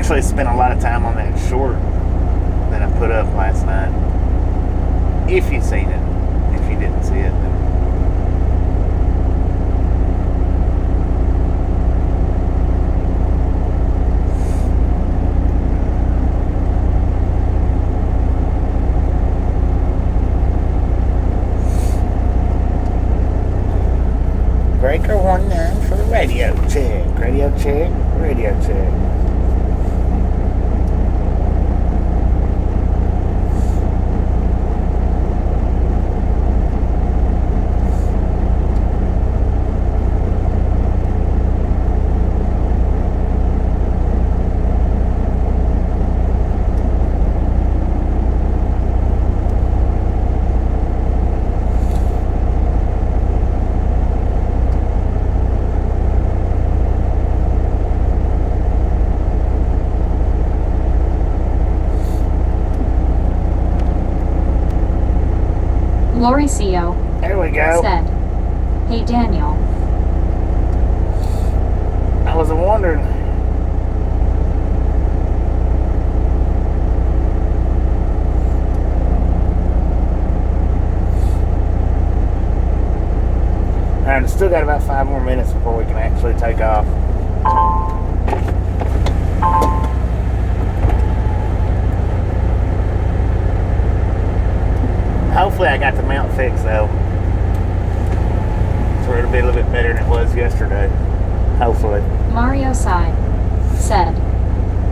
actually spent a lot of time on that short that I put up last night. If you've seen it. If you didn't see it, then Breaker 19 for radio check. Radio check. Radio check. Mauricio There we go. said, "Hey Daniel, I was wondering. Alright, still got about 5 more minutes before we can actually take off. Hopefully I got the mount fixed though. So it'll be a little bit better than it was yesterday. Hopefully. Mario Side said,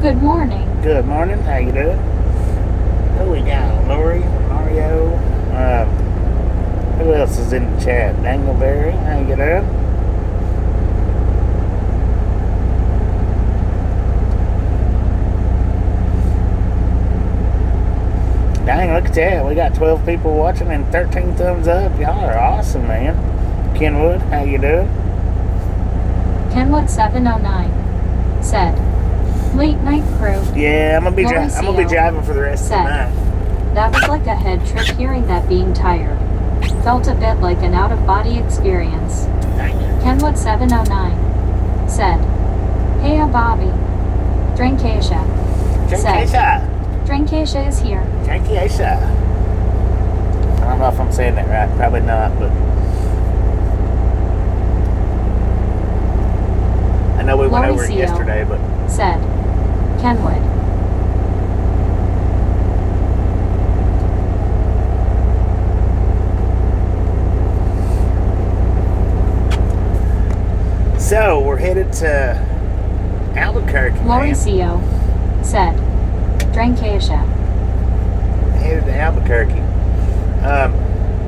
Good morning. Good morning. How you doing? Who we got? Lori, Mario. Who else is in the chat? Dangleberry. How you doing? Dang, look at that. We got 12 people watching and 13 thumbs up. Y'all are awesome, man. Kenwood, how you doing? Kenwood 709 said, Late night crew. Yeah, I'm gonna be driving for the rest of the night. That was like a head trip hearing that being tired. Felt a bit like an out-of-body experience. Kenwood 709 said, Hey Bobby. Drinkasha said, Drinkasha is here. Drinkasha. I don't know if I'm saying that right. Probably not, but I know we went over it yesterday, but said, Kenwood. So we're headed to Albuquerque. Mauricio said, Drinkasha. Headed to Albuquerque.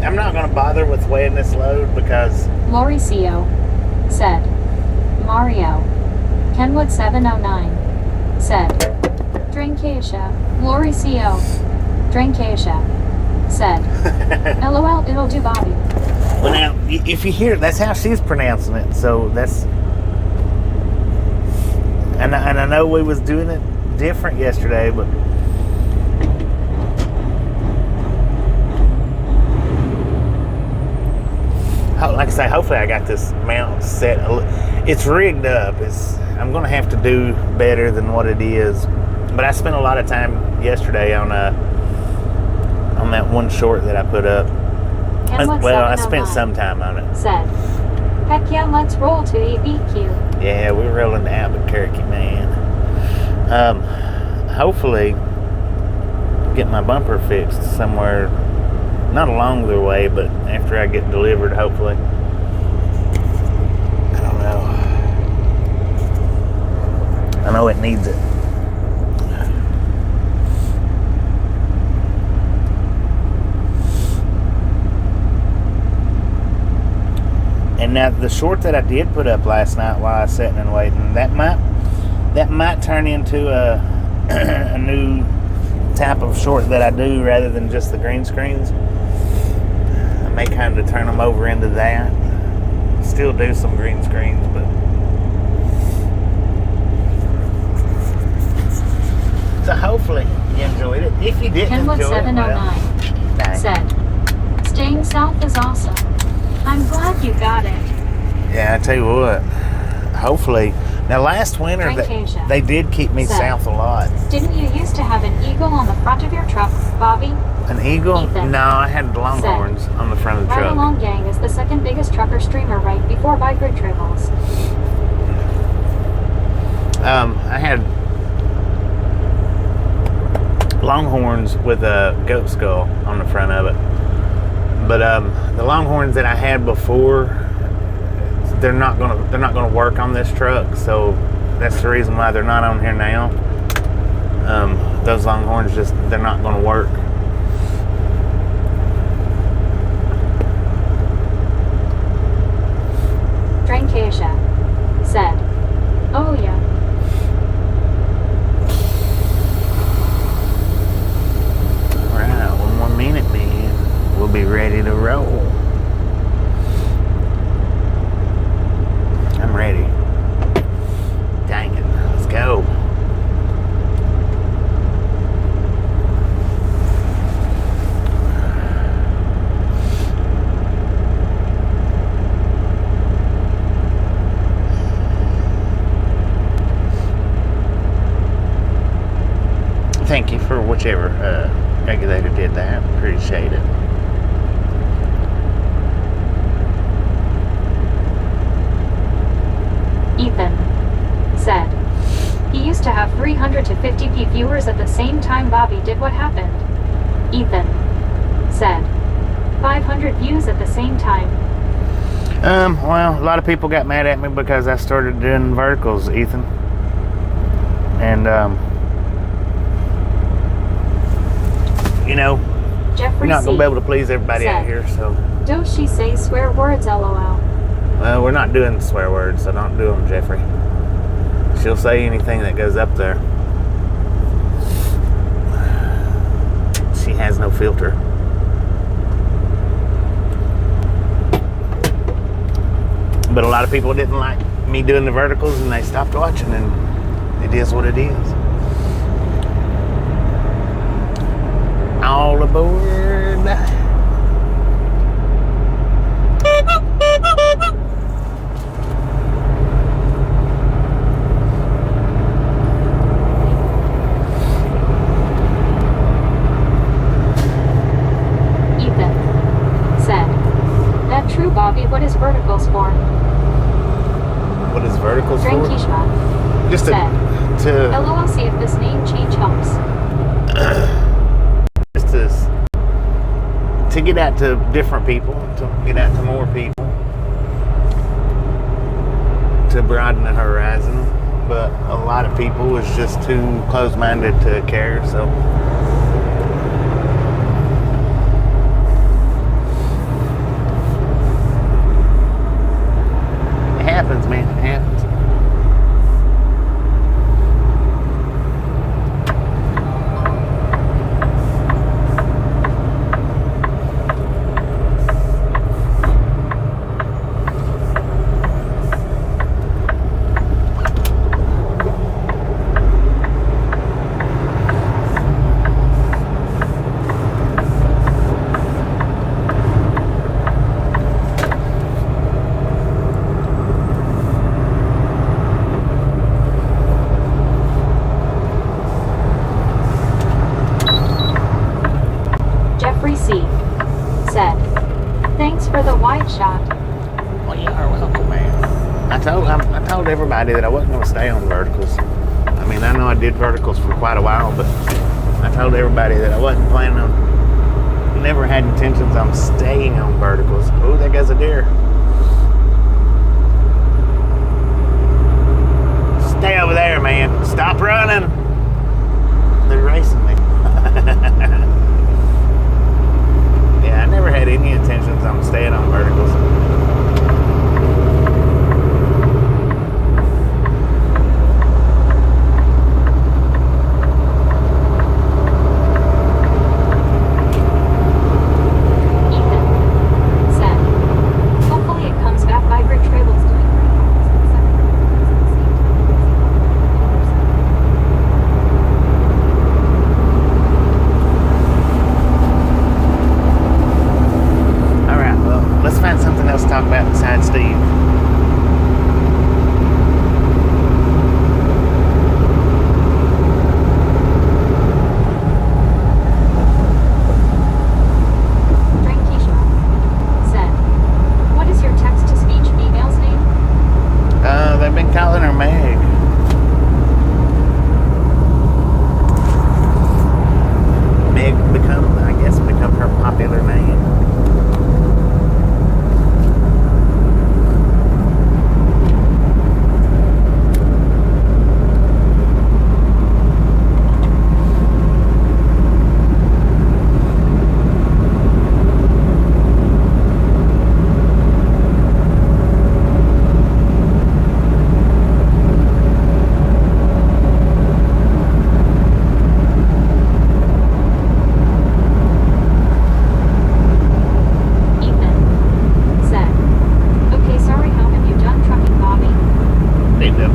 I'm not going to bother with weighing this load because Mauricio said, Mario. Kenwood 709 said, Drinkasha. Mauricio. Drinkasha said, LOL, it'll do Bobby. Well, now, if you hear, that's how she's pronouncing it. So that's, and I know we was doing it different yesterday, but like I say, hopefully I got this mount set. It's rigged up. I'm going to have to do better than what it is. But I spent a lot of time yesterday on that one short that I put up. I spent some time on it. Said, heck yeah, let's roll to ABQ. Yeah, we're rolling to Albuquerque, man. Hopefully get my bumper fixed somewhere, not along the way, but after I get delivered, hopefully. I don't know. I know it needs it. And now the short that I did put up last night while I was sitting and waiting, that might turn into a new type of short that I do rather than just the green screens. I may kind of turn them over into that. Still do some green screens, but so hopefully you enjoyed it. If you didn't Kenwood enjoy 709 it, said, staying south is awesome. I'm glad you got it. Yeah, I tell you what. Hopefully Now, last winter, Dracasia they did keep me said, south a lot. Didn't you used to have an eagle on the front of your truck, Bobby? An eagle? Ethan No, I had Longhorns on the front of the Ride truck. Along Gang is the second biggest trucker streamer right before Biker Tribbles. I had Longhorns with a goat skull on the front of it. But the Longhorns that I had before, they're not gonna work on this truck, so that's the reason why they're not on here now. Those Longhorns they're not gonna work. Dracasia said, Oh yeah. Alright, 1 more minute, man. We'll be ready to roll. I'm ready. Dang it. Let's go. Thank you for whichever regulator did that. Appreciate it. Ethan said, He used to have 350p viewers at the same time Bobby did. What happened? Ethan said, 500 views at the same time. Well, a lot of people got mad at me because I started doing verticals, Ethan. And, you know, Jeffrey you're not going to C. be able to please everybody out said, here, so. Does she say swear words, lol? Well, we're not doing swear words, so don't do them, Jeffrey. She'll say anything that goes up there. She has no filter. But a lot of people didn't like me doing the verticals, and they stopped watching, and it is what it is. All aboard. Ethan said, That true, Bobby. What is verticals for? What is verticals for? Drankishma Just said, to LOL, see if this name change helps. just to get out to different people, to get out to more people, to broaden the horizon. But a lot of people was just too close-minded to care, so. It happens, man, it happens. Jeffrey C. said, Thanks for the wide shot. Well, you are welcome, man. I told everybody that I wasn't going to stay on verticals. I mean, I know I did verticals for quite a while, but I told everybody that I wasn't planning on, never had intentions on staying on verticals. Oh, there goes a deer. Stay over there, man. Stop running. They're racing me. Yeah, I never had any intentions on staying on verticals. Ethan said,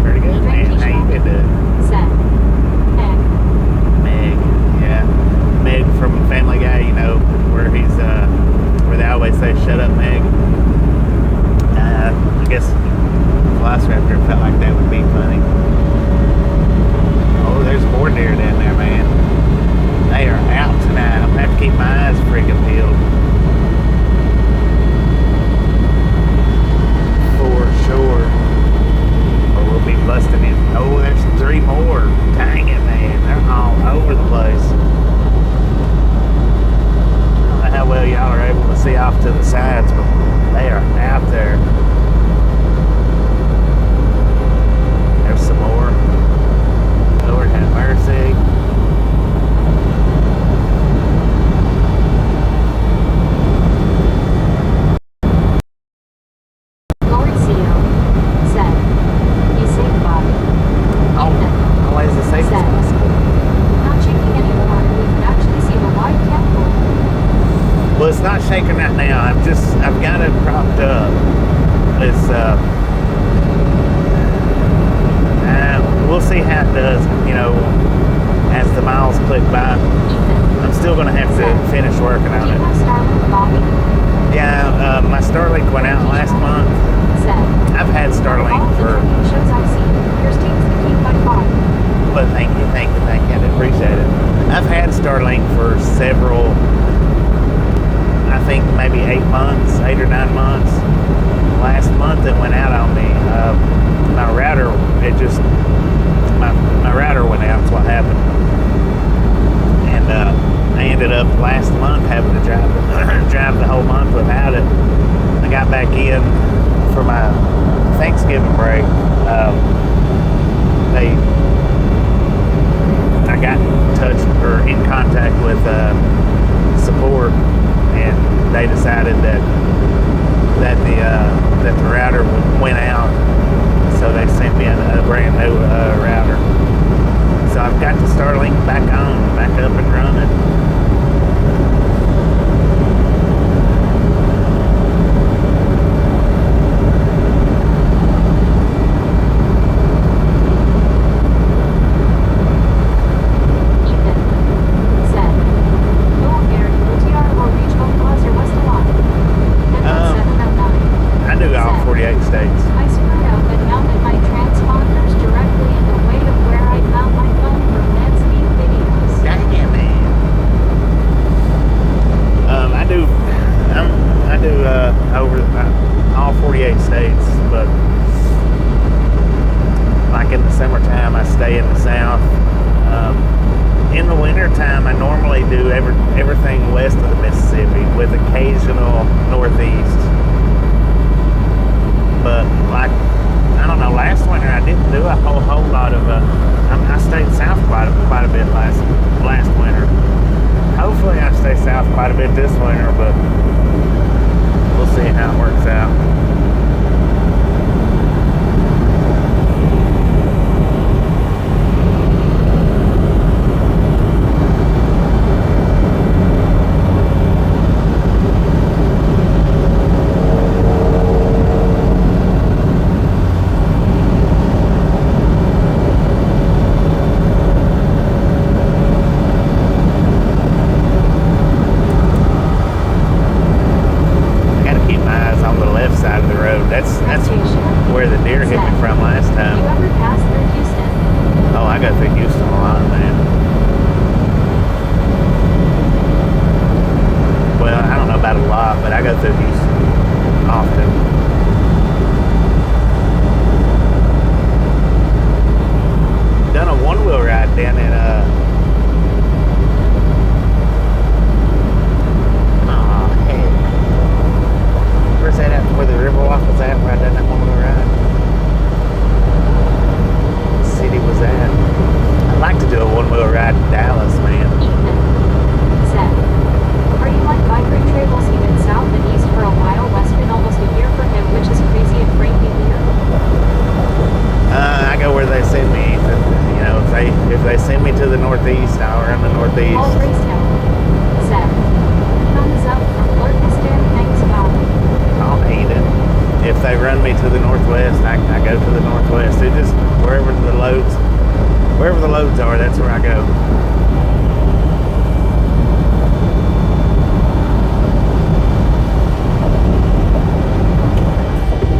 Pretty good, man. How you been doing? Said. Meg. Meg, yeah. Meg from Family Guy, you know, where he's, where they always say, "Shut up, Meg." I guess Velociraptor felt like that would be funny. Oh, there's more deer down there, man. They are out tonight. I'm gonna have to keep my eyes freaking peeled. For sure. Or we'll be busting in. Oh, there's 3 more. Dang it, man. They're all over the place. I don't know how well y'all are able to see off to the sides, but they are out there. There's some more. Lord have mercy. Mauricio. Said. Be safe, Bobby. Oh, always the safest Said. possible. Not shaking anymore, and we can actually see the wide temple. Well, it's not shaking right now. I've got it propped up. It's, we'll see how it does, you know, as the miles click by. Ethan. I'm still going to have to finish working Do on you it. have Starlink, Bobby? Yeah, my Starlink went out last month. Said. I've had Starlink All the for, shows I've seen, yours takes the cake by far. but thank you. I do appreciate it. I've had Starlink for several, I think maybe 8 months, 8 or 9 months. Last month it went out on me. My router, my router went out, is what happened. And I ended up last month having to drive the whole month without it. I got back in for my Thanksgiving break. I got in contact with support, and they decided that the router went out, so they sent me a brand new router. So I've got the Starlink back up and running. I do all 48 states. I screwed up and mounted my transponders directly in the way of where I found my phone for landscape videos. Dang it, man. I do over all 48 states, but like in the summertime, I stay in the south. In the wintertime, I normally do everything west of the Mississippi with occasional northeast. But like, I don't know, last winter I didn't do a whole lot of, I stayed south quite a bit last winter. Hopefully I stay south quite a bit this winter, but we'll see how it works out. That's where the deer hit me from last time. You ever pass through Houston? Oh, I go through Houston a lot, man. Well, I don't know about a lot, but I go through Houston often. Done a one-wheel ride down in where's that at? Where the Riverwalk was at? Where I done that one-wheel ride? What city was that? I'd like to do a one-wheel ride in Dallas, man. Ethan. Said. Are you like migrant trails even south and east for a while? West been almost a year for him, which is crazy and frankly weird. I go where they send me. You know, if they send me to the northeast, I'll run the northeast. All Racetown. Said. Thumbs up from Lurkistan. Thanks, God. I'll eat it. If if they run me to the northwest, I go to the northwest. It just wherever the loads are, that's where I go.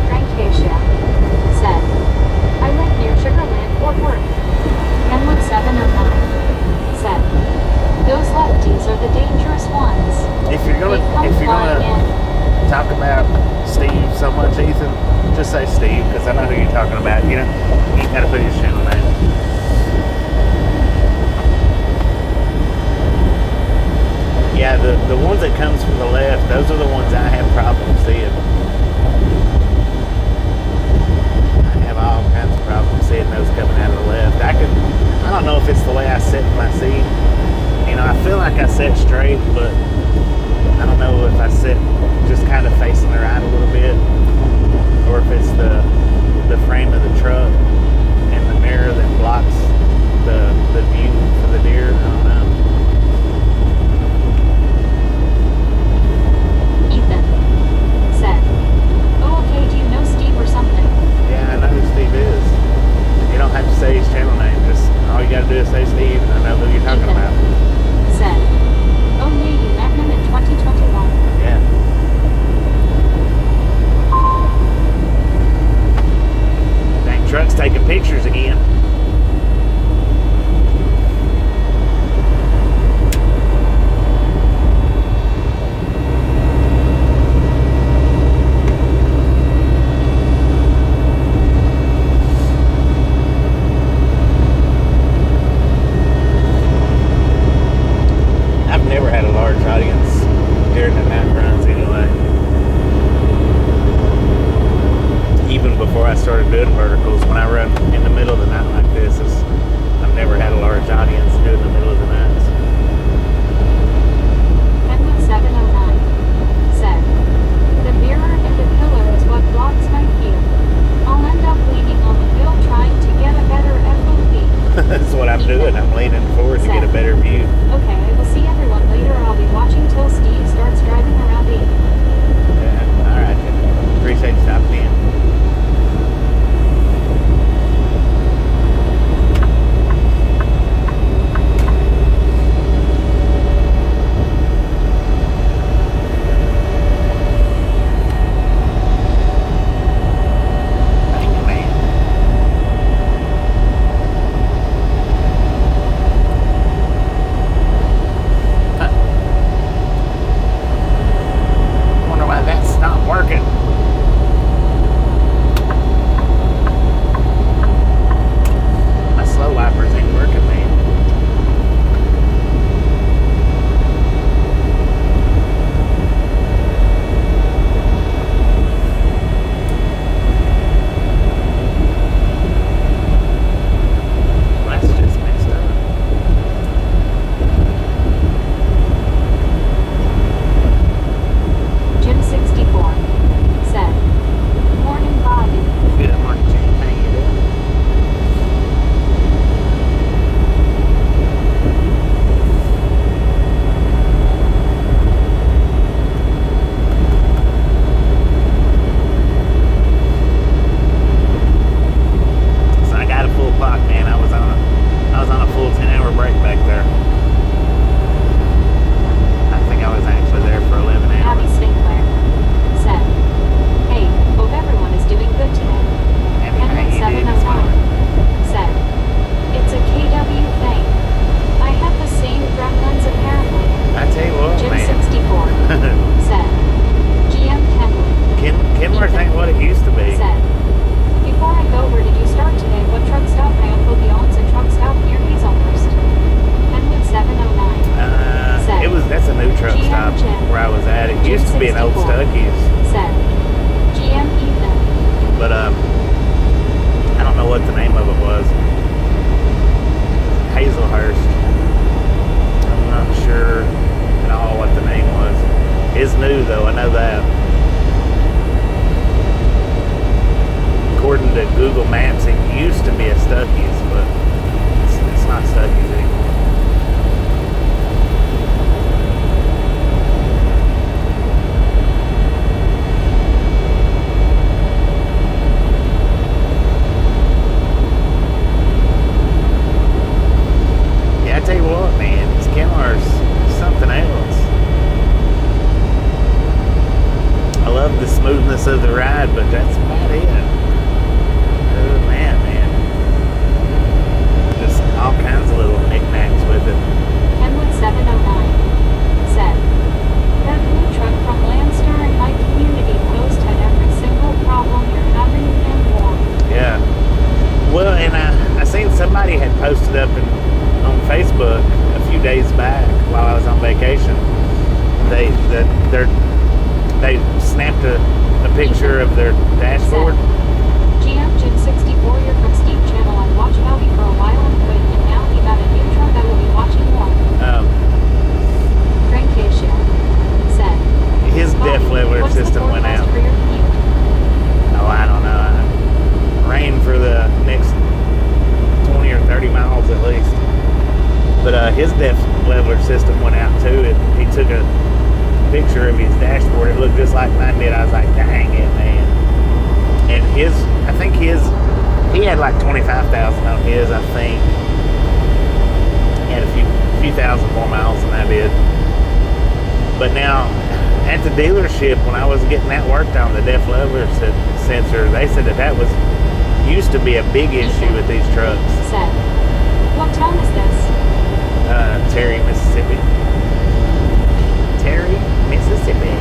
Frankasha said, I live near Sugarland, Fort Worth. Kenwood 709 said, those lefties are the dangerous ones. If you're gonna talk about Steve so much, Ethan, just say Steve, because I know who you're talking about. You know, you gotta put his channel name. Yeah, the ones that comes from the left, those are the ones I have problems seeing. I have all kinds of problems seeing those coming out of the left. I don't know if it's the way I sit in my seat. You know, I feel like I sit straight, but I don't know if I sit just kind of facing the right a little bit, or if it's the frame of the truck and the mirror that blocks the view for the deer. I don't know. Ethan said, oh, okay, do you know Steve or something? Yeah, I know who Steve is. You don't have to say his channel name. Just all you got to do is say Steve, and I know who you're talking Ethan about. Said, oh yeah, you met him in 2021. Yeah. Dang truck's taking pictures again. I've never had a large audience during the night runs anyway. Even before I started doing verticals, when I run in the middle of the night like this, I've never had a large audience doing the middle of the nights. Kenwood 709 said, the mirror and the pillar is what blocks my view. I'll end up leaning on the hill trying to get a better FOV. That's what I'm doing. I'm leaning forward to get a better view. Okay, I will see everyone later. I'll be watching till Steve starts driving around 8. Yeah, all right. Appreciate you stopping in. somebody had posted up on Facebook a few days back while I was on vacation. They snapped a picture of their dashboard. GM Jim 64 year from Steve Channel. I watched Bobby for a while and quit, and now he got a new truck I will be watching more. Frank Cascio said His def leveler system went out. Oh, I don't know. Rain for the next 20 or 30 miles at least. But his def leveler system went out too. He took a picture of his dashboard. It looked just like mine did. I was like, dang it, man. And he had like 25,000 on his, I think. He had a few thousand more miles than I did. But now, at the dealership, when I was getting that worked on, the def leveler sensor, they said that used to be a big issue with these trucks. Said, what town is this? Terry, Mississippi. Terry, Mississippi.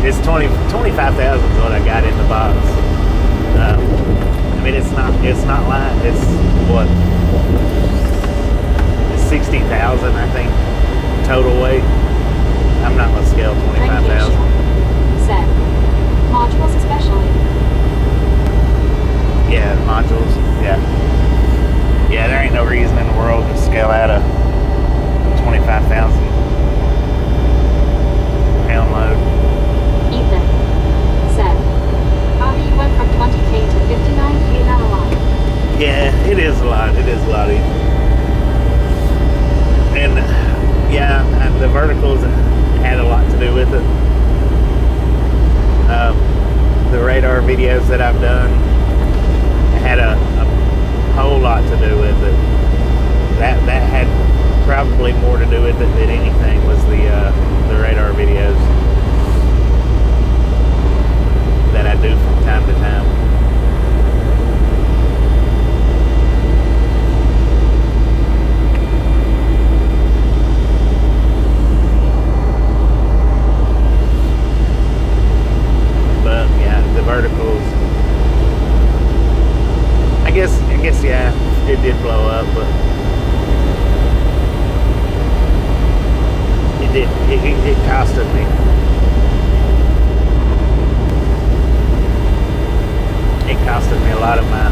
It's 25,000 is what I got in the box. I mean, it's not light. It's what? It's 60,000, I think, total weight. I'm not gonna scale Crank 25,000. ratio. Set. Modules especially. Yeah, modules. Yeah. Yeah, there ain't no reason in the world to scale out a 25,000 pound load. Ethan. Set. Bobby, you went from 20K to 59K, not a lot. Yeah, it is a lot. It is a lot, Ethan. And yeah, the verticals had a lot to do with it. The radar videos that I've done had a whole lot to do with it. That had probably more to do with it than anything was the radar videos that I do from time to time. But yeah, the verticals. I guess yeah, it did blow up, but it costed me. It costed me a lot of my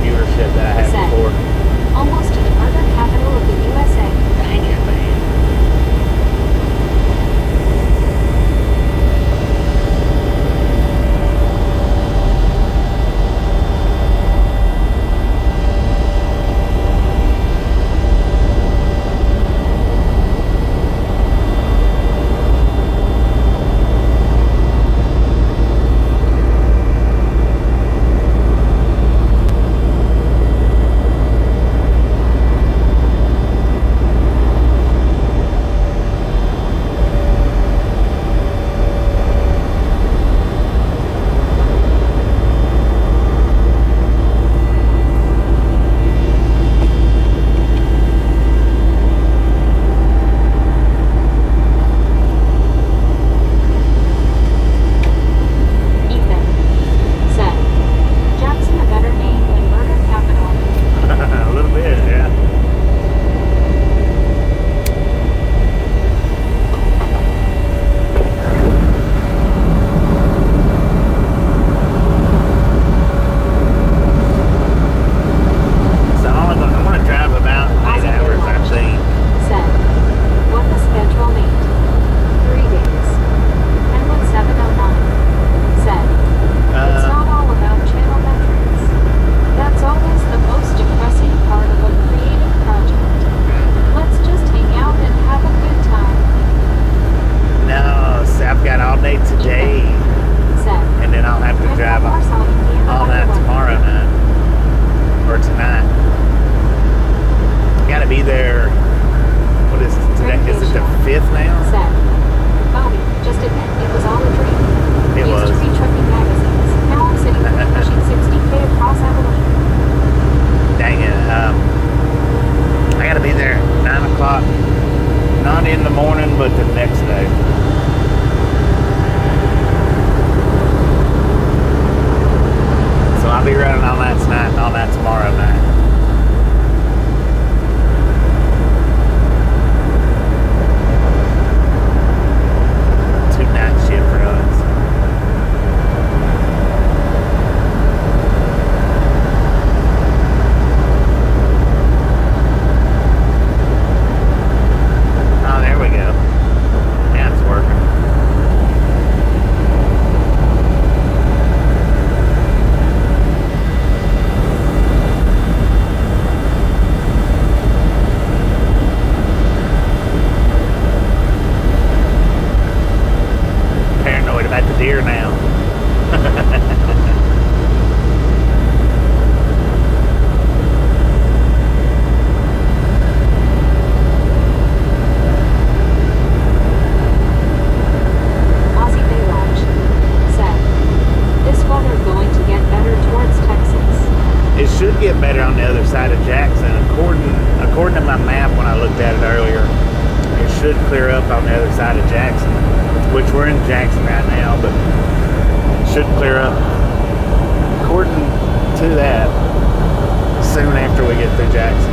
viewership that I had before. Almost to the murder capital of the USA. Dang it, man. should clear up on the other side of Jackson, which we're in Jackson right now, but should clear up according to that soon after we get through Jackson.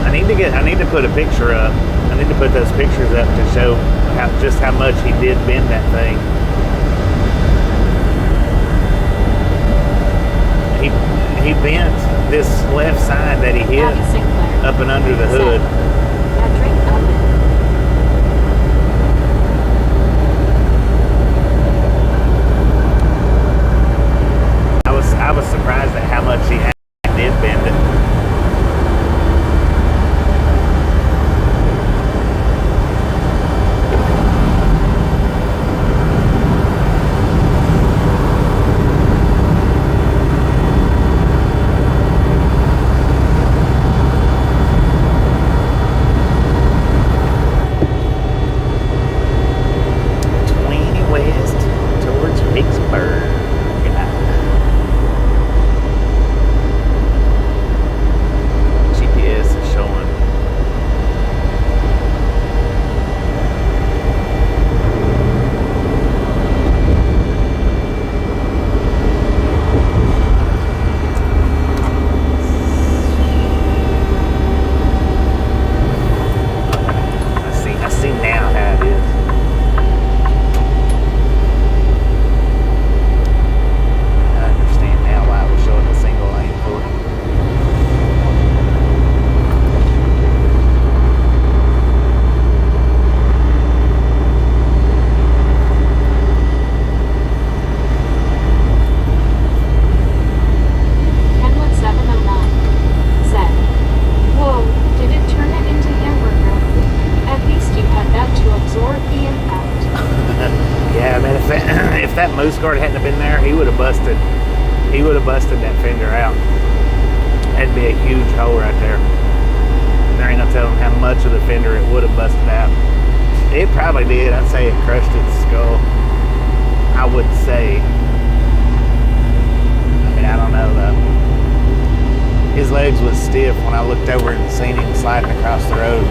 I need to put a picture up. I need to put those pictures up to show just how much he did bend that thing. He bent this left side that he hit up and under the hood. I was surprised at how much he did bend it. Moose guard hadn't have been there, he would have busted that fender out. That'd be a huge hole right there. There ain't no telling how much of the fender it would have busted out. It probably did. I'd say it crushed its skull. I would say. I mean, I don't know though. His legs was stiff when I looked over and seen him sliding across the road.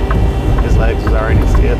His legs was already stiff.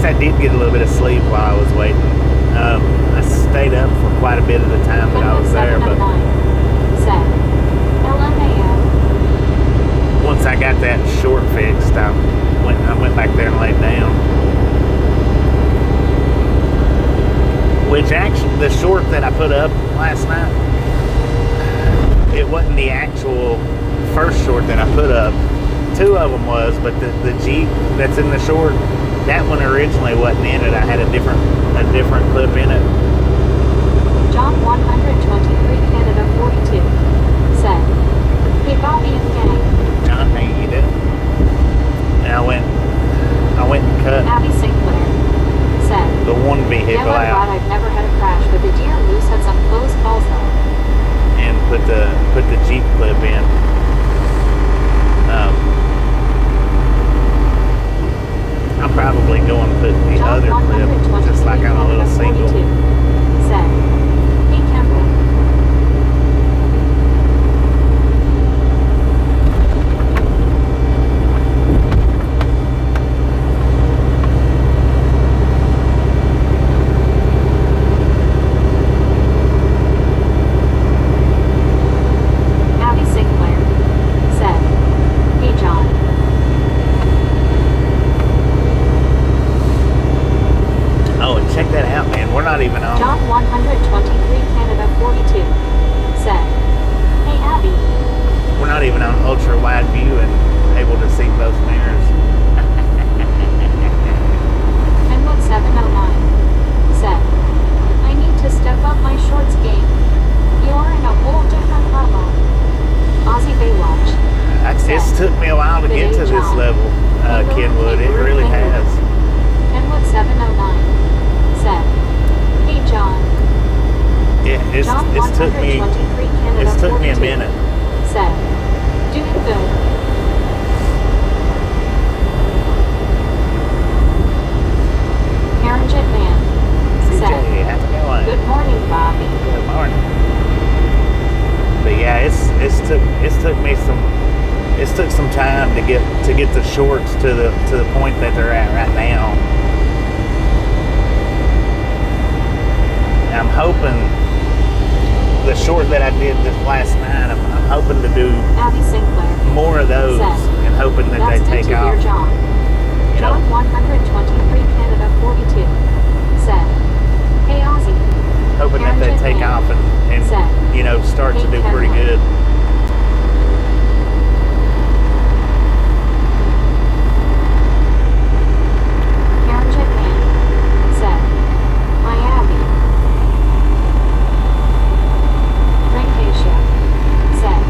I did get a little bit of sleep while I was waiting. I stayed up for quite a bit of the time that I was there, but once I got that short fixed, I went back there and laid down. Which actually, the short that I put up last night, it wasn't the actual first short that I put up. Two of them was, but the Jeep that's in the short, that one originally wasn't in it. I had a different clip in it. John 123 Canada 42 said, "Hey Bobby and gang." John, how you doing? And I went and cut. Abby Sinclair said, the one vehicle out. God, I've never had a crash, but the deer moose had some close calls though. And put the Jeep clip in. I'm probably going to put the other clip just like on a little single. Said, "Hey Campbell." Abby Sinclair said, "Hey John." Oh, and check that out, man. We're not even on. John 123 Canada 42 said, "Hey Abby." We're not even on ultra wide view and able to see both mirrors. Kenwood. It really has. Kenwood 709 said, "Hey John." Yeah, John it's took me 123 Canada it's took me a 42 minute. said, "Doing good." Karen Jetman CJ, said, how's it going? "Good morning, Bobby." Good morning. But yeah, it took some time to get the shorts to the point that they're at right now. I'm hoping the short that I did this last night, I'm hoping to do Abby Sinclair more of those said, and hoping that "That's they good take to off. hear, John." You know, John 123 Canada 42 said, "Hey Ozzy." hoping that they take off and said, you know, start to do pretty good. Karen Jetman said, "Hi Abby." Rankasia said,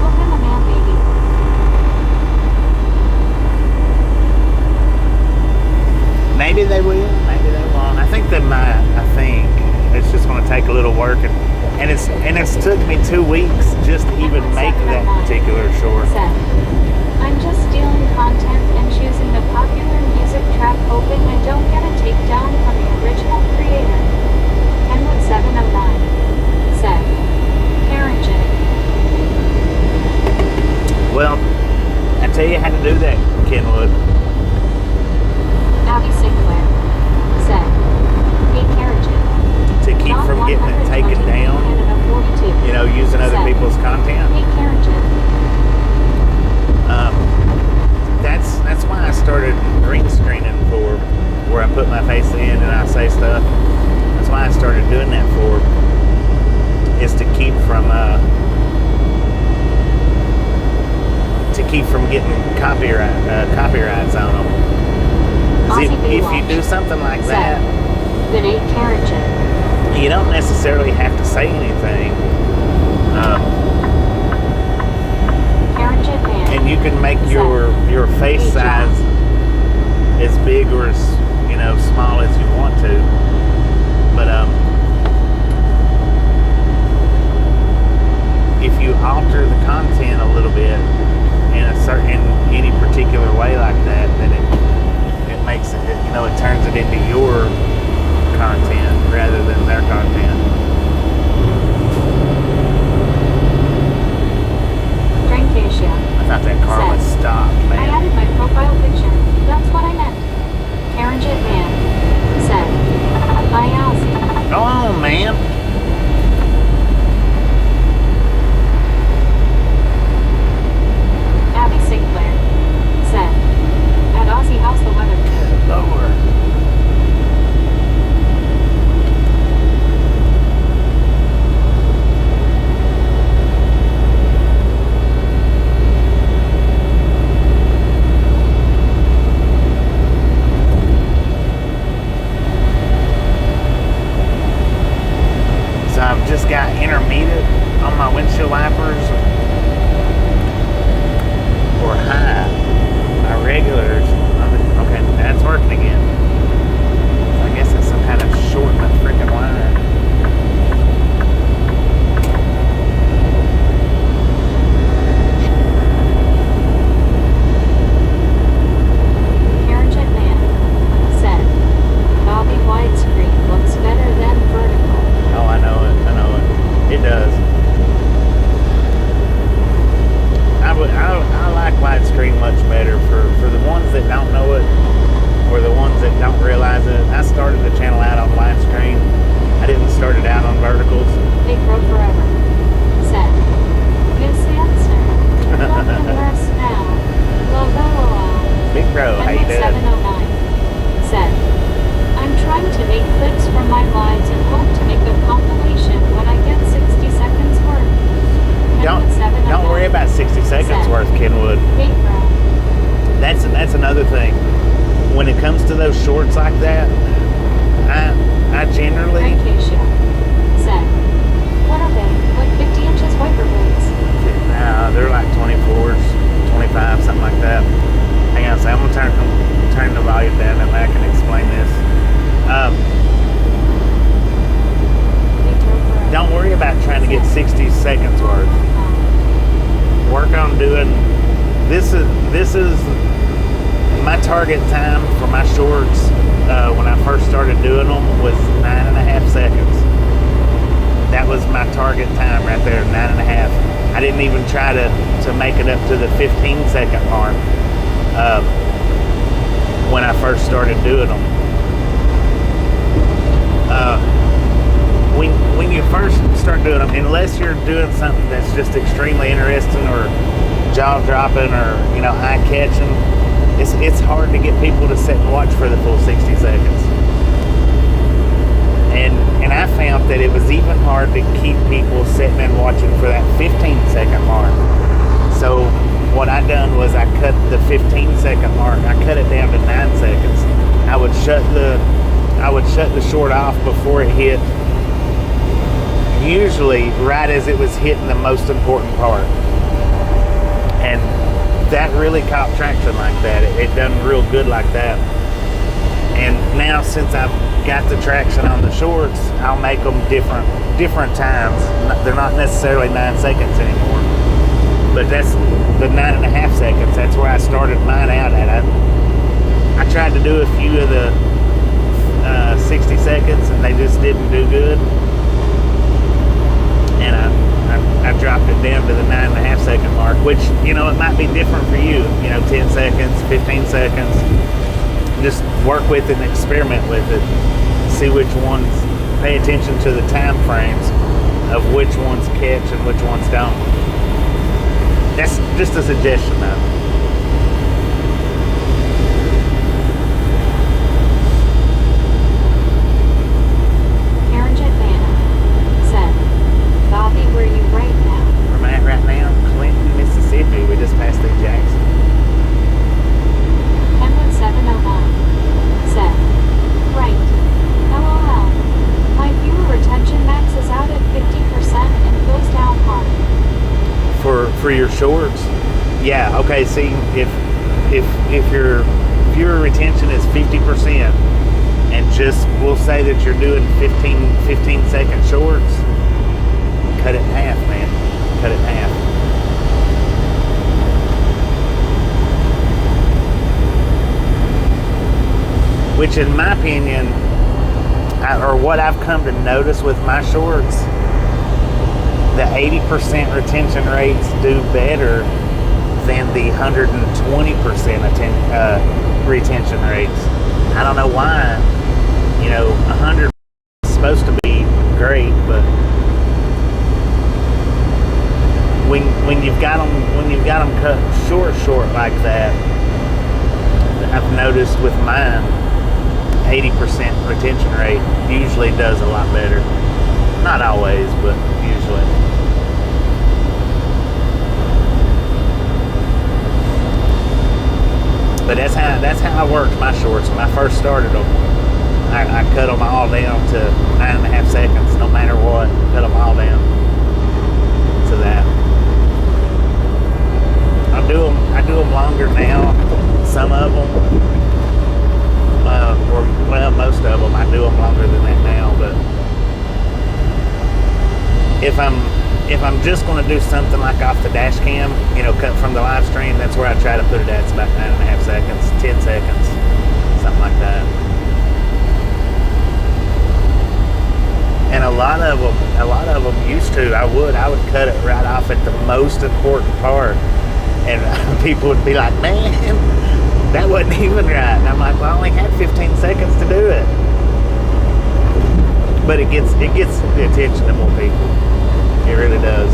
"Look him a man, baby." Maybe they will, maybe they won't. I think they might. I think it's just going to take a little work, and it's took me 2 weeks just to even make that particular short. Said, "I'm just stealing content and choosing the popular music track, hoping I don't get a takedown from the original creator." Kenwood 709 said, "Karen J." Well, I tell you how to do that, Kenwood. Abby Sinclair said, "Hey Karen J." To keep John from getting it taken 120 down, Canada 42 you know, using other said, people's content. "Hey Karen J." That's why I started green screening for where I put my face in and I say stuff. That's why I started doing that for, is to keep from getting copyrights on them. 'Cause if you do something like that, "Good eight Karen J." you don't necessarily have to say anything. Karen J. Man And you can make your face size as big or as, you know, small as you want to. But if you alter the content a little bit in any particular way like that, then it makes it, you know, it turns it into your content rather than their content. Drankasia I thought that car said, was stopped, "I man. added my profile picture. That's what I meant." Karen J. Man said, "Hi Ozzy." Go on, man. Abby Sinclair said, "At Ozzy, how's the weather?" Lower. So I've just got intermediate on my windshield wipers or high. My regulars, okay, that's working again. I guess it's some kind of short in the freaking wire. Karen J. Man said, "Bobby, widescreen looks better than vertical." Oh, I know it. It does. I like widescreen much better for the ones that don't know it or the ones that don't realize it. I started the channel out on widescreen. I didn't start it out on verticals. Big Bro Forever said, "Miss Answer. Love you less now. Love LOL." Big bro, how you Kenwood doing? 709 said, "I'm trying to make clips from my lives and hope to make a compilation when I get 60 seconds worth." Kenwood 709 Don't worry about 60 seconds said, worth, Kenwood. "Big Bro." That's another thing. When it comes to those shorts like that, I generally Rankasia said, "What are they? Like 50 inches wiper blades?" they're like 24s, 25, something like that. Hang now, so I'm gonna turn the volume down and I can explain this. Don't worry about trying to get 60 seconds worth. Work on doing this is my target time for my shorts when I first started doing them was 9.5 seconds. That was my target time right there, 9.5. I didn't even try to make it up to the 15-second mark when I first started doing them. When you first start doing them, unless you're doing something that's just extremely interesting or jaw-dropping or eye-catching, it's hard to get people to sit and watch for the full 60 seconds. And I found that it was even hard to keep people sitting and watching for that 15-second mark. So what I done was I cut the 15-second mark. I cut it down to 9 seconds. I would shut the short off before it hit, usually right as it was hitting the most important part. And that really caught traction like that. It done real good like that. And now since I've got the traction on the shorts, I'll make them different times. They're not necessarily 9 seconds anymore, but that's the 9.5 seconds. That's where I started mine out at. I tried to do a few of the 60 seconds and they just didn't do good, and I dropped it down to the 9.5 second mark, which it might be different for you. 10 seconds, 15 seconds. Just work with it and experiment with it. See which ones, pay attention to the time frames of which ones catch and which ones don't. That's just a suggestion though. Bobby, where are you right now? Where am I at right now? Clinton, Mississippi. We just passed through Jackson. Kenwood 709 said, right. LOL. My viewer retention maxes out at 50% and goes down hard. For your shorts? Yeah, okay, see, if your viewer retention is 50% and just, we'll say that you're doing 15 second shorts, cut it in half, man. Cut it in half. Which, in my opinion, or what I've come to notice with my shorts, the 80% retention rates do better than the 120% retention rates. I don't know why. 100 is supposed to be great, but when you've got them cut short like that, I've noticed with mine, 80% retention rate usually does a lot better. Not always, but usually. But that's how I worked my shorts when I first started them. I cut them all down to 9.5 seconds, no matter what. Cut them all down to that. I do them longer now. Some of them, most of them, I do them longer than that now. But if I'm just going to do something like off the dash cam, cut from the live stream, that's where I try to put it at. It's about 9.5 seconds, 10 seconds, something like that. And a lot of them used to. I would cut it right off at the most important part, and people would be like, "Man, that wasn't even right." And I'm like, "Well, I only had 15 seconds to do it." But it gets the attention of more people. It really does.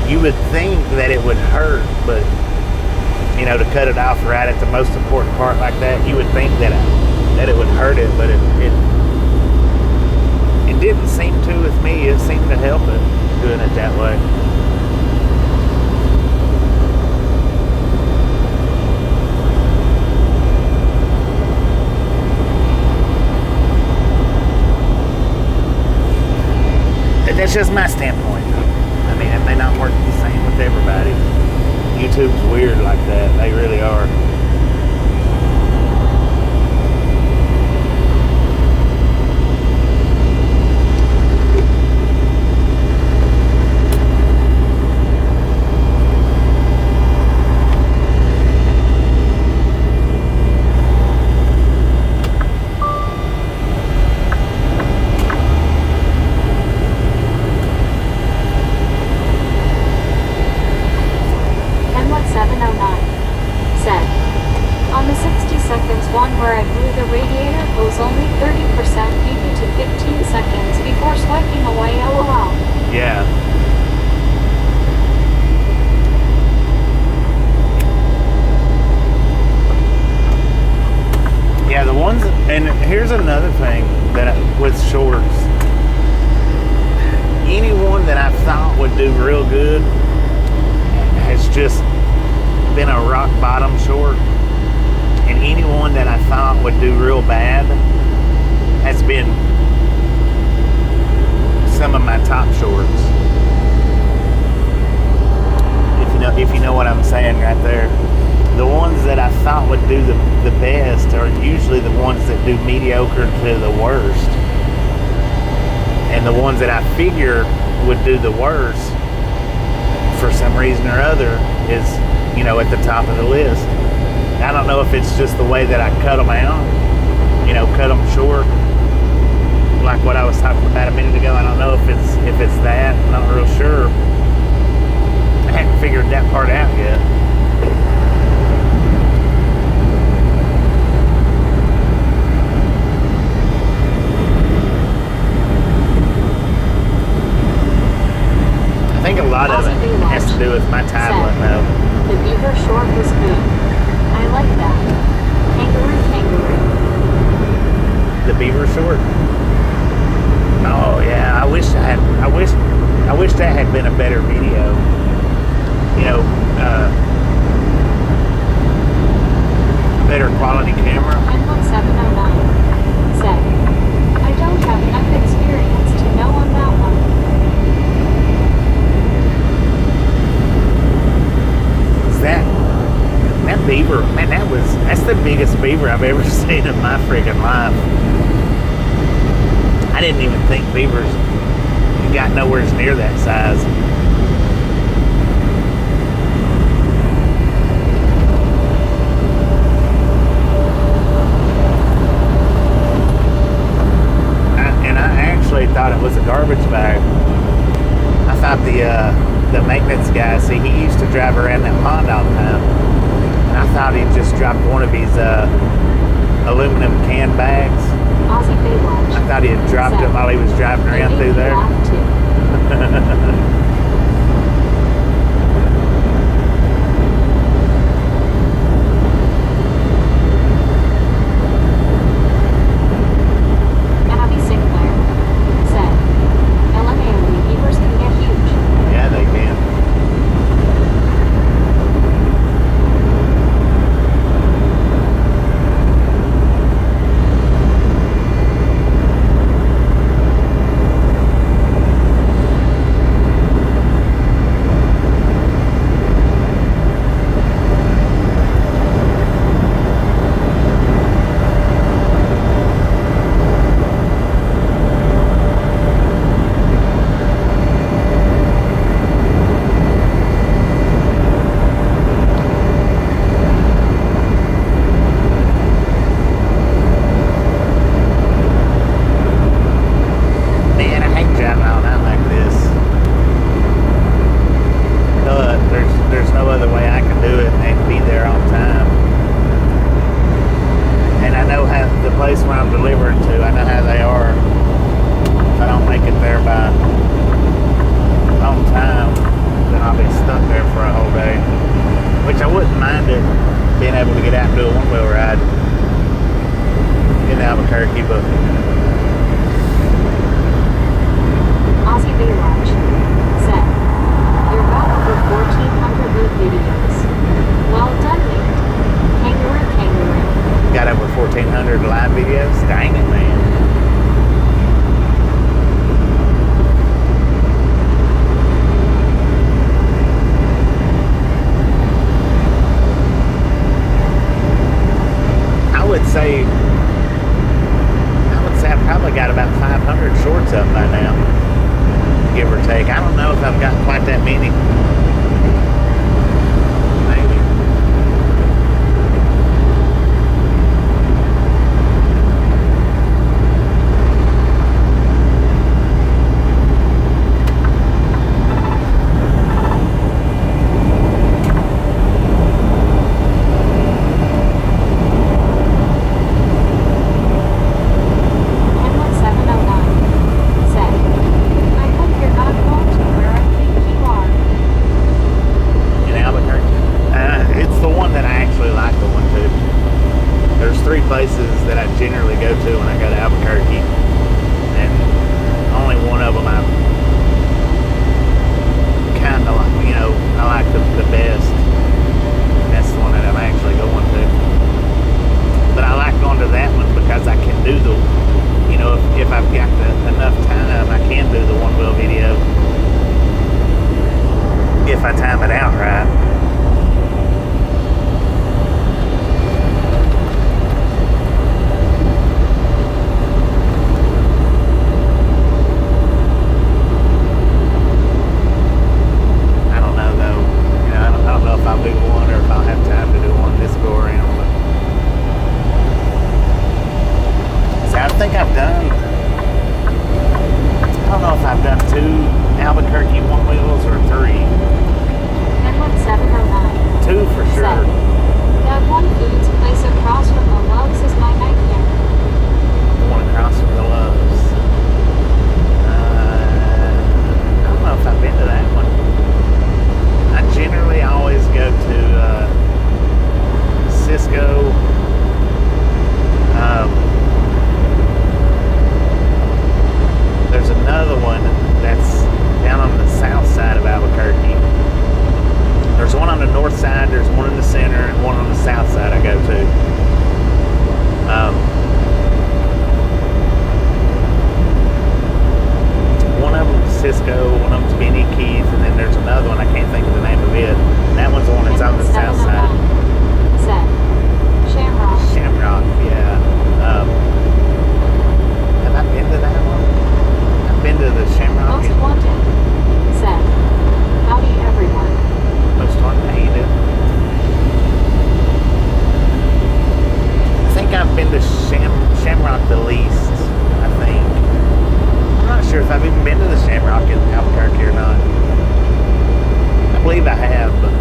You would think that it would hurt, but to cut it off right at the most important part like that, you would think that it would hurt it, but it didn't seem to with me. It seemed to help it doing it that way. That's just my standpoint. I mean, it may not work the same with everybody. YouTube's weird like that. They really are. And here's another thing with shorts. Anyone that I thought would do real good has just been a rock bottom short. And anyone that I thought would do real bad has been some of my top shorts. If you know what I'm saying right there. The ones that I thought would do the best are usually the ones that do mediocre to the worst. And the ones that I figure would do the worst, for some reason or other, is, at the top of the list. I don't know if it's just the way that I cut them out, cut them short, like what I was talking about a minute ago. I don't know if it's that. I'm not real sure. I haven't figured that part out yet. I think a lot of it has to do with my tablet, though. The beaver short was good. I like that. Kangaroo. The beaver short? Oh yeah, I wish that had been a better video. Better quality camera. N1709 said, I don't have enough experience to know on that one. That beaver, man, that's the biggest beaver I've ever seen in my freaking life. I didn't even think beavers got nowhere near that size. I actually thought it was a garbage bag. I thought the maintenance guy, he used to drive around that pond all the time. And I thought he'd just dropped one of his aluminum can bags. I thought he had dropped it while he was driving around through there. give or take. I don't know if I've got quite that many. Maybe. Hamlet 709 said, I hope you're not going to where I think you are. In Albuquerque. It's the one that I actually like going to. There's 3 places that I generally go to when I go to Albuquerque, and only one of them I kind of like, I like the best. That's the one that I'm actually going to. But I like going to that one because I can do the, if I've got enough time, I can do the one-wheel video if I time it out right. I don't know though. I don't know if I'll do one or if I'll have time to do one this go around. But see, I think I've done. I don't know if I've done 2 Albuquerque one wheels or 3. Hamlet 709 2 for said, sure. that one foods place across from the Loves is my nightmare. One across from the Loves. I don't know if I've been to that one. I generally always go to Cisco. There's another one that's down on the south side of Albuquerque. There's one on the north side, there's one in the center, and one on the south side I go to. One of them's Cisco, one of them's Benny Keith, and then there's another one, I can't think of the name of it. That one's the one that's on the south side. Said, Shamrock. Shamrock, yeah. Have I been to that one? I've been to the Shamrock. Most Wanted. Said, howdy everyone. Most Wanted, how you doing? I think I've been to Shamrock the least, I think. I'm not sure if I've even been to the Shamrock in Albuquerque or not. I believe I have, but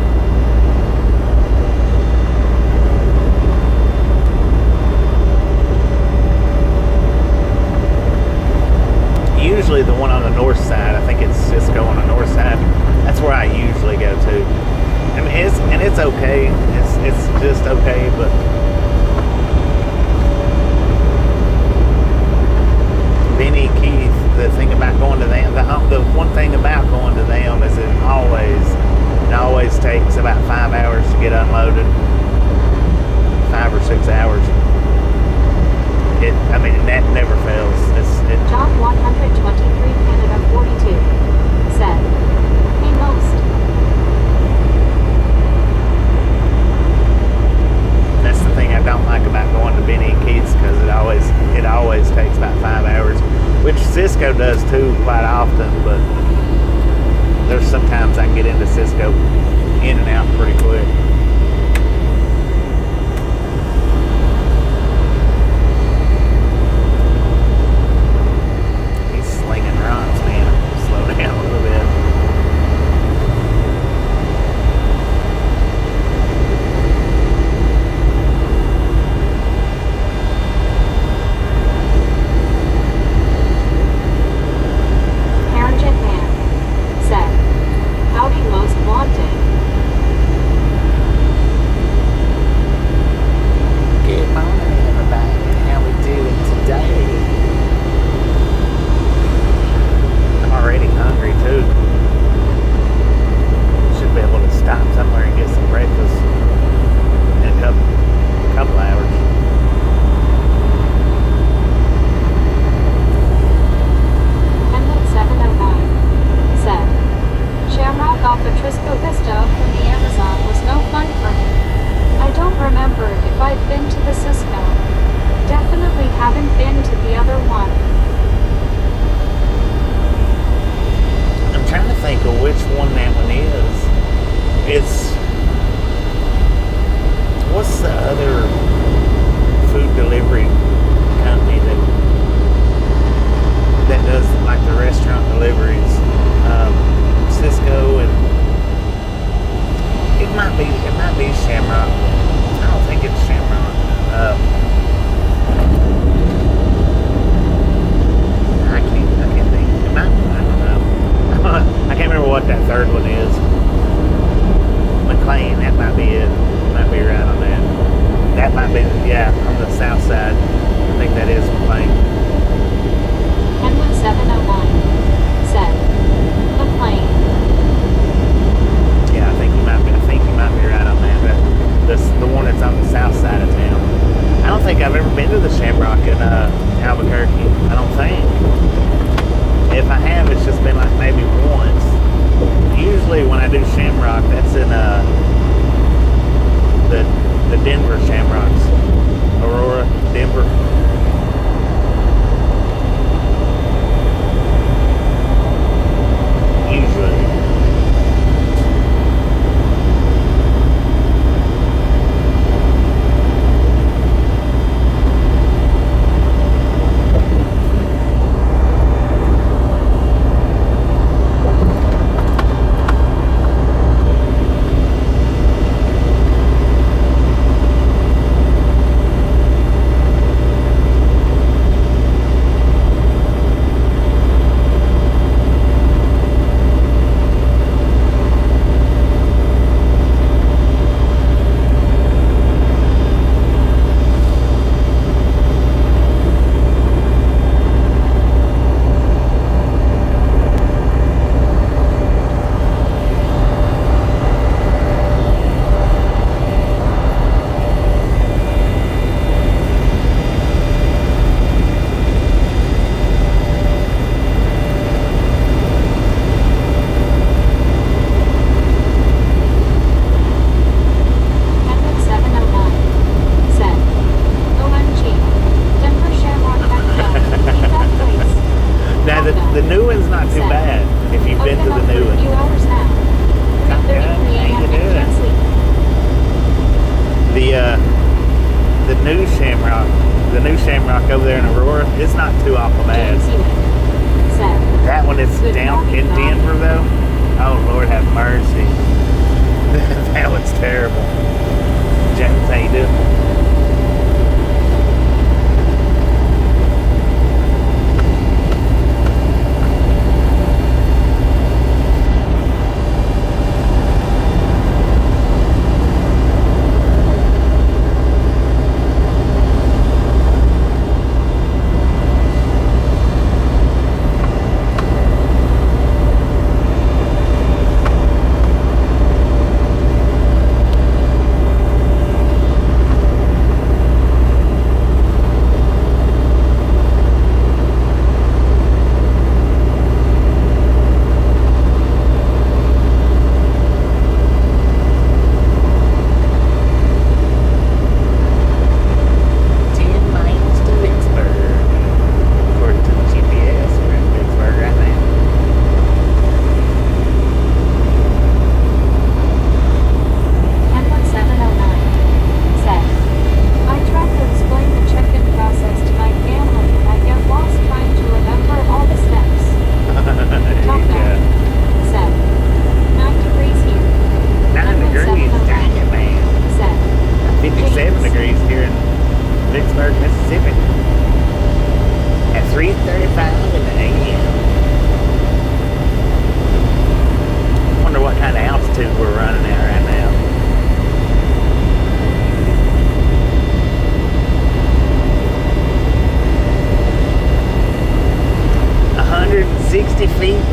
usually the one on the north side, I think it's Cisco on the north side. That's where I usually go to. I mean, it's okay. It's just okay, but Benny Keith, the thing about going to them, the one thing about going to them is it always takes about 5 hours to get unloaded. 5 or 6 hours. That never fails. John 123 Canada 42 said, hey most. That's the thing I don't like about going to Benny and Keith's, because it always takes about 5 hours, which Cisco does too quite often, but there's sometimes I can get into Cisco in and out pretty quick. He's slinging rocks, man. Slow down a little bit. Harrington Man said, howdy most wanted. which one that one is. It's what's the other food delivery company that does like the restaurant deliveries? Cisco, and it might be Shamrock. I don't think it's Shamrock. I can't think. It might. I don't know. I can't remember what that third one is. McLean. That might be it. Might be right on that. That might be on the south side. I think that is McLean. 11709 said McLean. Yeah, I think you might be right on that. The one that's on the south side of town. I don't think I've ever been to the Shamrock in Albuquerque. I don't think. If I have, it's just been like maybe once. Usually when I do Shamrock, that's in the Denver Shamrocks. Aurora, Denver. Usually. The new one's not too bad if you've been to the new one. Not bad. How you doing? The new Shamrock over there in Aurora, it's not too awful bad. That one is down in Denver though. Oh Lord have mercy. That one's terrible. James, how you doing?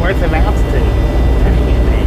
Worth of altitude. Dang it, man.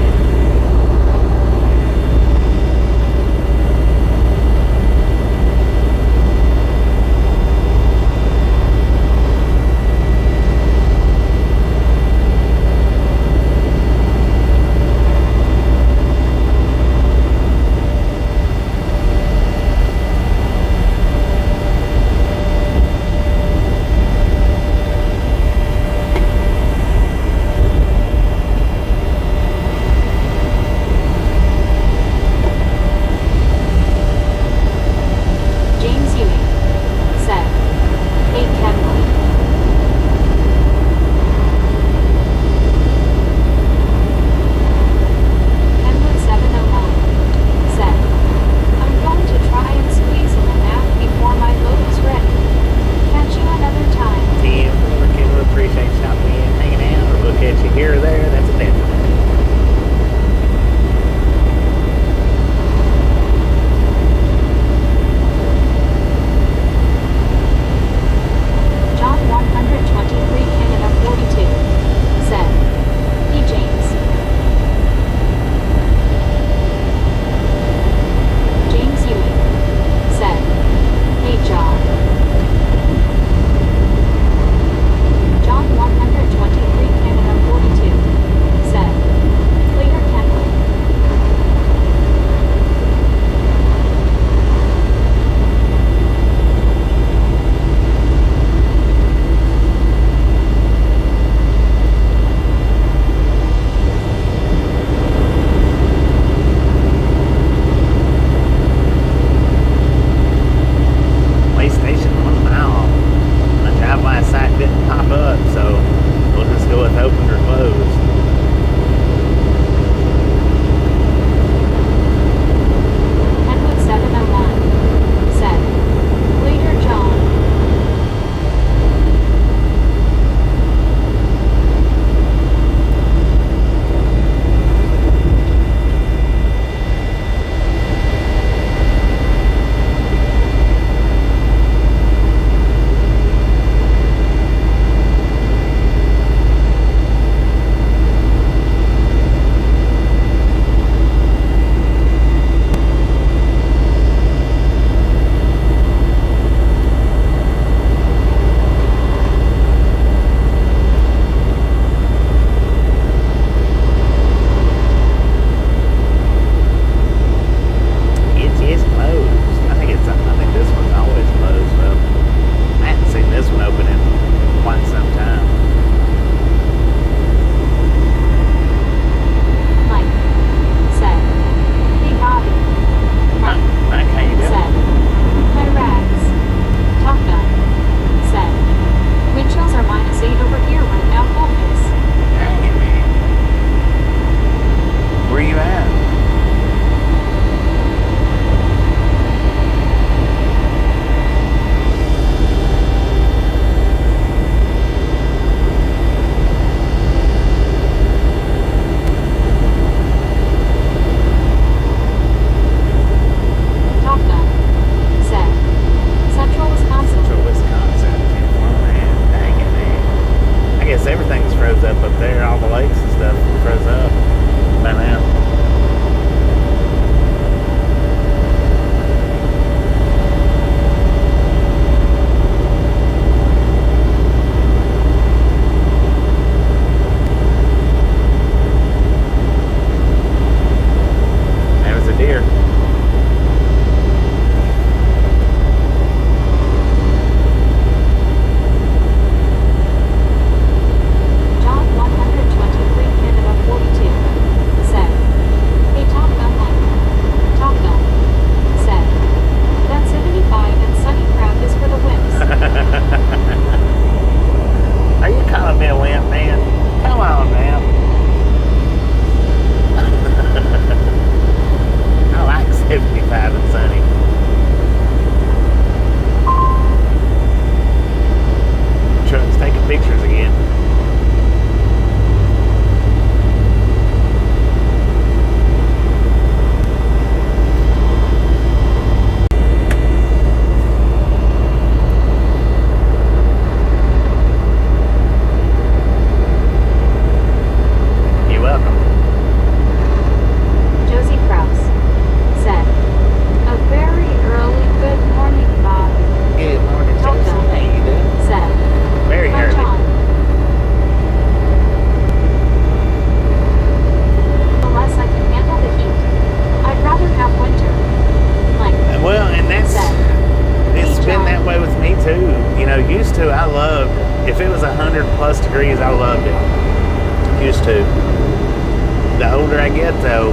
I get, though,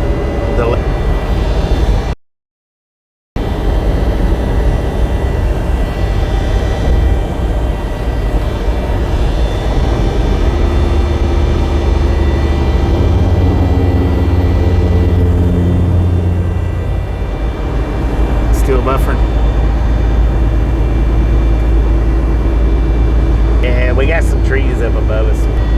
the still buffering. Yeah, we got some trees up above us.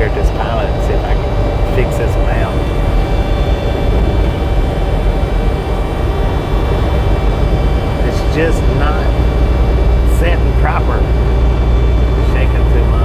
here at this pilot and see if I can fix this one out. It's just not setting proper. Shaking too much.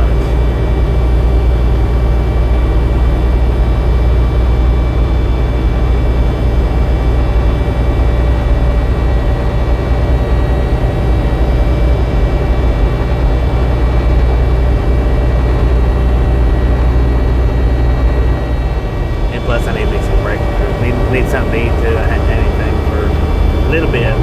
Plus, I need to make some breakfast. Need something to eat too. I hadn't had anything for a little bit.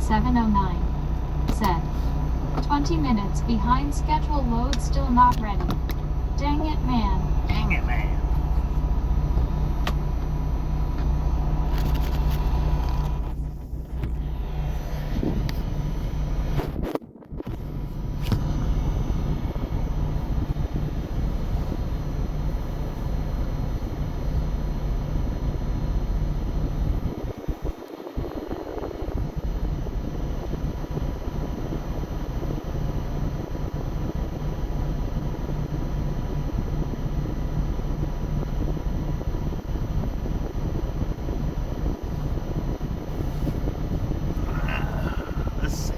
709. Said. 20 minutes behind schedule, load still not ready. Dang it, man. Dang it, man. Let's see.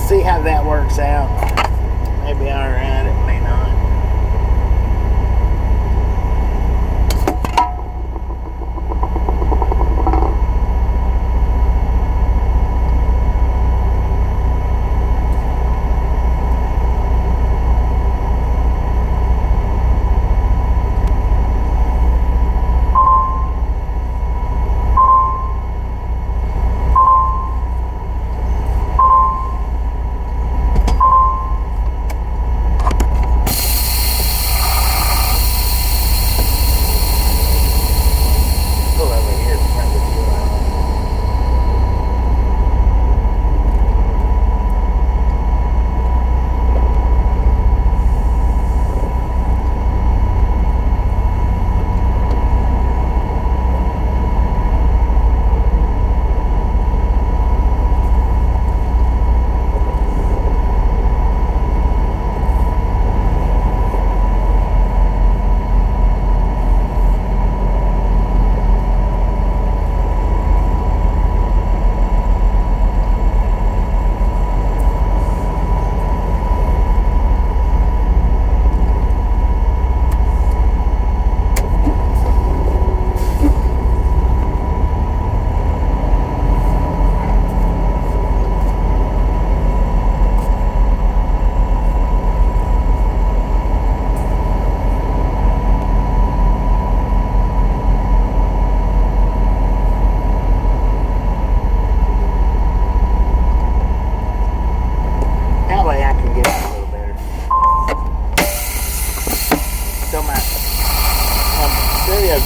See how that works out. Maybe I'll ride it, may not.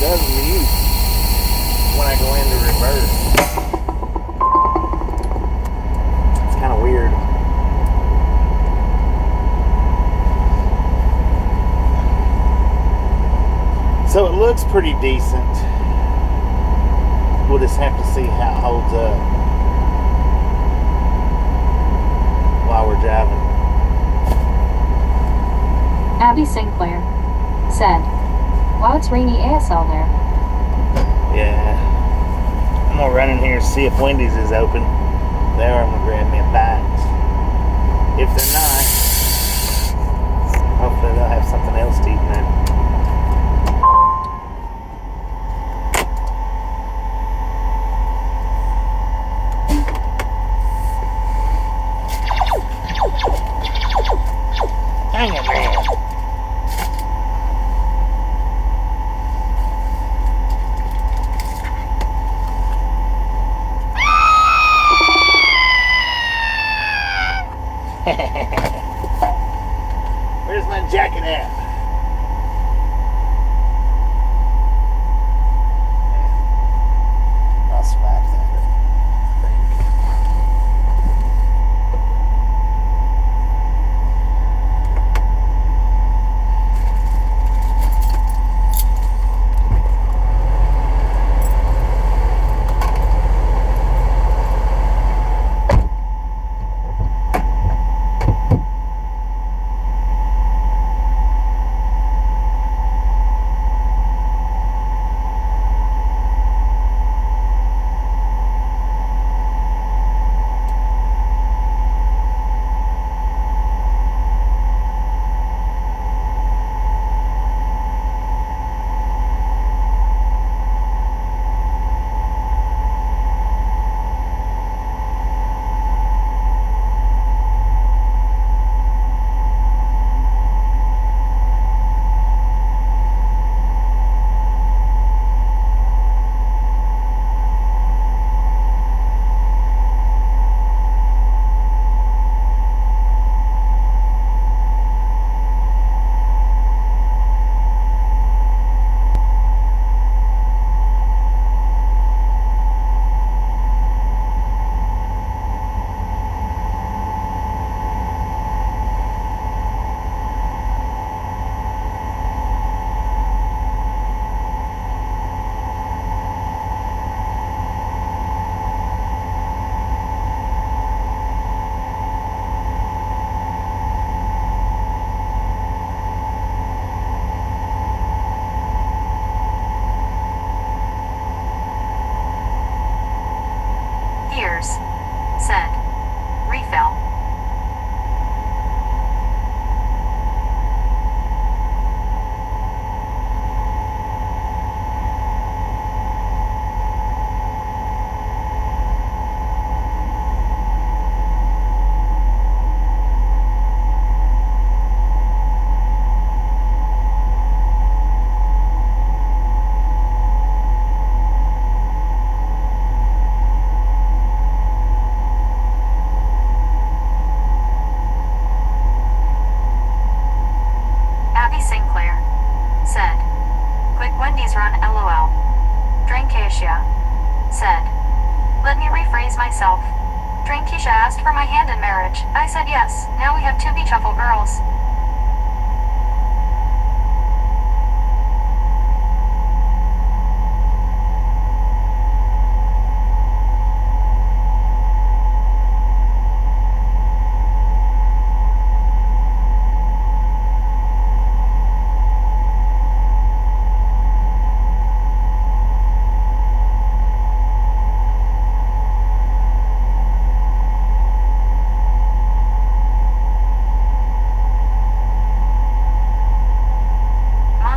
Does mute when I go into reverse. It's kind of weird. So it looks pretty decent. We'll just have to see how it holds up while we're driving. Abby Sinclair said, "Wow, it's rainy ASL there." Yeah. I'm gonna run in here and see if Wendy's is open. There, I'm gonna grab me a bite. If they're not, hopefully they'll have something else to eat in there. Hang it, man. Where's my jacket at? I'll smack that. Said, "Refill." Abby Sinclair said, "Quick Wendy's run LOL." Drankacia said, "Let me rephrase myself. Drankacia asked for my hand in marriage. I said yes. Now we have two beautiful girls."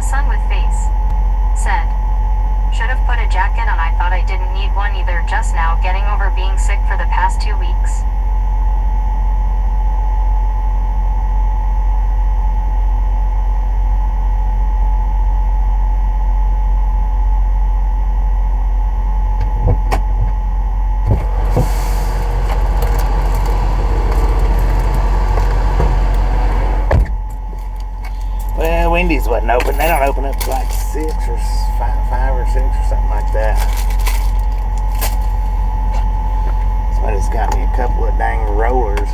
Son with face said, "Should have put a jacket on. I thought I didn't need one either. Just now getting over being sick for the past 2 weeks." Well, Wendy's wasn't open. They don't open up till like 6 or 5 or 6 or something like that. Somebody's got me a couple of dang rollers.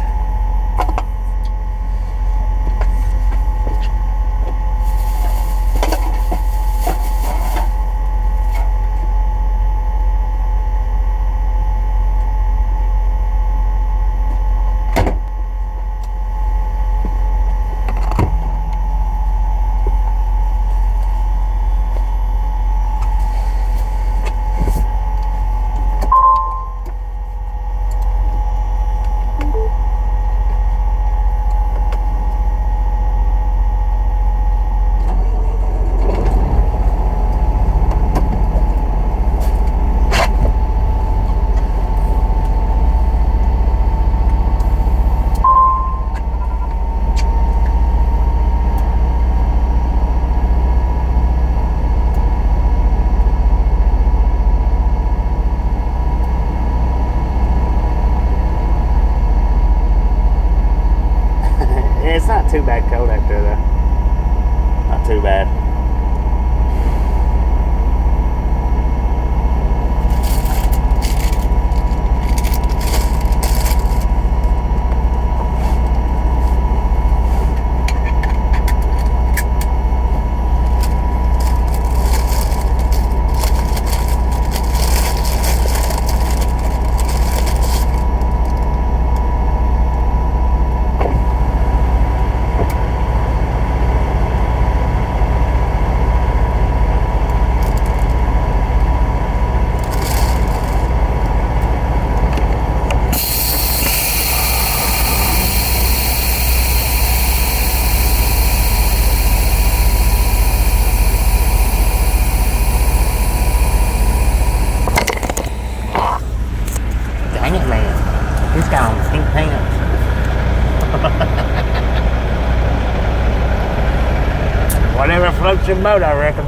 good boat, I reckon.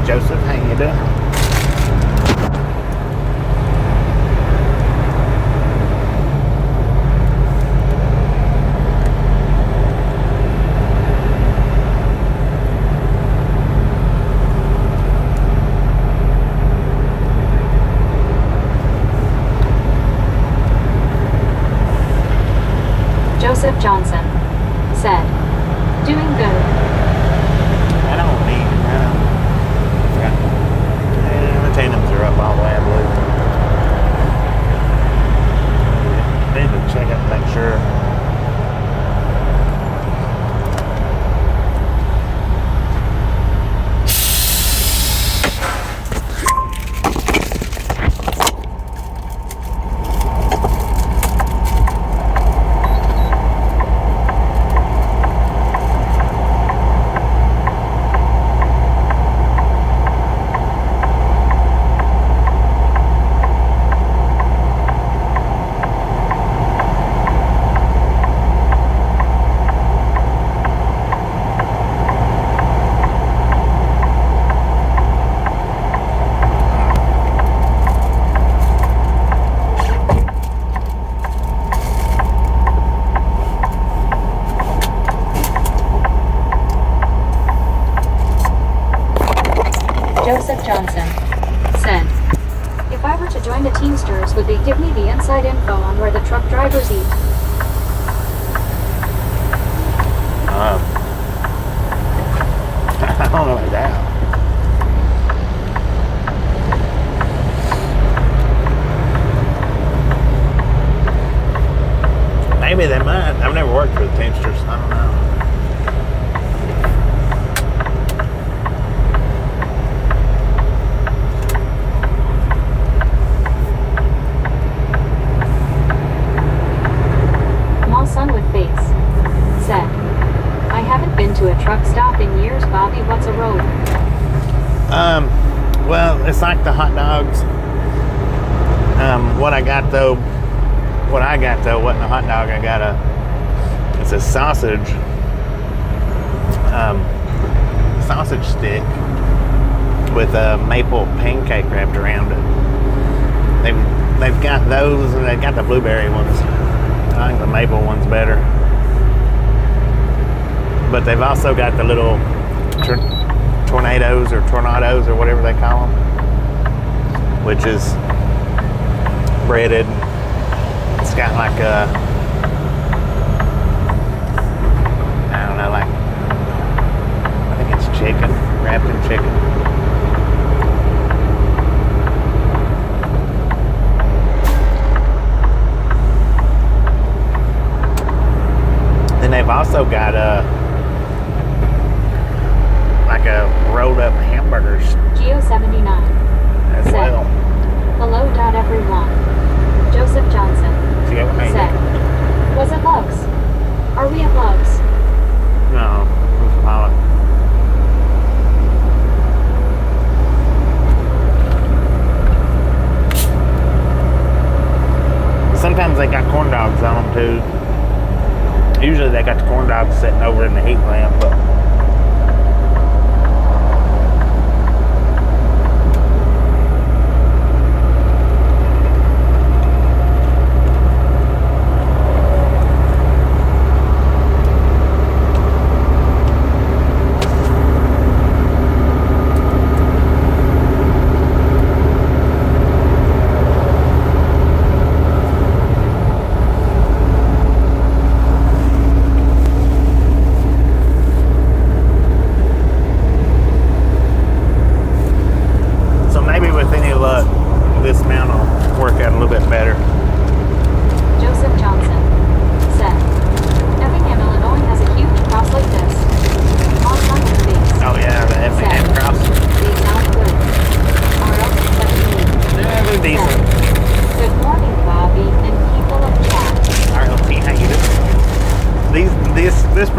Joseph, how you doing? Joseph Johnson said, "Doing good." I don't need. Maintenance are up all the way, I believe. Need to check it and make sure. Joseph Johnson said, "If I were to join the Teamsters, would they give me the inside info on where the truck drivers eat?" I don't know about that. Maybe they might. I've never worked for the Teamsters. I don't know. Son with face said, "I haven't been to a truck stop in years, Bobby. What's a road?" Well, it's like the hot dogs. What I got though wasn't a hot dog. It's a sausage stick with a maple pancake wrapped around it. They've got those, and they've got the blueberry ones. I think the maple one's better. But they've also got the little tornadoes or whatever they call them, which is breaded. It's got like a, I don't know, like, I think it's chicken, wrapped in chicken. And they've also got like a rolled up hamburgers Geo79 as said, well. "Hello, everyone." Joseph Johnson said, "Was it Love's? Are we at Love's?" No, it's Pollock. Sometimes they got corn dogs on them too. Usually they got the corn dogs sitting over in the heat lamp, but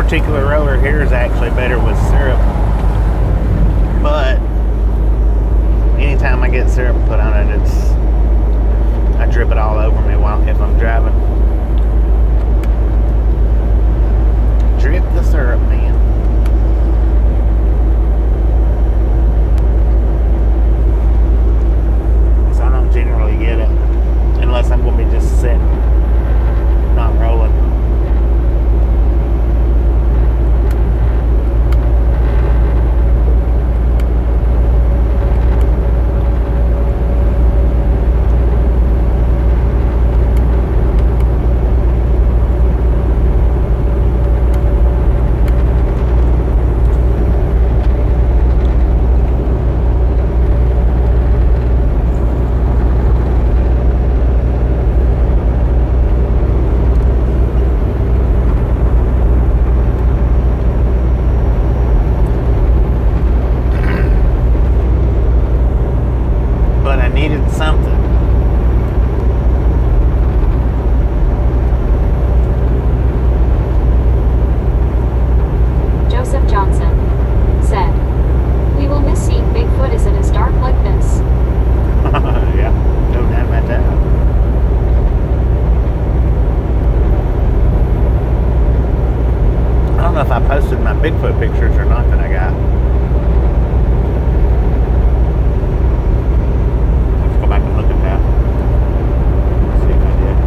particular roller here is actually better with syrup, but anytime I get syrup put on it, I drip it all over me if I'm driving. Drip the syrup, man. So I don't generally get it unless I'm going to be just sitting, not rolling. Bigfoot pictures or not that I got. Let's go back and look at that. Let's see if I did.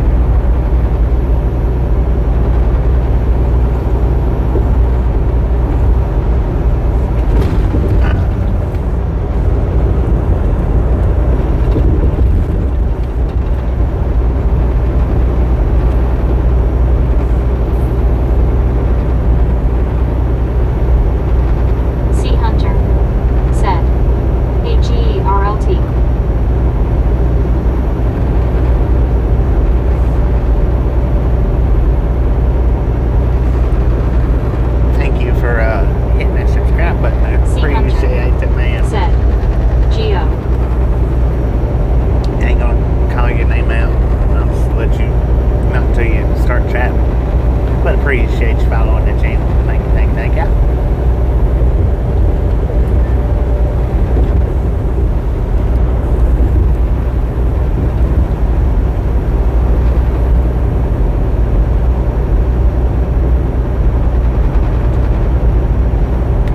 Appreciate you following the channel. Thank you.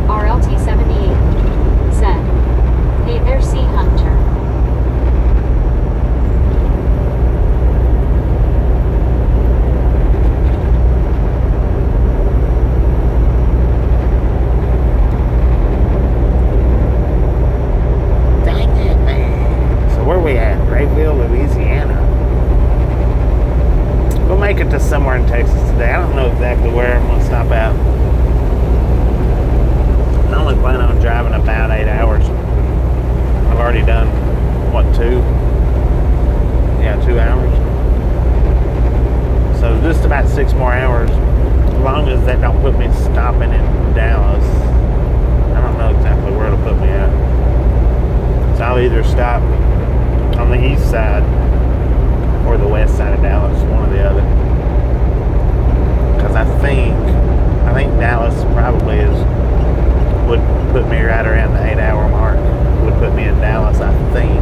RLT78 said, "Hey there, Sea Hunter." Make it to somewhere in Texas today. I don't know exactly where I'm going to stop at. I only plan on driving about 8 hours. I've already done, what, 2? Yeah, 2 hours. So just about 6 more hours. As long as that don't put me stopping in Dallas. I don't know exactly where it'll put me at. So I'll either stop on the east side or the west side of Dallas, one or the other. Because I think Dallas probably would put me right around the 8-hour mark. Would put me in Dallas, I think.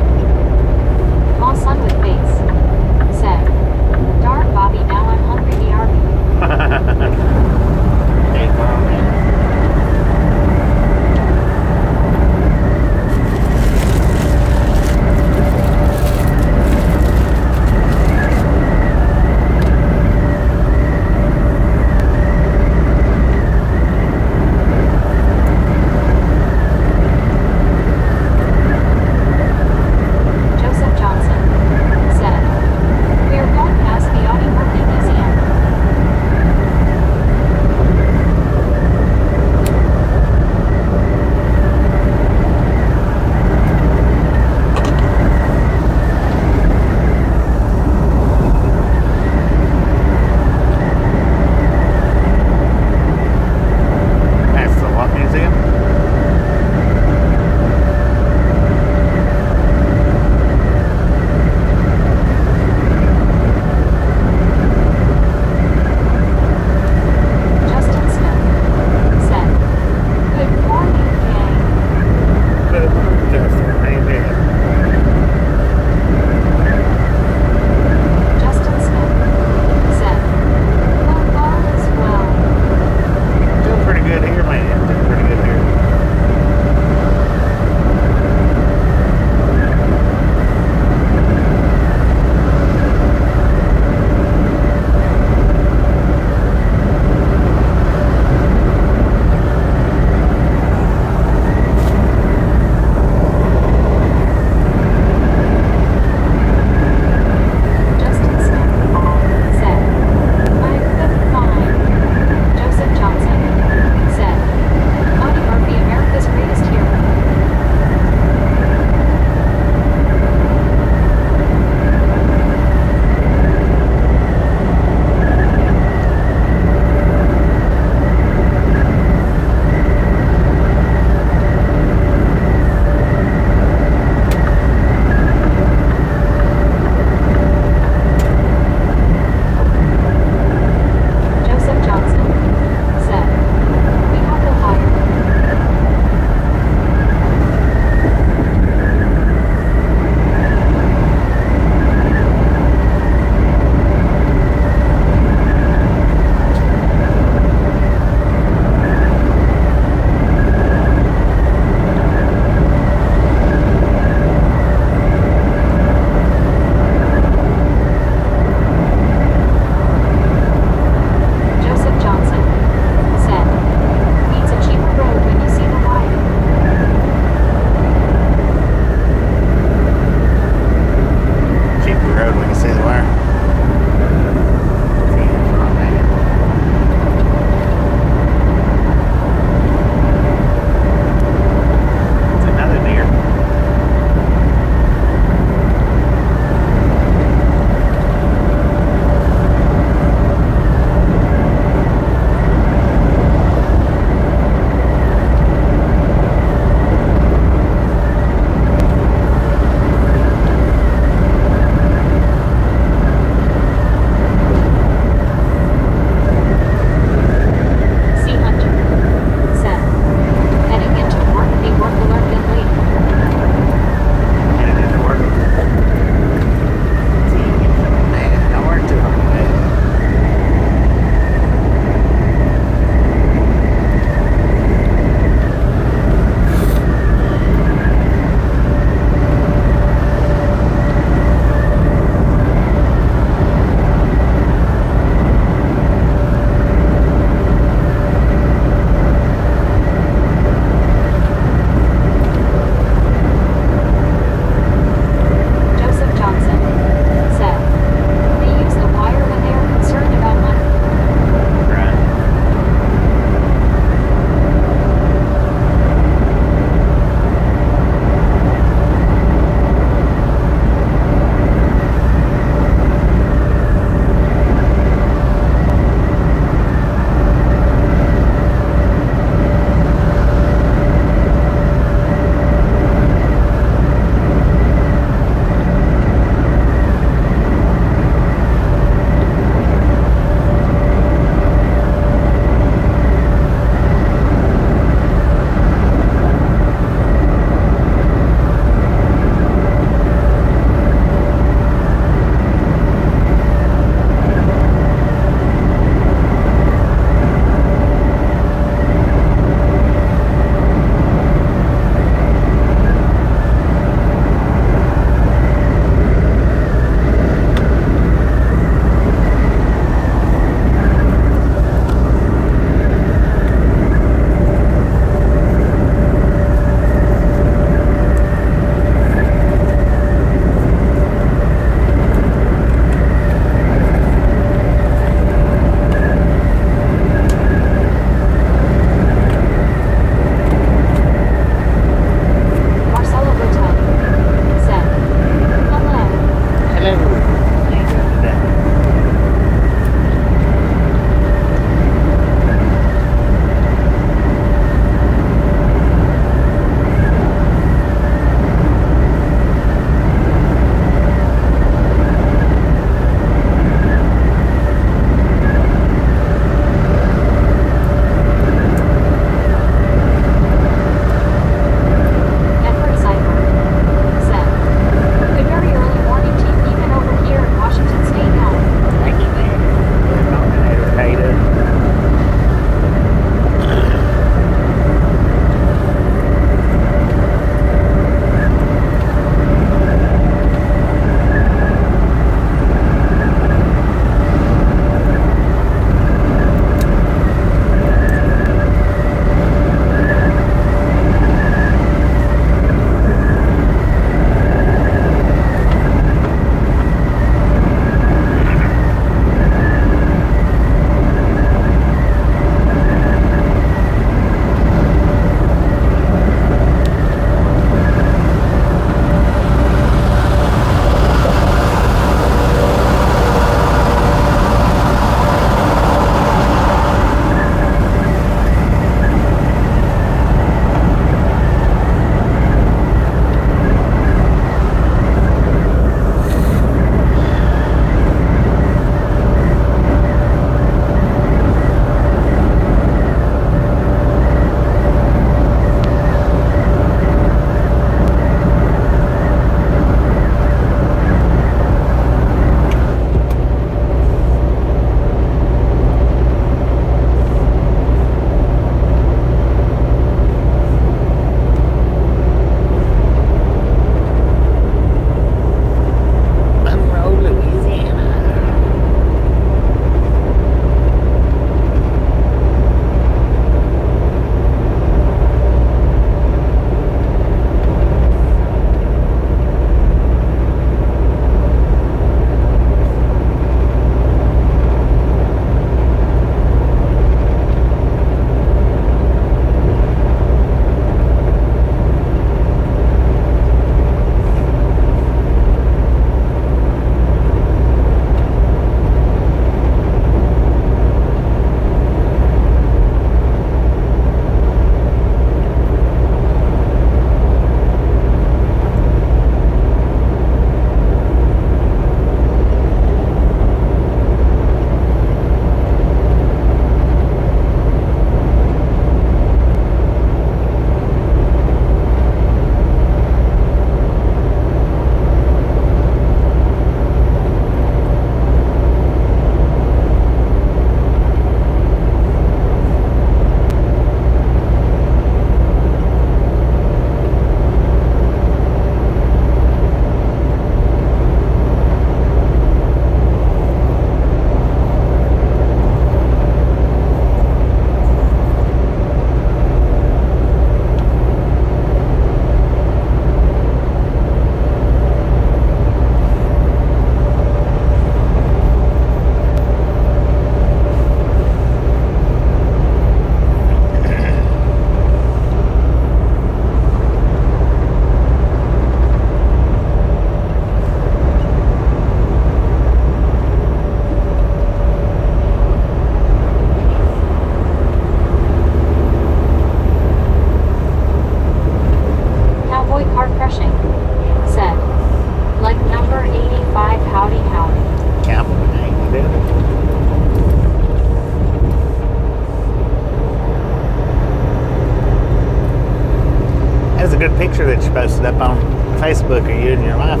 was a good picture that you posted up on Facebook of you and your wife.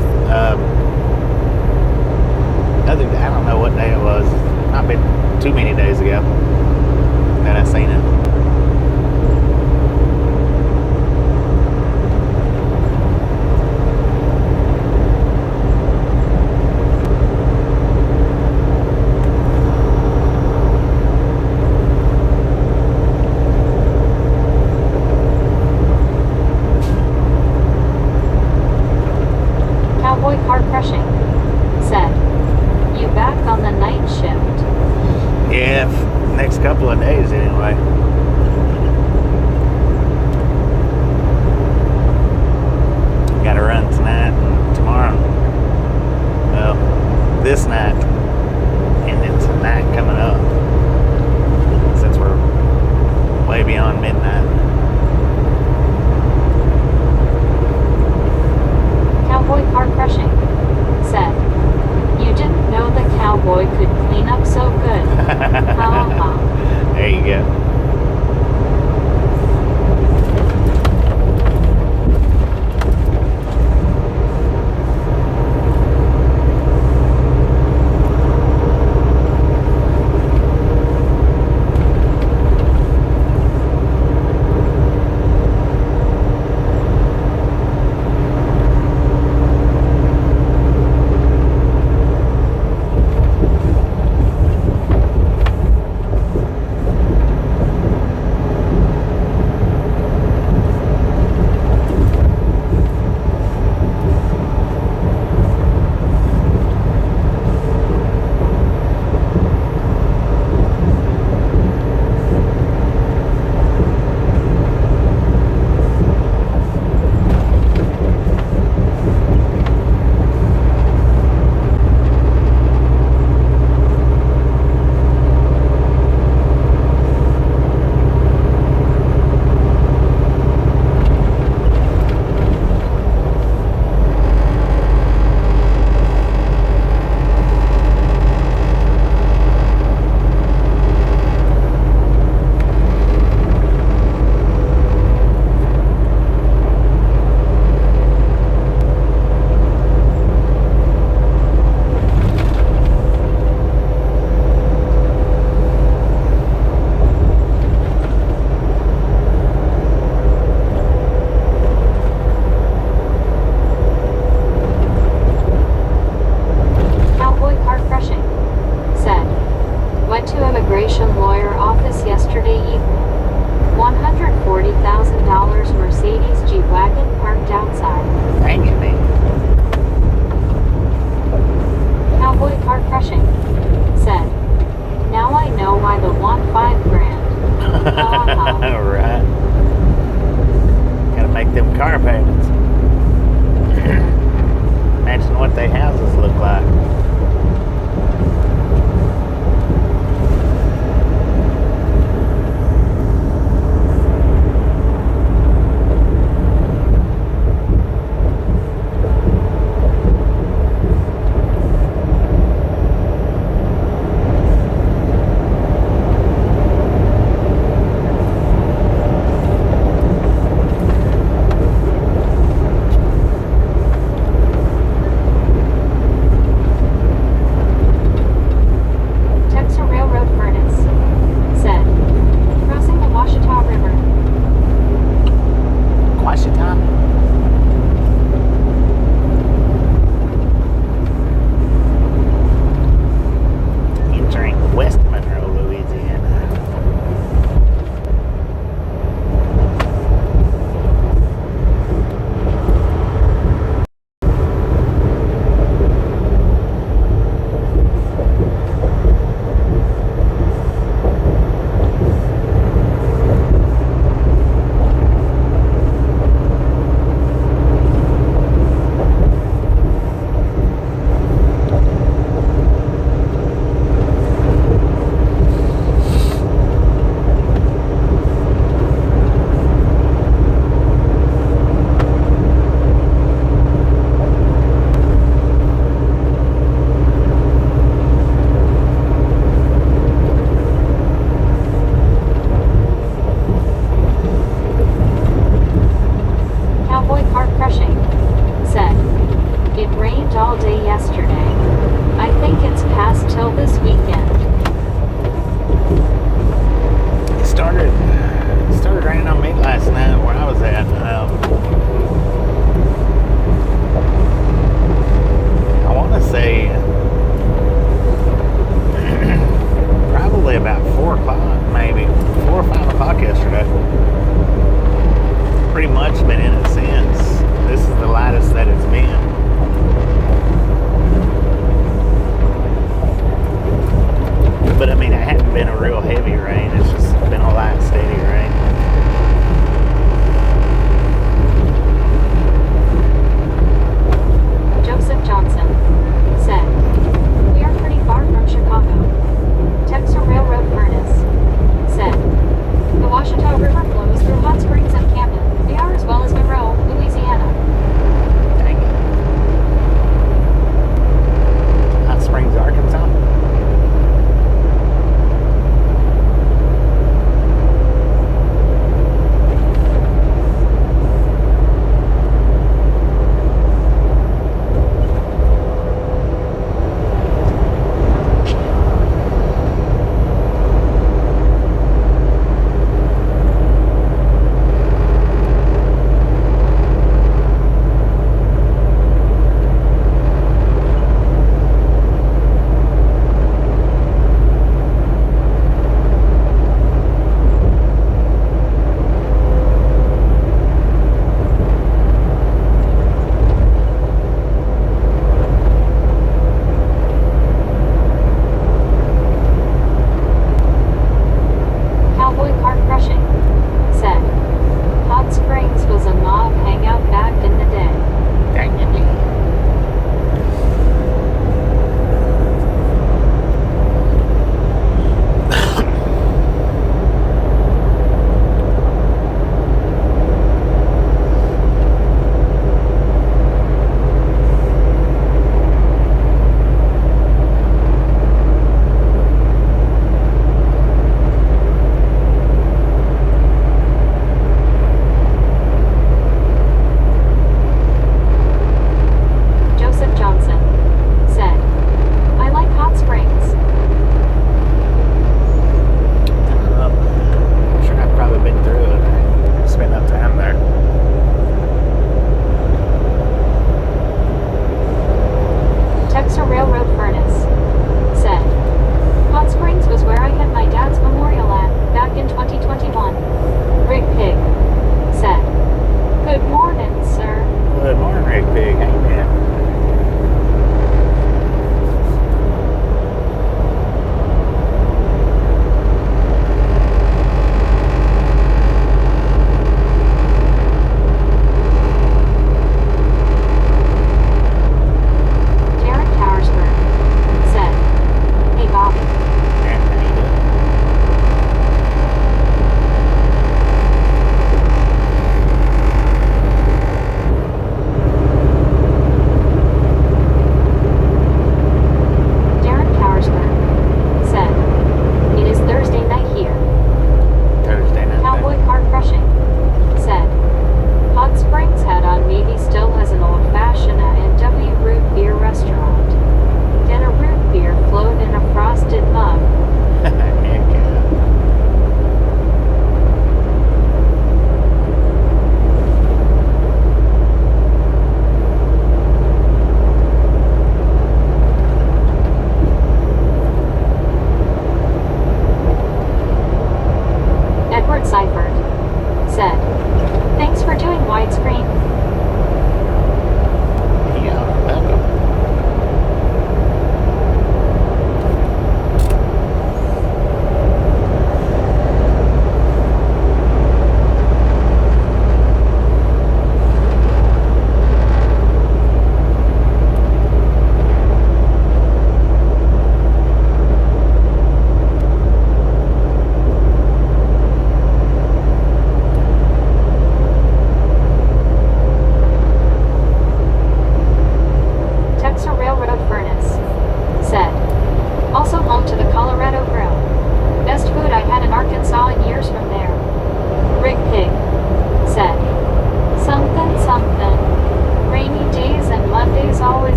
Other day, I don't know what day it was. Not been too many days ago that I seen it. Cowboy car crushing. Said, you back on the night shift. Yeah, next couple of days anyway. Gotta run tonight and tomorrow. Well, this night and then tonight coming up. Since we're way beyond midnight. Cowboy car crushing. Said, you didn't know the cowboy could clean up so good. Ha ha. There you go. immigration lawyer office yesterday evening. $140,000 Mercedes G-Wagon parked outside. Dang it, man. Cowboy car crushing. Said, now I know why the want $5,000. Alright. Gotta make them car payments. Imagine what their houses look like. minutes since. This is the lightest that it's been. But I mean, it hadn't been a real heavy rain. It's just been a light, steady rain. Joseph Johnson said, "We are pretty far from Chicago." Texas Railroad Furnace said, "The Washita River flows through Hot Springs and Camden. They are as well as Monroe, Louisiana." Dang it. Hot Springs, Arkansas?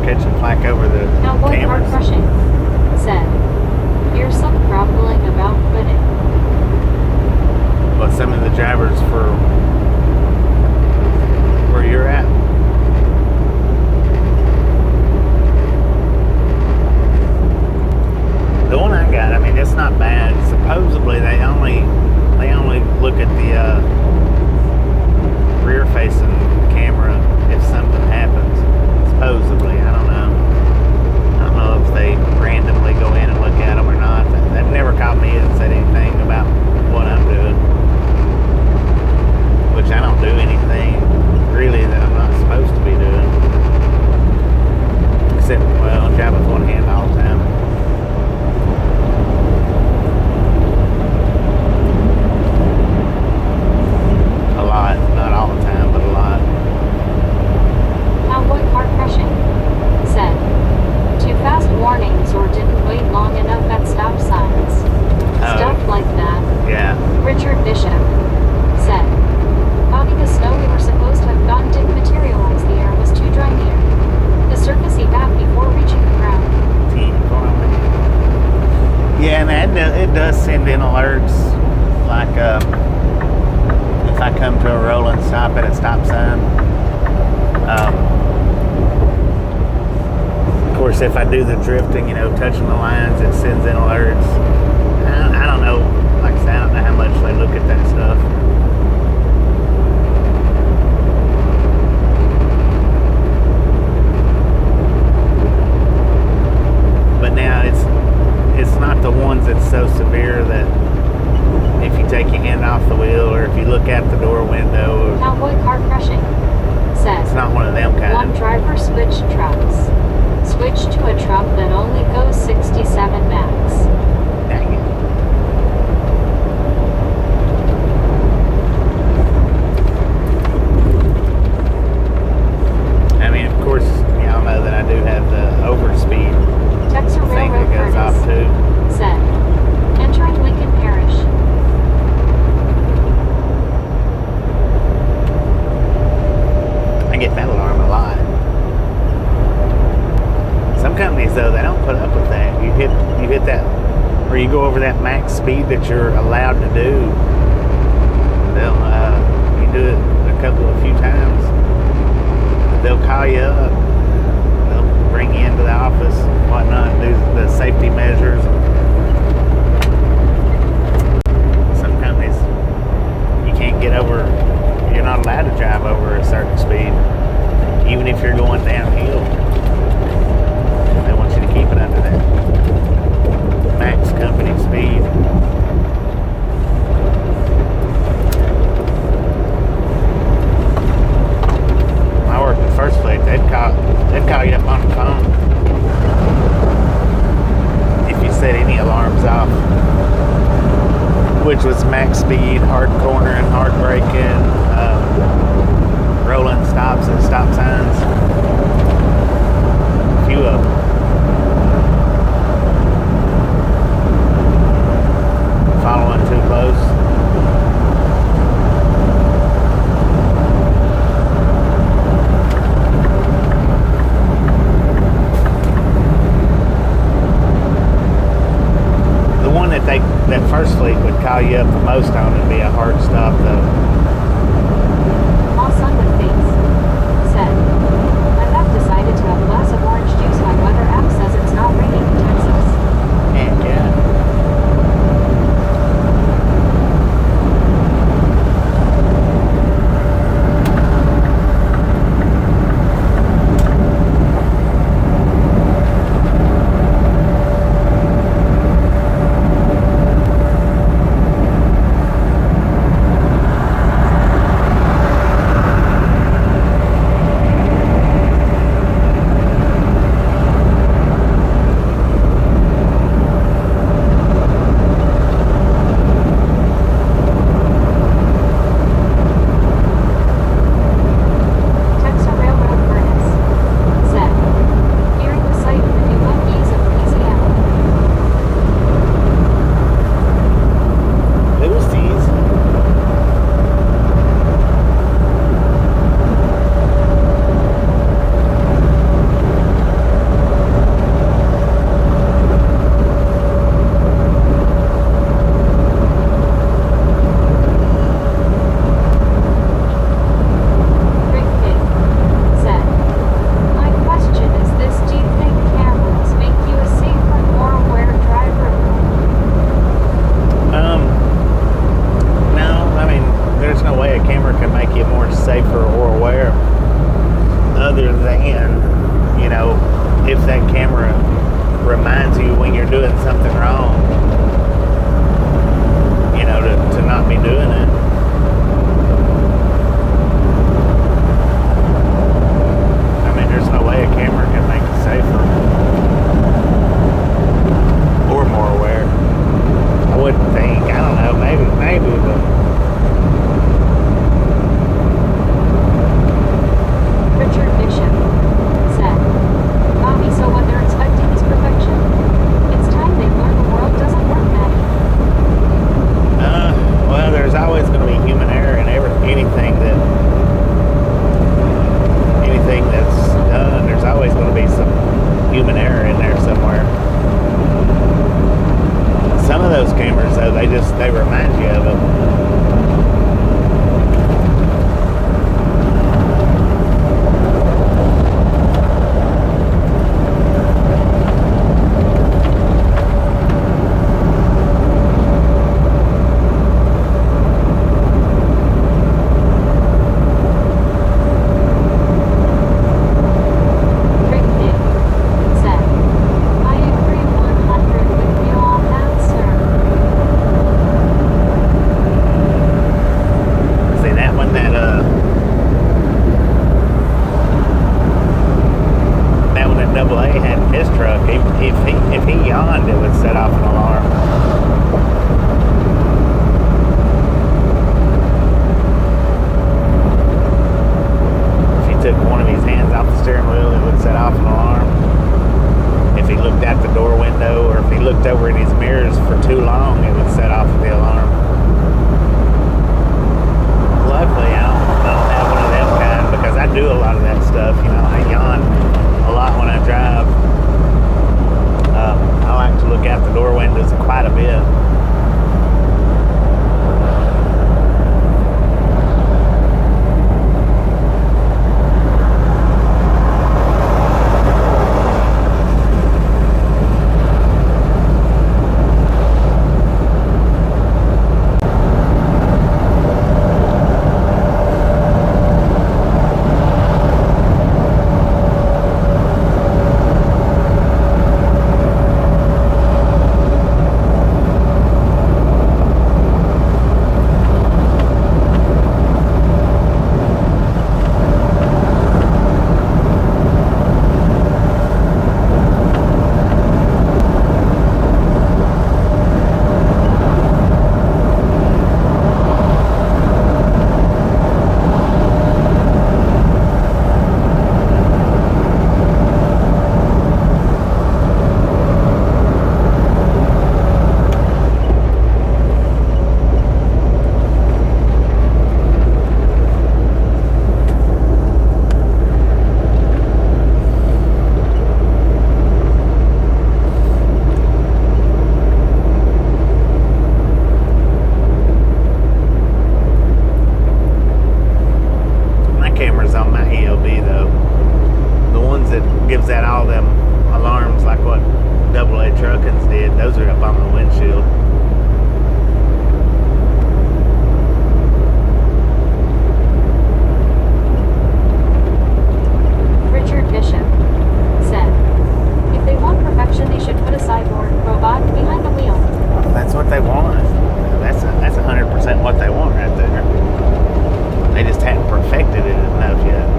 catching flack over the Cowboy car cameras. crushing. Said, here's some grumbling about quitting. But some of the drivers for where you're at. The one I got, I mean, it's not bad. Supposedly, they only look at the rear-facing camera if something happens. Supposedly, I don't know. I don't know if they randomly go in and look at them or not. They've never caught me and said anything about what I'm doing, which I don't do anything really that I'm not supposed to be doing, except, well, drive with one hand all the time. A lot, not all the time, but a lot. Cowboy car crushing. Said, too fast warnings or didn't wait long enough at stop signs. Stuff like that. Yeah. Richard Bishop. Said, Bobby, the snow we were supposed to have gotten didn't materialize. The air was too dry near the surface back before reaching the ground. Yeah, and it does send in alerts, like if I come to a rolling stop at a stop sign. Of course, if I do the drifting, touching the lines, it sends in alerts. I don't know, like I said, I don't know how much they look at that stuff. But now it's not the ones that's so severe that if you take your hand off the wheel or if you look out the door window. Cowboy car crushing. Said, it's not one of them kind. One driver switched trucks. Switched to a truck that only goes 67 max. Dang it. I mean, of course, y'all know that I do have the overspeed Texas thing Railroad that goes off too. Said, entering Lincoln Parish. I get that alarm a lot. Some companies, though, they don't put up with that. You hit that, or you go over that max speed that you're allowed to do. You do it a few times. They'll call you up. They'll bring you into the office, whatnot, do the safety measures. Some companies, you can't get over. You're not allowed to drive over a certain speed, even if you're going downhill. They want you to keep it under that max company speed. I worked at First Fleet. They'd call you up on the phone if you set any alarms off, which was max speed, hard cornering, hard braking, rolling stops and stop signs. A few of them. Following too close. The one that First Fleet would call you up the most on would be a hard stop, though. All sun with face. Said, I have decided to have a glass of orange juice. My weather app says it's not raining in Texas. And yeah. you know, if that camera reminds you when you're doing something wrong, you know, to not be doing it. I mean, there's no way a camera can make it safer or more aware. I wouldn't think. I don't know. Maybe, but Richard Bishop said, Bobby, so what they're expecting is perfection. It's time they learn the world doesn't work, Maddie. Well, there's always going to be human error in anything that's done. There's always going to be some human error in there somewhere. Some of those cameras, though, they remind you of it. If he yawned, it would set off an alarm. If he took one of his hands off the steering wheel, it would set off an alarm. If he looked out the door window, or if he looked over in his mirrors for too long, it would set off the alarm. Luckily, I don't have one of them kind, because I do a lot of that stuff. You know, I yawn a lot when I drive. I like to look out the door windows quite a bit. Gives that all them alarms like what AA Truckins did. Those are up on the windshield. Richard Bishop said, if they want perfection, they should put a cyborg robot behind the wheel. That's what they want. That's 100% what they want right there. They just hadn't perfected it enough yet.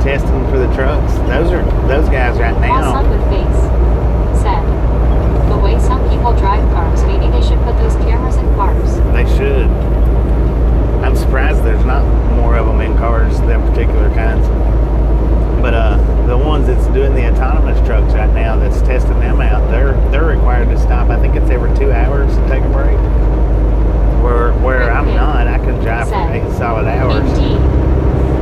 Testing for the trucks. Those guys right now. While some with face said, the way some people drive cars, maybe they should put those cameras in cars. They should. I'm surprised there's not more of them in cars, them particular kinds. But the ones that's doing the autonomous trucks right now, that's testing them out, they're required to stop. I think it's every 2 hours to take a break. Where I'm not, I can drive for 8 solid hours. Indeed.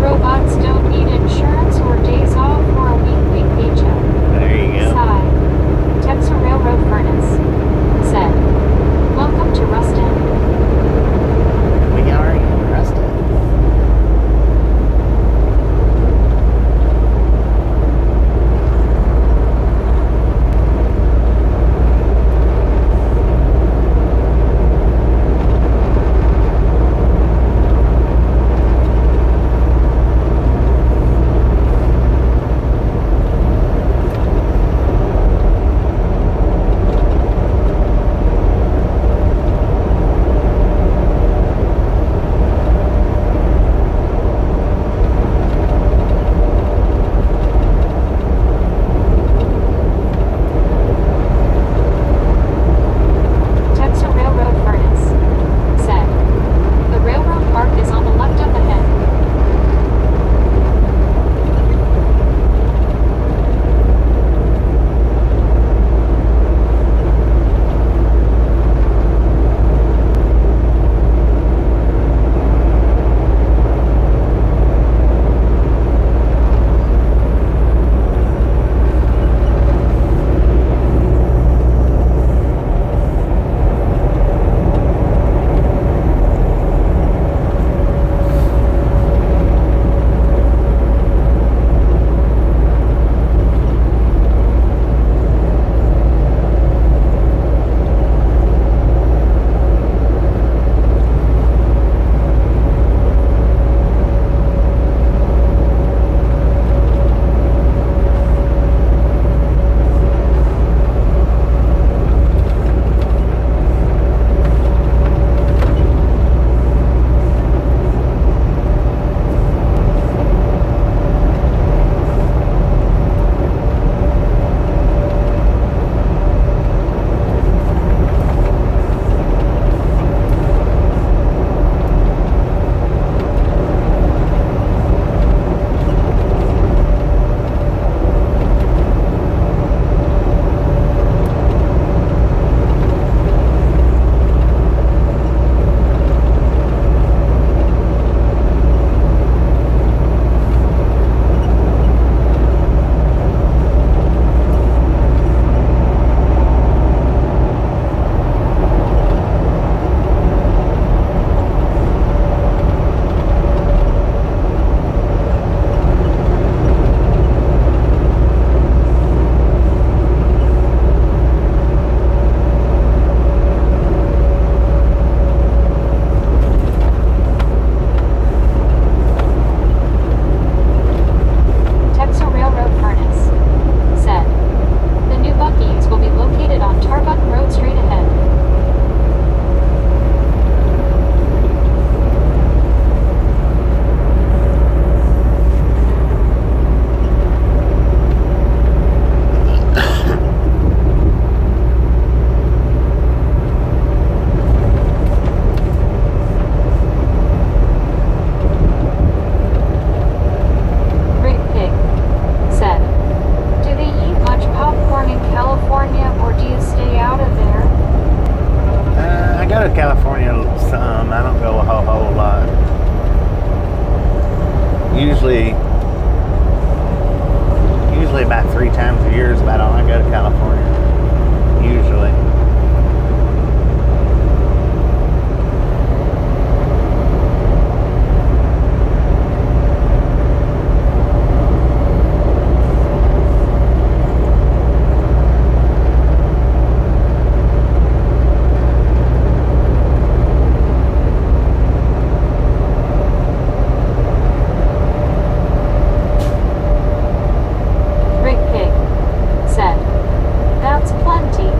Robots don't need insurance or days off or a weekly paycheck. usually about 3 times a year is about all I go to California. Usually. Rick Pig said, "That's plenty.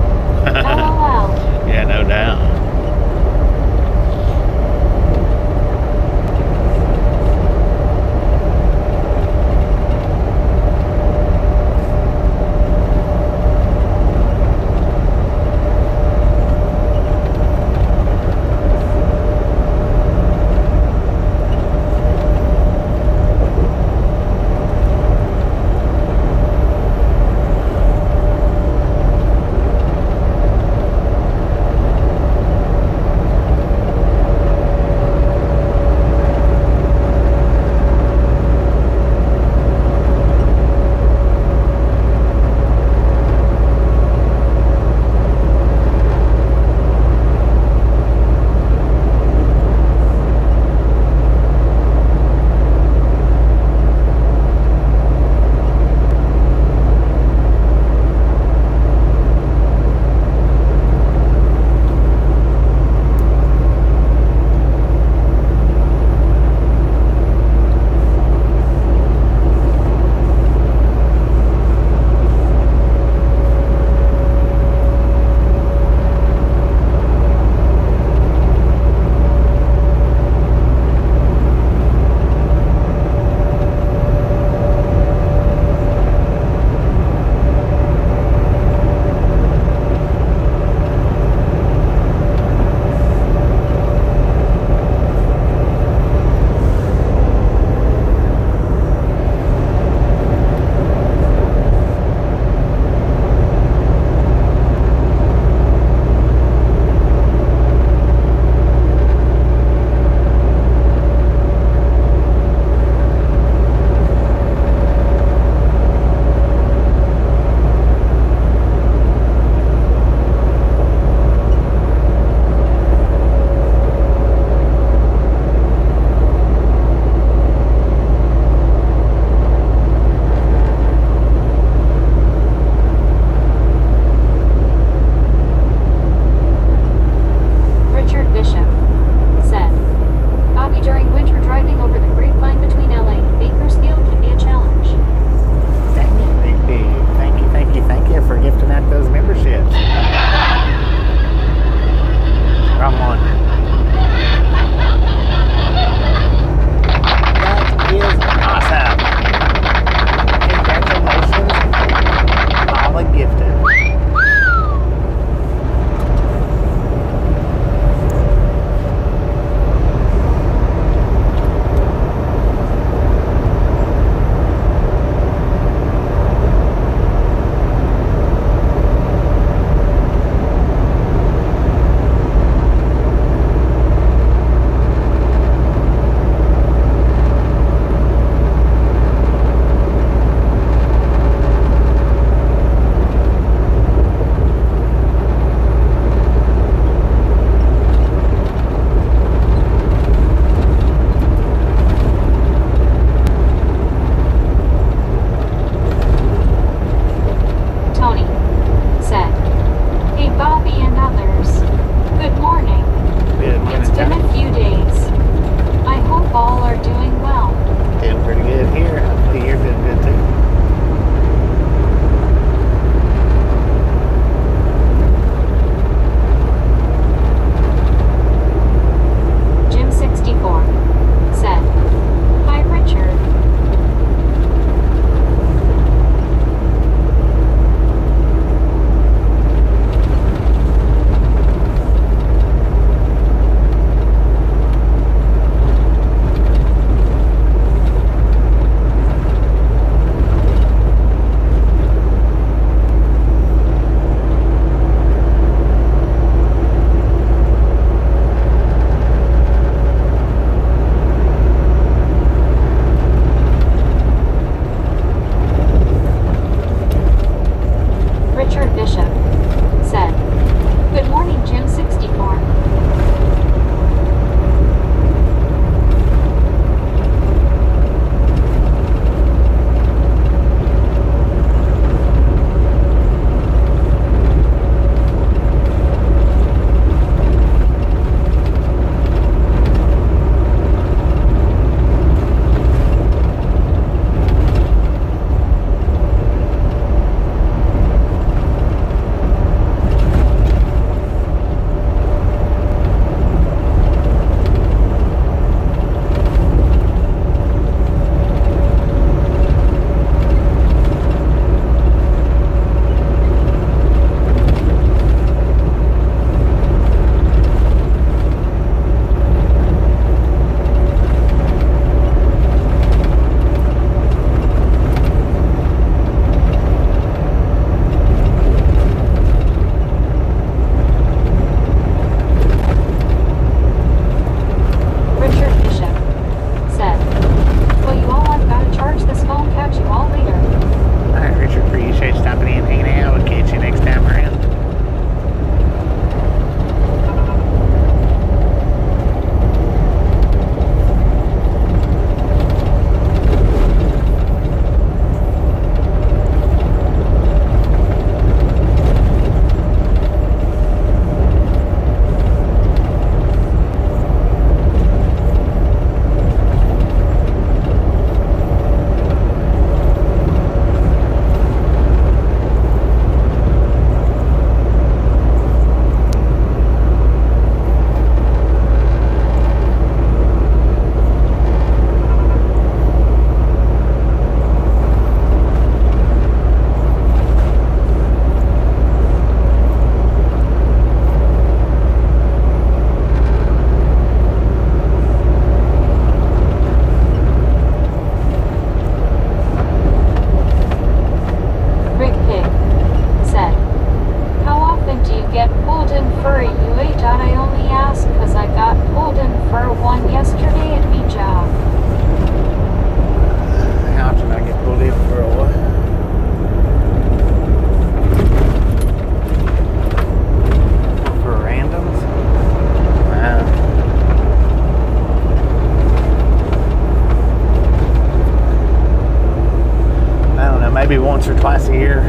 once or twice a year.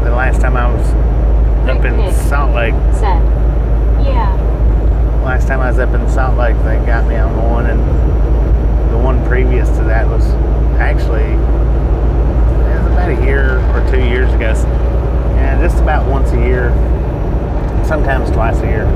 The last time I was up in Salt Lake, Said, yeah. last time I was up in Salt Lake, they got me on one, and the one previous to that was actually, it was about a year or 2 years ago. Yeah, just about once a year, sometimes twice a year.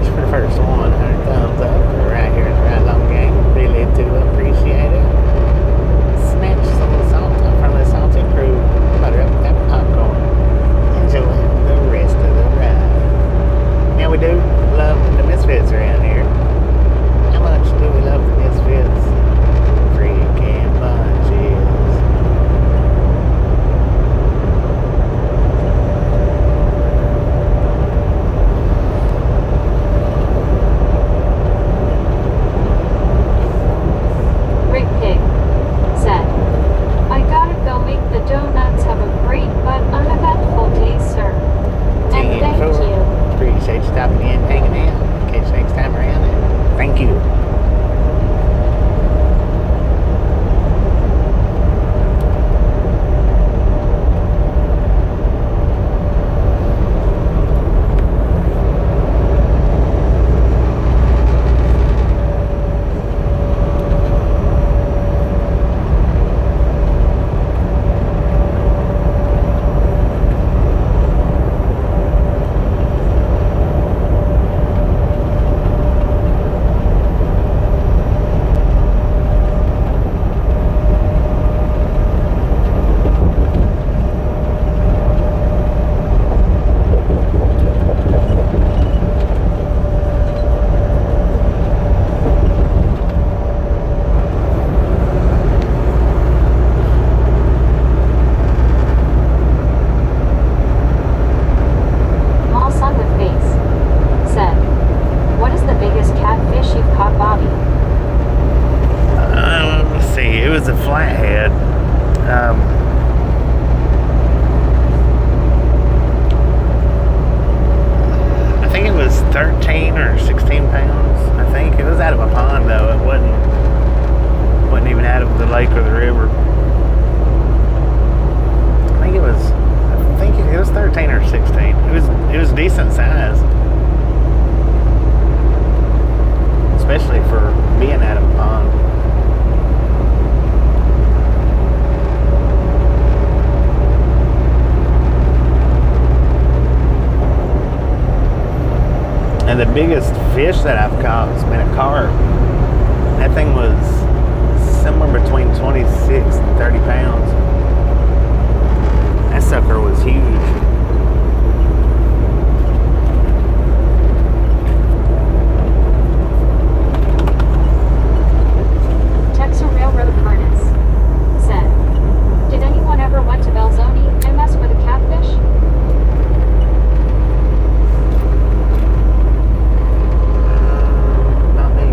much for the first 100 thumbs up for right here at the Right Long Game. Really do appreciate it. Snatch some of the salt up from the salty crew. Butter up that popcorn. Enjoy the rest of the ride. Now we do love the Misfits around here. How much do we love the Misfits? Freaking bunches. Rick Pig said, I gotta go make the donuts. Have a great but uneventful day, sir. And thank you. Appreciate you stopping in, hanging out. Catch you next time around. And thank you. Small son with face said, what is the biggest catfish you've caught, Bobby? Let's see. It was a flathead. I think it was 13 or 16 pounds. I think it was out of a pond though. It wasn't even out of the lake or the river. I think it was 13 or 16. It was decent size, especially for being out of a pond. And the biggest fish that I've caught has been a carp. That thing was somewhere between 26 and 30 pounds. That sucker was huge. Texas Railroad Harness said, did anyone ever went to Belzoni MS for the catfish? Not me.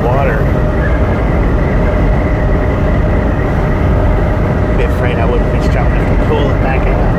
the water. I'd be afraid I wouldn't be strong enough to pull it back out.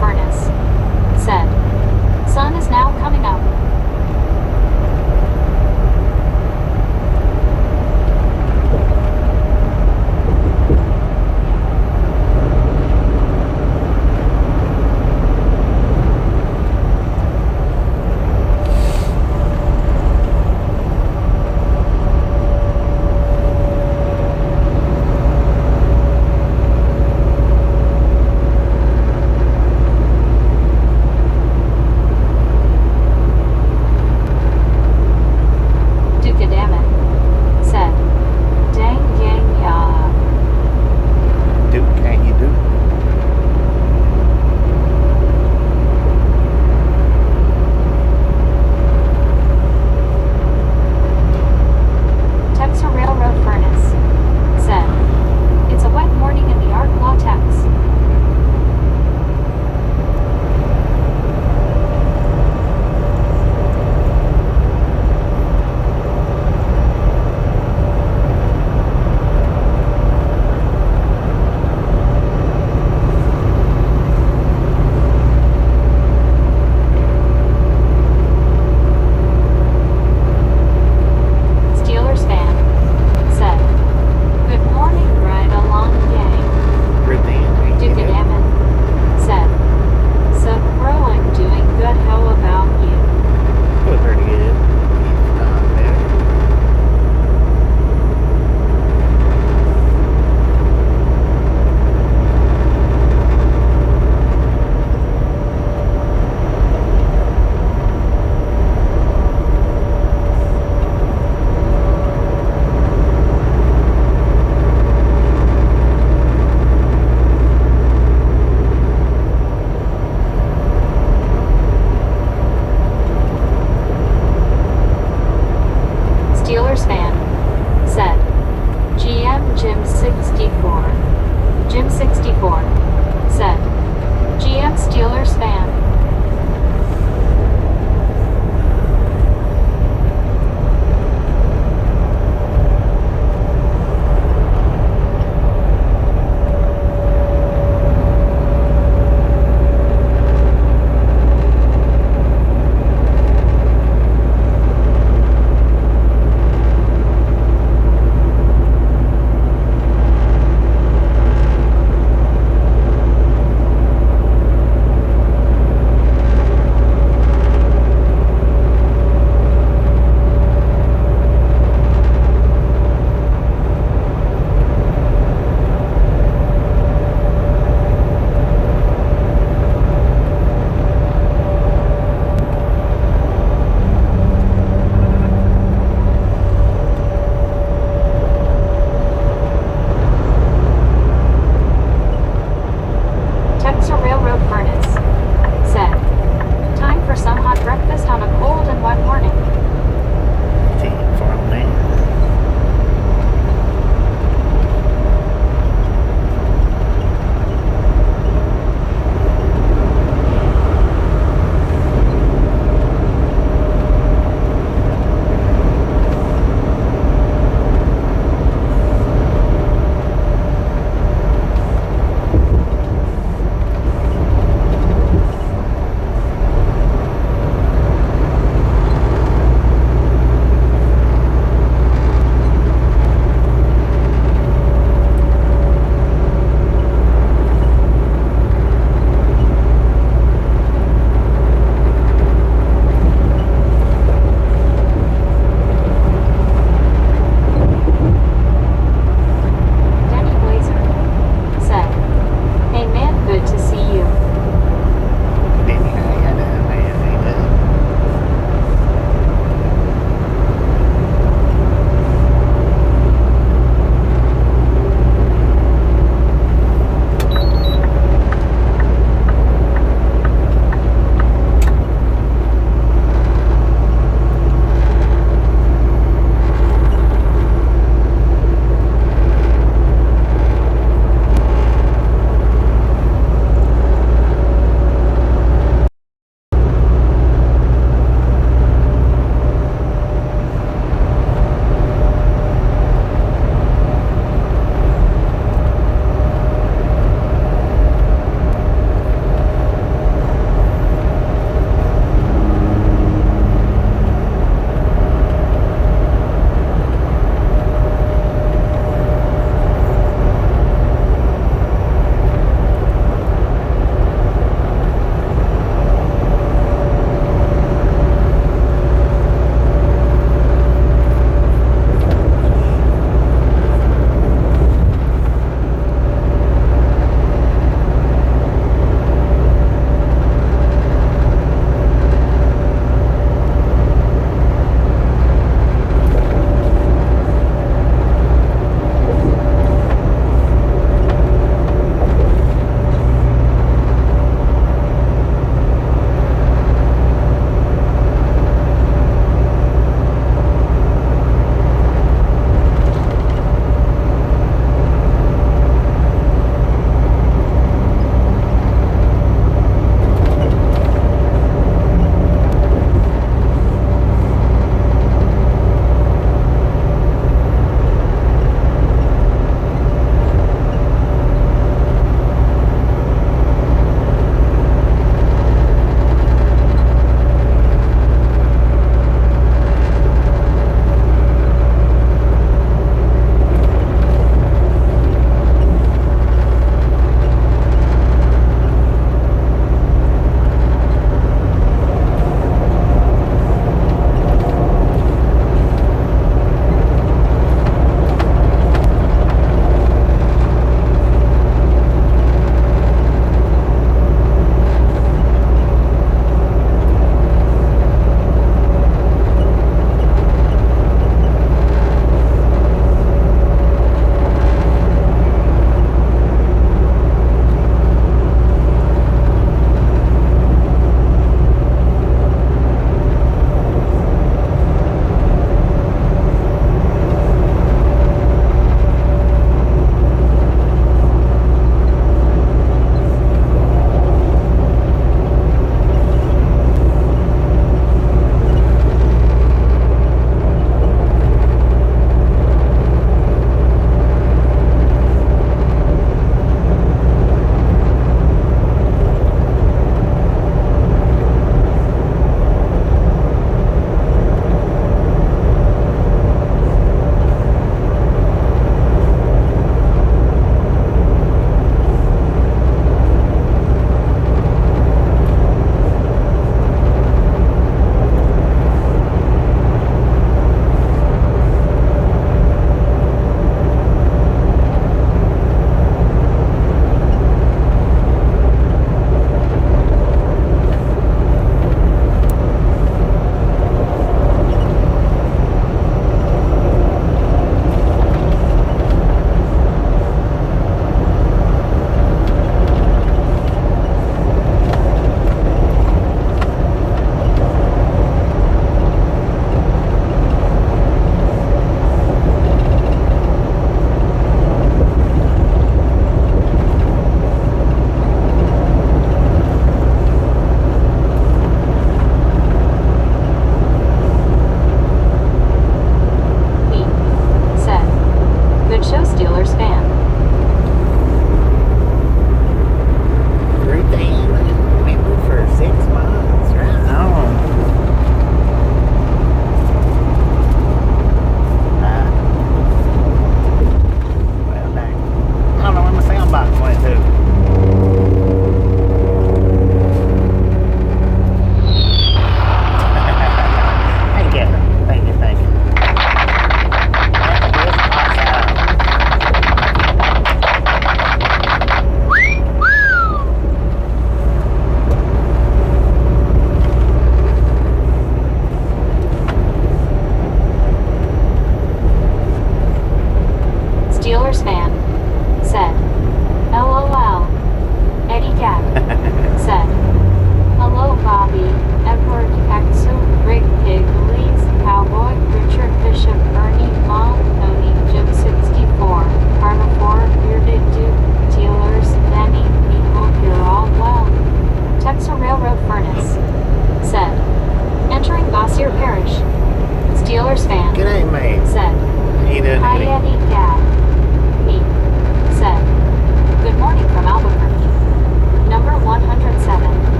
furnace. Said. Sun is now coming up.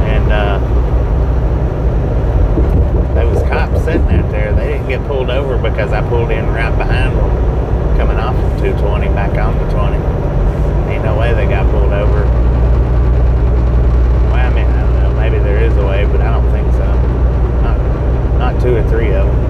And there was cops sitting out there. They didn't get pulled over because I pulled in right behind them, coming off of 220 back on the 20. Ain't no way they got pulled over. Well, I mean, I don't know. Maybe there is a way, but I don't think so. Not 2 or 3 of them.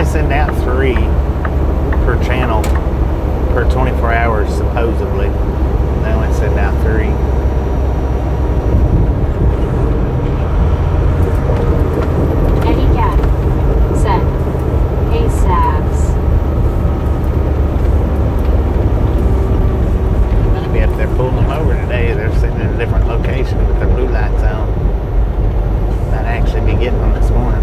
Send out 3 per channel per 24 hours, supposedly. They only send out 3. Eddie Cat said, "Hey Sabs." Maybe if they're pulling them over today, they're sitting in a different location with their blue lights on. Might actually be getting them this morning.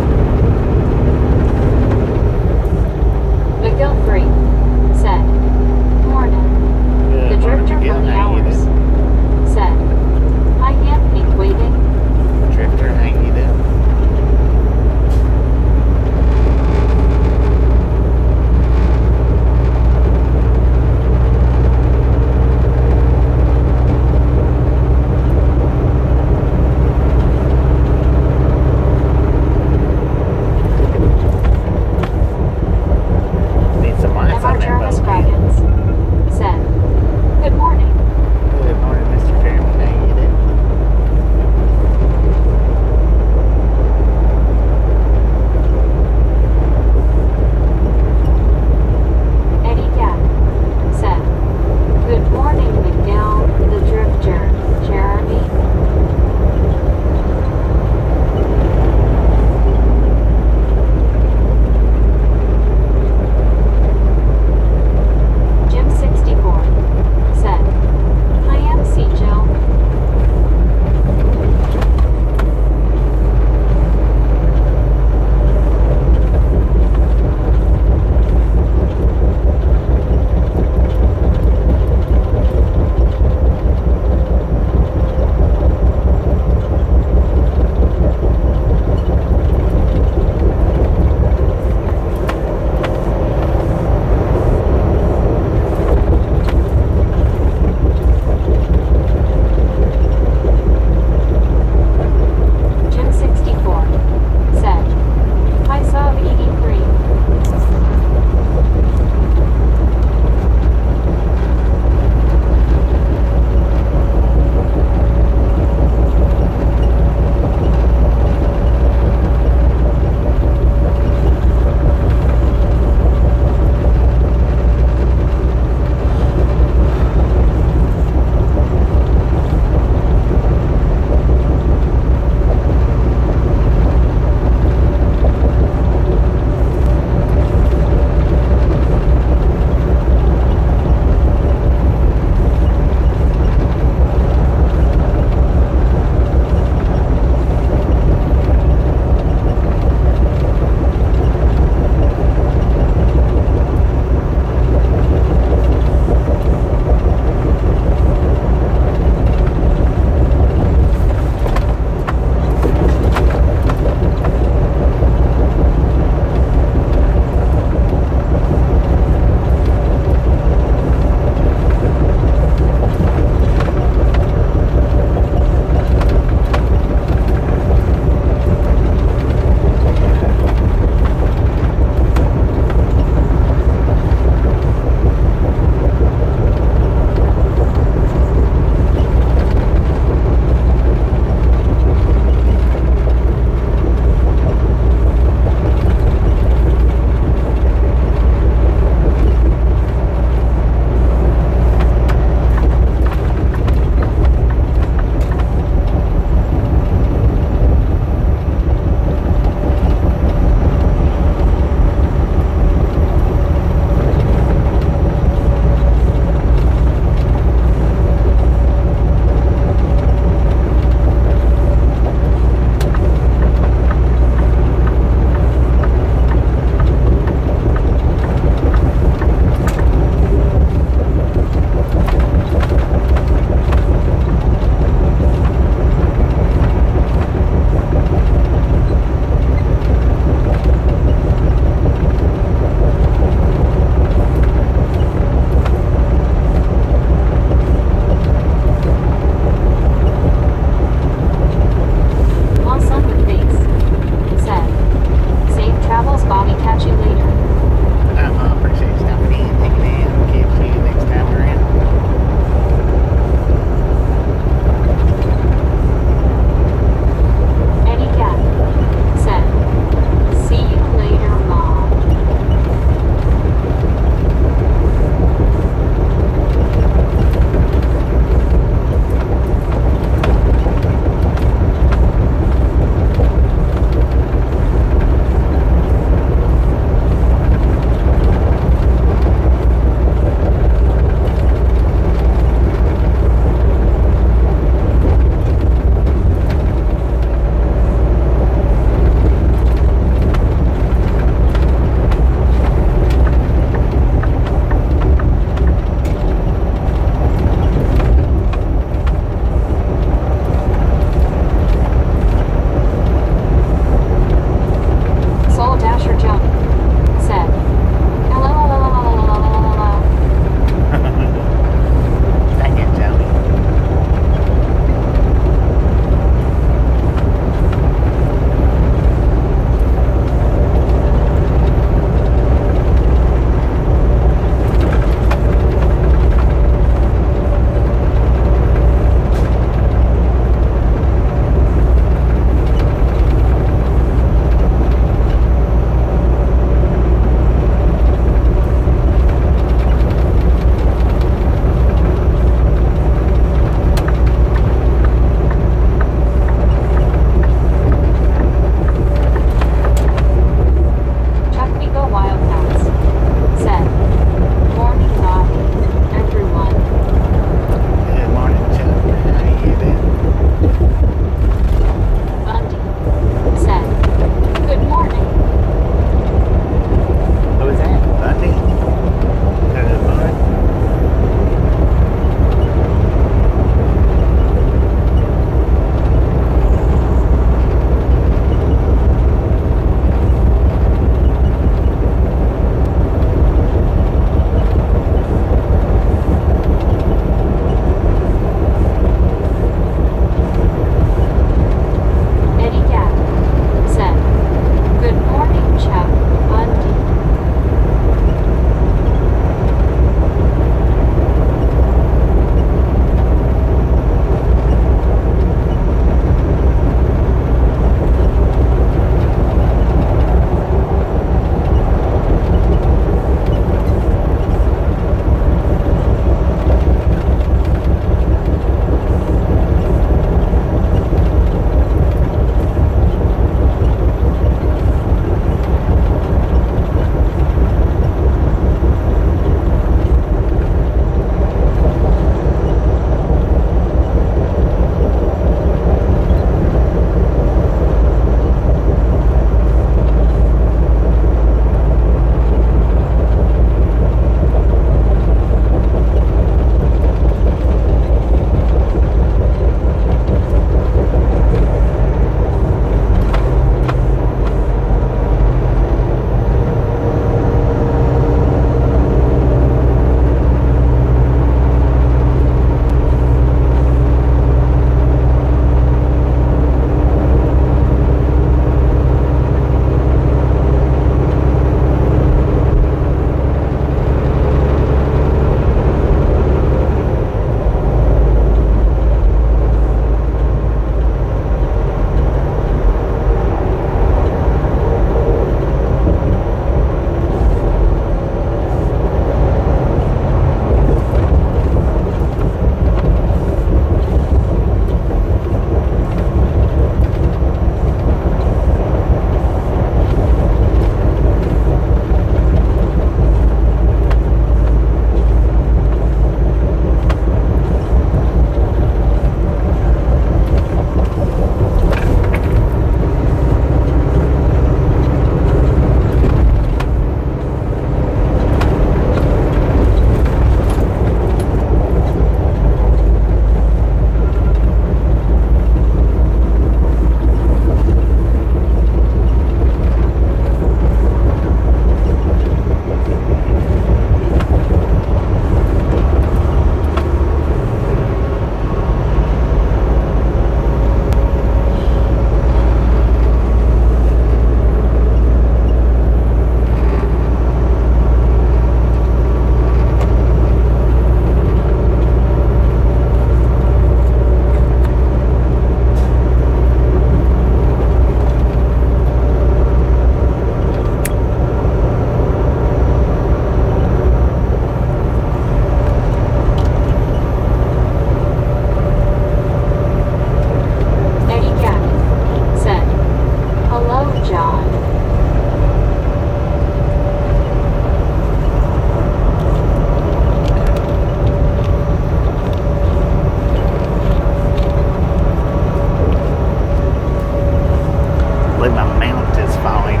believe my mount is falling.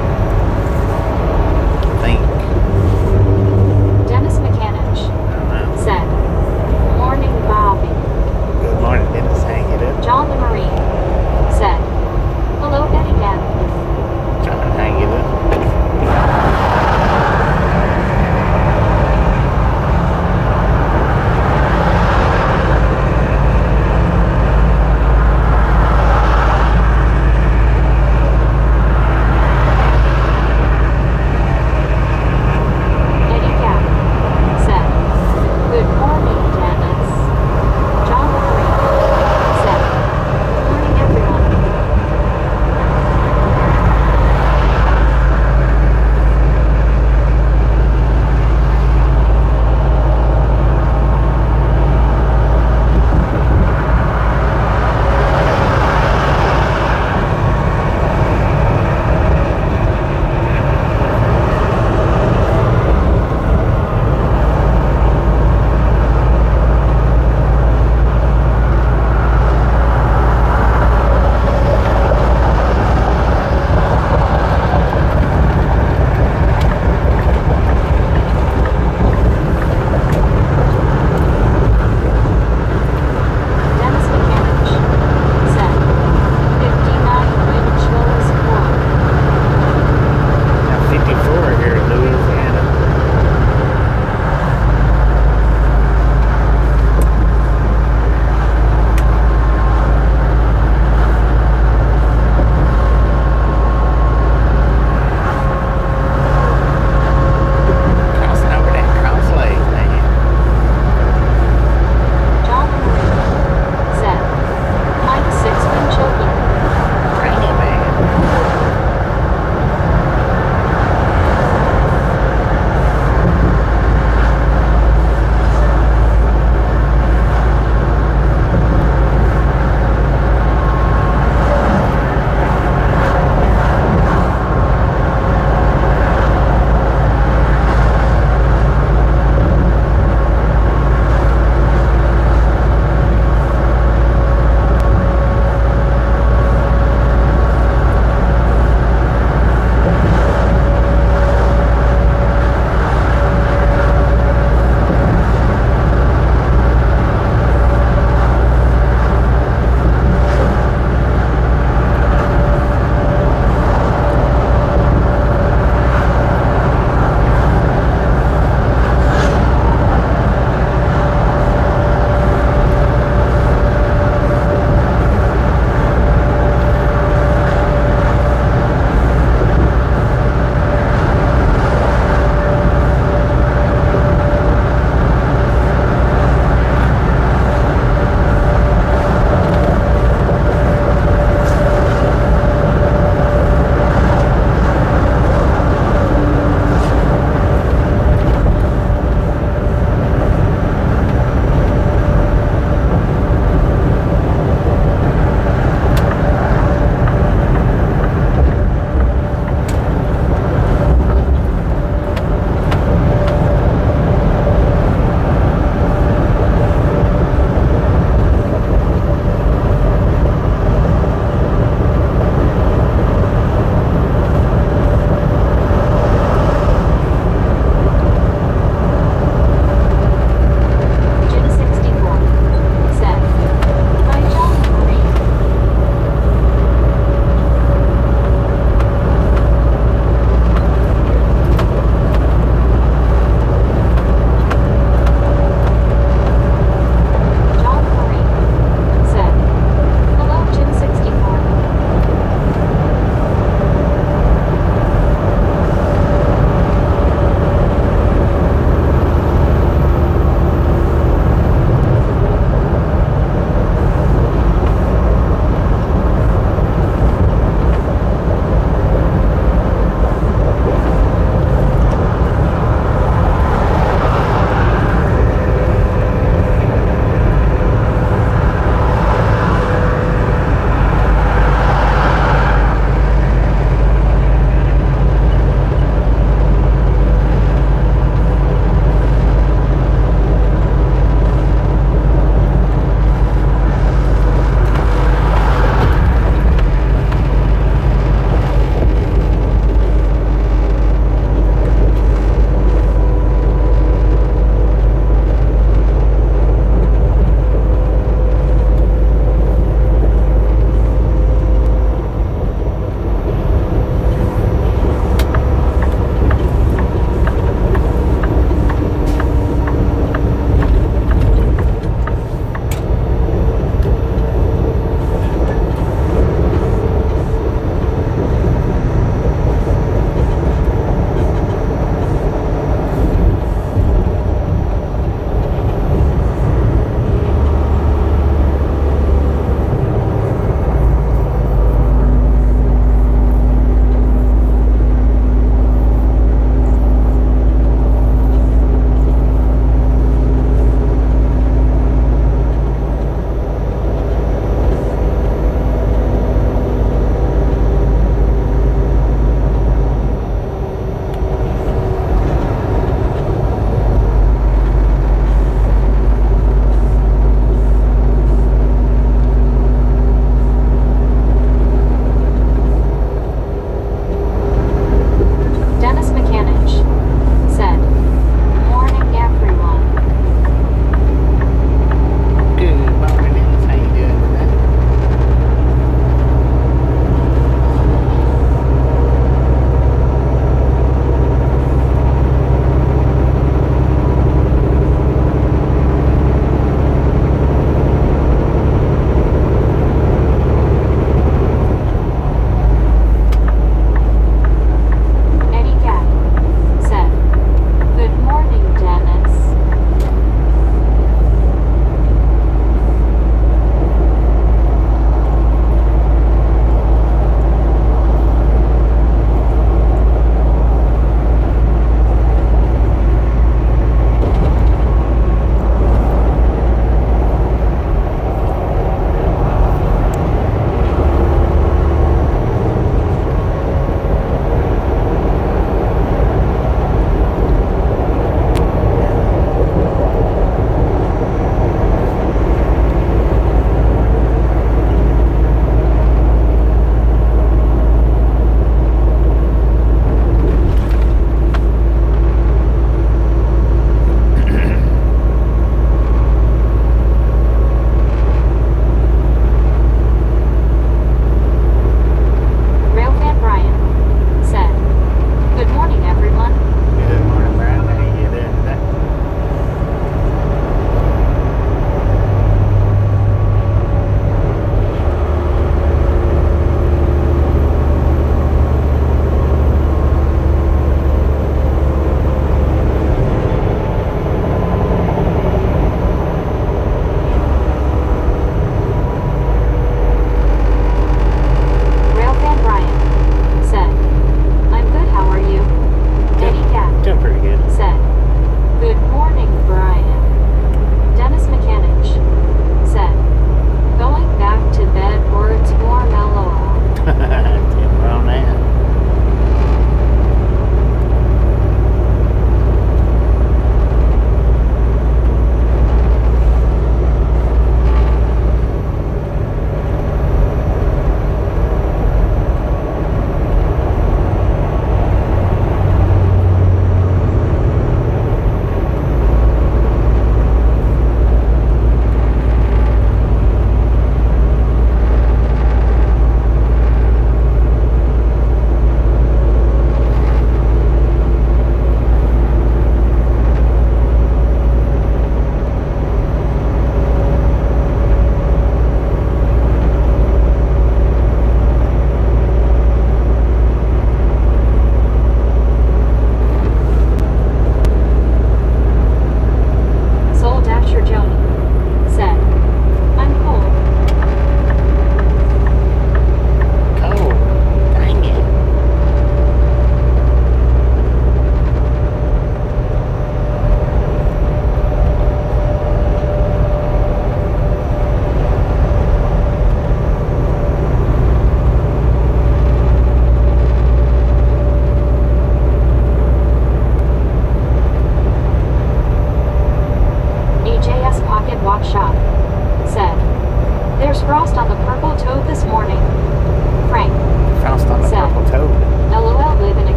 I think. Dennis McCanich I don't know. said, Morning, Bobby. Good morning, Dennis. Hang it up. John the Marine said, Hello, Eddie again. John, hang it up.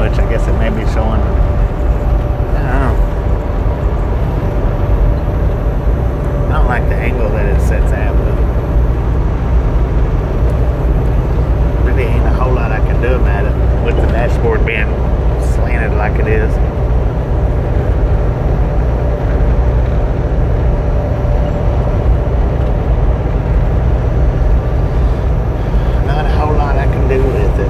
which I guess it may be showing. I don't know. I don't like the angle that it sets at, but really ain't a whole lot I can do about it with the dashboard being slanted like it is. Not a whole lot I can do with it.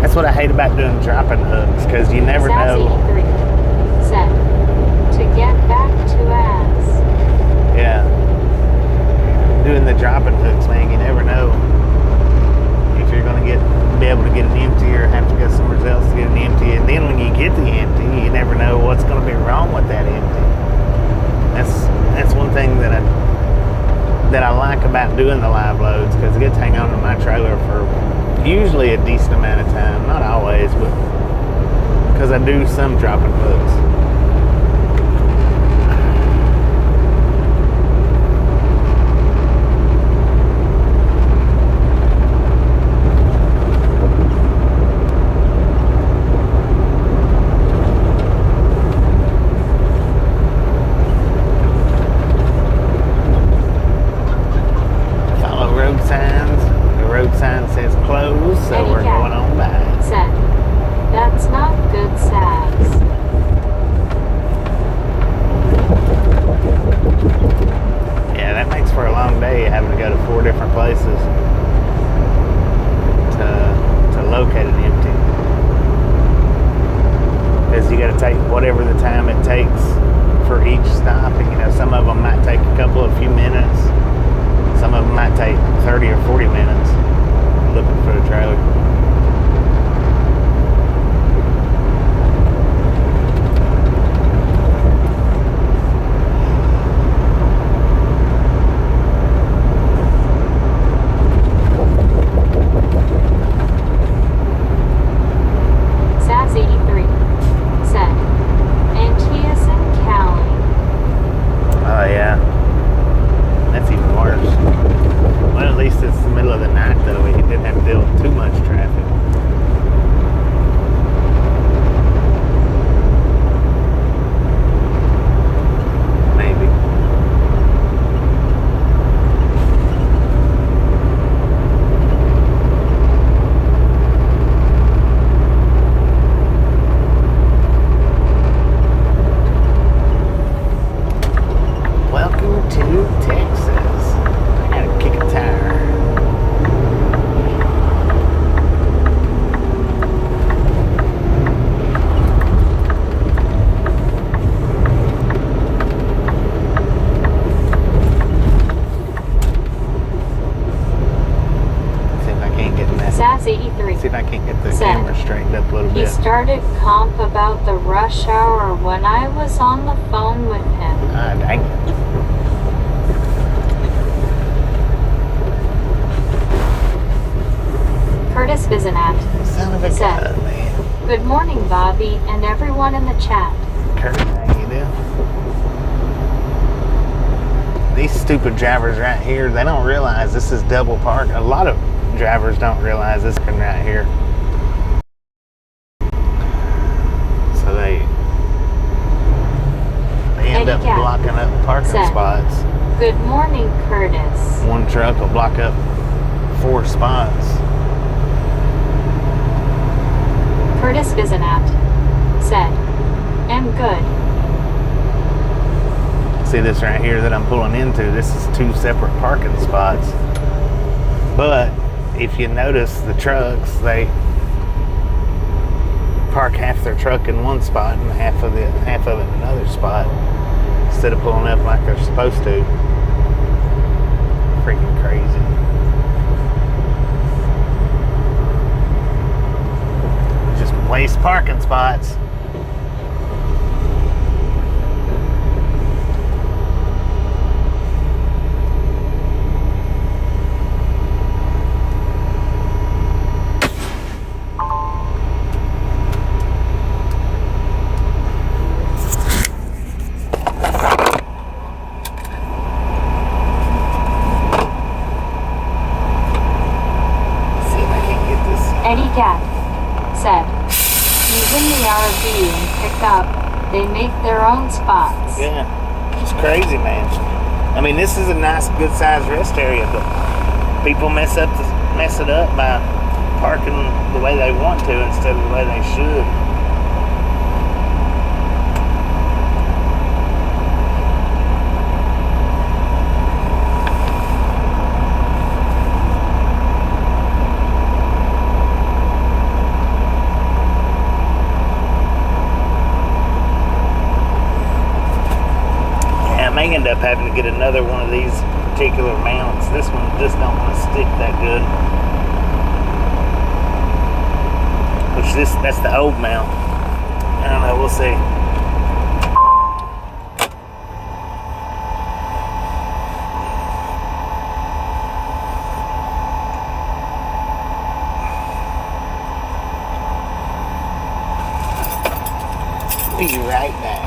That's what I hate about doing dropping hooks, because you never know. Said, to get back to as. Yeah. Doing the dropping hooks, man, you never know if you're going to be able to get an empty or have to go somewhere else to get an empty. And then when you get the empty, you never know what's going to be wrong with that empty. That's one thing that I like about doing the live loads, because I get to hang on to my trailer for usually a decent amount of time. Not always, but because I do some dropping hooks. see if I can't get the Said, camera straightened up a little He bit. started comp about the rush hour when I was on the phone with him. Ah, dang it. Curtis Bizenat Son of a said, gun, man. Good morning, Bobby, and everyone in the chat. Kurt, how you doing? These stupid drivers right here, they don't realize this is double park. A lot of drivers don't realize this one right here. So they end up blocking up parking spots. Good morning, Curtis. One truck will block up 4 spots. Curtis Bizenat said, am good. See this right here that I'm pulling into? This is 2 separate parking spots. But if you notice the trucks, they park half their truck in one spot and half of it in another spot instead of pulling up like they're supposed to. Freaking crazy. Just waste parking spots. Eddie Cat said, even the RV and pickup, they make their own spots. Yeah, it's crazy, man. I mean, this is a nice, good-sized rest area, but people mess it up by parking the way they want to instead of the way they should. I may end up having to get another one of these particular mounts. This one just don't want to stick that good. That's the old mount. I don't know, we'll see. Be right back.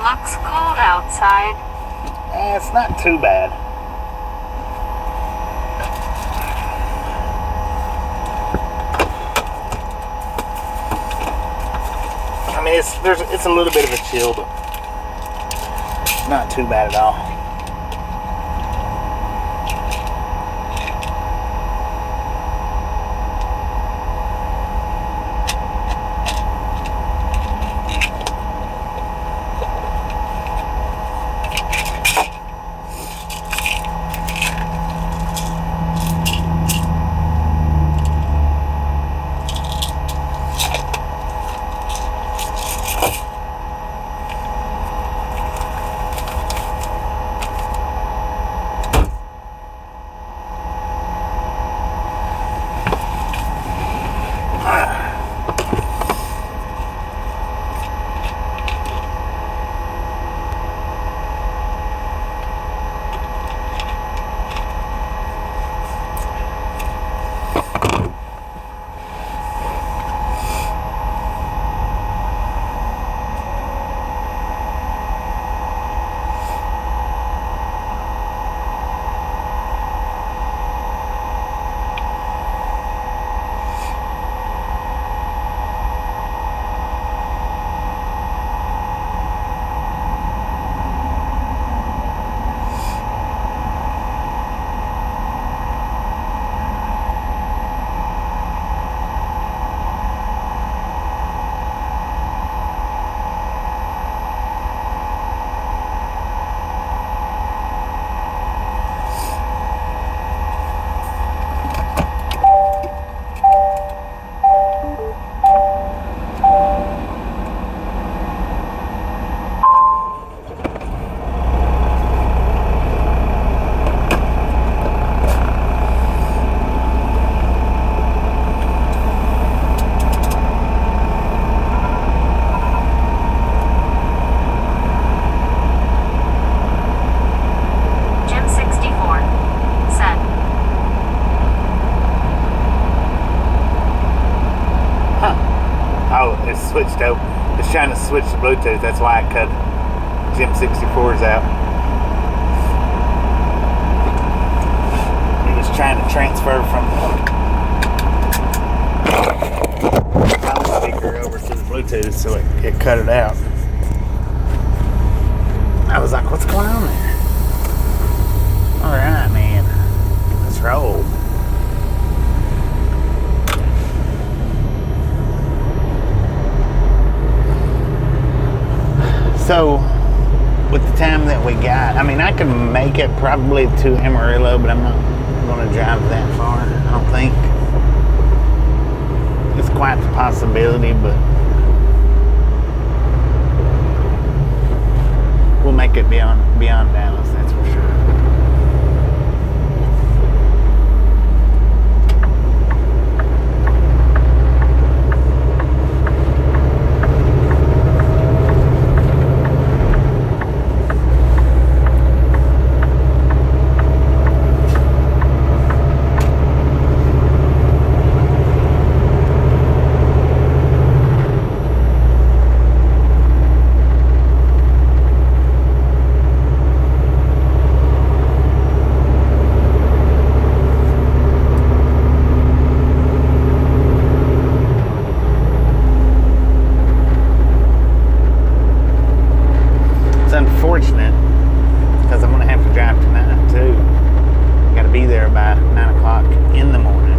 Looks cold outside. It's not too bad. I mean, it's a little bit of a chill, but not too bad at all. Switched out. It's trying to switch to Bluetooth. That's why I cut Jim 64s out. He was trying to transfer from the phone speaker over to the Bluetooth, so it cut it out. I was like, what's going on there? Alright, man. Let's roll. So, with the time that we got, I mean, I could make it probably to Amarillo, but I'm not going to drive that far, I don't think. It's quite the possibility, but we'll make it beyond Dallas, that's for sure. Unfortunate because I'm going to have to drive tonight too. Got to be there by 9 o'clock in the morning.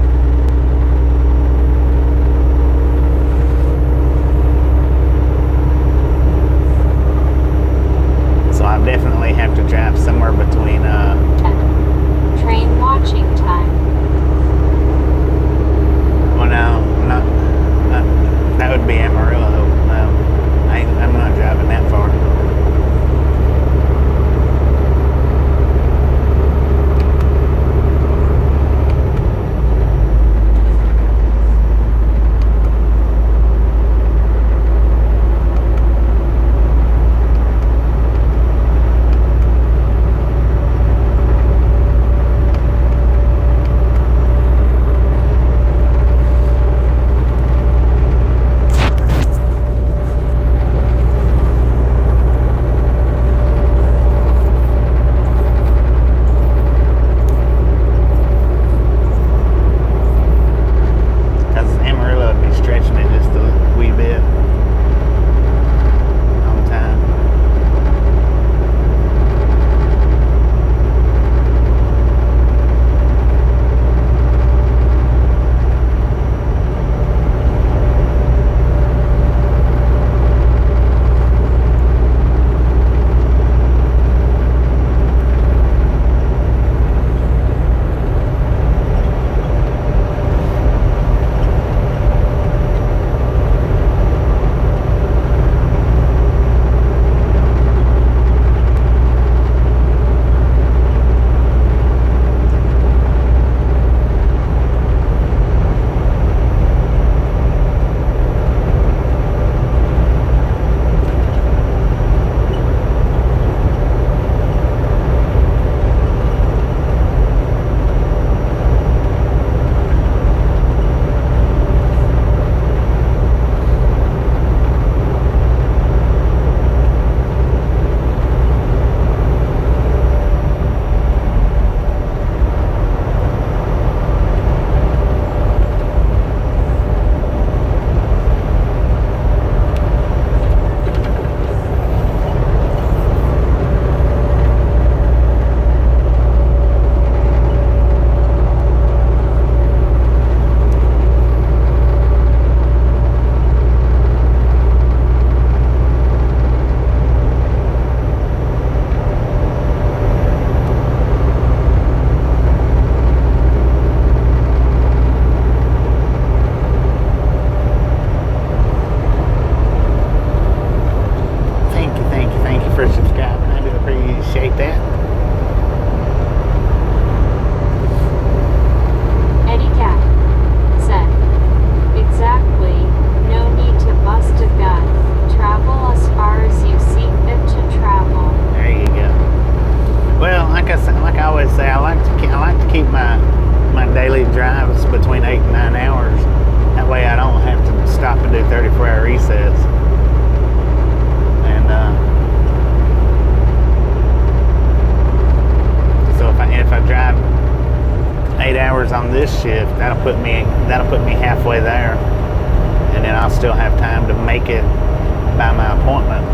that'll put me halfway there, and then I'll still have time to make it by my appointment.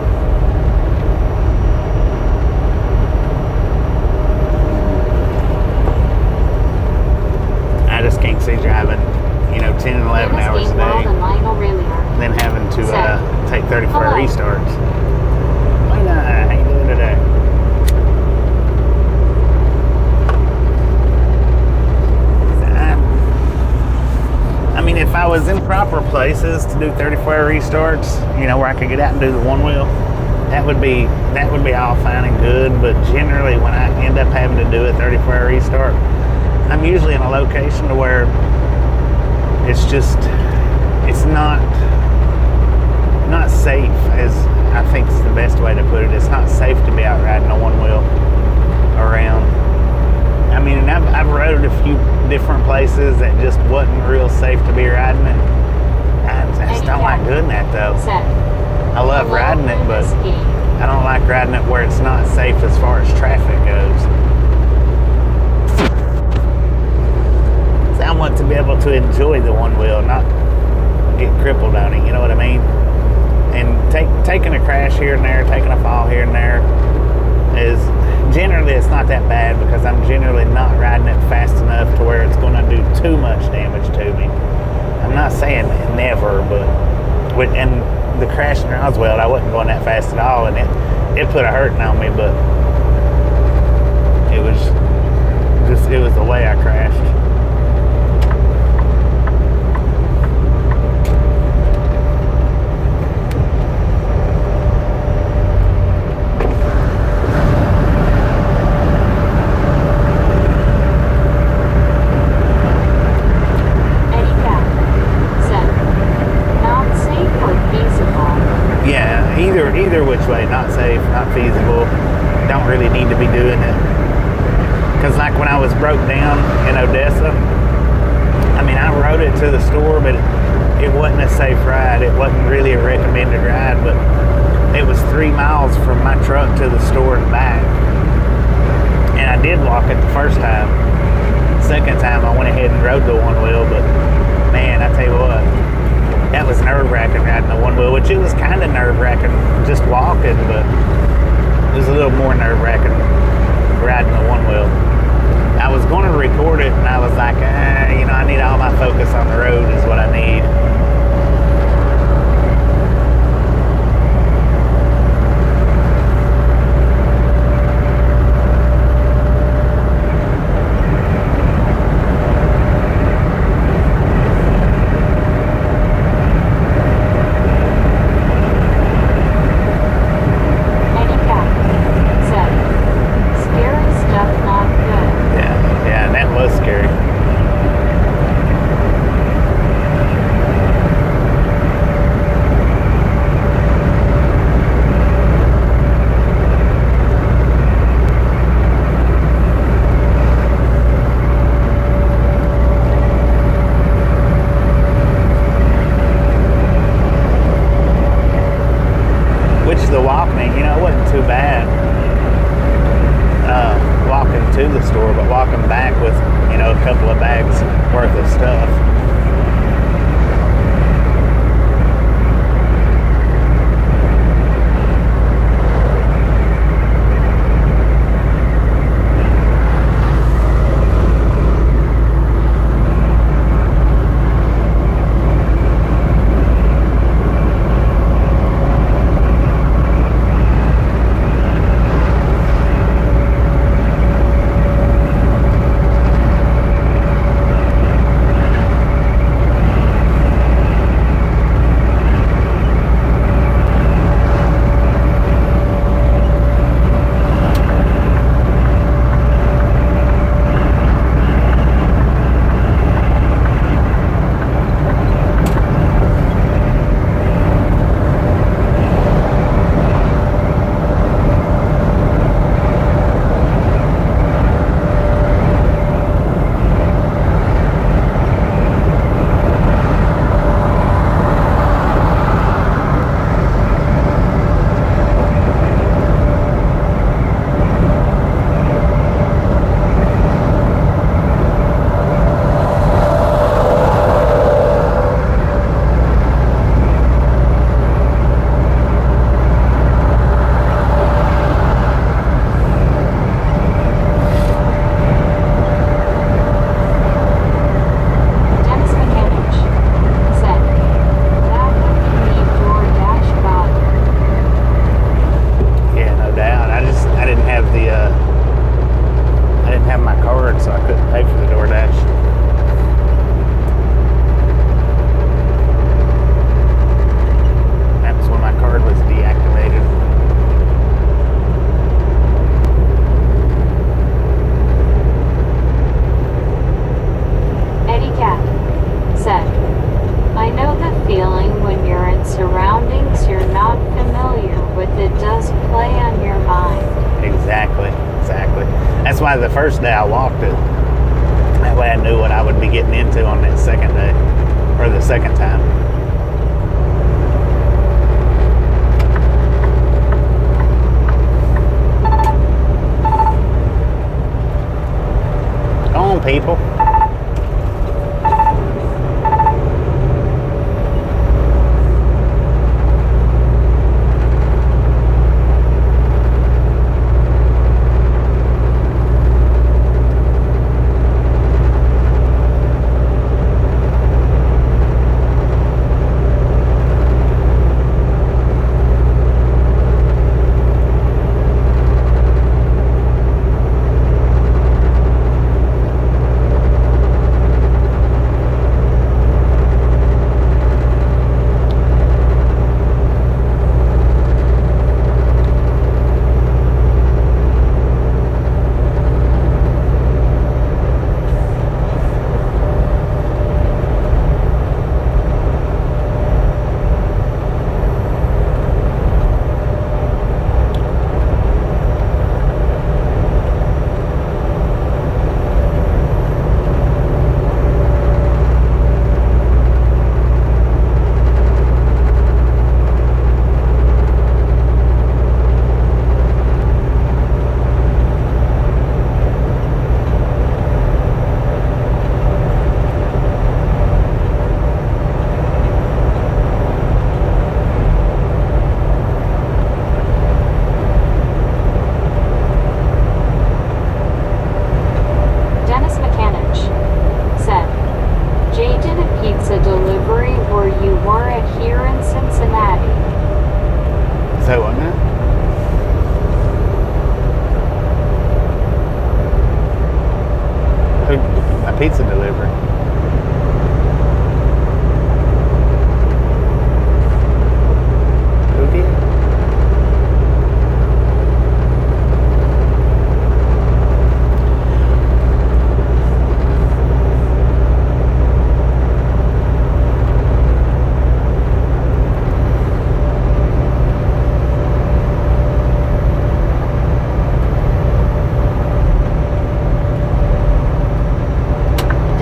I just can't see driving, 10 and 11 hours a day, then having to take 34 restarts. How you doing today? I mean, if I was in proper places to do 34 restarts, where I could get out and do the one wheel, that would be all fine and good. But generally, when I end up having to do a 34 restart, I'm usually in a location to where it's not safe, as I think is the best way to put it. It's not safe to be out riding a one wheel around. I mean, and I've rode a few different places that just wasn't real safe to be riding, and I just don't like doing that though. I love riding it, but I don't like riding it where it's not safe as far as traffic goes. So I want to be able to enjoy the one wheel, not get crippled on it, you know what I mean? And taking a crash here and there, taking a fall here and there is generally, it's not that bad because I'm generally not riding it fast enough to where it's going to do too much damage to me. I'm not saying never, but and the crash in Roswell, I wasn't going that fast at all, and it put a hurting on me, but it was the way I crashed. Either which way, not safe, not feasible, don't really need to be doing it. Because like when I was broke down in Odessa, I mean, I rode it to the store, but it wasn't a safe ride. It wasn't really a recommended ride, but it was 3 miles from my truck to the store and back. And I did walk it the first time. Second time, I went ahead and rode the one wheel, but man, I tell you what, that was nerve-wracking riding the one wheel, which it was kind of nerve-wracking just walking, but it was a little more nerve-wracking riding the one wheel. I was going to record it, and I was like, I need all my focus on the road is what I need. To the store, but walking back with, a couple of bags worth of stuff. why the first day I walked it. That way I knew what I would be getting into on that second day, or the second time. Come on, people. Pizza delivery. Who did?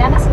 Dennis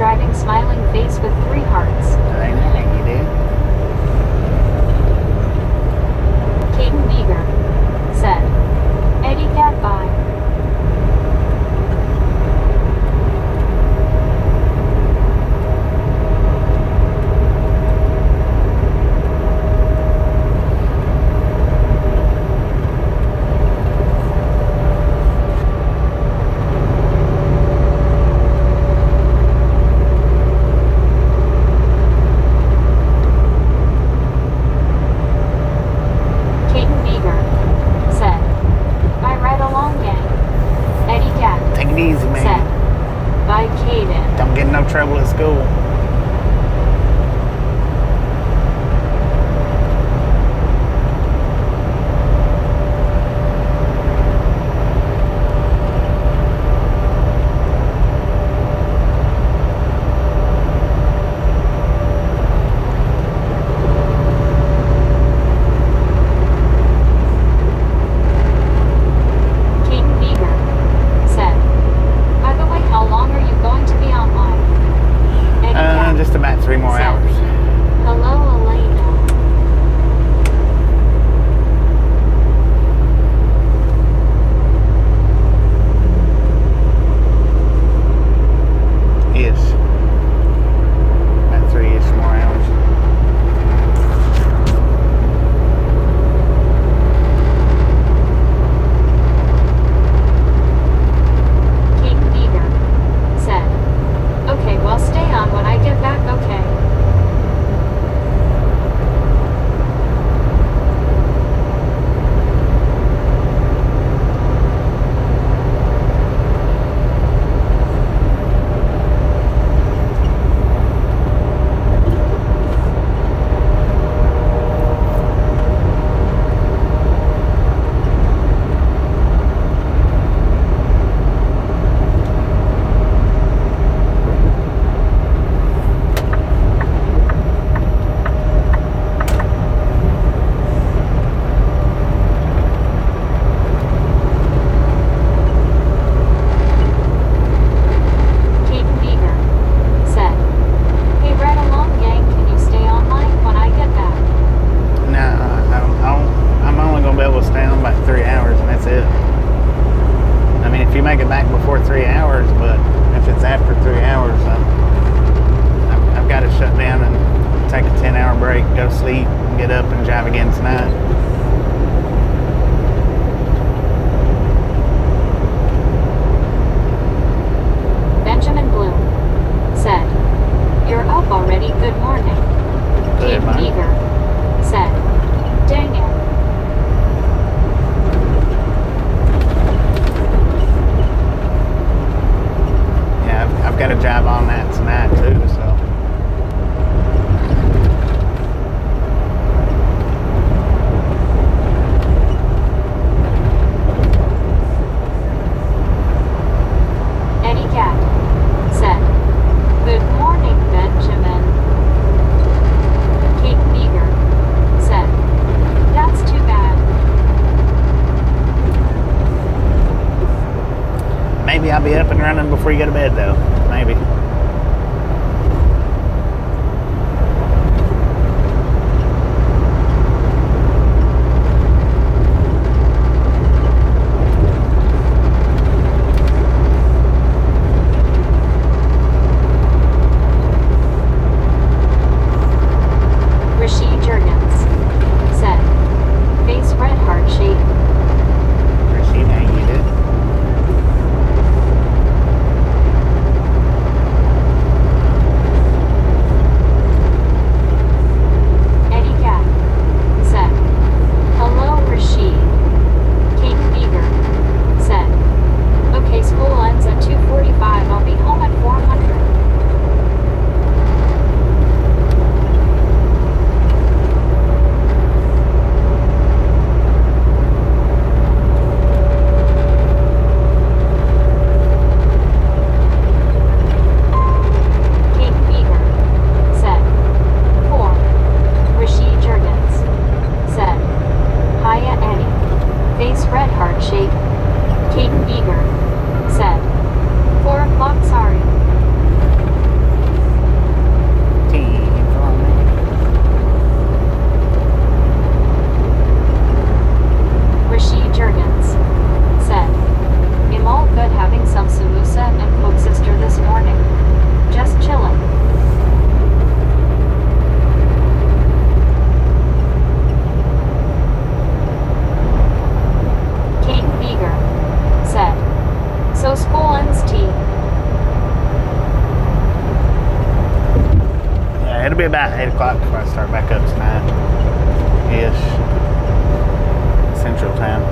driving smiling face with 3 hearts. Ain't it? You did. Caden Meager said, Eddie cat bye. Caden Meager said, bye right along gang. Eddie cat Take it easy, man. said, bye Caden. Don't get in no trouble at school. Caden Meager said, by the way, how long are you going to be online? Eddie cat Just about 3 more said, hours. hello Elena. Ish. About 3-ish more hours. Caden Meager said, okay, well stay on when I get back, okay? Caden Meager said, hey, right along gang, can you stay online when I get back? I'm only going to be able to stay on about 3 hours, and that's it. I mean, if you make it back before 3 hours, but if it's after 3 hours, I've got to shut down and take a 10-hour break, go to sleep, and get up and drive again tonight. Benjamin Bloom said, you're up already, good morning. Good Caden morning. Meager said, dang it. Yeah, I've got a job on that tonight too, so. Eddie Cat said, good morning, Benjamin. Caden Meager said, that's too bad. Maybe I'll be up and running before you go to bed, though. Maybe. Rasheed Jurgens said, face red heart shape. Rashid, how you did? it'll be about 8 o'clock before I start back up tonight-ish. Central Time.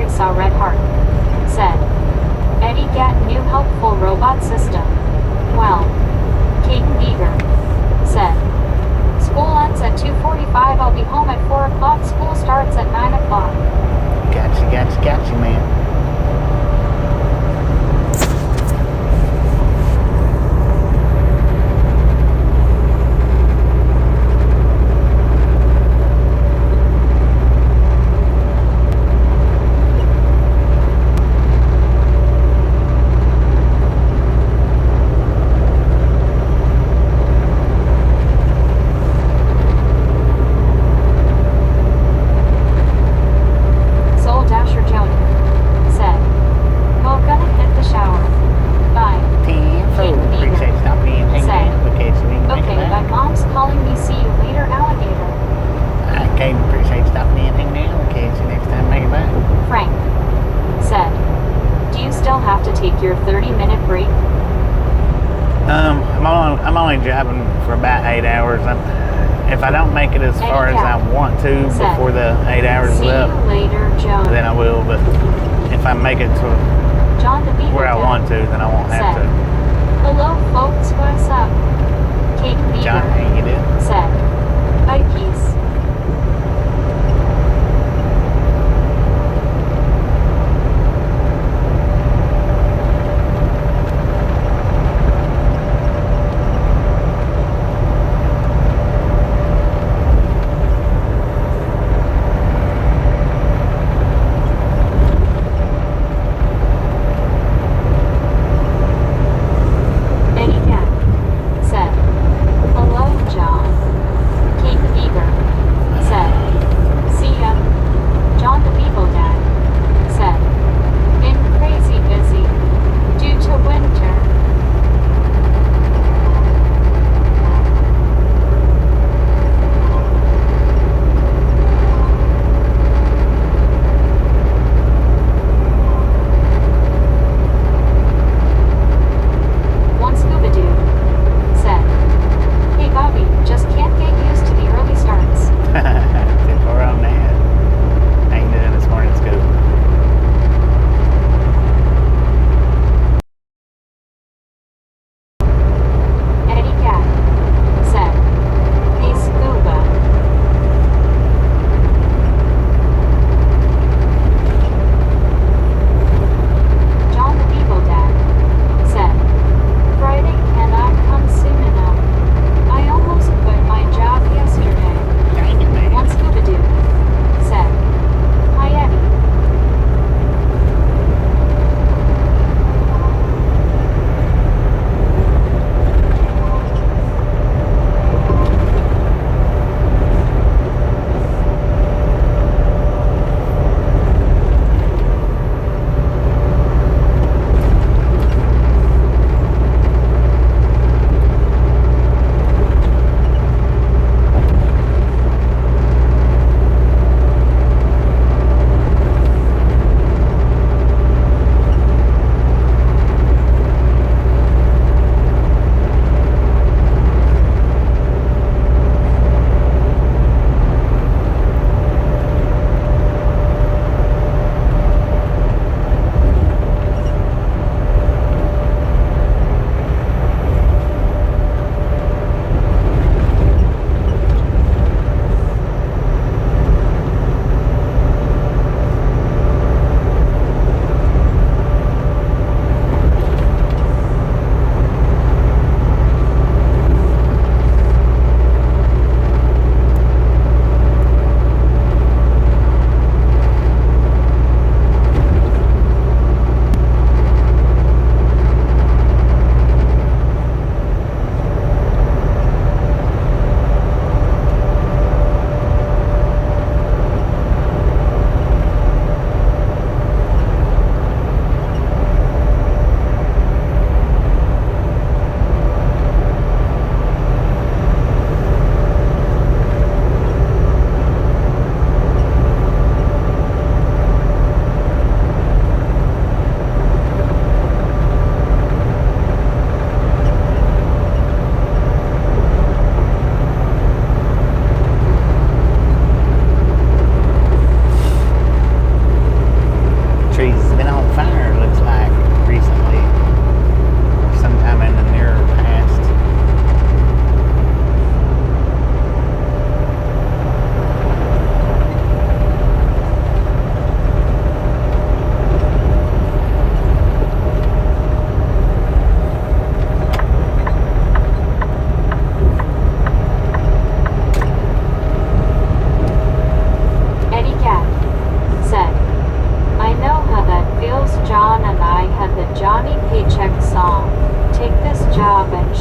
Saw Red Heart. Said, Eddie get new helpful robot system. Well, Caden Beaver. Said, school ends at 2:45. I'll be home at 4 o'clock. School starts at 9 o'clock. Gotcha, man. Your 30-minute break? I'm only driving for about 8 hours. If I don't make it as far as I want to before the 8 hours is up, see you later, John. Then I will. But if I make it to where I want to, then I won't have to. Hello, folks. What's up? Kate Beaver. John, how you doing? Said, bye, peace. Eddie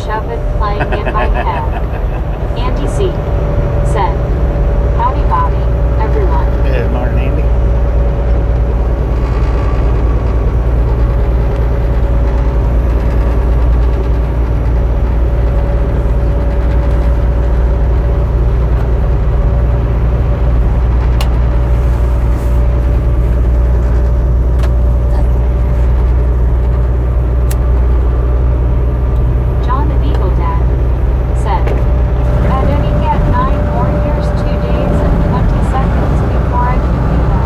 Shove It playing in my head. Andy C. said, "Howdy Bobby, everyone." Good morning, Andy. John the Beagle Dad said, "I didn't get 9 more years, 2 days and 20 seconds before I can do that."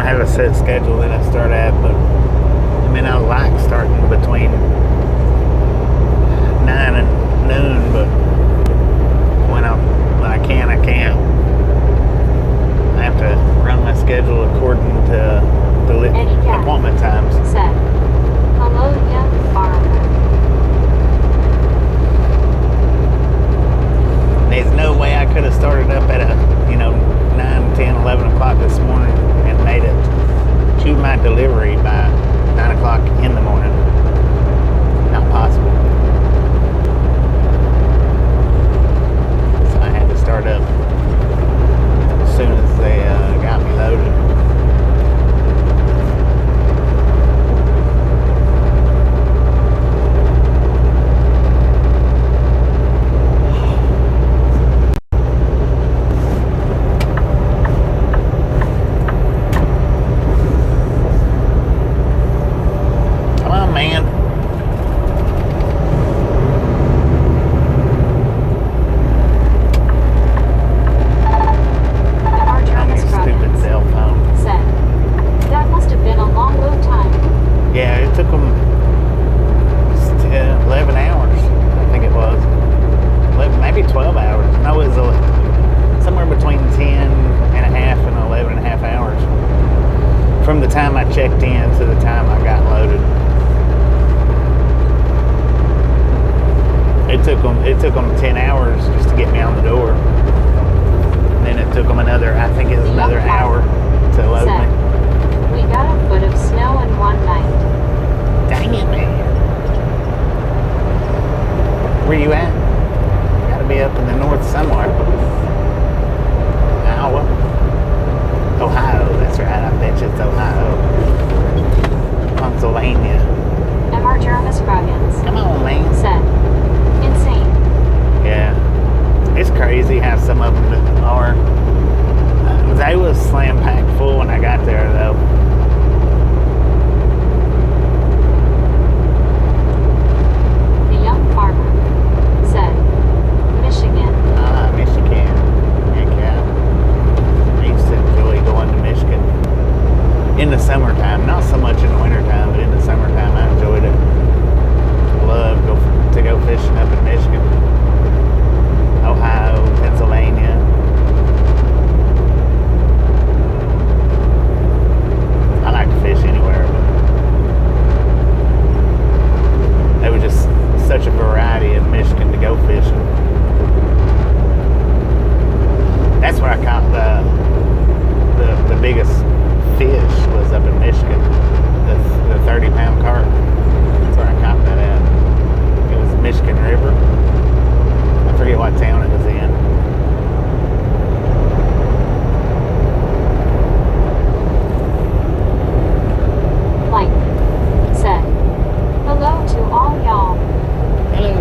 have a set schedule that I start at, but I mean, I like starting between 9 and noon, but when I can, I can't. I have to run my schedule according to the appointment times. Said, hello, young farmer. There's no way I could have started up at 9, 10, 11 o'clock this morning and made it to my delivery by 9 o'clock in the morning. Not possible. So I had to start up as soon as they got me loaded. From the time I checked in to the time I got loaded. It took them 10 hours just to get me on the door. And then it took them another hour to load me. We got a foot of snow in one night. Dang it, man. Where you at? Gotta be up in the north somewhere. Iowa. Ohio, that's right. I bet you it's Ohio. Pennsylvania. MR Jarvis Scroggins. Come on, man. Said, insane. Yeah. It's crazy how some of them are. They was slam packed full when I got there, though. The young farmer said, Michigan. Michigan. Heck yeah. I used to enjoy going to Michigan in the summertime. Not so much in the wintertime, but in the summertime I enjoyed it. Loved to go fishing up in Michigan, Ohio, Pennsylvania. I like to fish anywhere, but there was just such a variety in Michigan to go fishing. That's where I caught the biggest fish was up in Michigan, the 30-pound carp. That's where I caught that at. It was Michigan River. I forget what town it was in. Mike said, hello to all y'all. Hello.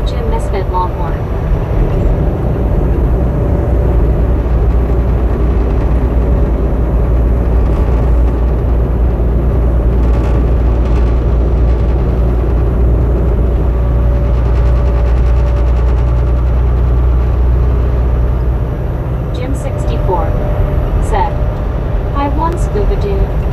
Jim Misfit Longhorn. Jim 64 said, "I won, Scuba Dude."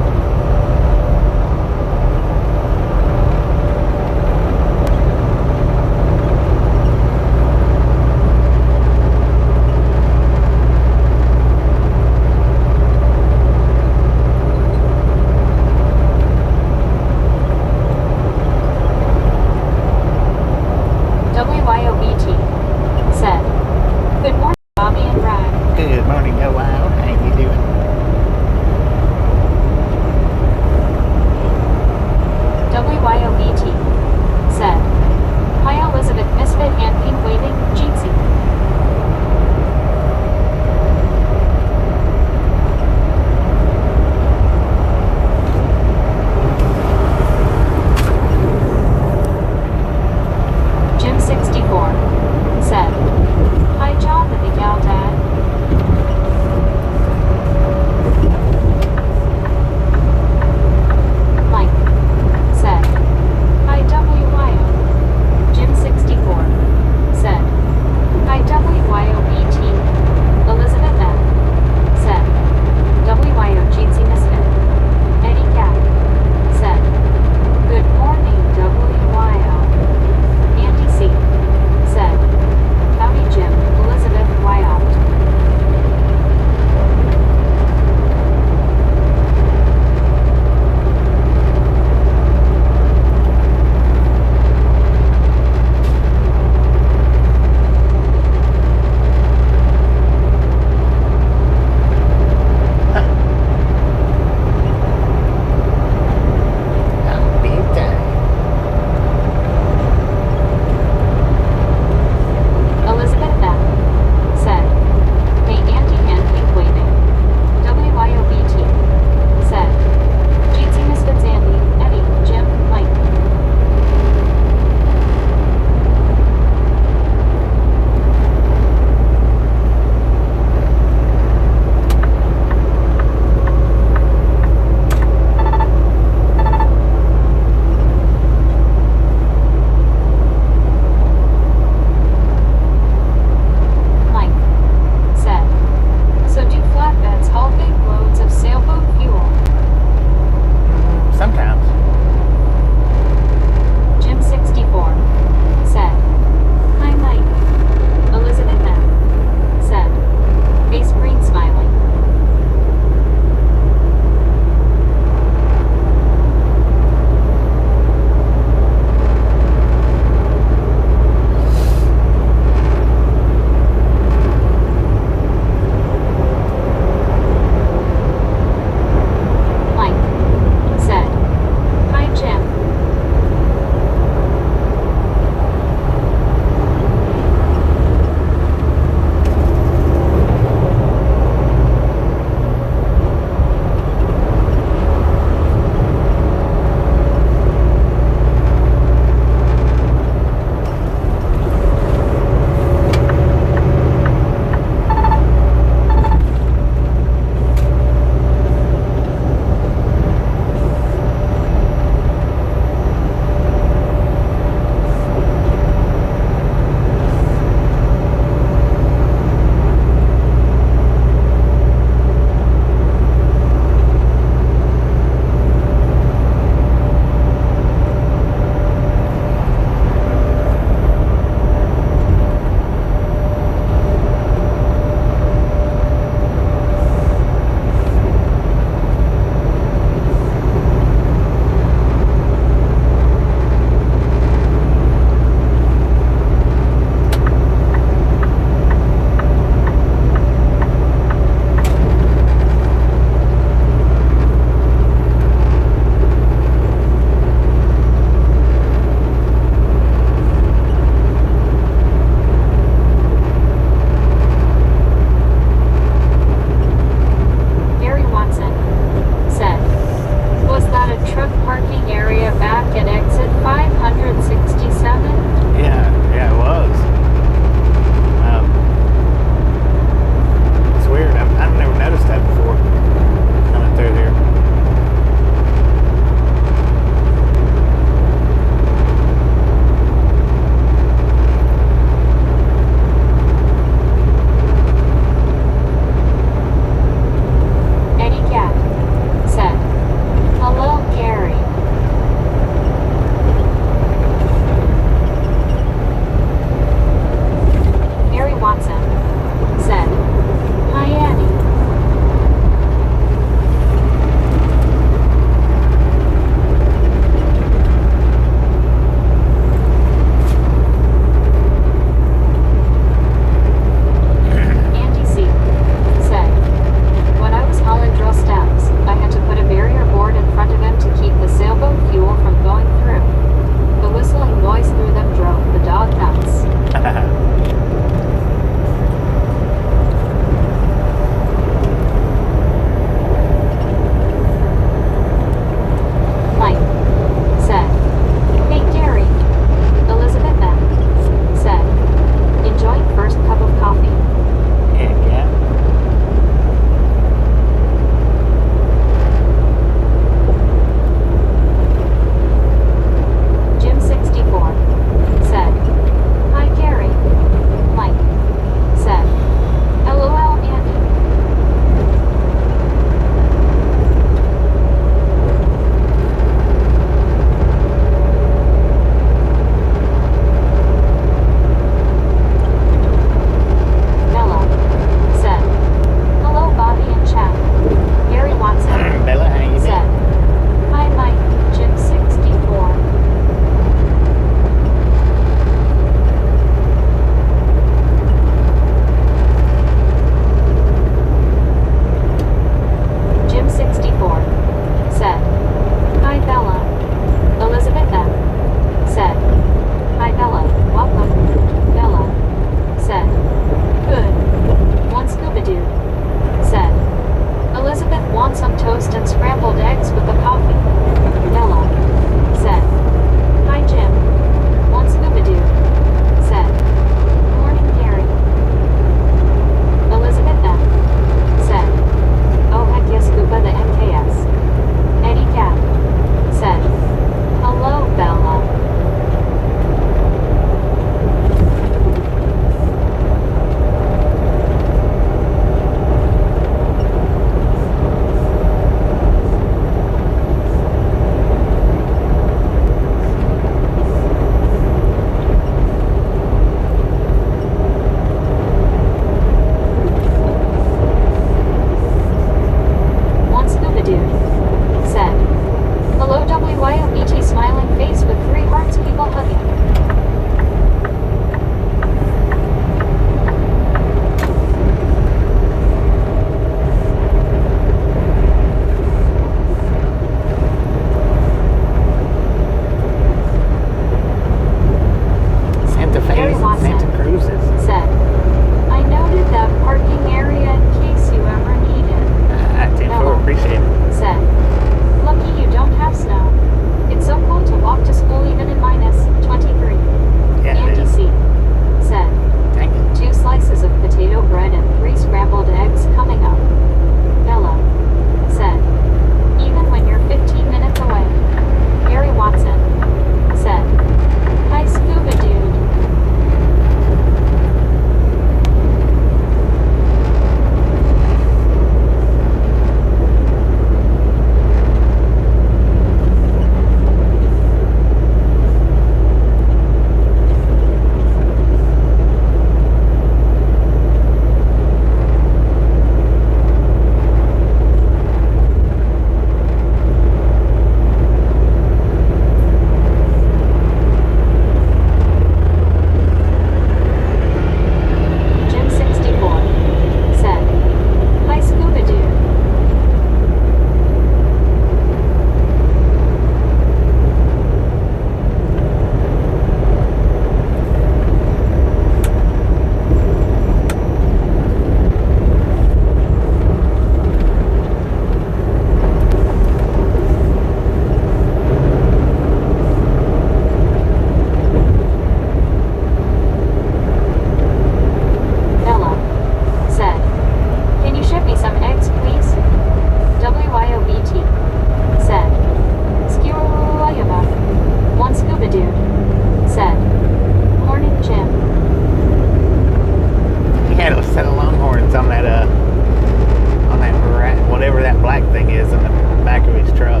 whatever that black thing is in the back of his truck.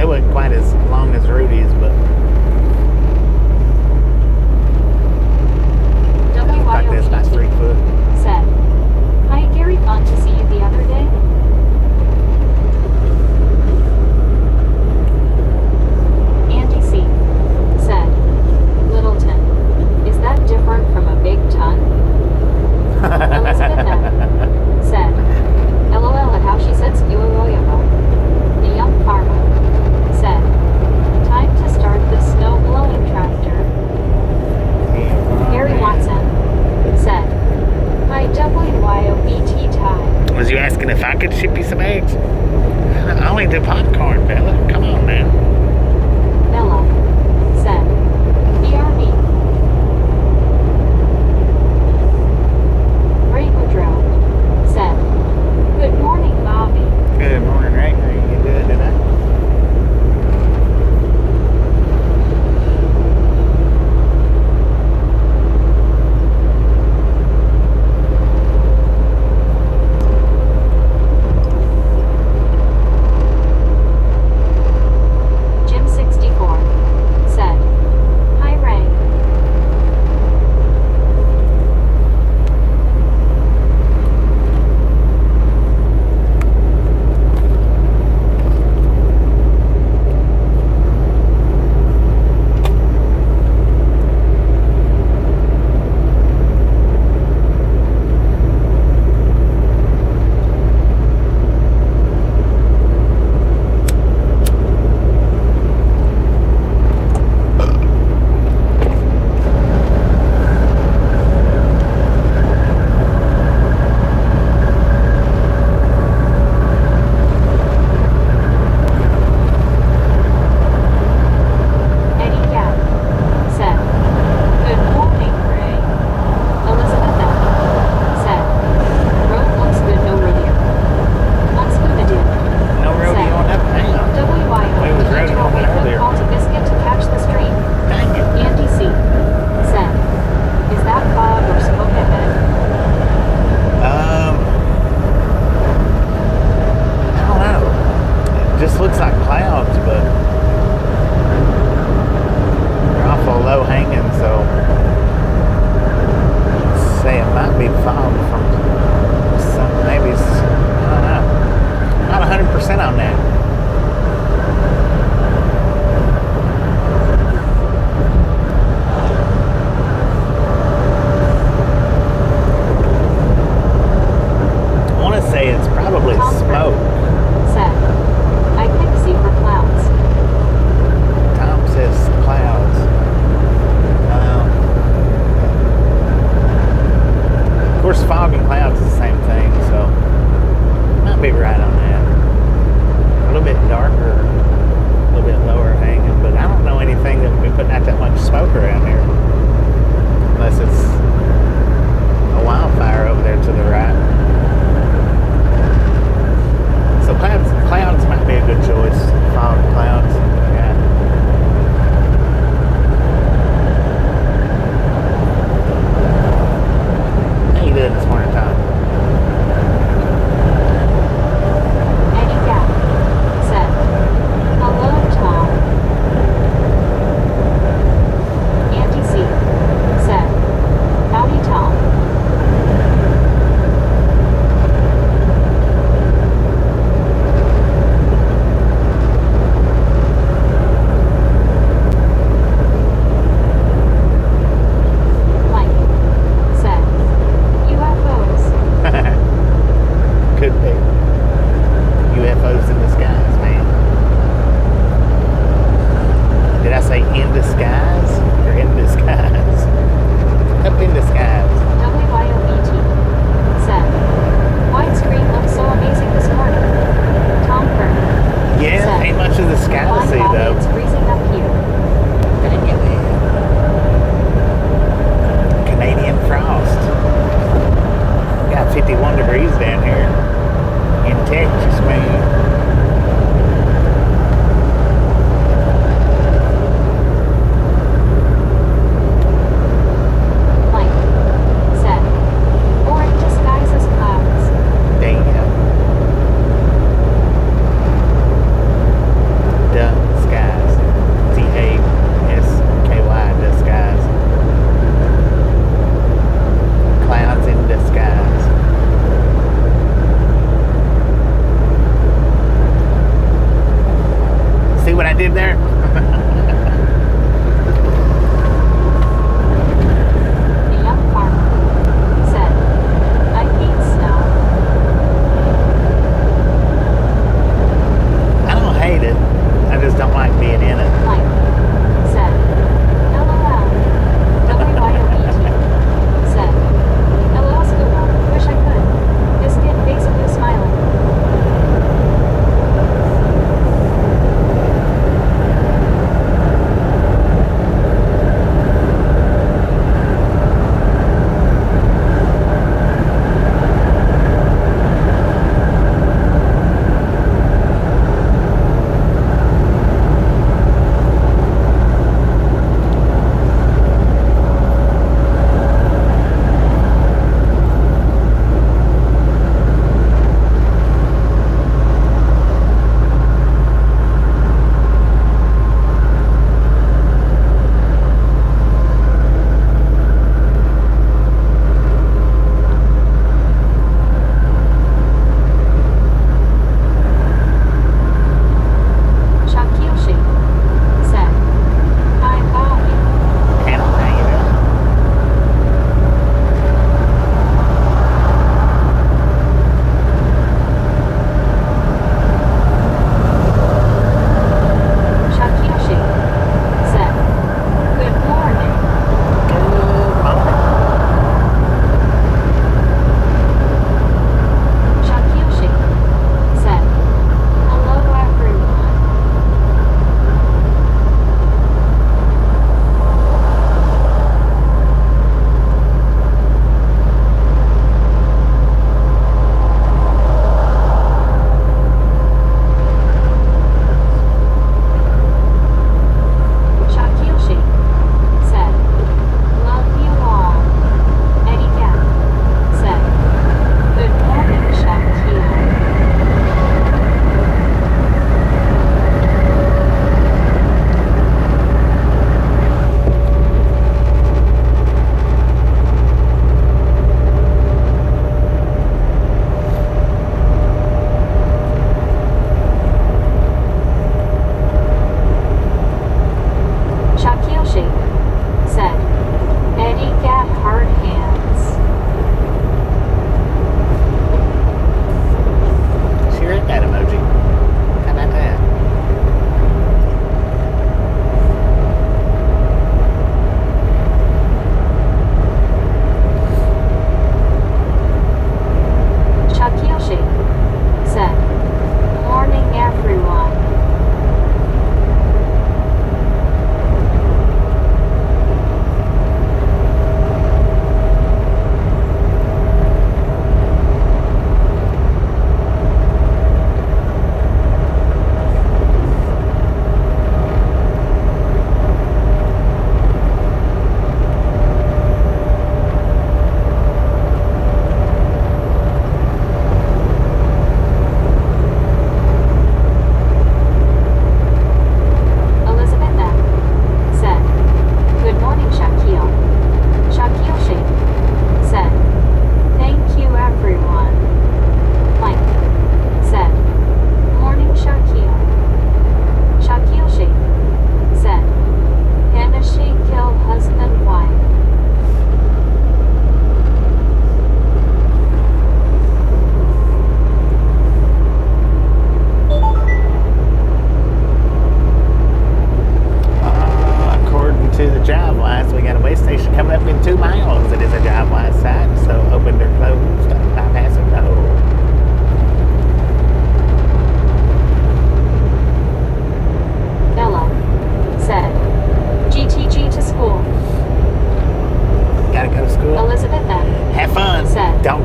It wasn't quite as long as Rudy's, but like this, about 3 foot. Said, "Hi Gary, fun to see you the other day." Andy C. said, "Littleton, is that different from a big ton?" Elizabeth M. said, "LOL at how she said Skiwaroyabo." The young farmer said, "Time to start the snow blowing tractor." Harry Watson said, "Hi WYOBT time." Was you asking if I could ship you some eggs? I only do popcorn, Bella. Come on now. Bella said, "BRB." Ray Woodrow said, "Good morning, Bobby." Good morning, Ray. How you doing today? Jim 64 said, "Hi Ray." Eddie Gap said, "Good morning, Ray." Elizabeth M. said, "Road looks good, no rodeo." What's good to do? No rodeo on that thing. We was roading over WYO earlier. call to Biscuit to catch the stream. Dang it. Andy C. said, "Is that fog or smoke ahead?" I don't know. It just looks like clouds, but they're awful low hanging, so I'd say it might be fog from some, maybe it's, I don't know. Not 100% on that. I want to say it's probably Tom smoke. said, "I can see for clouds." Tom says clouds. Of course, fog and clouds is the same thing, so might be right on that. A little bit darker, a little bit lower hanging, but I don't know anything that would be putting out that much smoke around here, unless it's a wildfire over there to the right. So clouds might be a good choice. Fog, clouds, yeah. How you doing this morning, Tom? Eddie Gap said, "Hello, Tom." Andy C. said, "Howdy, Tom." Mike said, "UFOs." Could be. UFOs in disguise, man. Did I say in disguise or in disguise? Up in disguise. WYOBT said, "Widescreen looks so amazing this morning." Tom Kirk Yeah, said, ain't much of the sky to "Fine, see Bobby, though. it's freezing up here." Dang it, man. Canadian frost. We got 51 degrees down here in Texas, man. Mike said, "Or in disguise as clouds."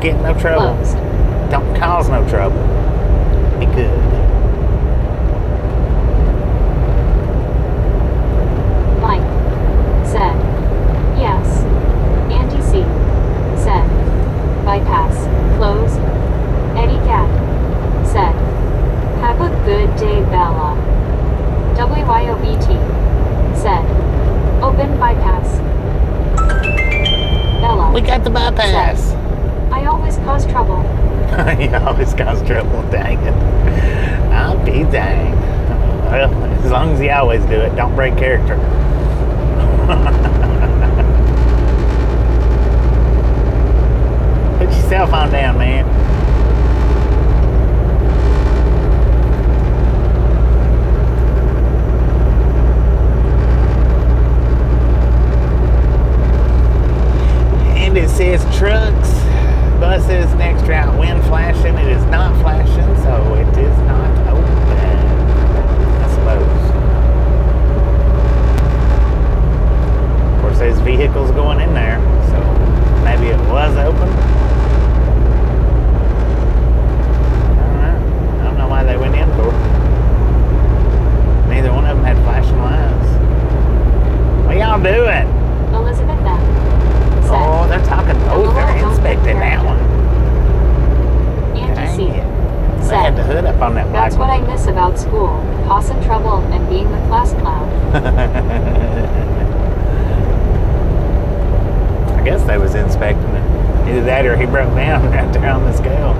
get in no trouble. Closed. Don't cause no trouble. Be good. Mike said, yes. Andy C. said, bypass, closed. Eddie Cat said, have a good day, Bella. WYOBT said, open bypass. Bella We got the bypass. said, I always cause trouble. You always cause trouble, dang it. I'll be dang. Well, as long as you always do it, don't break character. Put your cell phone down, man. And it says trucks, buses, next route, wind flashing. It is not flashing, so it is not open, I suppose. Of course, there's vehicles going in there, so maybe it was open. I don't know why they went in for. Neither one of them had flashing lights. What y'all doing? Elizabeth M. said, Oh, they're talking. Oh, they're inspecting that one. Andy C. Dang it. They said, had the hood up on that black that's what I miss about school. Causing trouble and being the class clown. I guess they was inspecting it. Either that or he broke down right there on the scale.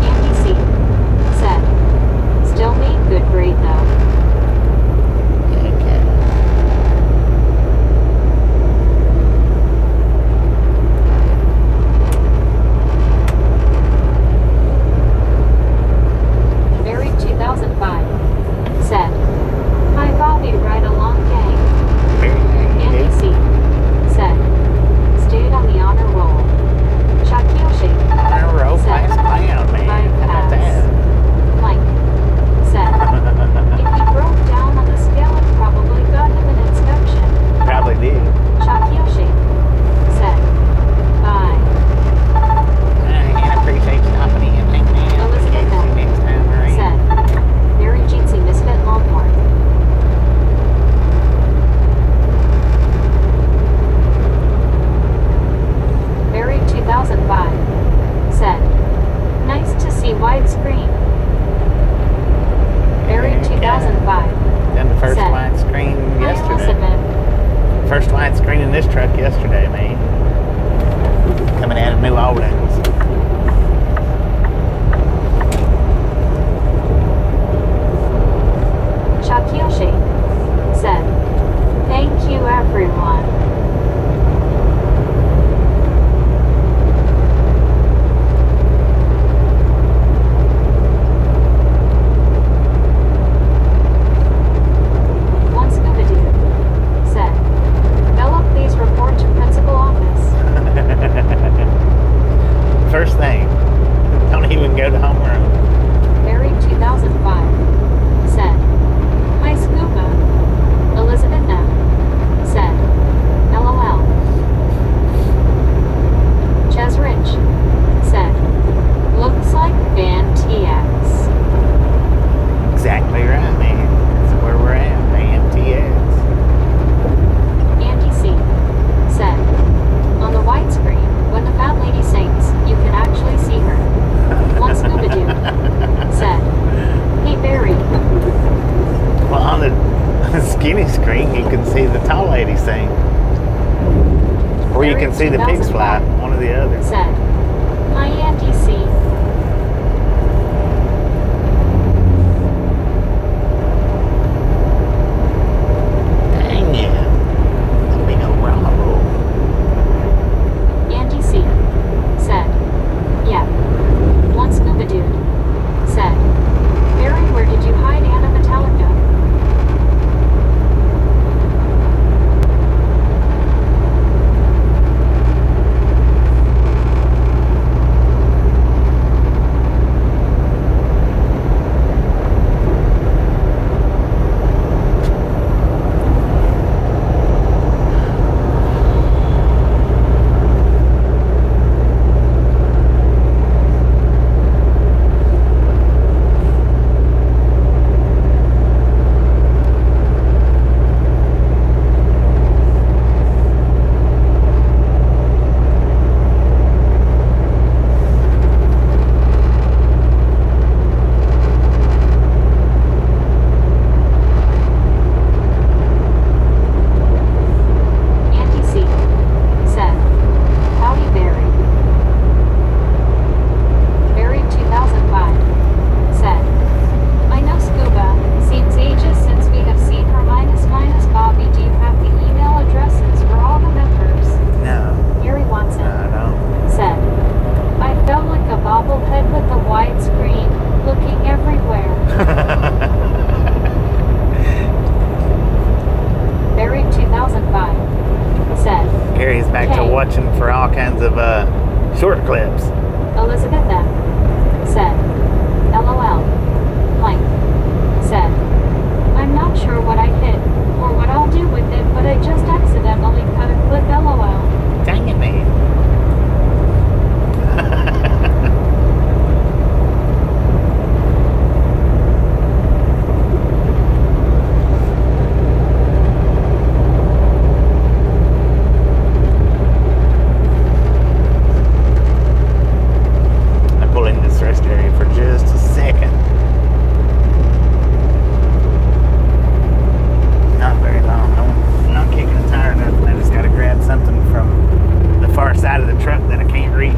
Andy C. said, still made good grade though. Okay. Married 2005 said, hi Bobby, right along gang. Andy C. said, stayed on the honor roll. Shaquille Shake Roll said, past clown, man. How about that? Mike said, if he broke down on the scale, it probably got him an inspection. Probably did. Shaquille Shake said, bye. I appreciate you stopping in. Thank you. Elizabeth See you next time around. said, very jeansy misfit Longhorn. Married 2005 said, nice to see widescreen. Married 2005 Done the first said, widescreen hi yesterday. Elizabeth. First widescreen in this truck yesterday, man. Coming out of New Orleans. Shaquille Shake said, thank you everyone. One Scuba Dude said, Bella, please report to principal office. First thing, don't even go to homeroom. Married 2005 said, hi Scuba. Elizabeth M. said, LOL. Ches Rich said, looks like Van TX. Exactly right, man. That's where we're at. AMTX. Andy C. said, on the widescreen, when the fat lady sings, you can actually see her. One Scuba Dude said, hey Barry. Well, on the skinny screen, you can see the tall lady sing. Or you can see the pigs fly. One or the other. Said, hi Andy C. Dang yeah. That'll be no problem. Andy C. said, yeah. One Scuba Dude said, Barry, where did you hide Anna Metallica? watching for all kinds of short clips. Elizabeth M. said, LOL. Blank. Said, I'm not sure what I hit, or what I'll do with it, but I just accidentally cut a clip LOL. Dang it, man. I pull in this rest area for just a second. Not very long. I'm not kicking a tire or nothing. I just got to grab something from the far side of the truck that I can't reach.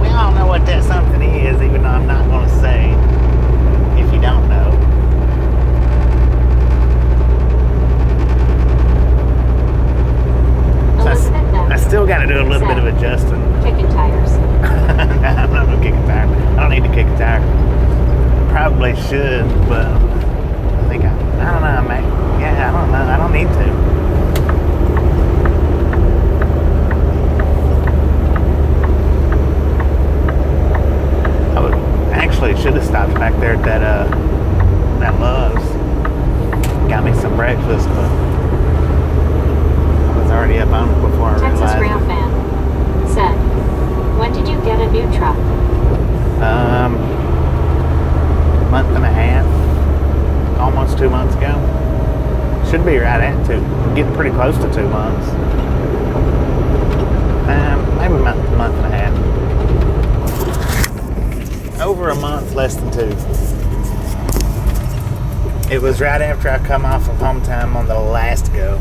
We all know what that something is, even though I'm not going to say if you don't know. So Elizabeth M. I still got to do a little bit of adjusting. Kicking tires. I'm not going to kick a tire. I don't need to kick a tire. Probably should, but I think I don't know, man. Yeah, I don't know. I don't need to. Actually should have stopped back there at that Love's. Got me some breakfast, but I was already up on it before I Texas realized Rail it. fan said, when did you get a new truck? Month and a half, almost 2 months ago. Should be right at two, getting pretty close to 2 months. Maybe a month and a half. Over a month, less than two. It was right after I come off of home time on the last go.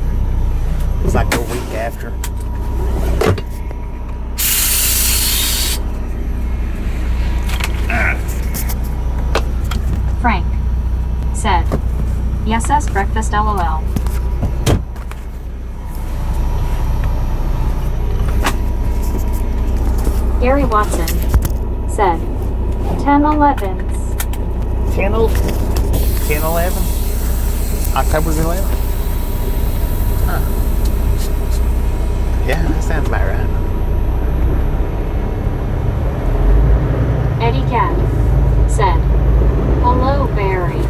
It was like a week after. Frank said, yes, breakfast LOL. Gary Watson said, 10/11s. 10/11? October's 11th? Huh. Yeah, that sounds about right. Eddie Cat said, hello, Barry.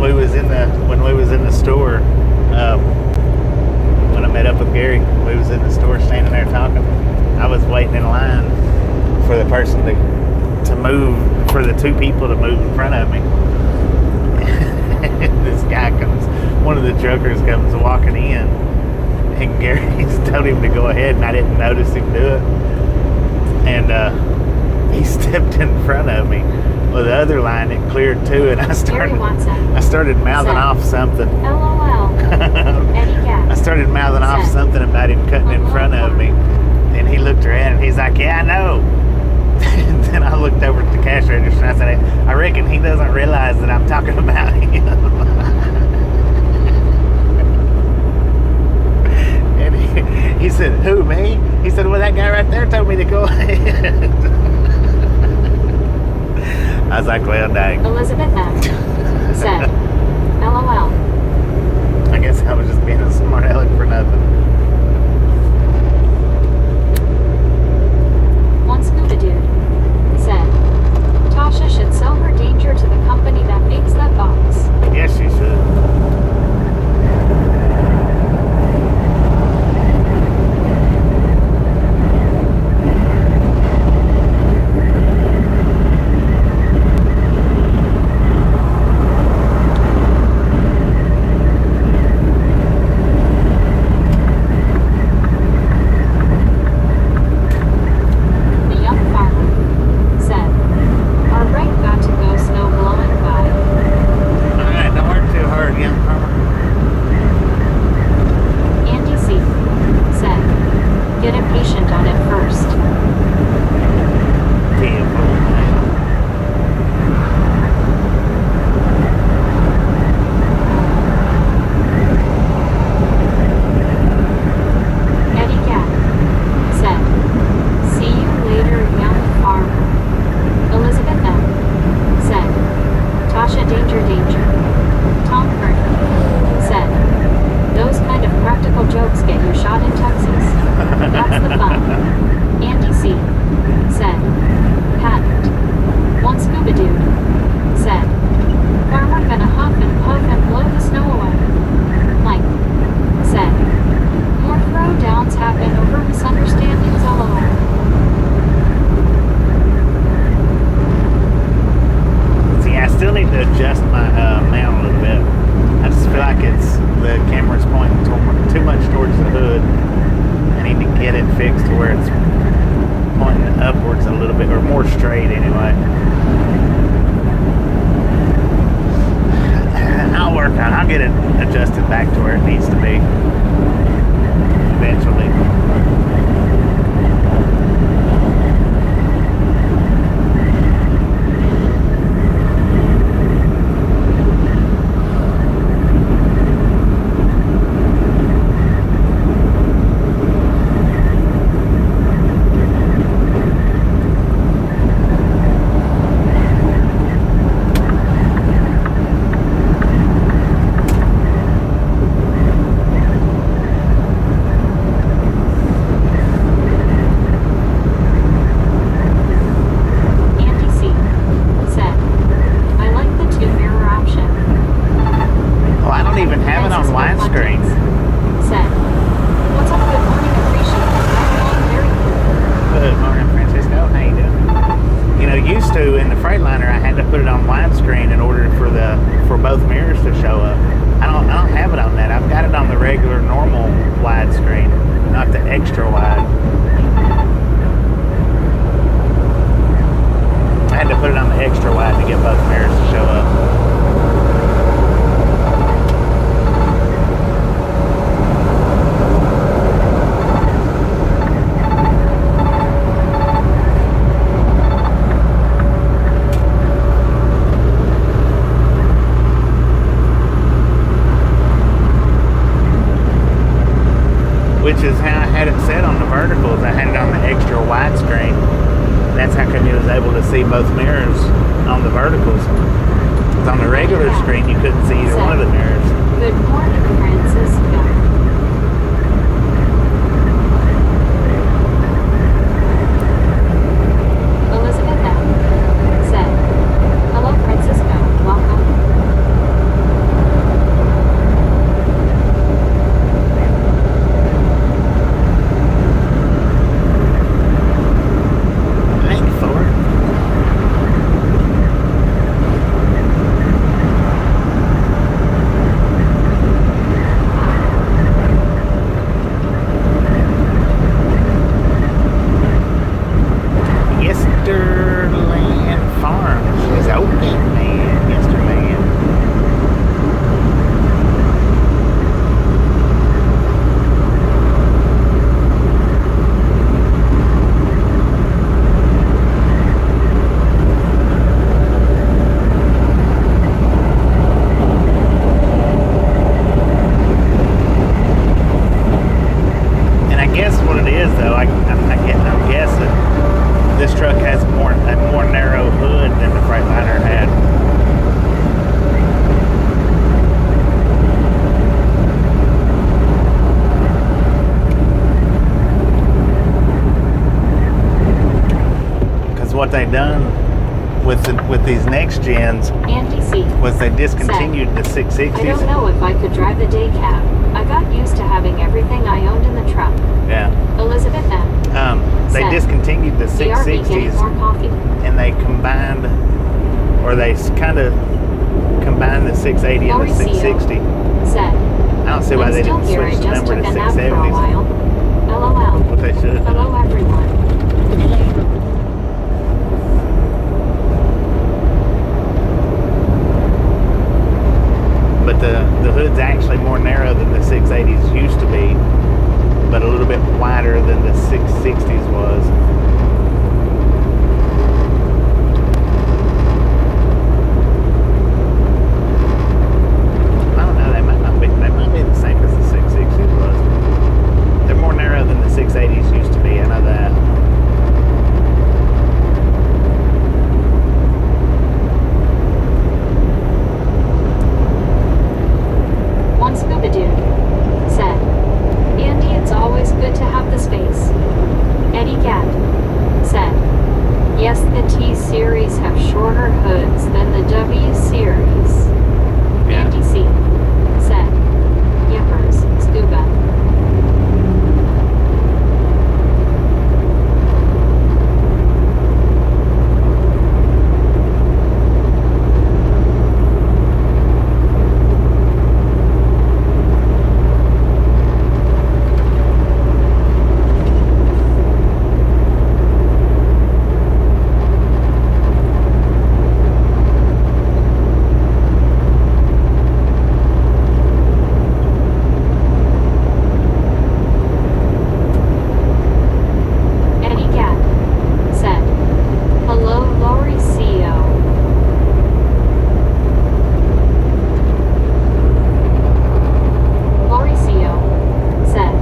we was in the store, when I met up with Gary, we was in the store standing there talking. I was waiting in line for the person to move, for the two people to move in front of me. This guy comes, one of the truckers comes walking in, and Gary's told him to go ahead, and I didn't notice him do it. And he stepped in front of me. Well, the other line, it cleared too, and I started mouthing off something. LOL. Eddie Cat. I started mouthing off something about him cutting in front of me. And he looked around and he's like, yeah, I know. And then I looked over at the cash register and I said, I reckon he doesn't realize that I'm talking about him. And he said, who, me? He said, well, that guy right there told me to go ahead. I was like, well, dang. Elizabeth M. said, LOL. I guess I was just being a smart aleck for nothing. One scuba dude said, Tasha should sell her danger to the company that makes that box. Yes, she should. Which is how I had it set on the verticals. I had it on the extra widescreen. That's how come you was able to see both mirrors on the verticals. Because on the regular screen, you couldn't see either one of the mirrors. Good morning, Francisco. Elizabeth M. said, hello, Francisco. Welcome. what they done with these next gens Andy C. was they discontinued the 660s. I don't know if I could drive the day cab. I got used to having everything I owned in the truck. Yeah. Elizabeth M. They discontinued the BRB getting 660s more coffee. and they combined, or they kind of combined the 680 and the 660. Said. I don't see why I'm they still didn't here. switch I the just number took to a nap for a 670s. while. LOL. What they should have done. Hello everyone. But the hood's actually more narrow than the 680s used to be, but a little bit wider than the 660s was. I don't know, they might be the same as the 660s was. They're more narrow than the 680s used to be, I know that. One scuba dude said, Andy, it's always good to have the space. Eddie Gat said, yes, the T series have shorter hoods than the W series. Yeah. Andy C. said, Yippers, scuba. Eddie Gat said, hello, Mauricio. Mauricio said,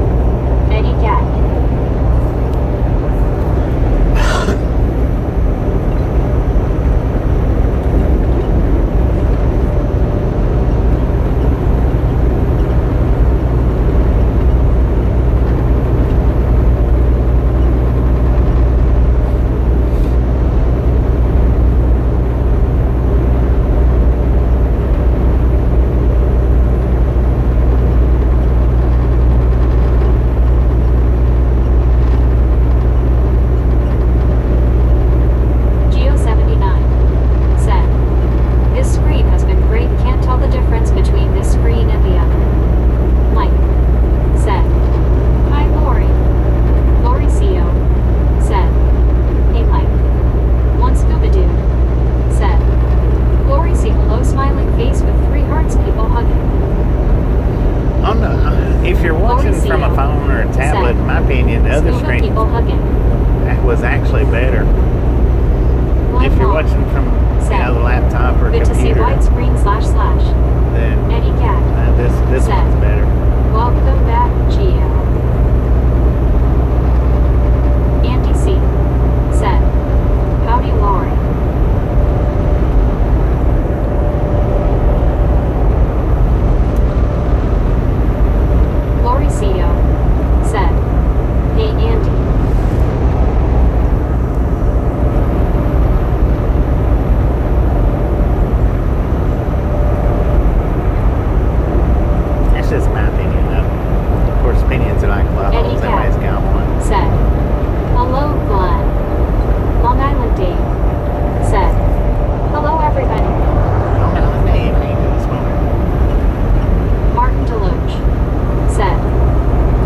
Eddie Gat. Geo79 said, this screen has been great, can't tell the difference between this screen and the other. Mike said, hi Lori. Mauricio said, hey Mike. One scuba dude said, Lori, see hello smiling face with 3 hearts, people hugging. Oh no, if you're watching from a phone or a tablet, in my opinion, the other Scuba screen people hugging. that was actually better. If you're Lifelong watching from the laptop or good to see computer, widescreen // then Eddie Cat. this Said. one's better. Welcome back, Geo. Andy C. said, howdy, Lori. Mauricio said, hey Andy. That's just my opinion, though. Of course, opinions are like plot Eddie holes. Cat. Everybody's got one. Said, hello, Glenn. Long Island Dave said, hello, everybody. Long Island Dave, how you doing this morning? Martin Deloach said,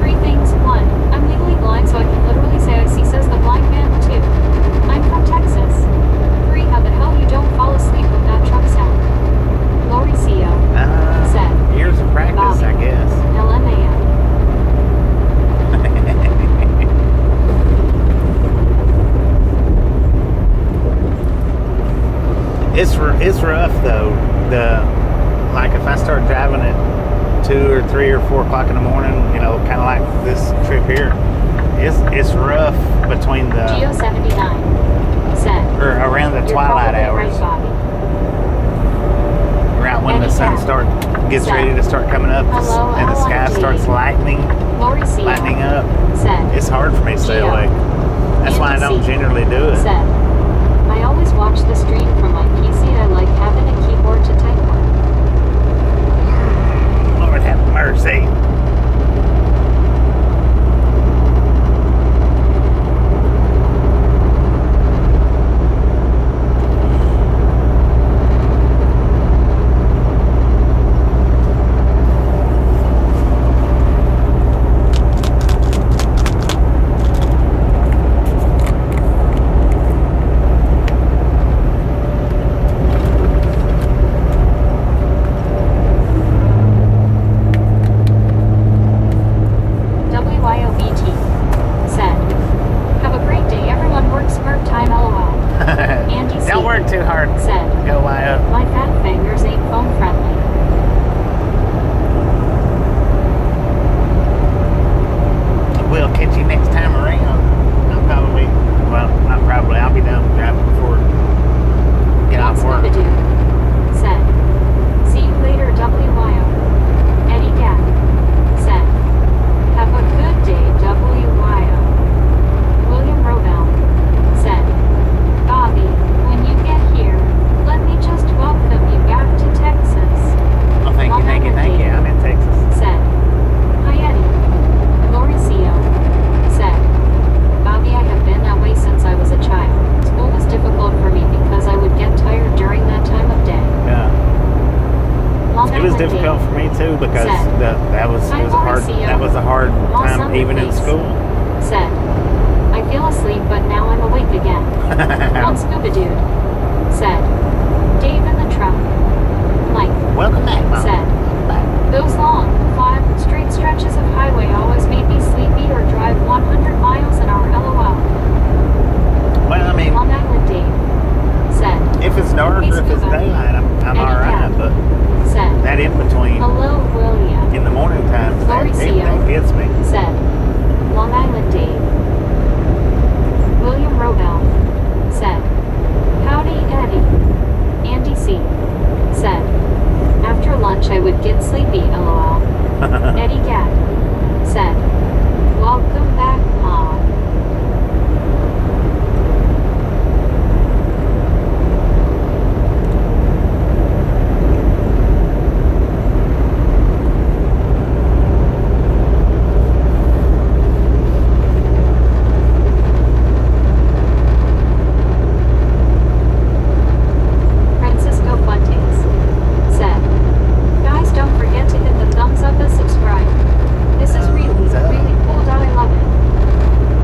3 things. 1, I'm legally blind, so I can literally say I see, says the blind man. 2, I'm from Texas. 3, how the hell you don't fall asleep with that truck sound? Mauricio said, Years of practice, I guess. LMAO. It's rough though. Like if I start driving at 2 or 3 or 4 o'clock in the morning, kind of like this trip here, it's rough between the Geo79 said, or around the you're twilight probably hours, right, Bobby. right when the Eddie sun Cat. gets Said, ready to start coming up, hello, and the sky LMD. starts lightening Mauricio up. said, It's hard for me to stay Geo. awake. That's why I don't Andy C. generally do it. said, always watch the stream from my PC. I like having a keyboard to type on. Lord have mercy. WYOBT said, "Have a great day. Everyone work smart time. LOL." Andy C. Don't work too hard. said, Go Wyo. "My fat fingers ain't phone friendly." We'll catch you next time around. I'll probably, well, not probably. I'll be done driving before get off work. Scooby-Doo said, "See you later. WYO." Eddie Gatt said, "Have a good day. WYO." William Robel said, "Bobby, when you get here, let me just welcome you back to Texas." Oh, thank you. I'm in Texas. Said, "Hi Eddie." Mauricio said, "Bobby, I have been that way since I was a child. School was difficult for me because I would get tired during that time of day." Yeah. Long It was Island difficult Dave for me too because said, that was "Hi, Mauricio. that was a hard Los time even in Angeles." school. Said, "I feel asleep but now I'm awake again." One Scooby-Doo said, "Dave in the truck." Mike Welcome back, Mom. said, Back. "Those long, flat, straight stretches of highway always made me sleepy or drive 100 miles an hour. LOL." Well, I mean, Long Island Dave said, if it's dark or if it's daylight, I'm all right. But said, that in between, "Hello, William." in the morning times, that gets me. Said, Long Island Dave. William Robel said, "Howdy, Eddie." Andy C. said, "After lunch I would get sleepy. LOL." Eddie Gatt said, "Welcome back, Mom." Francisco Fuentes said, "Guys, don't forget to hit the thumbs up and subscribe. This is really, really cool. I love it." Thumbs up. One Scooby-Doo said, "Hi Eddie,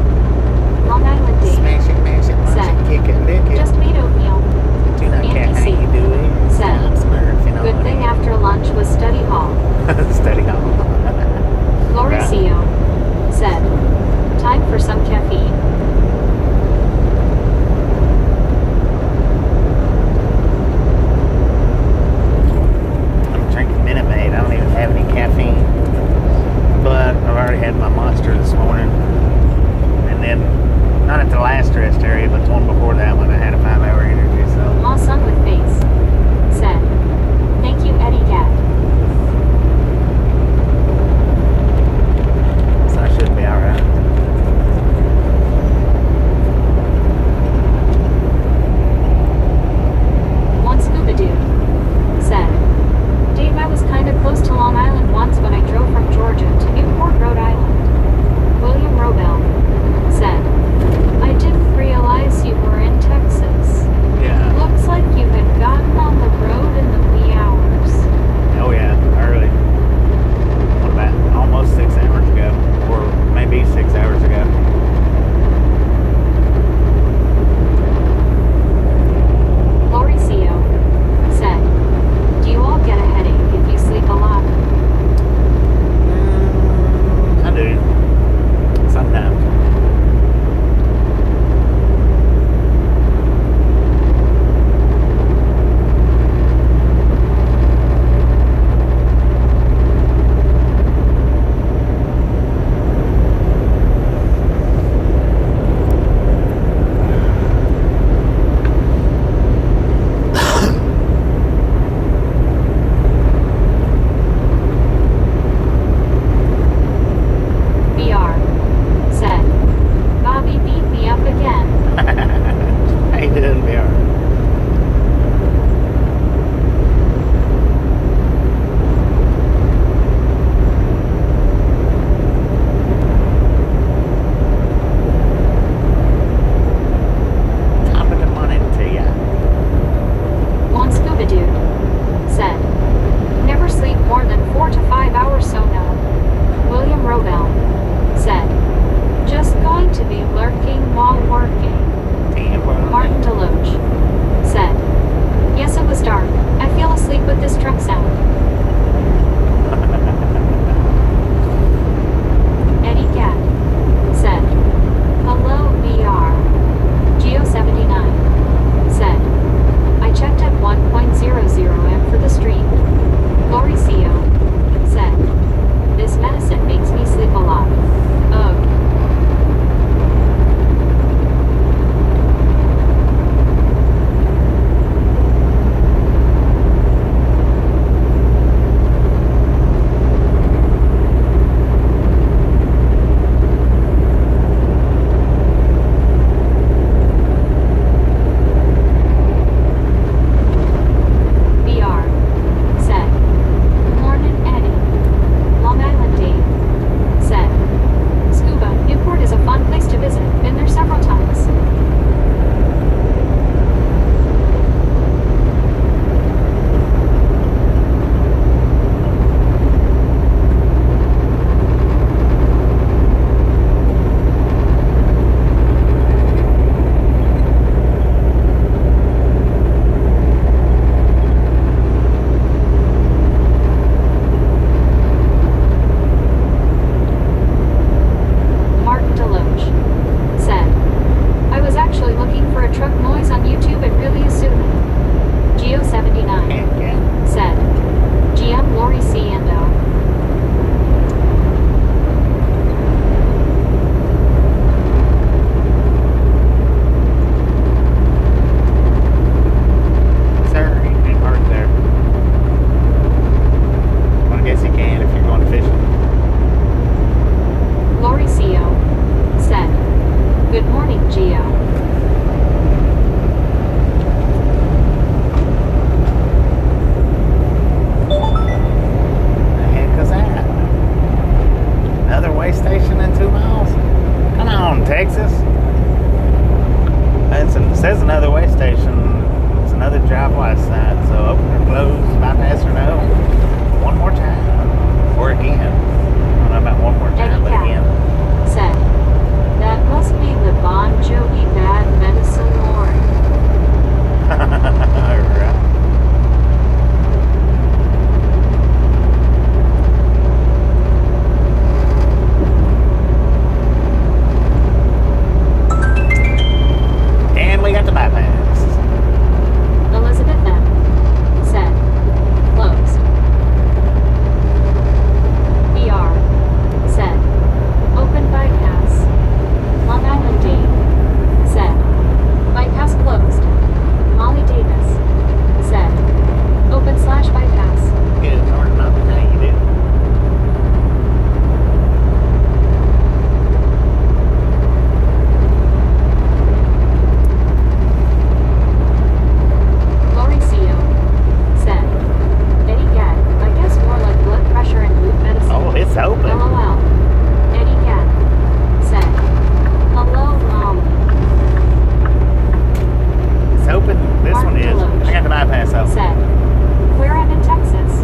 said, "Where I'm in Texas."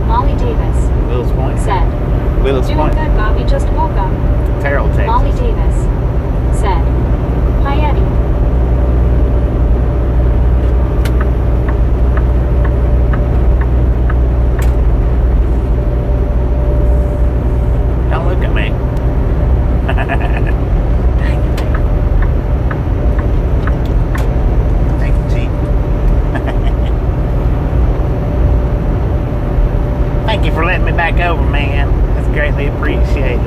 Molly Davis Will's Point. said, Will's "Doing Point. good, Bobby, just woke up." Terrell, Texas. Molly Davis said, "Hi, Eddie." Don't look at me. Thank you, Chief. Thank you for letting me back over, man. That's greatly appreciated.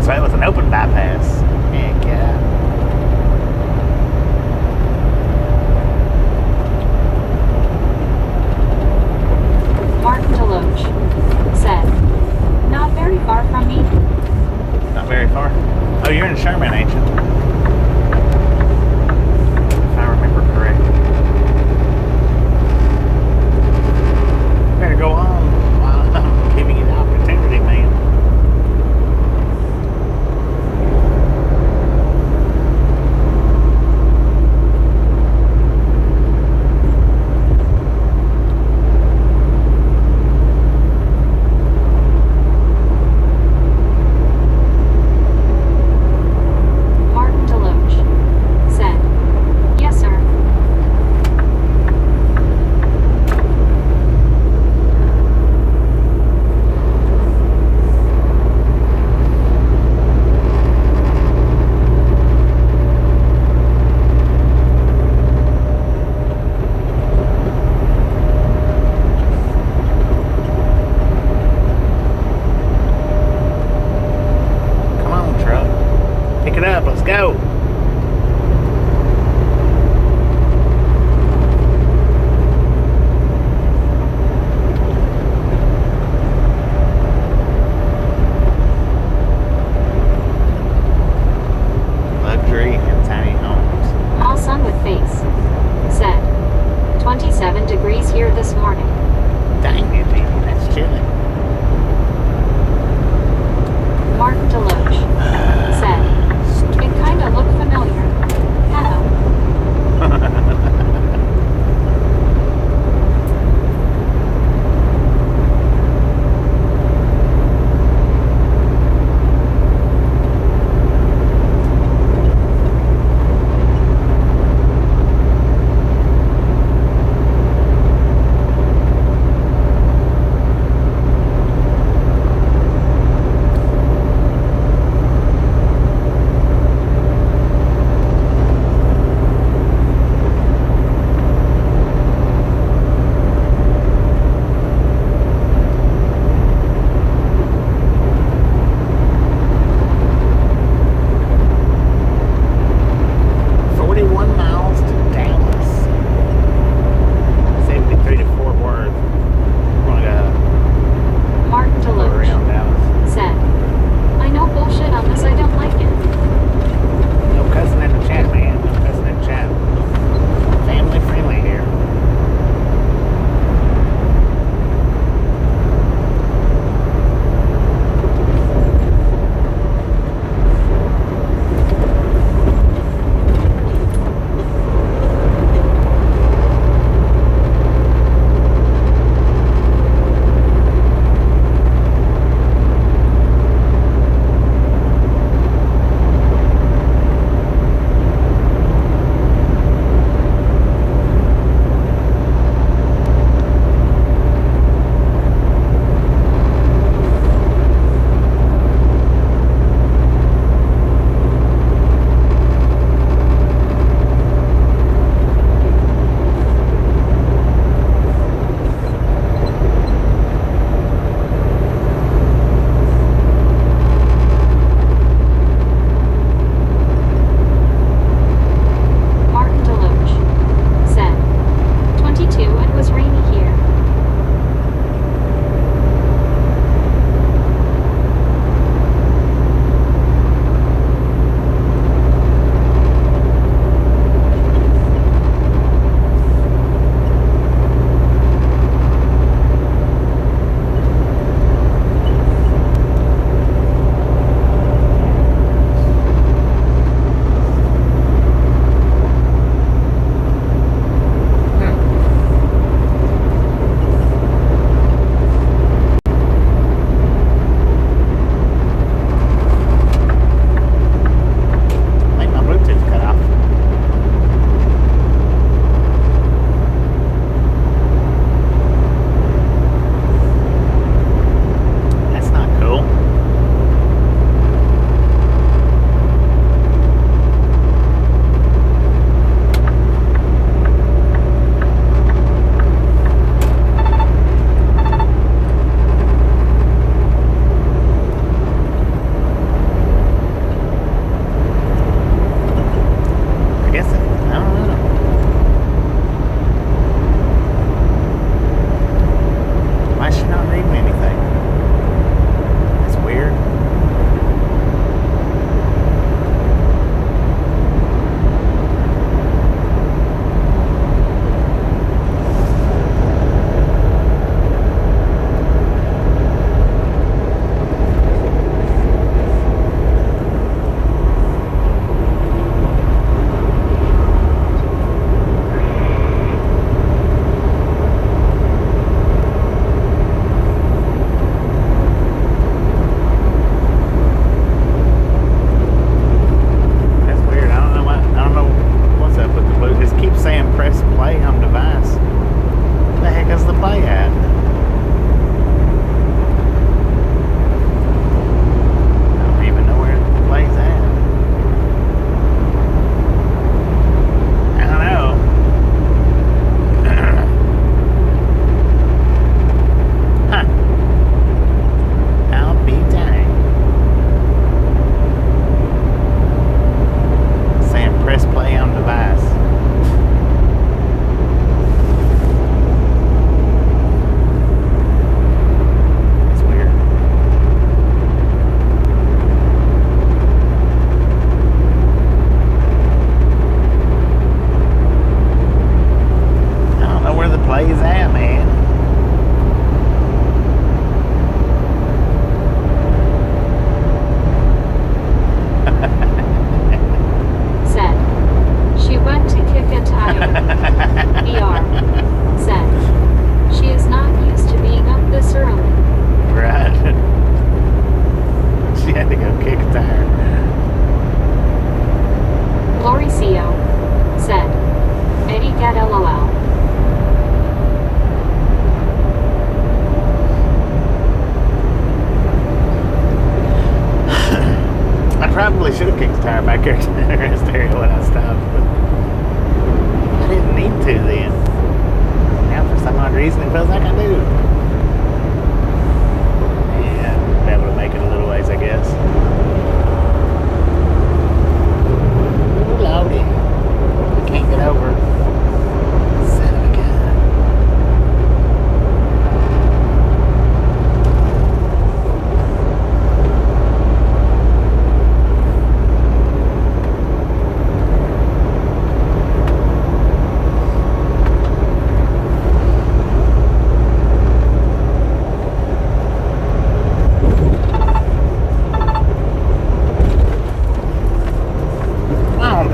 So it was an open bypass. Heck yeah. Martin Deloach said, "Not very far from me." Not very far. Oh, you're in Sherman, ain't you? If I remember correctly. Better go on while I'm giving you the opportunity, man.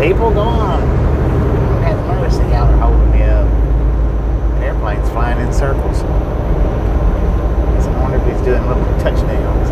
People, go on. Have mercy, y'all are holding me up. An airplane's flying in circles. So I wonder if he's doing little touchdowns.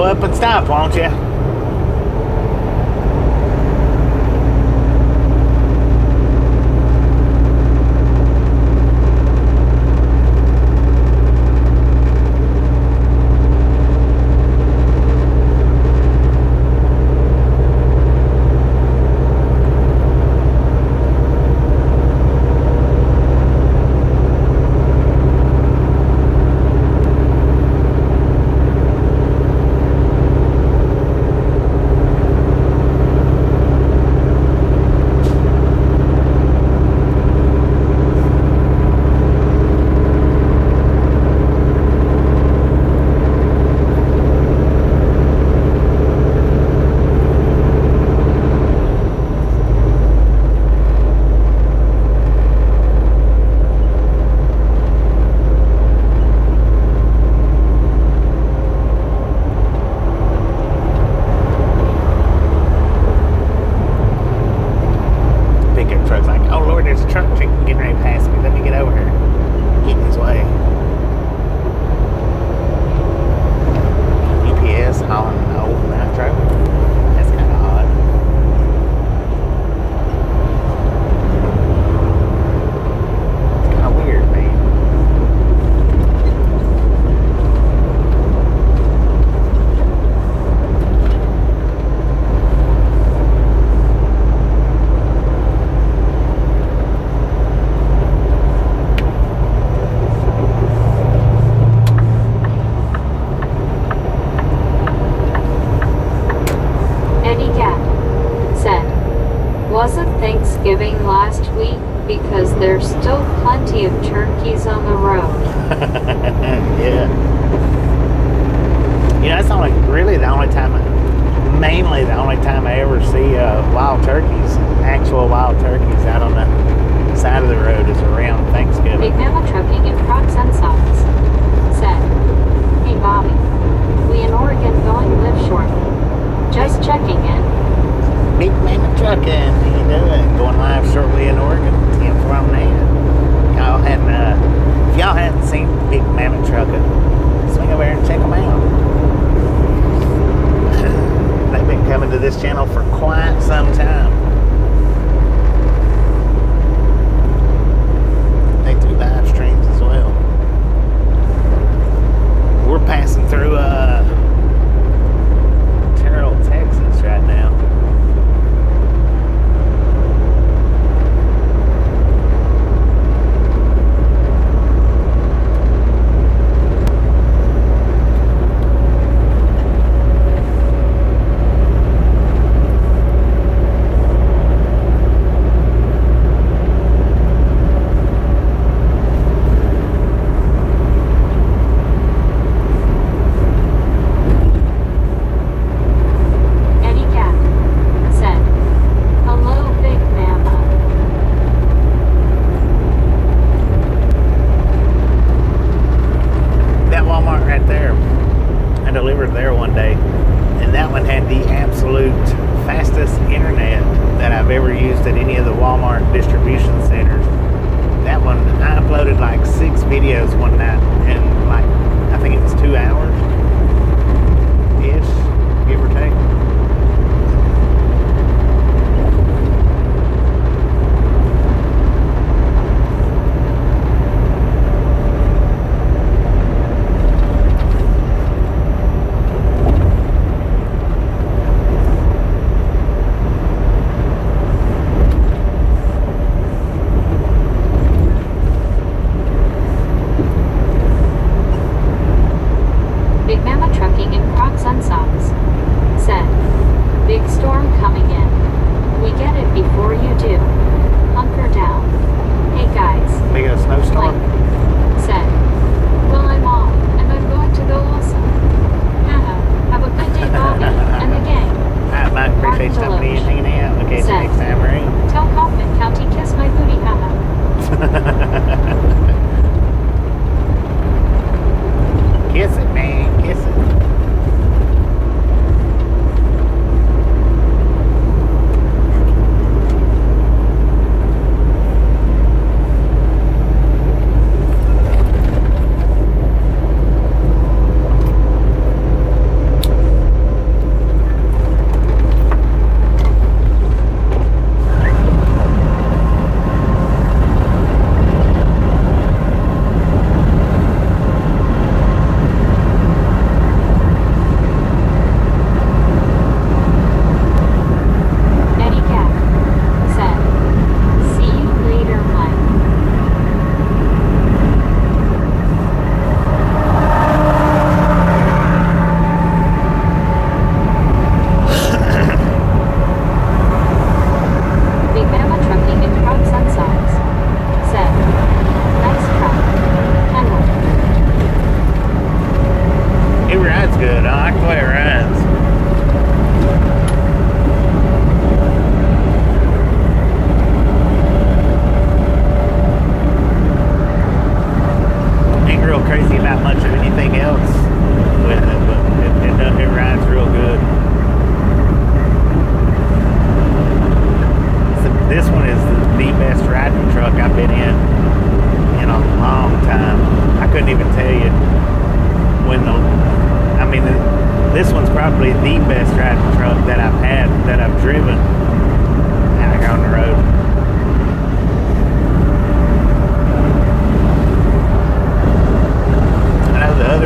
Up and stop, won't you? Thanksgiving last week because there's still plenty of turkeys on the road. Yeah. You know, that's mainly the only time I ever see wild turkeys, actual wild turkeys out on the side of the road is around Thanksgiving. Big Mama Trucking in Prox and Sons said, "Hey Bobby, we in Oregon going to live shortly. Just checking in." Big Mama Trucking, how you doing? Going live shortly in Oregon. Tim from there. If y'all hadn't seen Big Mama Trucking, swing over there and check them out. They've been coming to this channel for quite some time. They do live streams as well. We're passing through Terrell, Texas right now. real crazy about much of anything else with it, but it rides real good. So this one is the best riding truck I've been in a long time. I couldn't even tell you this one's probably the best riding truck that I've had, that I've driven out here on the road. I know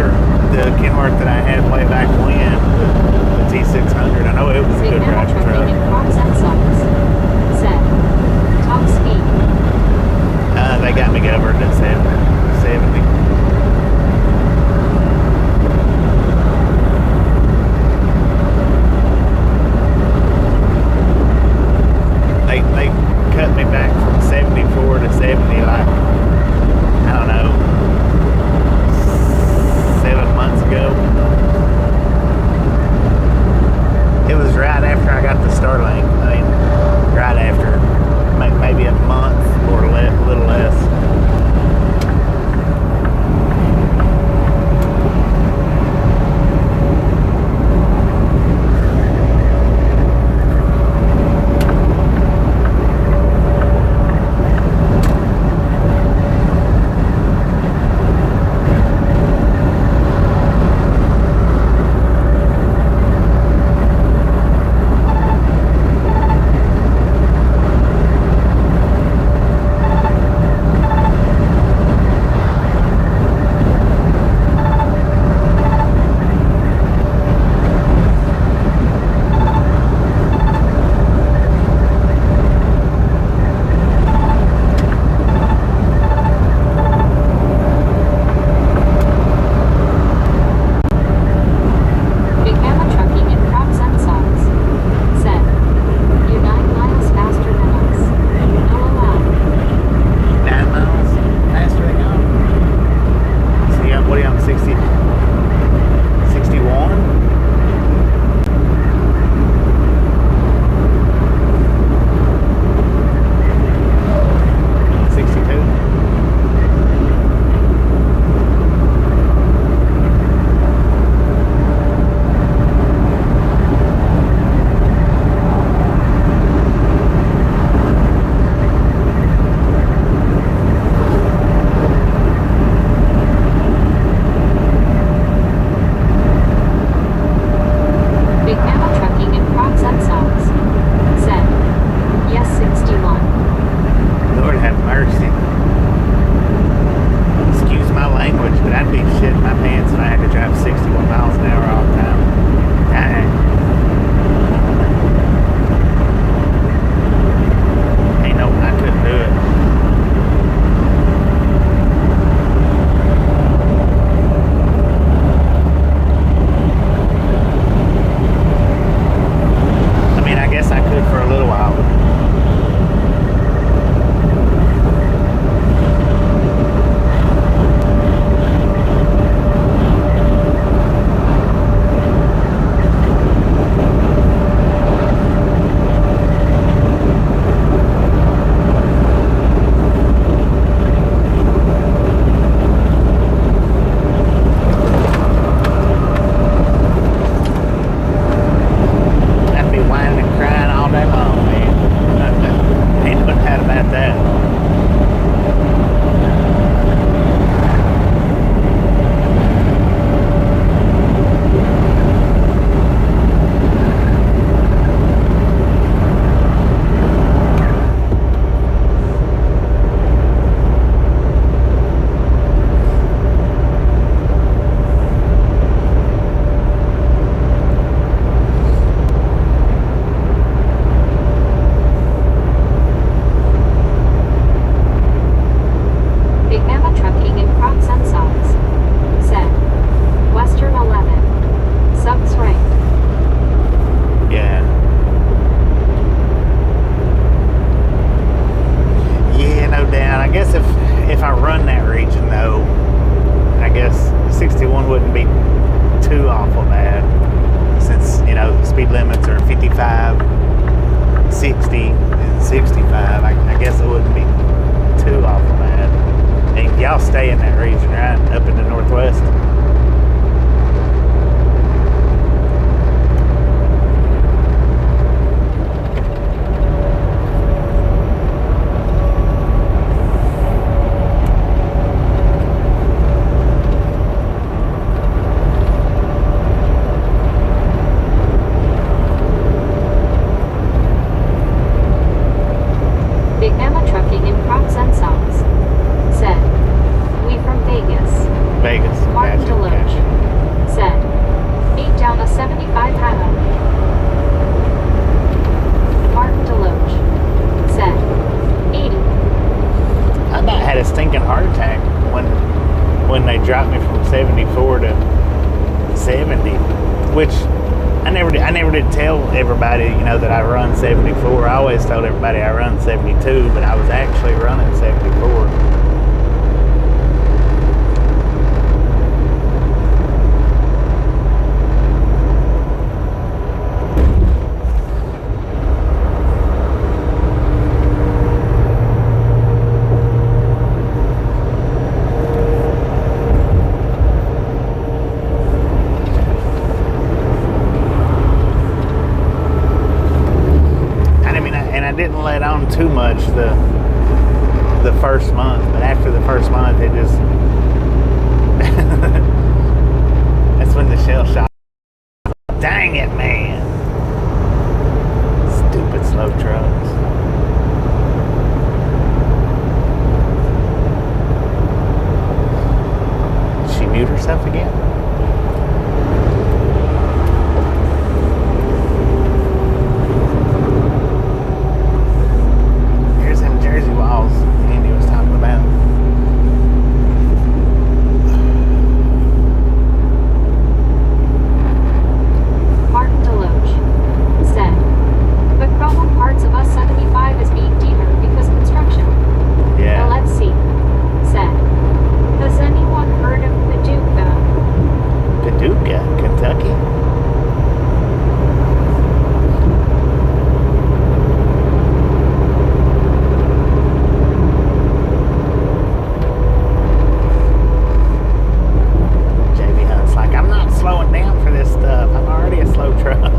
the Kenworth that I had way back when, the T600, I know it was a good riding truck. Top speed. They got me covered at 70. region, right? Up in the Northwest. Big Mama Trucking in Crocs and Socks said, "We from Vegas." Vegas. Martin Gotcha, Deloach gotcha. said, "8 down a 75 Hannah." Martin Deloach said, 80. I about had a stinking heart attack when they dropped me from 74 to 70, which I never did tell everybody, that I run 74. I always told everybody I run 72, but I was actually running 74. I didn't let on too much the first month, but after the first month, it just that's when the shell shock. Dang it, man! Stupid slow trucks. Did she mute herself again? Jersey walls Andy was talking about. Martin Deloach said, "The problem parts of us 75 is being deeper because construction." Yeah. The Let's See said, "Has anyone heard of Paducah?" Paducah, Kentucky? Slowing down for this stuff. I'm already a slow truck.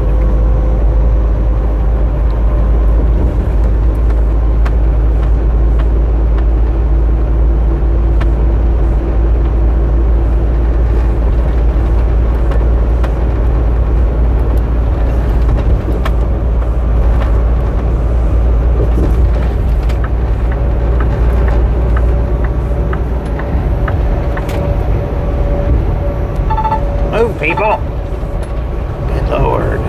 Move, people. Good Lord.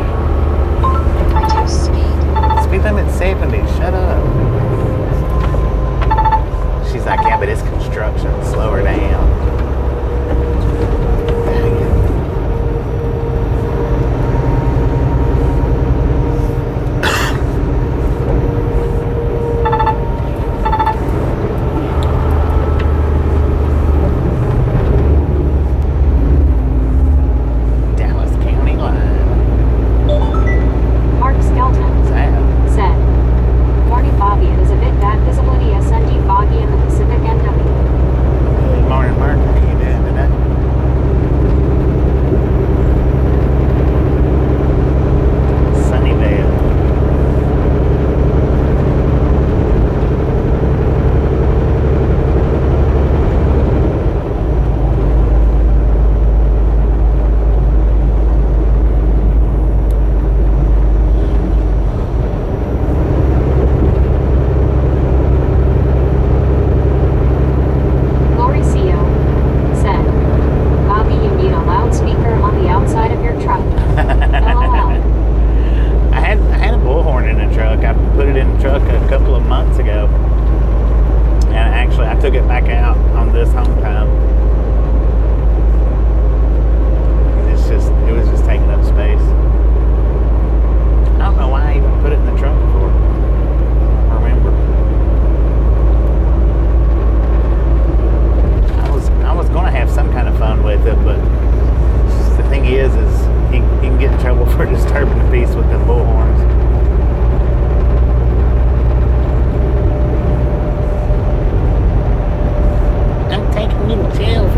Reduce speed. Speed limit 70. Shut up. She's like, yeah, but it's construction. Slow her down. Dang it. Said, "Morning Bobby, it is a bit bad visibility SND foggy in the Pacific NW."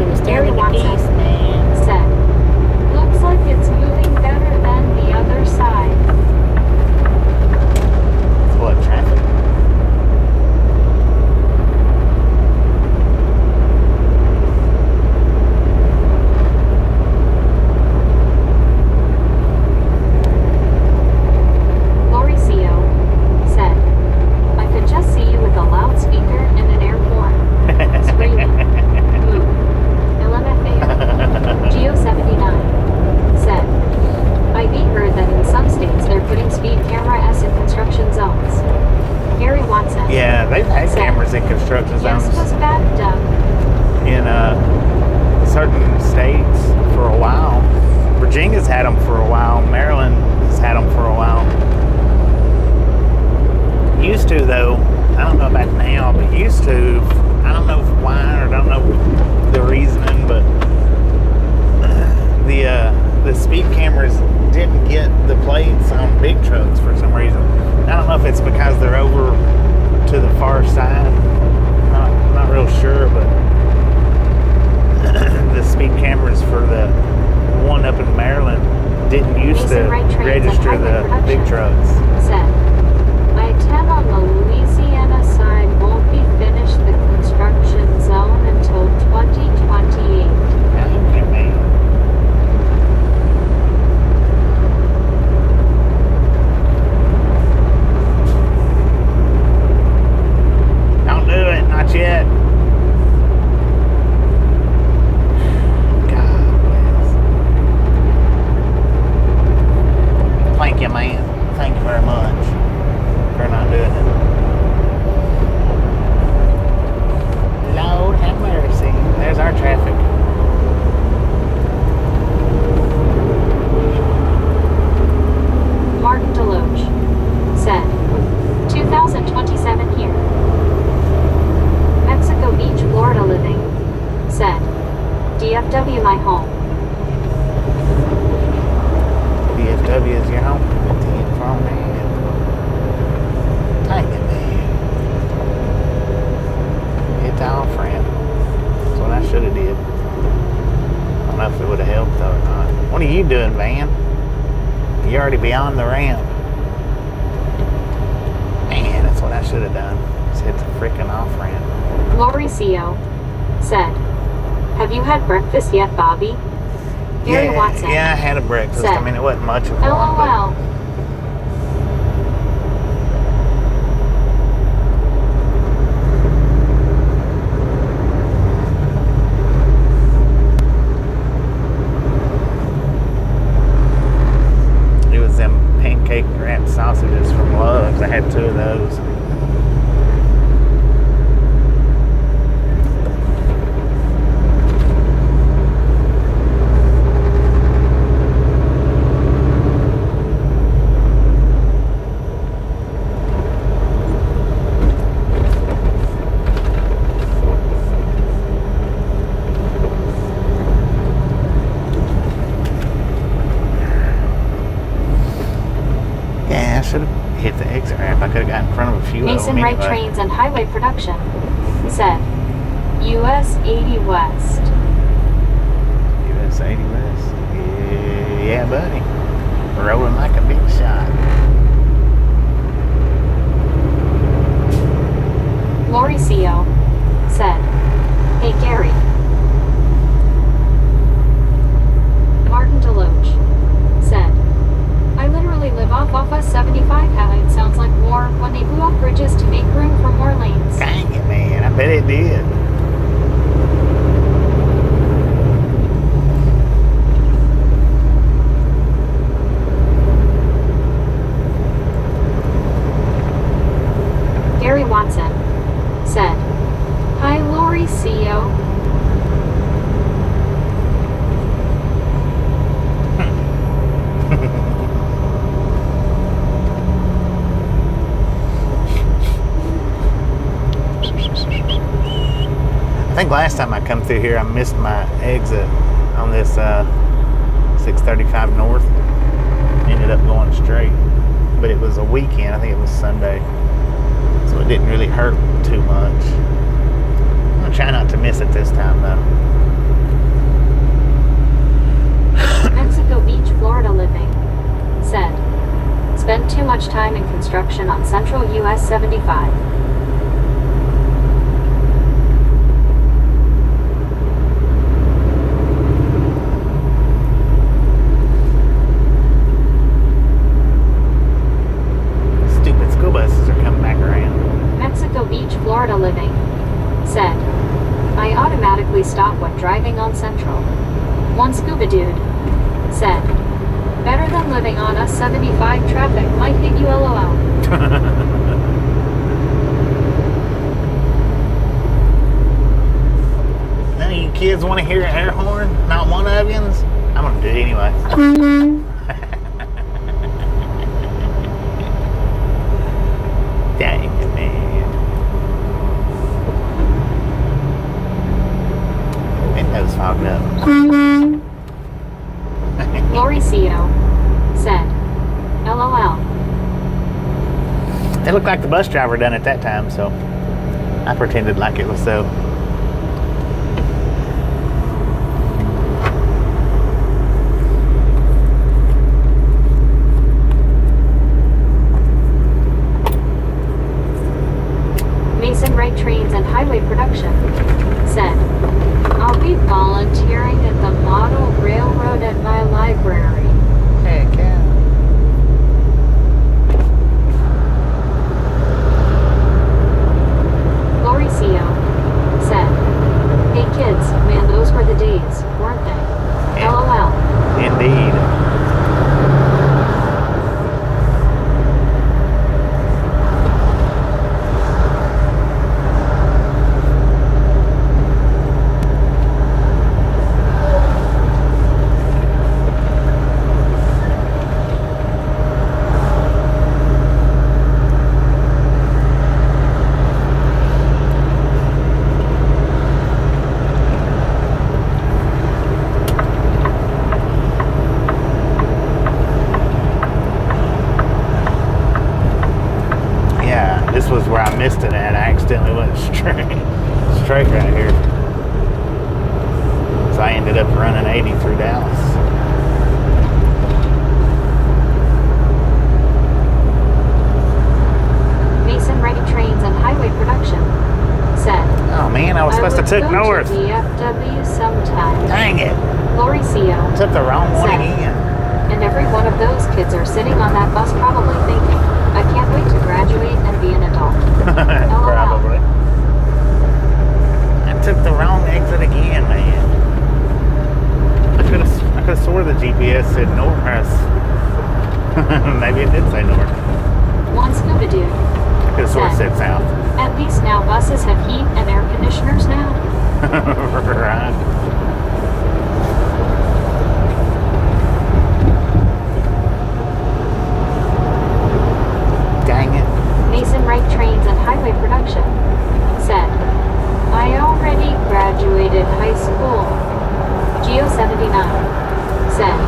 He was Gary turning the Watson keys, man. said, "Looks like it's moving better than the other side." What, traffic? Lori CO said, "I could just see you with a loudspeaker and an airport. Screaming. Move. LMFAO. Geo79 said, I've heard that in some states they're putting speed camera S in construction zones." Gary Watson Yeah, they've had said, cameras in construction "Yes, zones was bad, Doug." in certain states for a while. Virginia's had them for a while. Maryland has had them for a while. Used to, though, I don't know about now, but used to, I don't know why or don't know the reasoning, but the speed cameras didn't get the plates on big trucks for some reason. I don't know if it's because they're over to the far side. Not real sure, but the speed cameras for the one up in Maryland didn't used to Mason Wright Trains and register Highway the big Production trucks. said, I-10 on the Louisiana side won't be finished the construction zone until 2028. Thank you, man. Don't do it, not yet. God bless. Thank you, man. Thank you very much for not doing it. Lord have mercy. There's our traffic. Martin Deloge said, 2027 here. Mexico Beach, Florida living said, DFW my home. DFW is your home. DFW from man. Thank you, man. Hit the off ramp. That's what I should have did. I don't know if it would have helped though or not. What are you doing, Van? You're already beyond the ramp. Man, that's what I should have done. Just hit the freaking off ramp. Lori CO said, have you had breakfast yet, Bobby? Gary Watson Yeah, I had a breakfast. said, I mean, it wasn't much of one, LOL. but it was them pancake wrapped sausages from Love's. I had 2 of those. Yeah, I should have hit the exit ramp. I could have got in front of a few of Mason them Wright anyway. Trains and Highway Production said, US 80 West. US 80 West. Yeah, buddy. Rolling like a big shot. Lori CO said, hey Gary. Martin Deloge said, I literally live off a 75 how it sounds like war when they blew off bridges to make room for more lanes. Dang it, man. I bet it did. Gary Watson said, hi Lori CO. I think last time I come through here, I missed my exit on this 635 North. Ended up going straight, but it was a weekend. I think it was Sunday, so it didn't really hurt too much. I'm gonna try not to miss it this time though. station on Central US 75. Stupid school buses are coming back around. Mexico Beach, Florida living. Said, I automatically stop when driving on Central. One scuba dude. Said, better than living on us 75 traffic might hit you LOL. None of you kids want to hear an air horn? Not one of yous? I'm gonna do it anyway. Dang it, man. Windows fogged up. Mauricio said, LOL. It looked like the bus driver done it that time, so I pretended like it was so. Mason Wright Trains and Highway Production said, I'll be volunteering at the model railroad at my library. Heck yeah. Mauricio said, hey kids, man, those were the days, weren't they? Yeah. LOL. Indeed. This was where I missed it at. I accidentally went straight right here. So I ended up running 80 through Dallas. Mason Wright Trains and Highway Production said, Oh man, I was supposed to take north. To DFW sometime. Dang it. Mauricio Took the wrong one said, again. and every one of those kids are sitting on that bus probably thinking, I can't wait to graduate and be an adult. Probably. I took the wrong exit again, man. I could have swore the GPS said north. Maybe it did say north. One scuba dude I could have swore it said south. At least now buses have heat and air conditioners now. Right. Dang it. Mason Wright Trains and Highway Production said, I already graduated high school. Geo 79 said,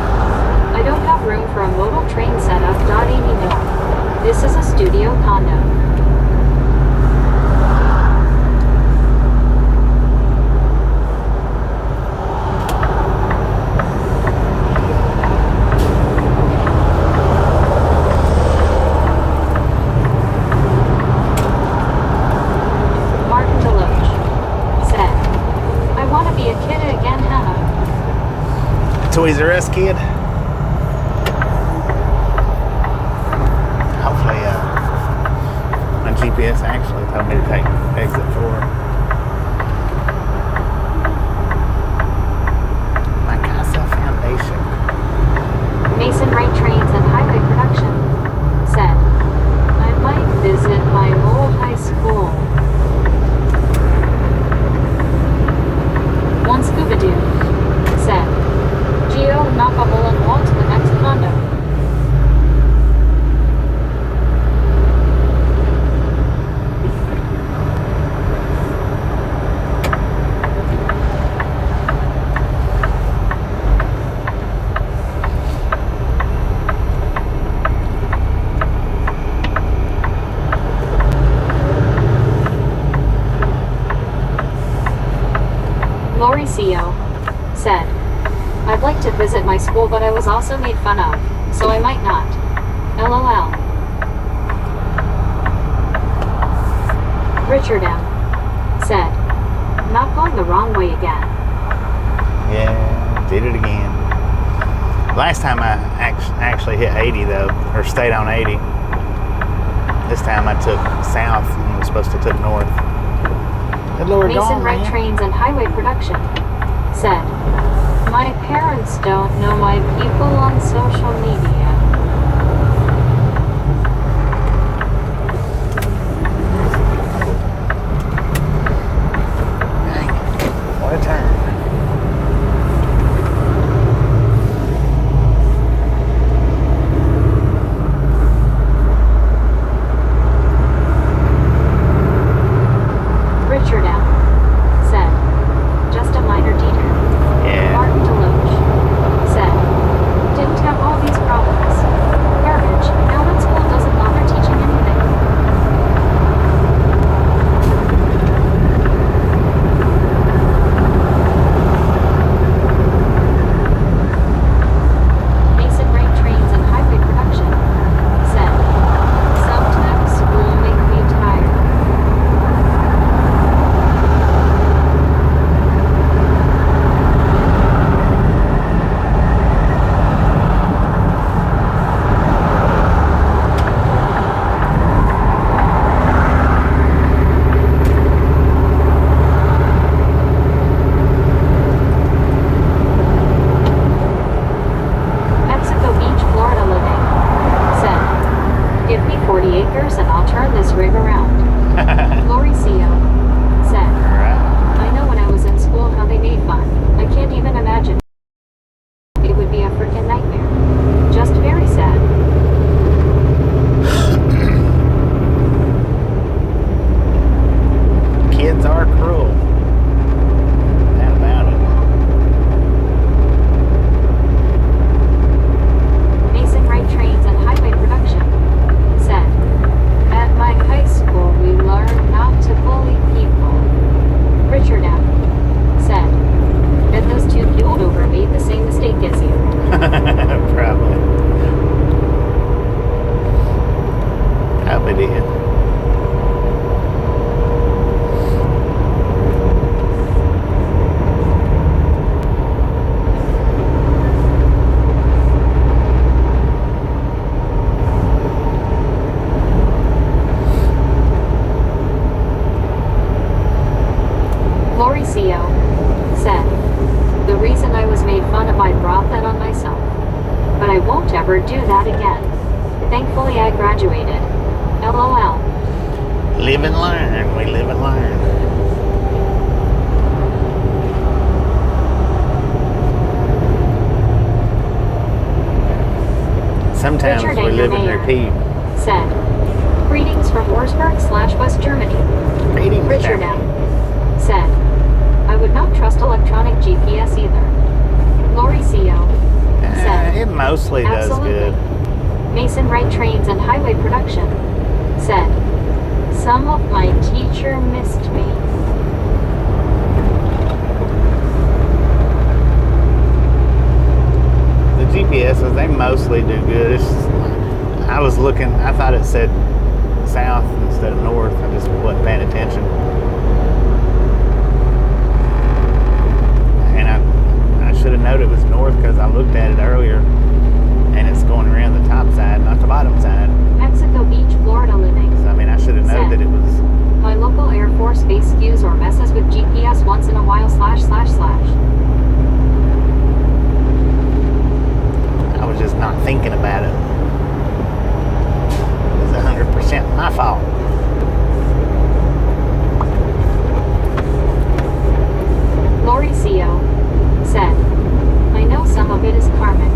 I don't have room for a modal train setup. Anymore. This is a studio condo. Toys R Us kid. Hopefully, my GPS actually told me to take exit 4. My Casa Foundation. Mason Wright Trains and Highway Production said, I might visit my old high school. One scuba dude said, Geo, knock a hole and walk to the next condo. Mauricio said, I'd like to visit my school, but I was also made fun of, so I might not. LOL. Richard M. said, not going the wrong way again. Yeah, did it again. Last time I actually hit 80 though, or stayed on 80. This time I took south and was supposed to take north. Good Lord, Mason Wright Trains and Highway Production said, my parents don't know my people on social media. What a turn. Richard M. said, just a minor detour. Yeah. Martin Deloach said, didn't have all these problems. Garbage. Now that school doesn't bother teaching anything. Mason Wright Trains and Highway Production said, sometimes school make me tired. Mexico Beach, Florida living said, give me 40 acres and I'll turn this rig around. Lori CO said, Alright. I know when I was in school how they made fun. I can't even imagine. It would be a freaking nightmare. Just very sad. Kids are cruel. That about it. Mason Wright Trains and Highway Production said, at my high school we learned not to bully people. Richard M. said, bet those two pulled over made the same mistake as you. Probably. Probably did. Lori CO said, the reason I was made fun of I brought that on myself. But I won't ever do that again. Thankfully I graduated. LOL. Live and learn. We live and learn. Sometimes Richard we live and Mayer repeat. said, greetings from Wurzburg/West Germany. Reading Richard time. M. said, I would not trust electronic GPS either. Lori CO said, It mostly does absolutely. good. Mason Wright Trains and Highway Production said, some of my teacher missed me. The GPSs, they mostly do good. I was looking, I thought it said south instead of north. I just wasn't paying attention. And I should have known it was north because I looked at it earlier and it's going around the top side, not the bottom side. Mexico Beach, Florida living. So, I mean, I should have known that it was. My local Air Force base skews or messes with GPS once in a while ///. I was just not thinking about it. It was 100% my fault. Lori CO said, I know some of it is karmic.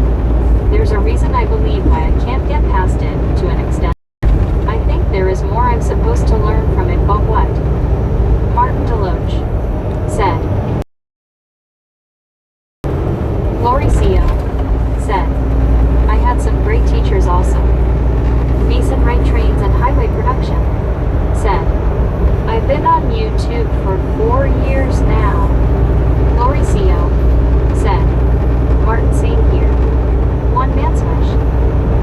There's a reason I believe why I can't get past it, to an extent. I think there is more I'm supposed to learn from it, but what? Martin Deloach said. Lori CO said, I had some great teachers also. Mason Wright Trains and Highway Production said, I've been on YouTube for 4 years now. Lori CO said, Martin same here. One man swish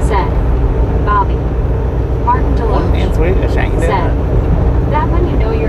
said, Bobby. Martin Deloach One man's wish ain't said, done. that when you know you're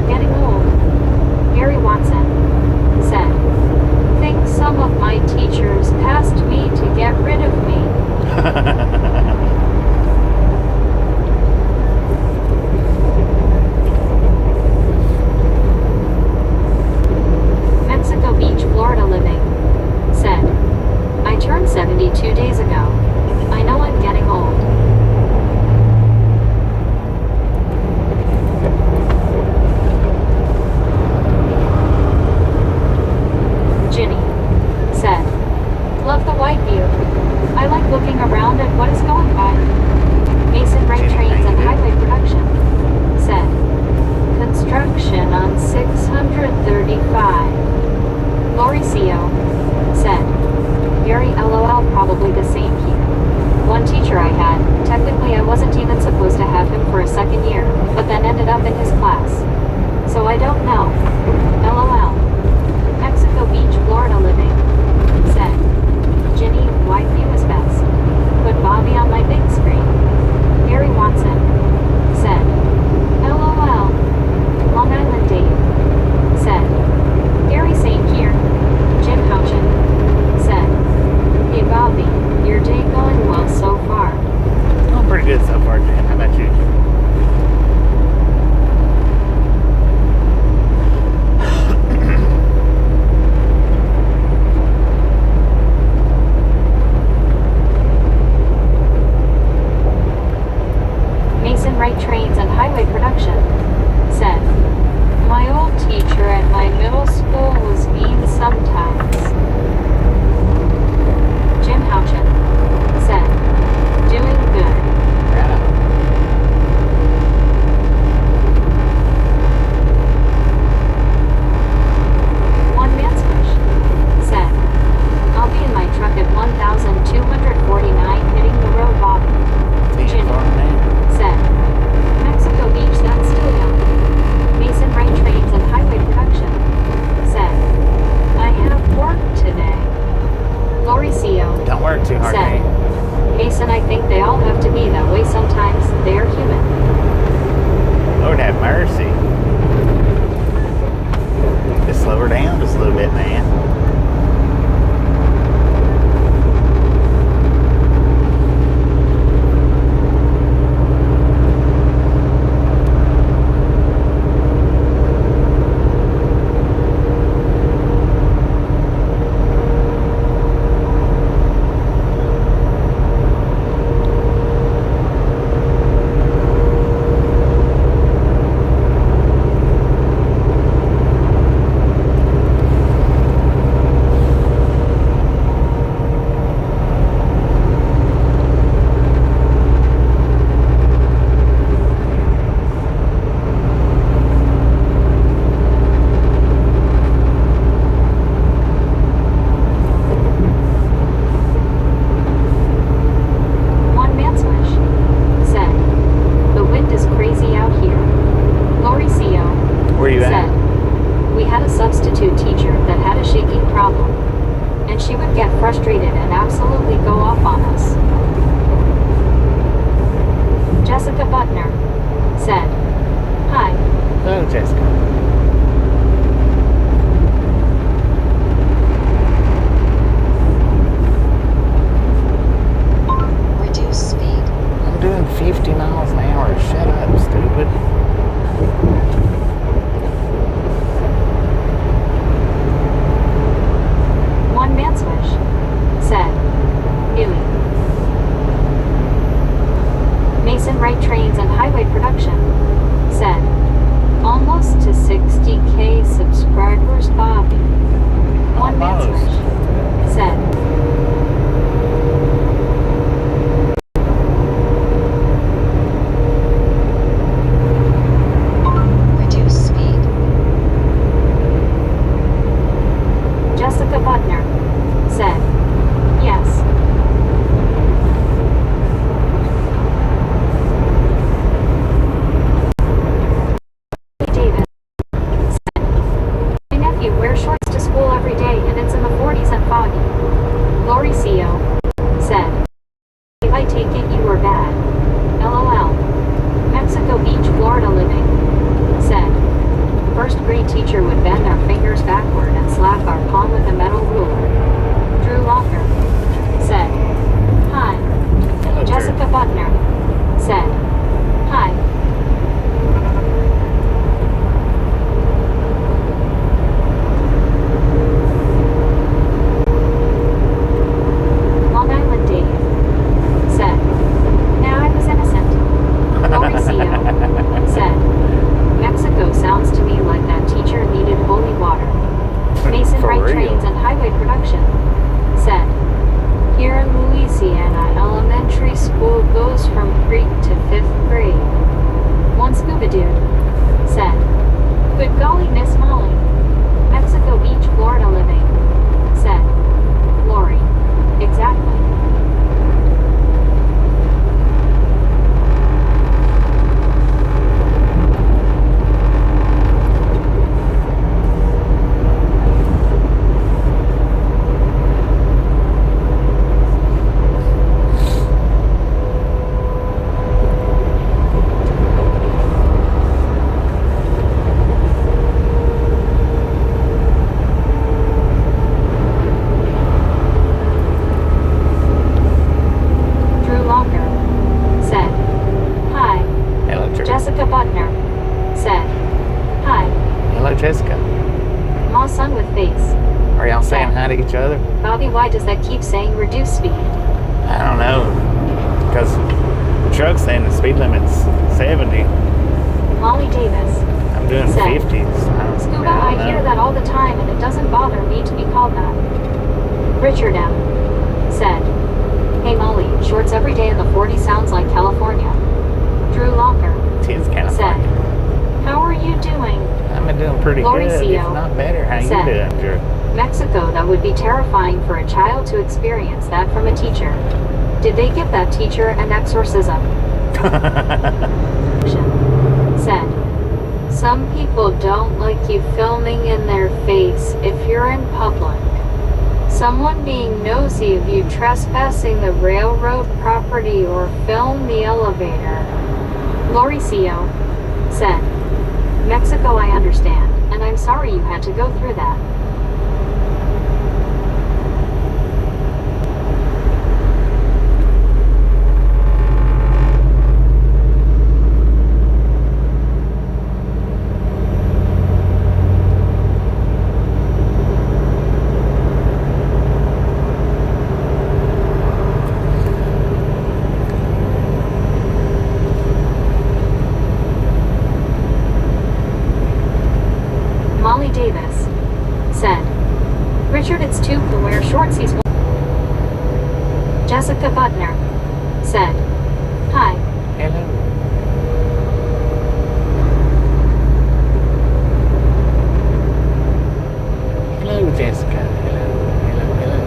that she would get frustrated and absolutely go off on us. Jessica Butner said, "Hi." Hello, Jessica. Reduce speed. I'm doing 50 miles an hour. Shut up, stupid. One man's wish said, "Newey." Mason Wright Trains and Highway Production said, "Almost to 60K subscribers, Bobby." One man's Almost. wish said, Reduce speed. Jessica Butner said, "Yes." David said, "My nephew wears shorts to school every day and it's in the 40s and foggy." Lori Co. said, "If I take it you were bad. LOL. Mexico Beach, Florida living said, "First grade teacher would bend our fingers backward and slap our palm with a metal ruler." Drew Locker said, "Hi." Hello, Jessica Butner said, "Hi." Long Island Dave said, "Now I was innocent." Lori Co. said, "Mexico sounds to me like that teacher needed holy water." Mason For Wright real. Trains and Highway Production said, "Here in Louisiana, elementary school goes from pre to 5th grade." One scuba dude said, "Good golly, Miss Molly." Mexico Beach, Florida living said, "Lori." Exactly. Drew Locker said, "Hi." Hello, Drew. Jessica Butner said, "Hi." Hello, Jessica. Ma Son with face. Are y'all saying hi to each other? Bobby, why does that keep saying reduce speed? I don't know. Because the truck's saying the speed limit's 70. Molly Davis. I'm doing Said, 50. So "Scuba, I I don't hear know. that all the time and it doesn't bother me to be called that." Richard M. said, "Hey Molly, shorts every day in the 40s sounds like California." Drew Locker It is kind of said, funny. "How are you doing?" I'm doing pretty Lori good, if Co. not better. How said, you doing, Drew? "Mexico, that would be terrifying for a child to experience that from a teacher. Did they give that teacher an exorcism?" Said, "Some people don't like you filming in their face if you're in public. Someone being nosy of you trespassing the railroad property or film the elevator." Lori Co. said, "Mexico, I understand, and I'm sorry you had to go through that." Molly Davis said, "Richard, it's too to wear shorts. He's." Jessica Butner said, "Hi." Hello. Hello, Jessica. Hello, hello, hello.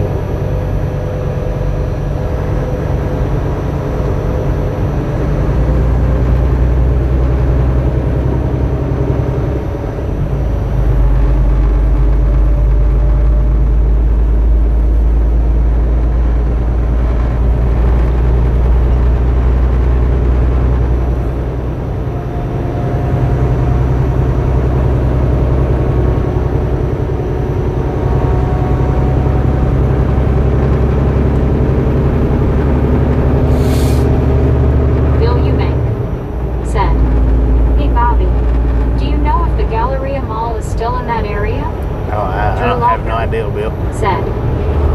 said,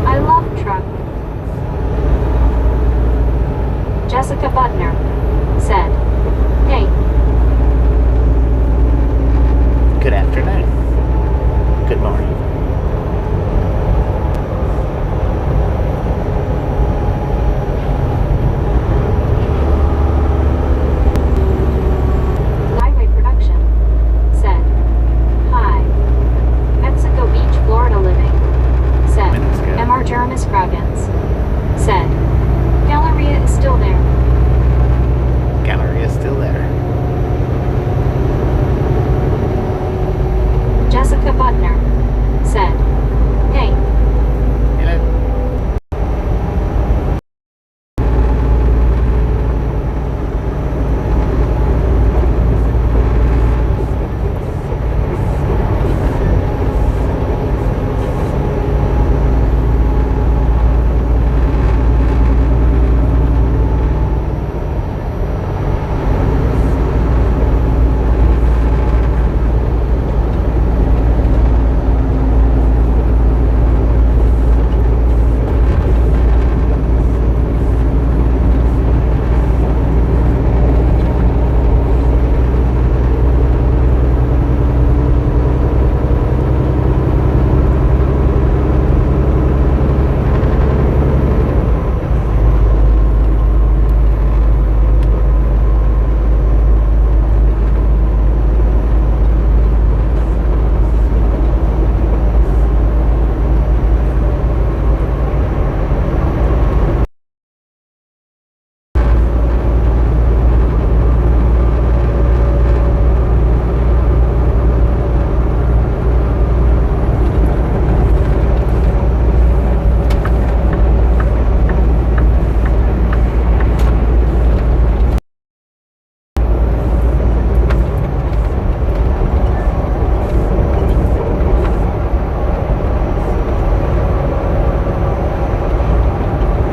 I love truck. Jessica Butner said, hey. Good afternoon. Good morning. Highway Production said, hi. Mexico Beach, Florida living said, Minutes ago. MR Jermis Scroggins said, Galleria is still there. Gallery is still there. Jessica Butner said, hey. Hello.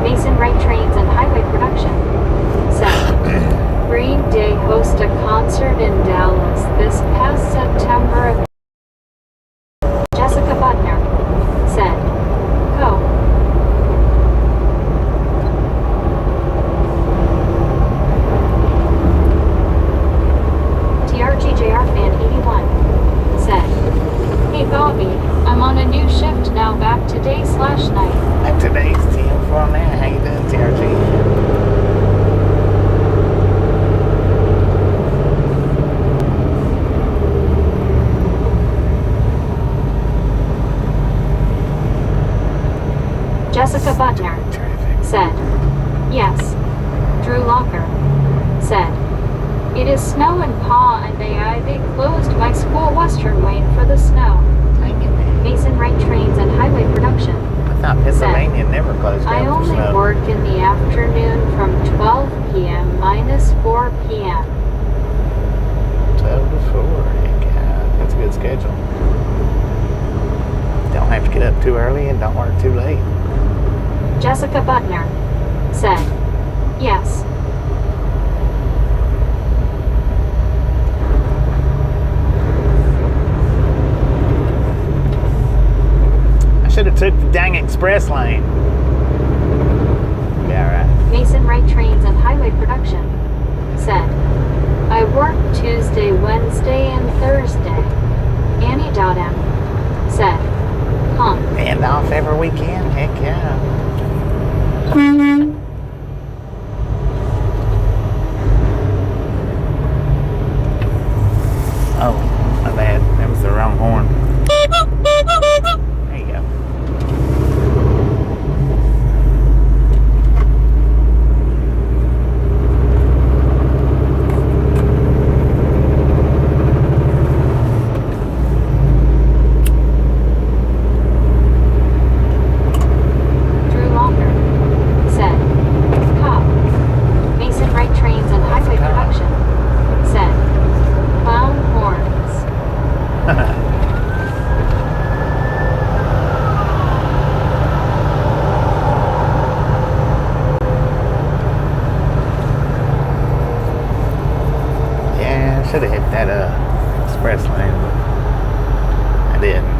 Mason Wright Trains and Highway Production said, Green Day host a concert in Dallas this past September. Jessica Butner said, go. TRGJR Fan 81 said, hey Bobby, I'm on a new shift now, back to day/night. Back today's TM for now. How you doing, TRG? Jessica Butner said, yes. Drew Locker said, it is snow and paw and they closed my school western lane for the snow. Dang it, man. Mason Wright Trains and Highway Production I thought Pennsylvania never closed down I for only snow. work in the afternoon from 12 p.m. minus 4 p.m. 12 to 4. Heck yeah. That's a good schedule. Don't have to get up too early and don't work too late. Jessica Butner said, yes. I should have took the dang express lane. Yeah, right. Mason Wright Trains and Highway Production said, I work Tuesday, Wednesday, and Thursday. Annie.m said, huh. And off every weekend. Heck yeah. Oh, my bad. That was the wrong horn. There you go. Drew Longer said, cop. Mason Wright Trains and Highway Cop. Production said, clown horns. Yeah, I should have hit that express lane. I didn't.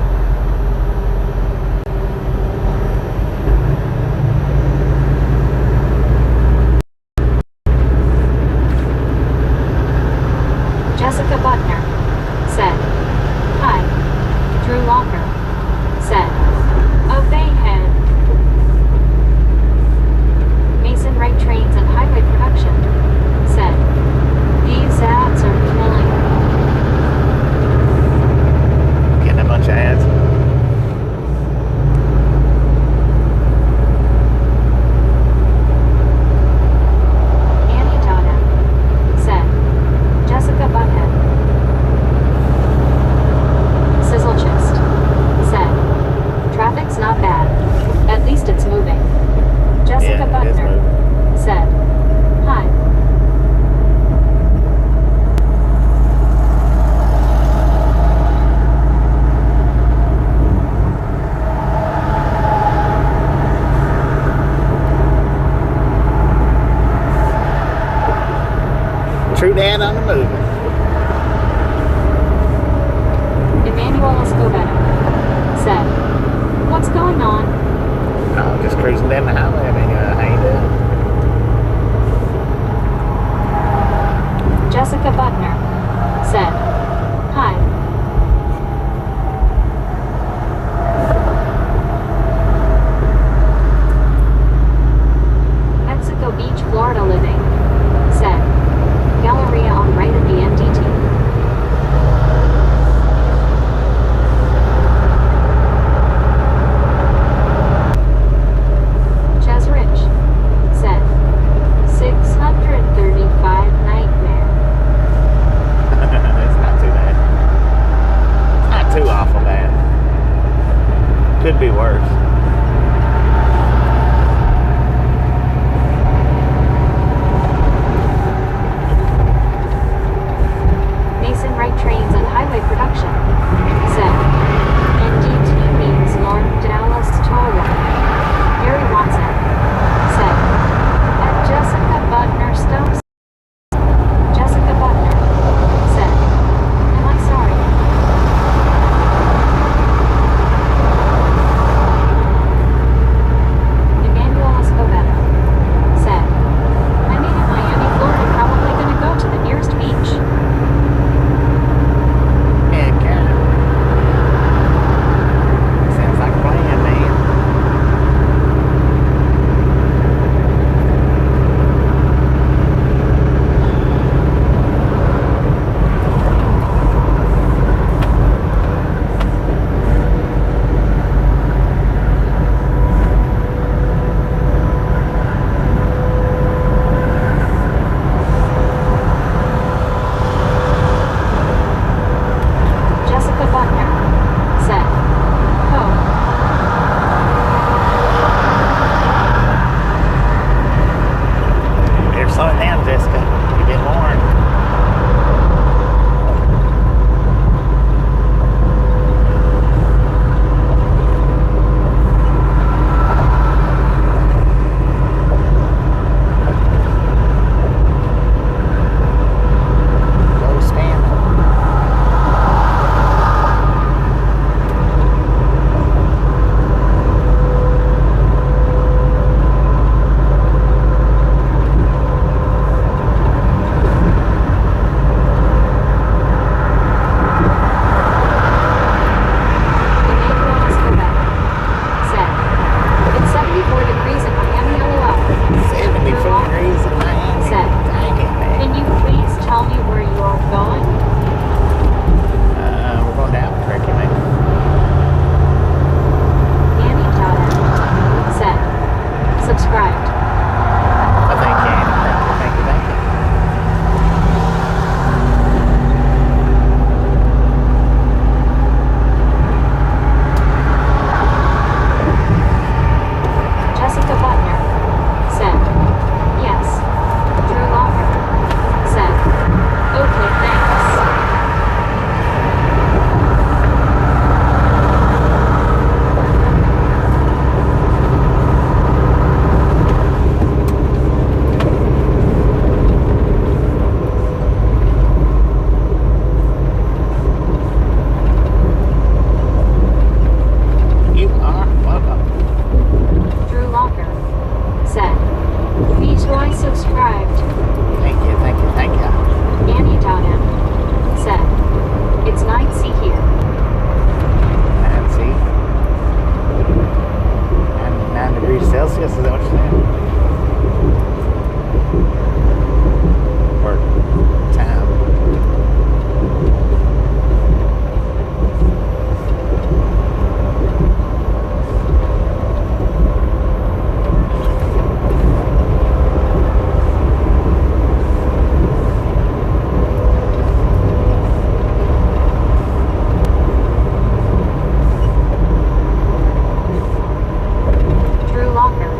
Celsius, is that what you said? Or time? Drew Locker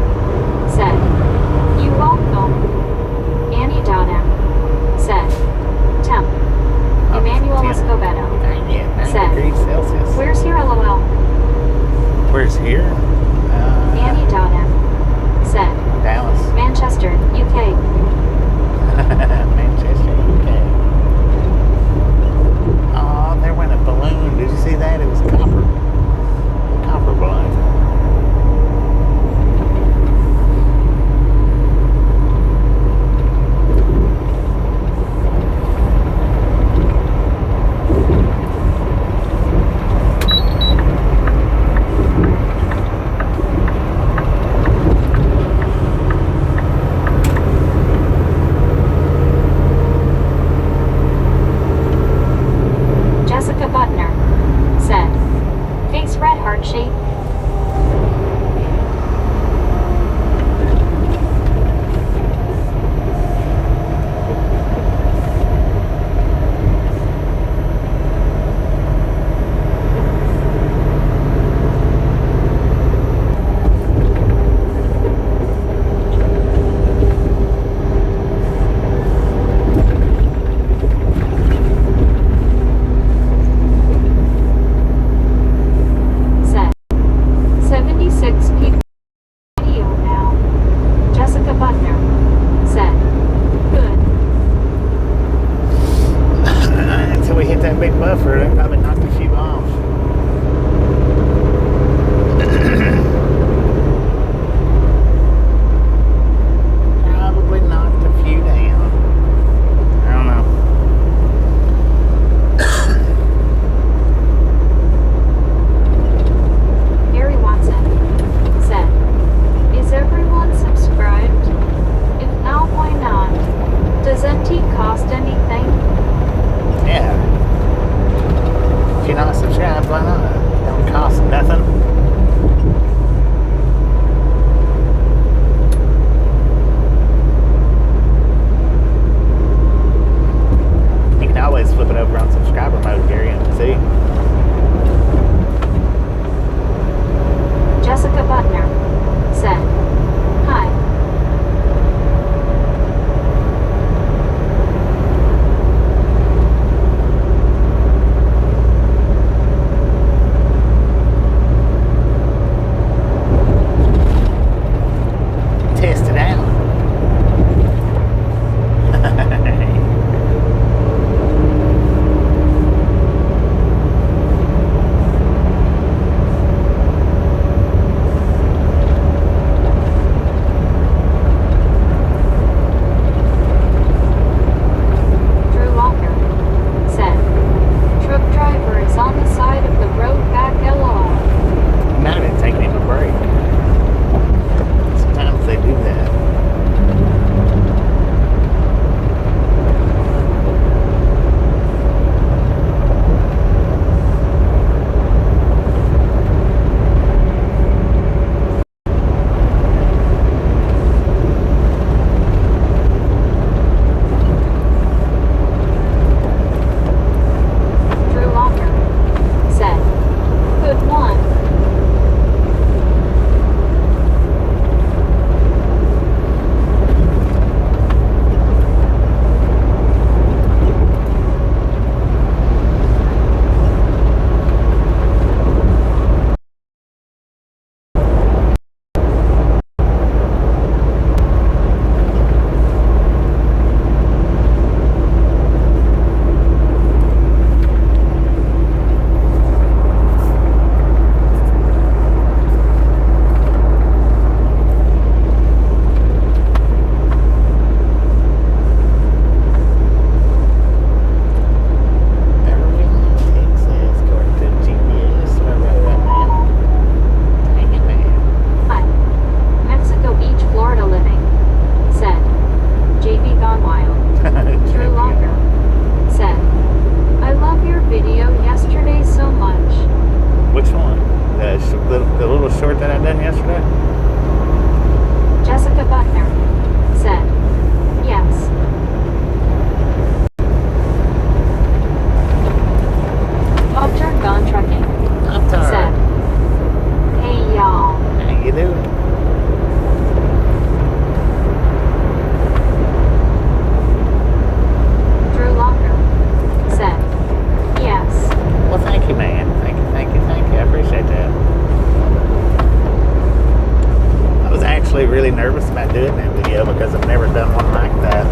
actually really nervous about doing that video because I've never done one like that.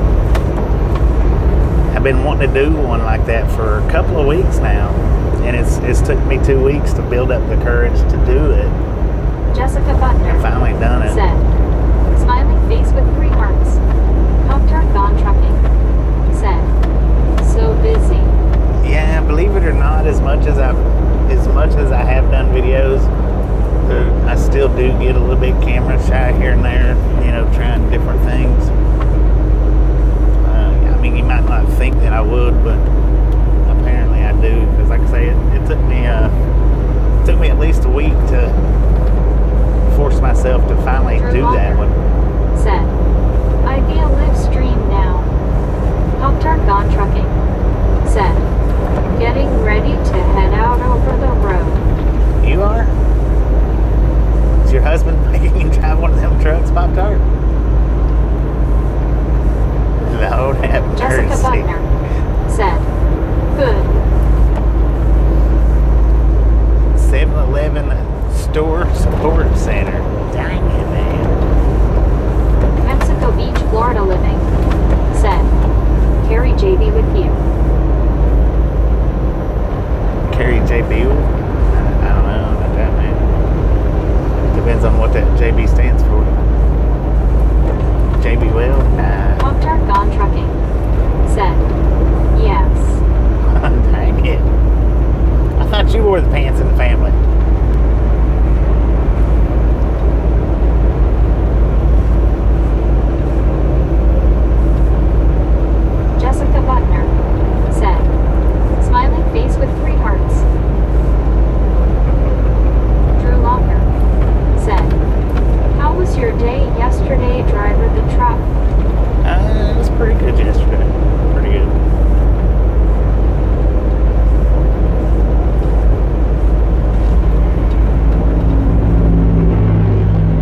I've been wanting to do one like that for a couple of weeks now, and it's took me 2 weeks to build up the courage to do it. Jessica Butner I've finally done it. said, smiling face with 3 hearts. Pop-Tart Gone Trucking said, so busy. Yeah, believe it or not, as much as I have done videos, I still do get a little bit camera shy here and there, you know, trying different things. I mean, you might not think that I would, but apparently I do, because like I say, it took me at least a week to force myself to finally Drew do that Walker one. said, ideal live stream now. Pop-Tart Gone Trucking said, getting ready to head out over the road. You are? Is your husband making you drive one of them trucks, Pop-Tart? Lord have Jessica mercy. Butner said, good. 7-Eleven store support center. Dang it, man. Mexico Beach, Florida living said, carry JB with you. Carry JB? I don't know about that, man. Depends on what that JB stands for. JB Well? Nah. Pop-Tart Gone Trucking said, yes. Dang it. I thought you wore the pants in the family. Jessica Butner said, smiling face with 3 hearts. Drew Locker said, how was your day yesterday, driver the truck? It was pretty good yesterday. Pretty good.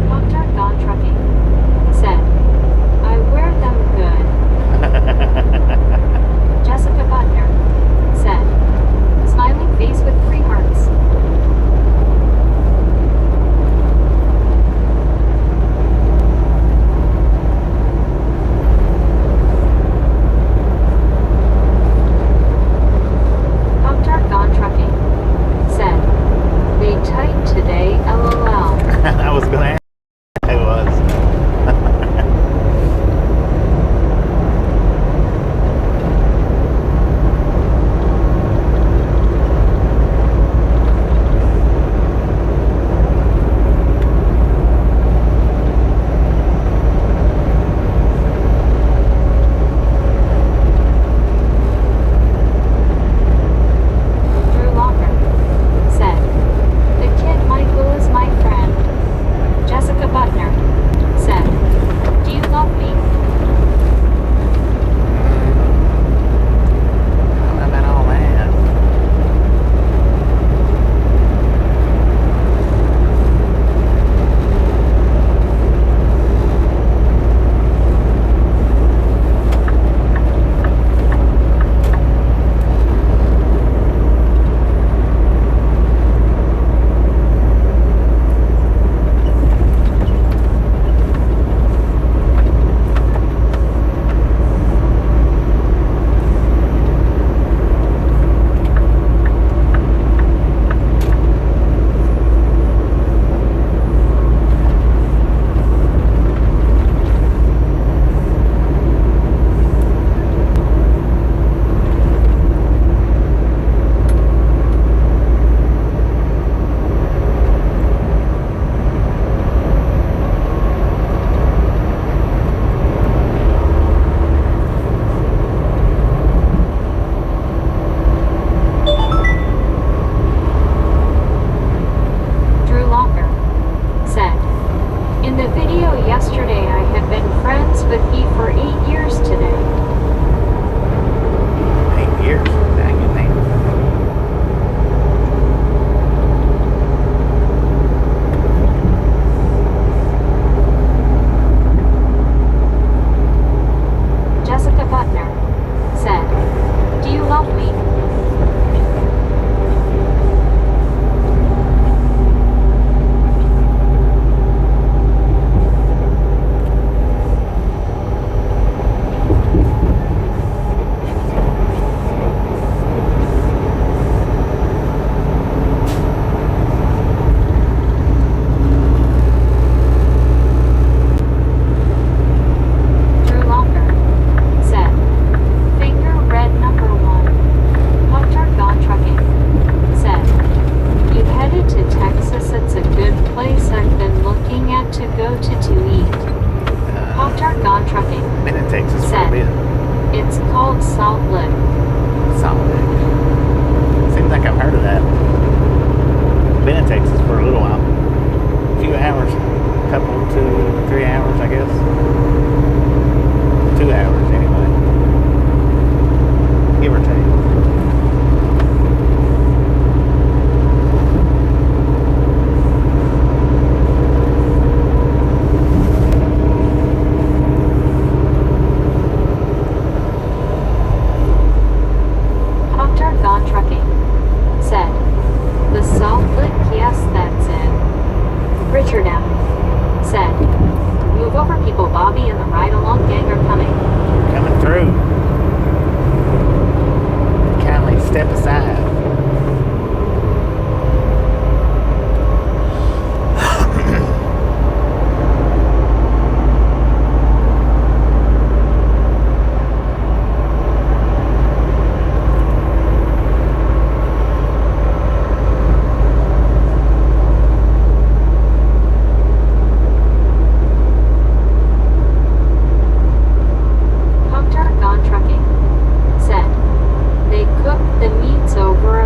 Pop-Tart Gone Trucking said, I wear them good. Jessica Butner said, smiling face with 3 hearts. Pop-Tart Gone Trucking said, they tight today, LOL. I was going to ask. It was. Drew Locker said, the kid Michael is my friend. Jessica Butner said, do you love me? I don't know about all that. Drew Locker said, in the video yesterday I had been friends with he for 8 years today. 8 years. Dang it, man. Jessica Butner said, do you love me? wanted to eat. Pop-Tart Gone Trucking. Been in Texas for a Said. bit. It's called Salt Lick. Solid. Seems like I've heard of that. Been in Texas for a little while. A few hours. Couple, 2, 3 hours, I guess. 2 hours, anyway. Give or take. Pop-Tart Gone Trucking. Said. The Salt Lick, yes, that's it. Richard M. Said. Move over, people. Bobby and the ride-along gang are coming. Coming through. Kindly step aside. Pop-Tart Gone Trucking. Said. They cooked the meats over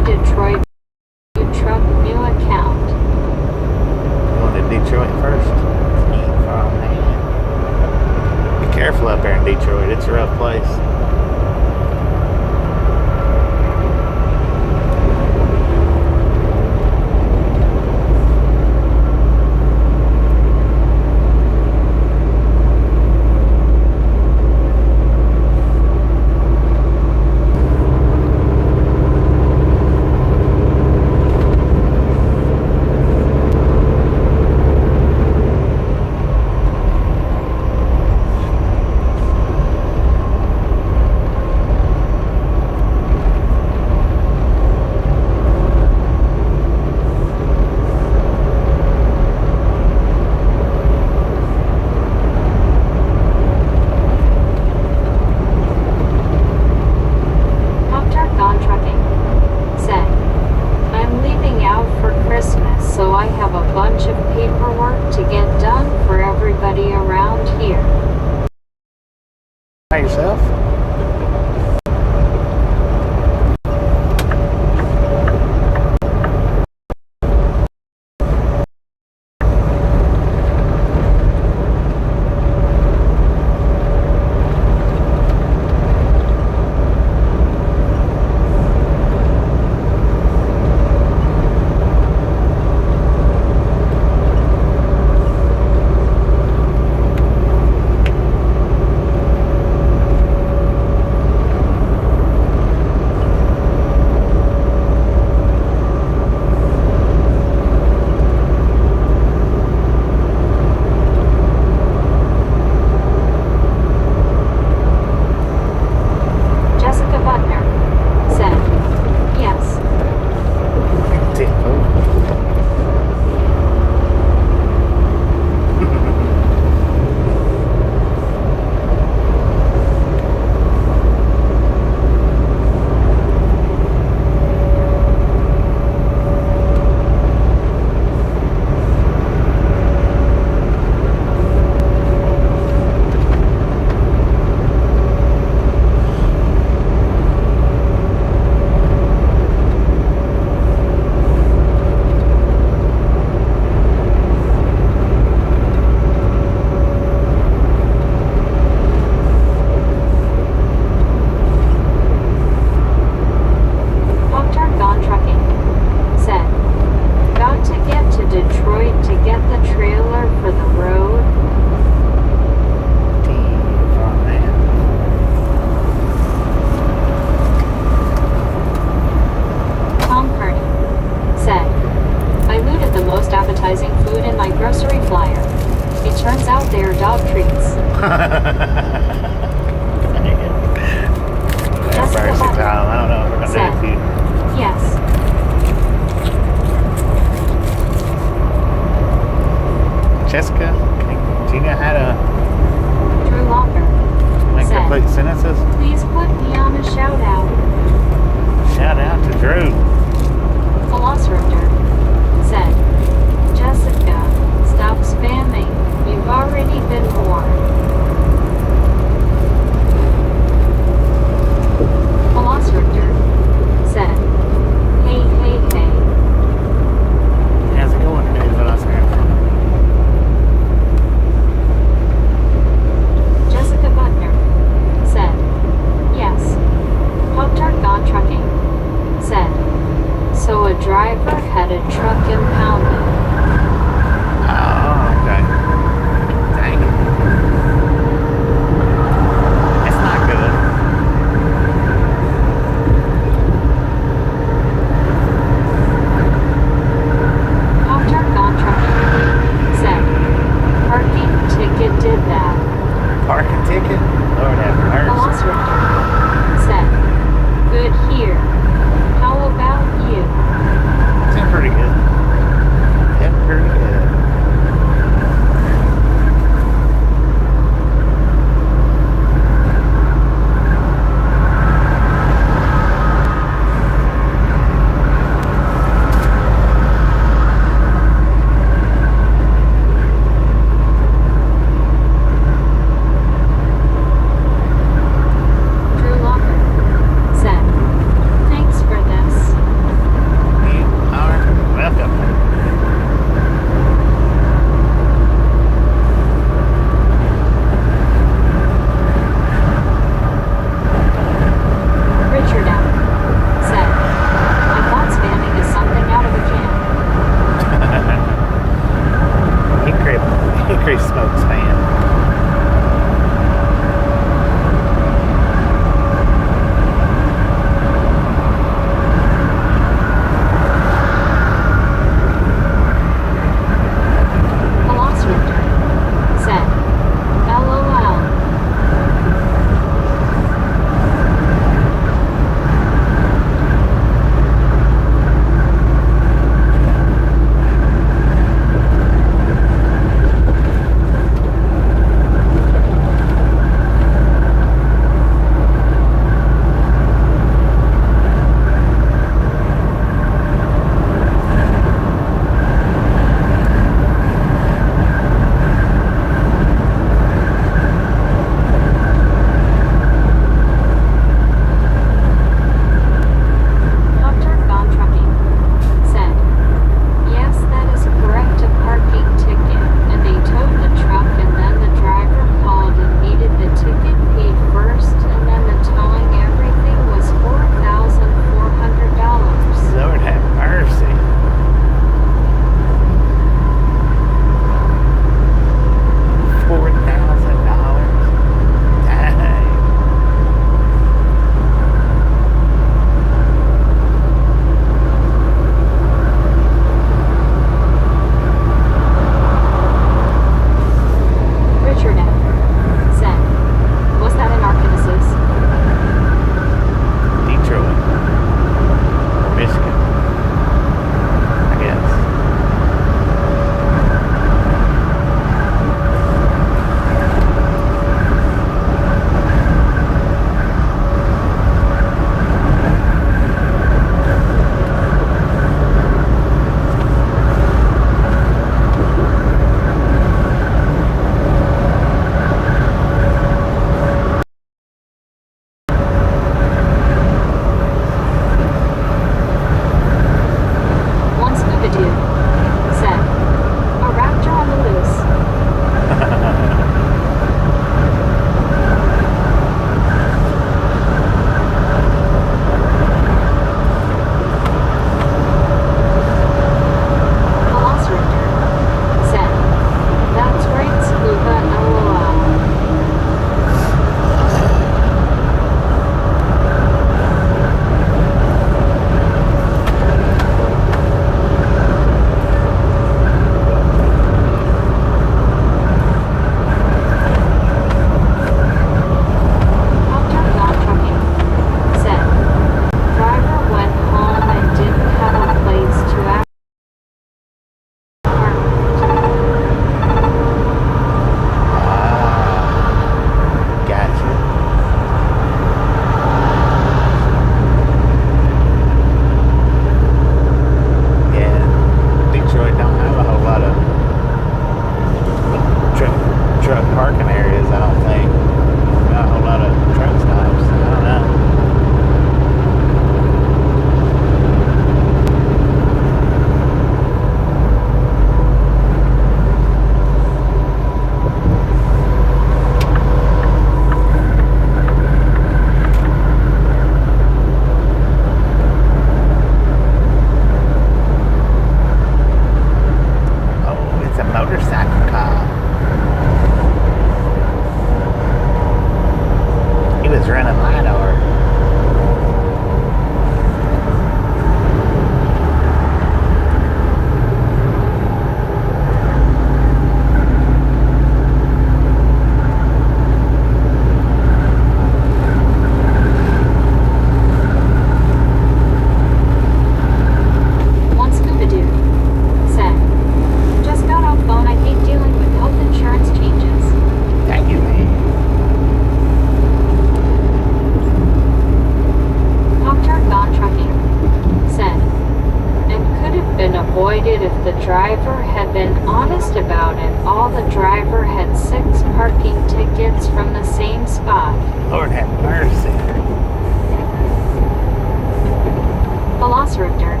Velociraptor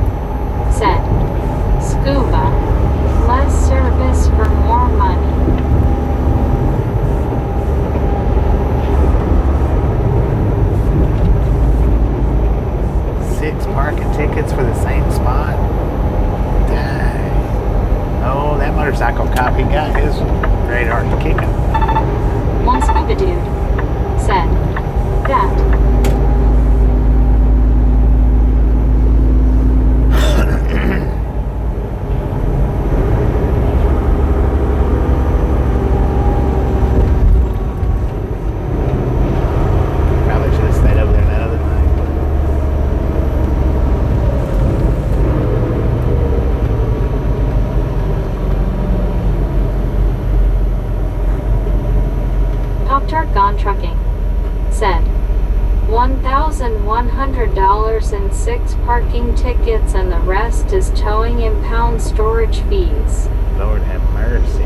said, "Scuba. Less service for more money." Six parking tickets for the same spot? Dang. Oh, that motorcycle cop, he got his radar to kick him. One scuba dude said, "That." Probably should have stayed over there that other night. Pop-Tart Gone Trucking said, $1,100 in 6 parking tickets and the rest is towing impound storage fees. Lord have mercy.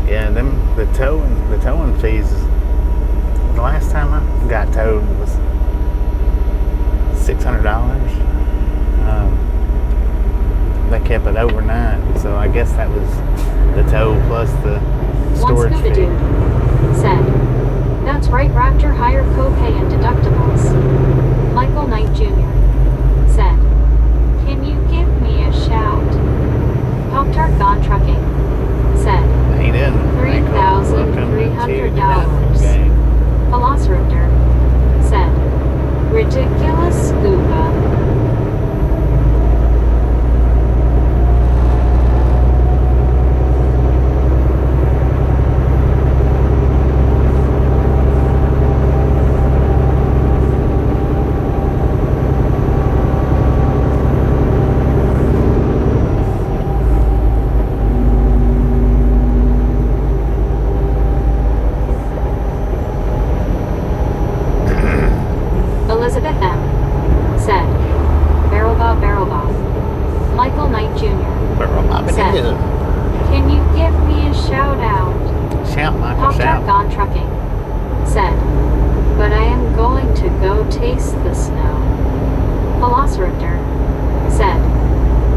Yeah, the towing fees. The last time I got towed was $600. They kept it overnight, so I guess that was the tow plus the storage One scuba fee. dude said, "That's right, Raptor, higher copay and deductibles." Michael Knight Jr. said, "Can you give me a shout?" Pop-Tart Gone Trucking said, Ain't in $3,300. Okay. Velociraptor said, "Ridiculous scuba." Elizabeth M. said, "Barrel Bob, Barrel Bob." Michael Knight Jr. said, "Can you give me a shout out?" Shout, Michael, Pop-Tart shout. Gone Trucking said, "But I am going to go taste the snow." Velociraptor said,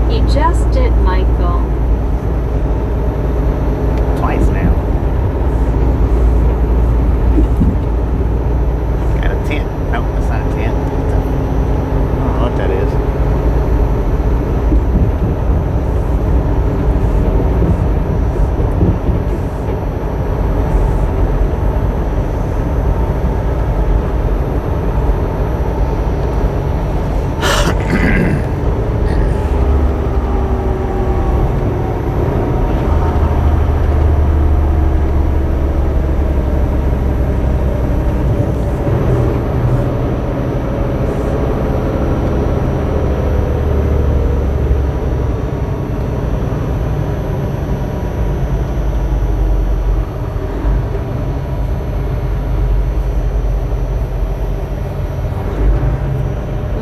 "He just did, Michael." Twice now. Got a tent. No, that's not a tent. I don't know what that is.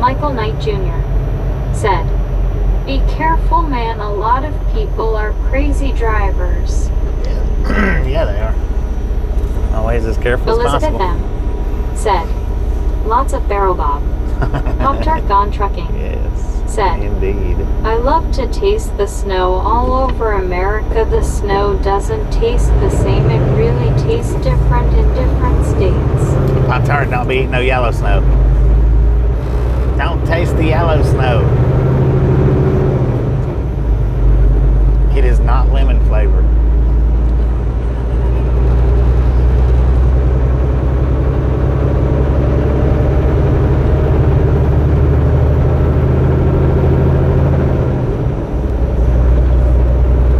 Michael Knight Jr. said, "Be careful, man. A lot of people are crazy drivers." Yeah, yeah, they are. Always as careful as Elizabeth possible. M. said, "Lots of Barrel Bob." Pop-Tart Gone Trucking Yes, said, indeed. "I love to taste the snow all over America. The snow doesn't taste the same. It really tastes different in different states." Pop-Tart, don't be eating no yellow snow. Don't taste the yellow snow. It is not lemon flavored.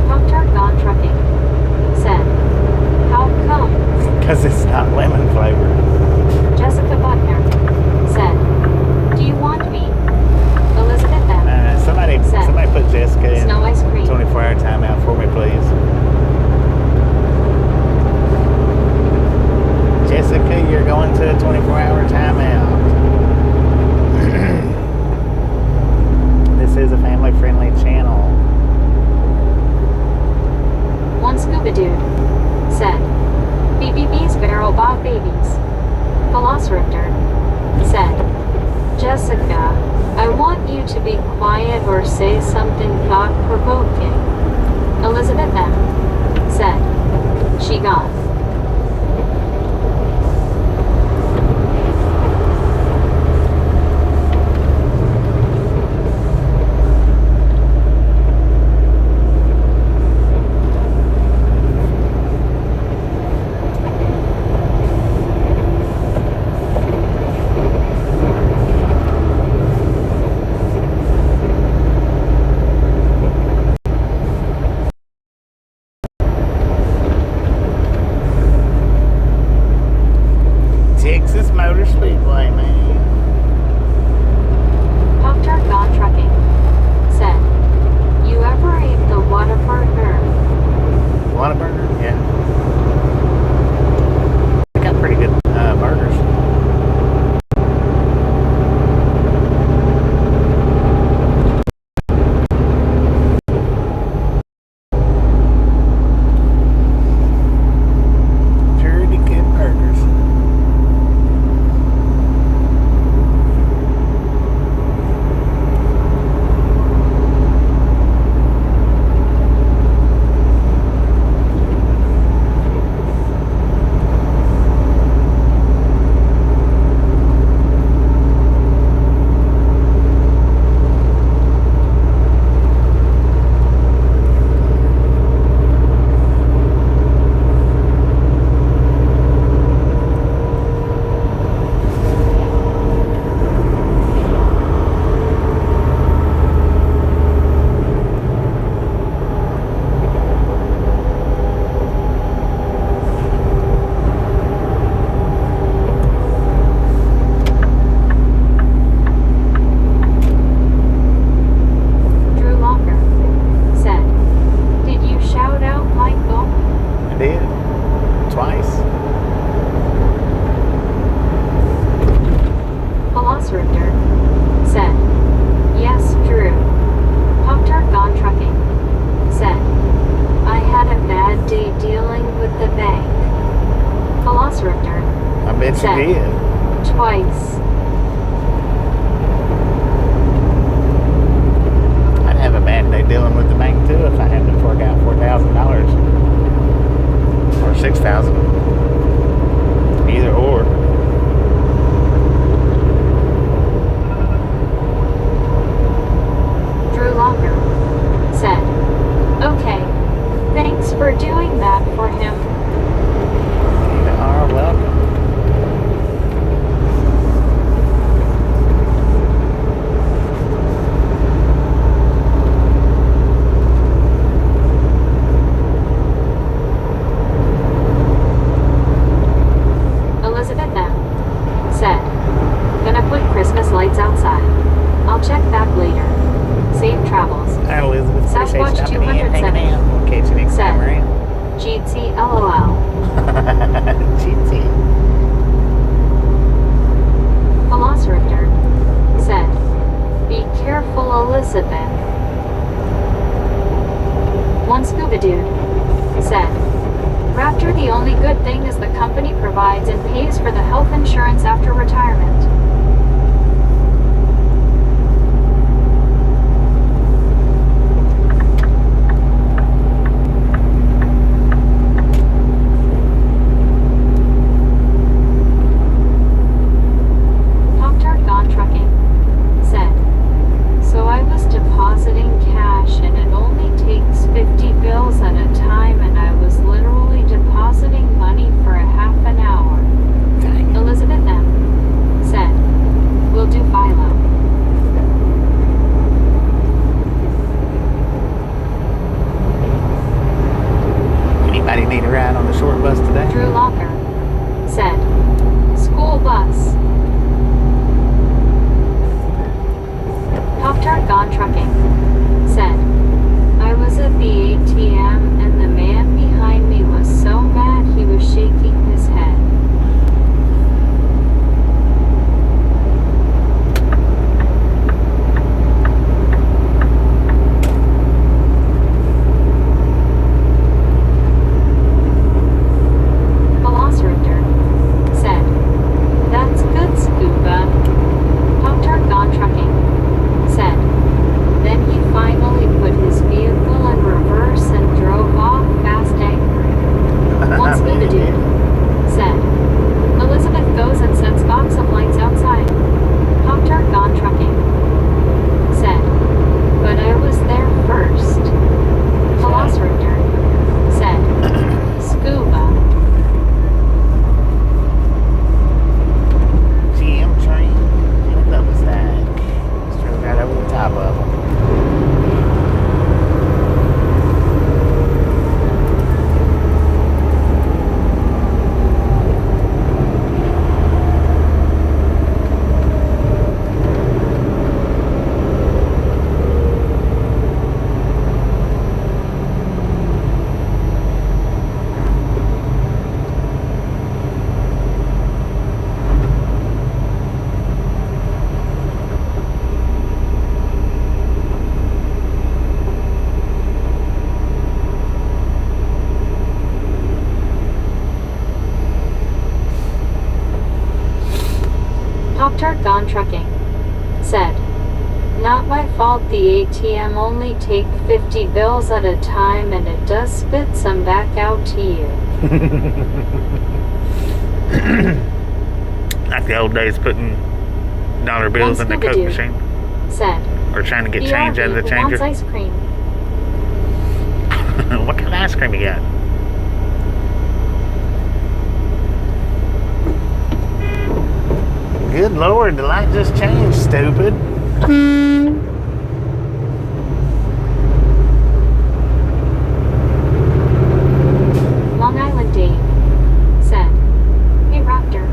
Pop-Tart Gone Trucking said, "How come?" Because it's not lemon flavored. Jessica Butner said, "Do you want me?" Elizabeth M. Somebody put Jessica in Snow ice cream. 24-hour timeout for me, please. Jessica, you're going to a 24-hour timeout. This is a family-friendly channel. One scuba dude said, "BBB's Barrel Bob Babies." Velociraptor said, "Jessica, be quiet or say something thought-provoking. Elizabeth M. said. She got. Texas Motor Speedway, man. Pop-Tart Gone Trucking said, you ever ate the Whataburger? Whataburger? Yeah. They got pretty good burgers. Pretty good burgers. Drew Locker said, did you shout out Michael? I did. Twice. Velociraptor said, yes, Drew. Pop-Tart Gone Trucking said, I had a bad day dealing with the bank. Velociraptor I bet you said, did. twice. I'd have a bad day dealing with the bank too if I had to fork out $4,000 or $6,000. Either or. Drew Locker said, okay, thanks for doing that for him. You are welcome. Elizabeth M. said, gonna put Christmas lights outside. I'll check back later. Safe travels. All right, Elizabeth. Appreciate Sasquatch you stopping in, hanging 207 out. We'll catch you next said, time around. GT LOL. GT. Velociraptor said, be careful, Elizabeth. One scuba dude said, Raptor, the only good thing is the company provides and pays for the health insurance after retirement. Pop-Tart Gone Trucking said, so I was depositing cash and it only takes 50 bills at a time and I was literally depositing money for a half an hour. Dang. Elizabeth M. said, Pop-Tart Gone Trucking said, "Not my fault, the ATM only take 50 bills at a time and it does spit some back out to you." Like the old days putting dollar bills in the Coke machine. Said, Or trying to get change out of the "BRB changer. wants ice cream." What kind of ice cream you got? Good Lord, the light just changed, stupid. Long Island Dave said, "Hey Raptor."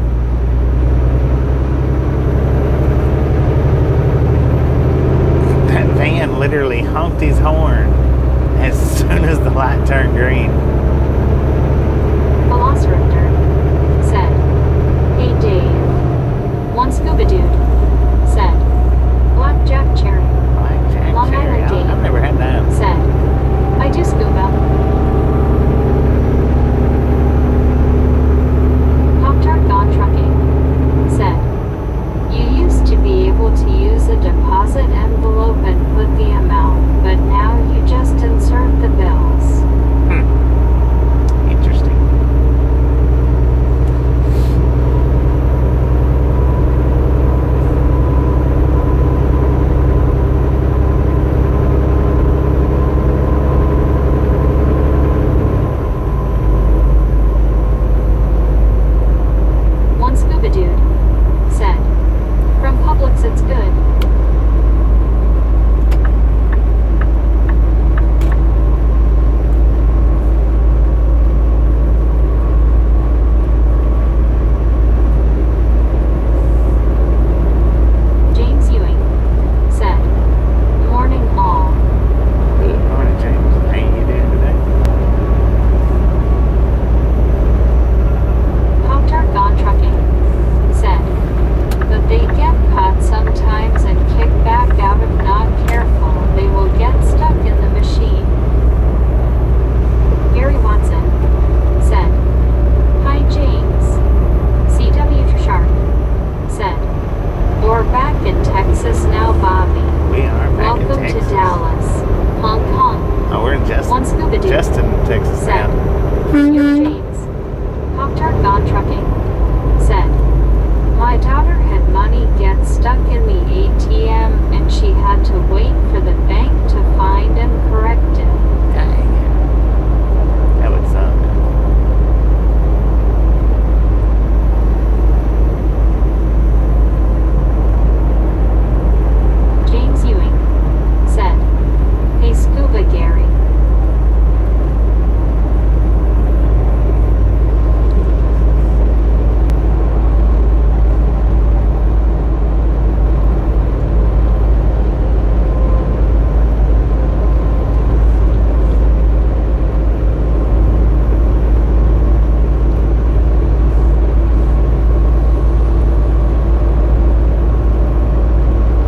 That van literally honked his horn as soon as the light turned green. Velociraptor said, "Hey Dave." One scuba dude said, "Blackjack cherry." Blackjack Long cherry. Island Dave I've never had that. said, "I do scuba." Pop-Tart Gone Trucking said, "You used to be able to use a deposit envelope and put the amount, but now you just insert the bills." Interesting. One scuba dude said, "From Publix it's good." James Ewing said, "Morning all." Good morning, James. How you doing today? Pop-Tart Gone Trucking said, "But they get caught sometimes and kicked back out if not careful. They will get stuck in the machine." Gary Watson said, "Hi James." CW Sharp said, "We're back in Texas now, Bobby. We are back Welcome in to Texas. Dallas. Hong Kong." Oh, we're in One scuba dude Justin, Texas said, now. "Dear James." Pop-Tart Gone Trucking said, "My daughter had money get stuck in the ATM and she had to wait for the bank to find and correct it." Dang. That would suck. James Ewing said, "Hey Scuba Gary."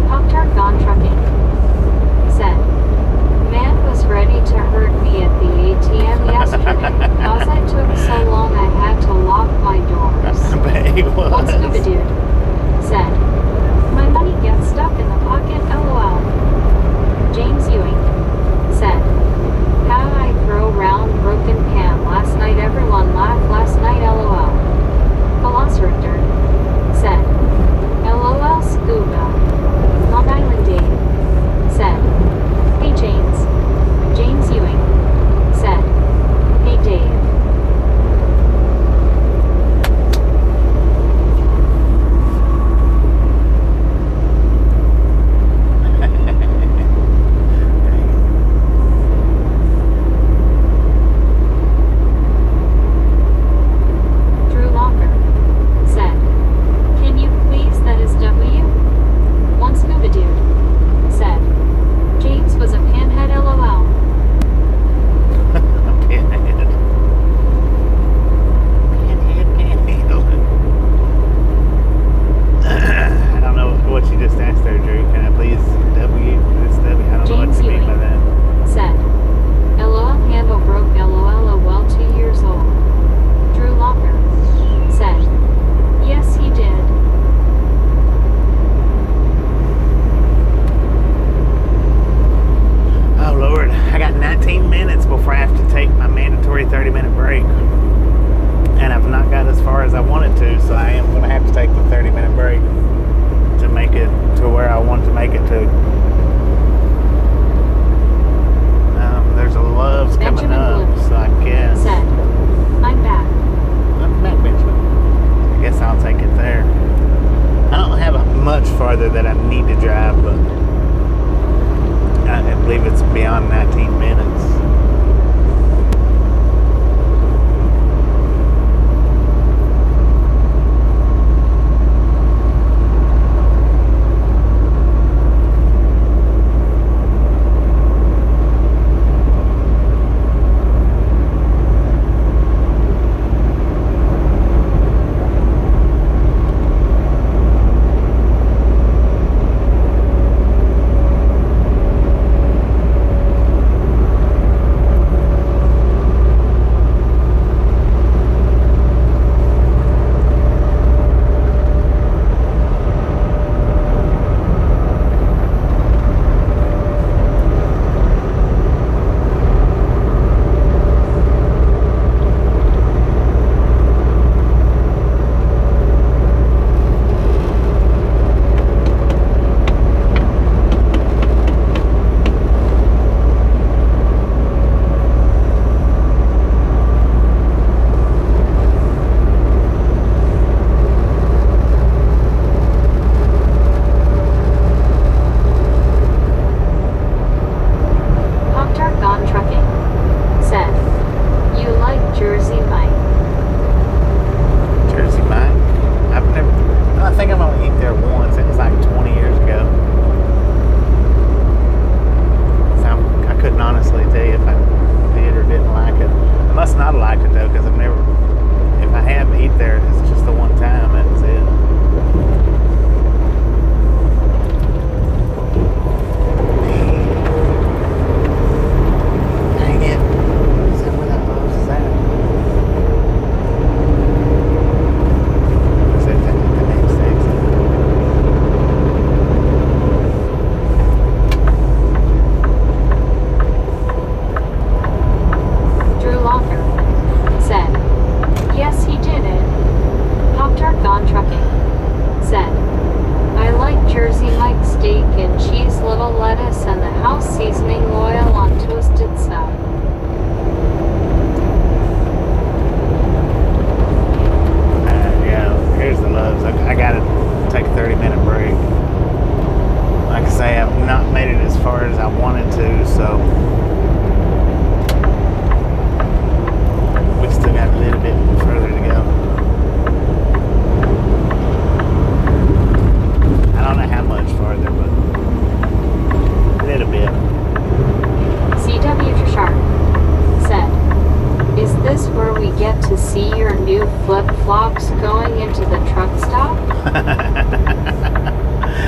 Pop-Tart Gone Trucking said, "Man was ready to hurt me at the ATM yesterday. Cause I took so long I had to lock my doors." I bet he One scuba was. dude said, "My money gets stuck in the pocket, LOL." James Ewing said, "How I throw round broken pan last night, everyone laughed last night, LOL." Velociraptor said, "LOL scuba." Long Island Dave said, "Hey James." James Ewing said, "Hey Dave." farther that I need to drive, but I believe it's beyond 19 minutes.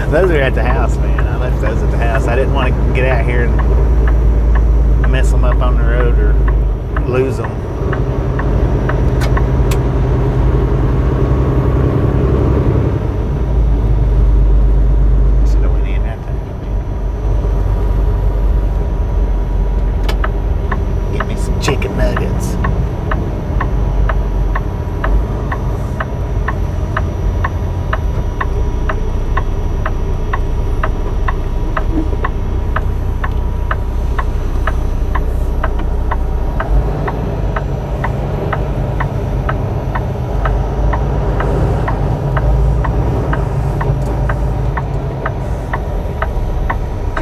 Those are at the house, man. I left those at the house. I didn't want to get out here and mess them up on the road or lose them. Should have went in that time. Get me some chicken nuggets.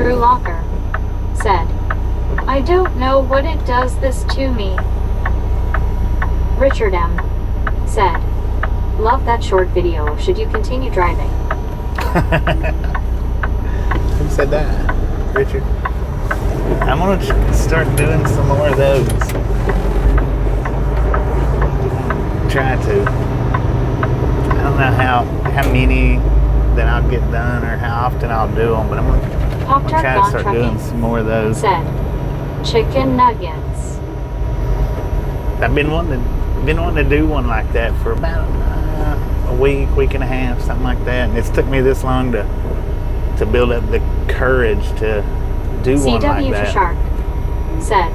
Locker said, I don't know what it does this to me. Richard M. said, love that short video. Should you continue driving? Who said that? Richard? I'm going to start doing some more of those. Try to. I don't know how many that I'll get done or how often I'll do them, but I'm going to try to start doing some more of those. Said, chicken nuggets. I've been wanting to do one like that for about a week and a half, something like that. And it's took me this long to build up the courage to do one like that. CW Shark said,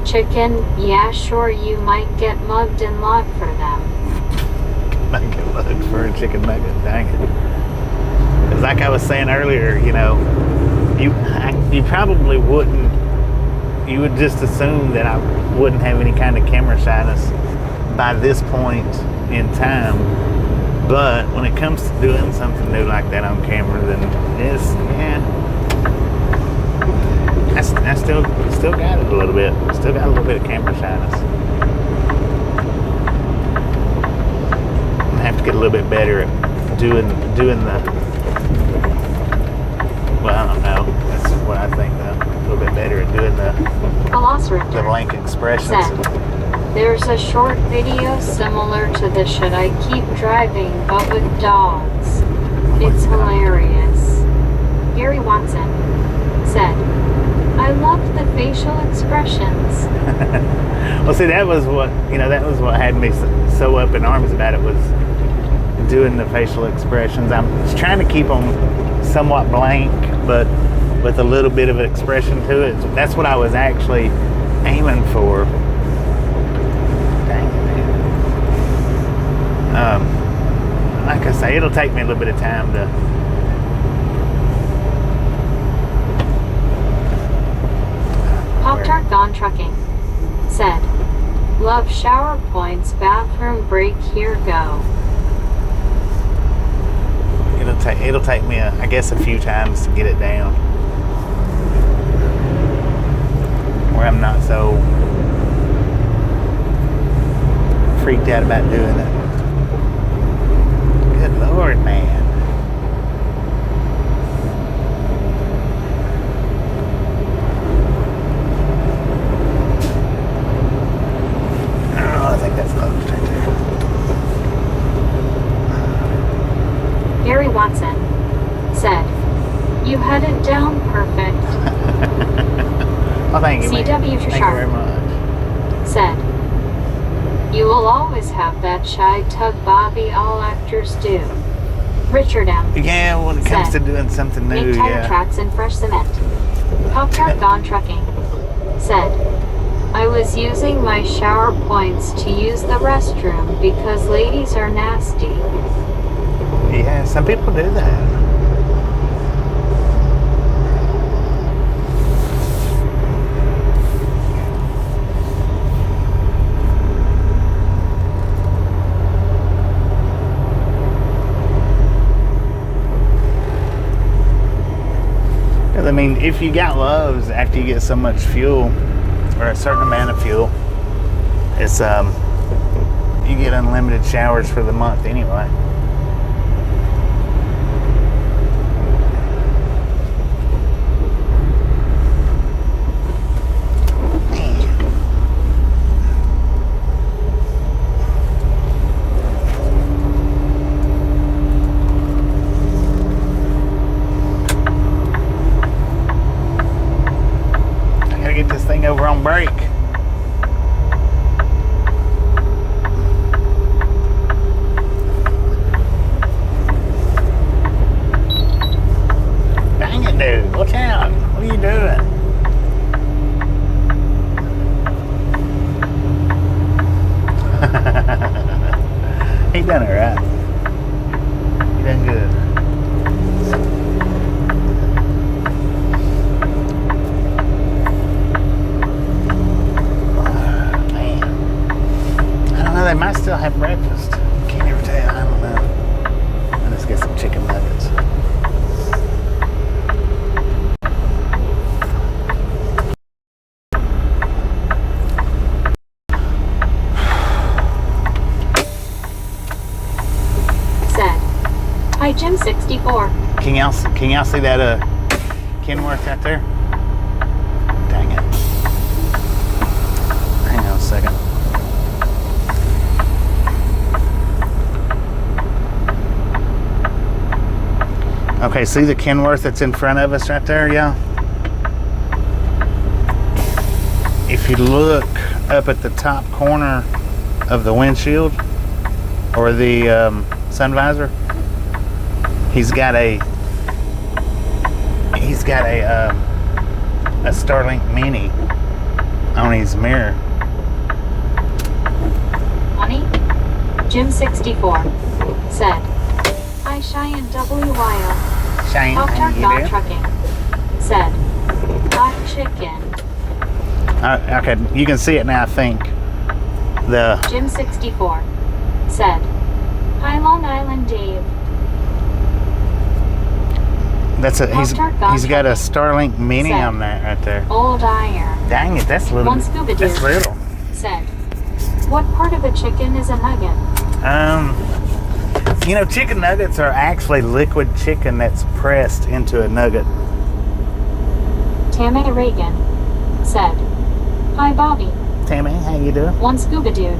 chicken, yeah, sure, you might get mugged and logged for them. Might get mugged for a chicken nugget, dang it. Because like I was saying earlier, you know, you probably wouldn't, you would just assume that I wouldn't have any kind of camera shyness by this point in time. But when it comes to doing something new like that on camera, then it's, yeah, I still got it a little bit. Still got a little bit of camera shyness. I have to get a little bit better at doing the. Well, I don't know. That's what I think, though. A little bit better at doing the Velociraptor blank expressions. said, "There's a short video similar to the Should I Keep Driving but with dogs. It's hilarious." Gary Watson said, "I love the facial expressions." Well, see, that was what had me so up in arms about it, was doing the facial expressions. I'm trying to keep them somewhat blank, but with a little bit of expression to it. That's what I was actually aiming for. Dang it, man. Like I say, it'll take me a little bit of time to. Pop-Tart Gone Trucking said, "Love shower points, bathroom break, here go." It'll take me, I guess, a few times to get it down where I'm not so freaked out about doing it. Good Lord, man. Oh, I think that's closed right there. Gary Watson said, "You had it down perfect." Well, thank you, man. CW Thank you very Sharp much. said, "You will always have that shy tug Bobby all actors do." Richard M. Yeah, when it comes to said, doing something new, "Make tire yeah. tracks and fresh cement." Pop-Tart Gone Trucking said, "I was using my shower points to use the restroom because ladies are nasty." Yeah, some people do that. I mean, if you got loves after you get so much fuel, or a certain amount of fuel, it's you get unlimited showers for the month anyway. Get this thing over on break. Dang it, dude. Watch out. What are you doing? He done it right. He done good. They might still have breakfast. Can't ever tell. I don't know. Let's get some chicken nuggets. Said, "Hi, Jim 64. Can y'all see that Kenworth out there? Dang it. Hang on a second. Okay, see the Kenworth that's in front of us right there, y'all? If you look up at the top corner of the windshield or the sun visor, he's got a Starlink Mini on his mirror. Honey, Jim 64 said, "Hi, Cheyenne WYO." Shane, how Pop-Tart you Gone doing? Trucking said, "Hot chicken." Okay, you can see it now, I think. The Jim 64 said, Hi, Long Island Dave. He's got a Starlink Mini Said. on that right there. Old iron. Dang it, that's little. One scuba That's dude. little. Said. What part of a chicken is a nugget? You know, chicken nuggets are actually liquid chicken that's pressed into a nugget. Tammy Reagan. Said. Hi, Bobby. Tammy, how you doing? One scuba dude.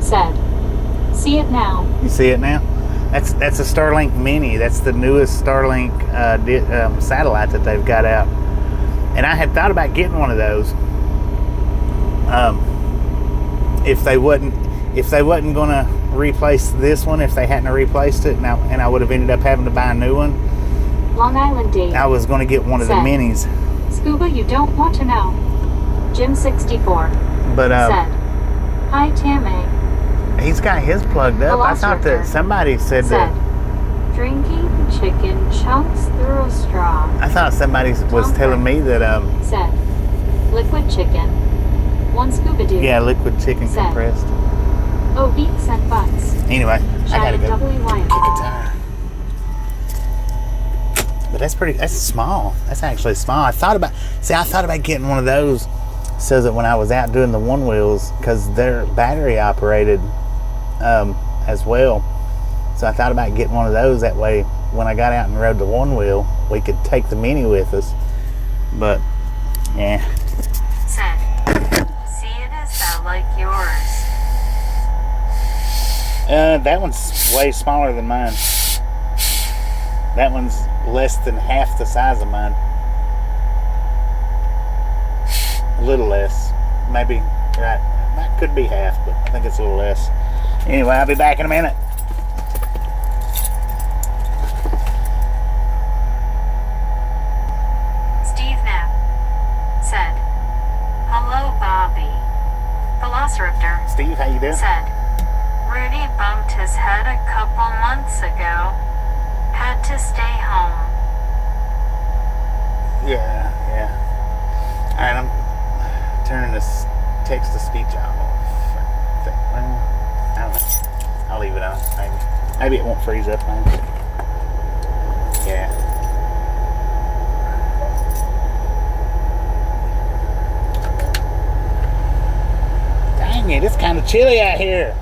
Said. See it now. You see it now? That's a Starlink Mini. That's the newest Starlink satellite that they've got out. And I had thought about getting one of those. If they wasn't gonna replace this one, if they hadn't replaced it, and I would have ended up having to buy a new one, Long Island Dave. I was gonna get one of the Said. minis. Scuba you don't want to know. Jim 64. But Said. Hi, Tammy. he's got his plugged up. I thought that somebody said Said. that. Drinking chicken chunks through a straw. I thought somebody was telling me that Said. Liquid chicken. One scuba dude. yeah, liquid chicken Said. compressed. Oh, beaks and butts. Anyway, I gotta Shannon go. W. Guitar. But that's small. That's actually small. I thought about getting one of those so that when I was out doing the one wheels, because they're battery operated as well. So I thought about getting one of those, that way when I got out and rode the one wheel, we could take the Mini with us. But yeah. Said. See it as that like yours. That one's way smaller than mine. That one's less than half the size of mine. A little less. Maybe, right. That could be half, but I think it's a little less. Anyway, I'll be back in a minute. Steve Knapp. Said. Hello, Bobby. Velociraptor. Steve, how you doing? Said. Rudy bumped his head a couple months ago. Had to stay home. Yeah. Alright, I'm turning this text-to-speech off. Well, I don't know. I'll leave it on. Maybe it won't freeze up. Yeah. Dang it, it's kind of chilly out here.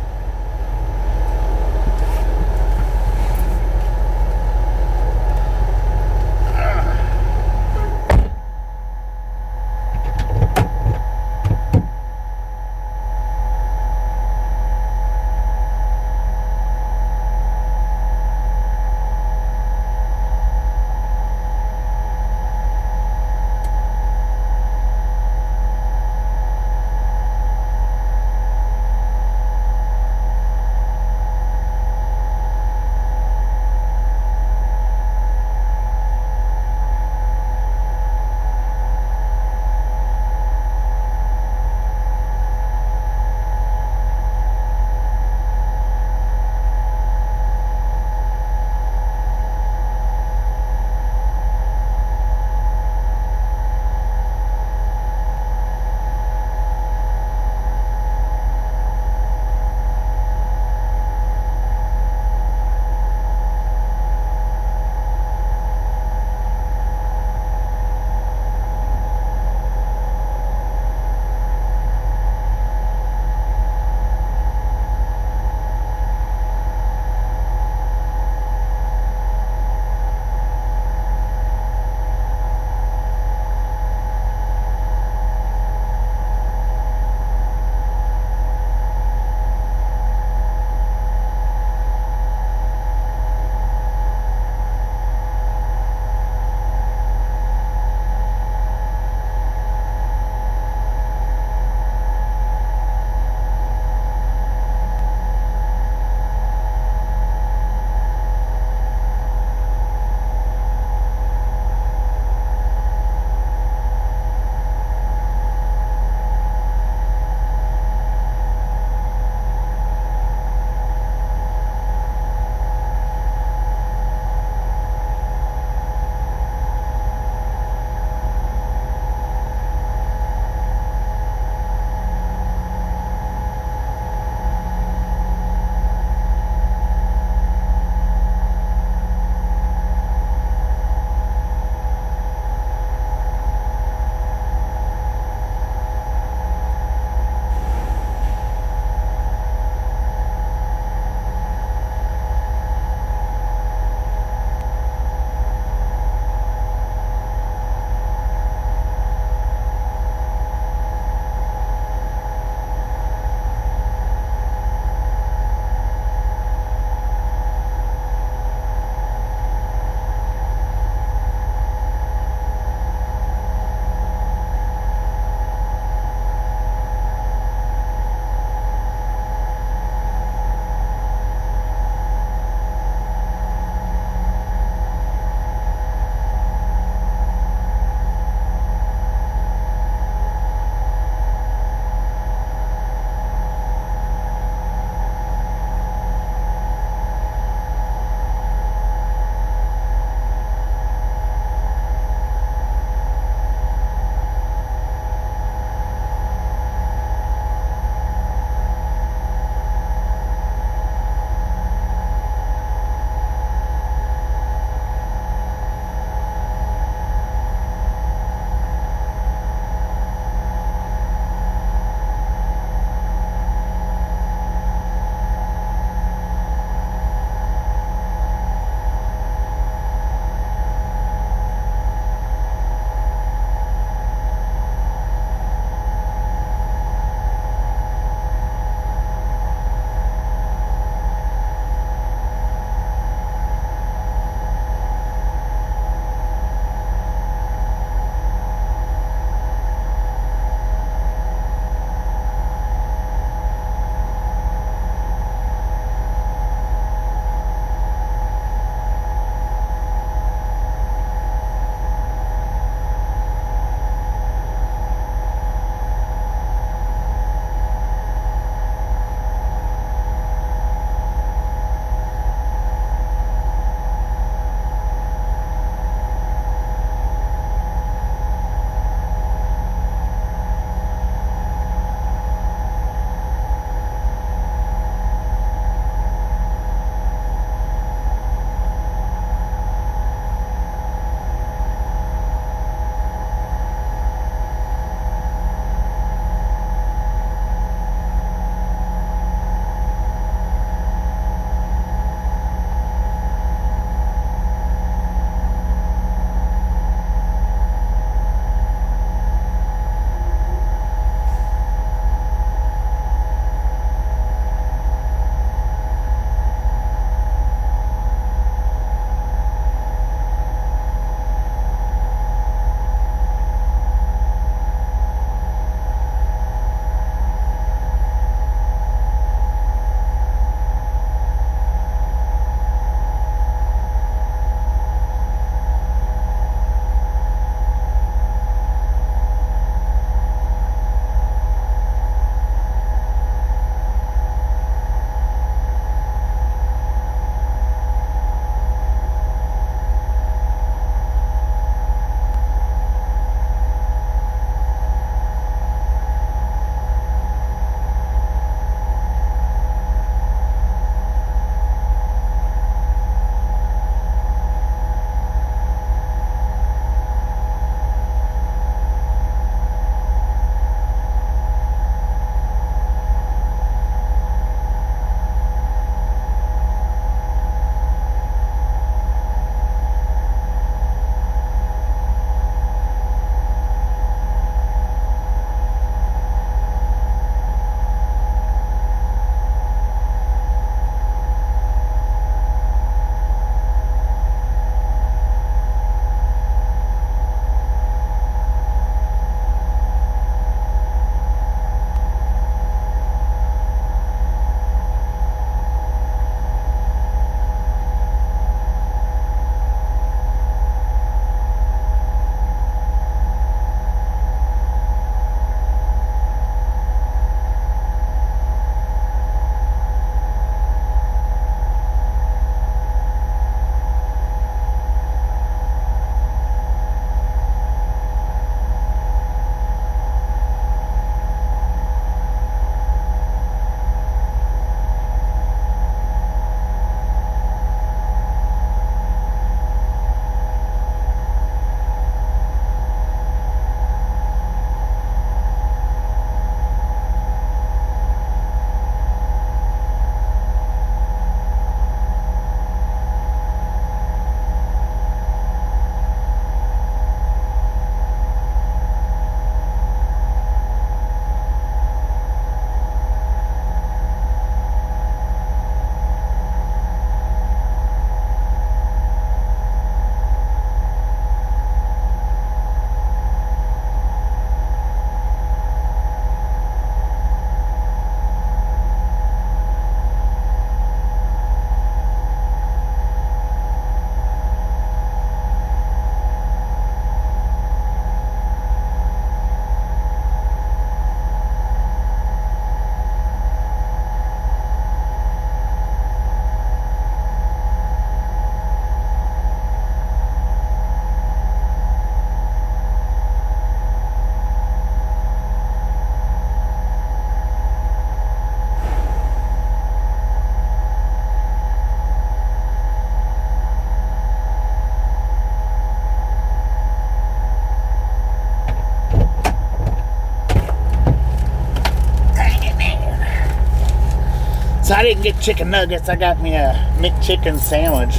didn't get chicken nuggets. I got me a McChicken sandwich.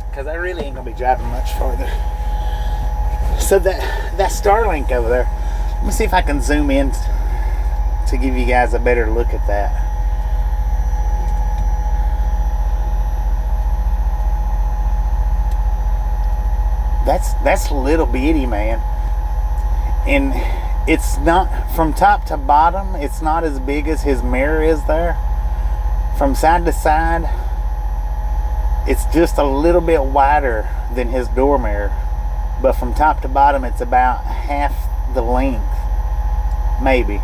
Because I really ain't gonna be driving much farther. So that Starlink over there, let me see if I can zoom in to give you guys a better look at that. That's little bitty, man. And it's not, from top to bottom, it's not as big as his mirror is there. From side to side, it's just a little bit wider than his door mirror. But from top to bottom, it's about half the length, maybe.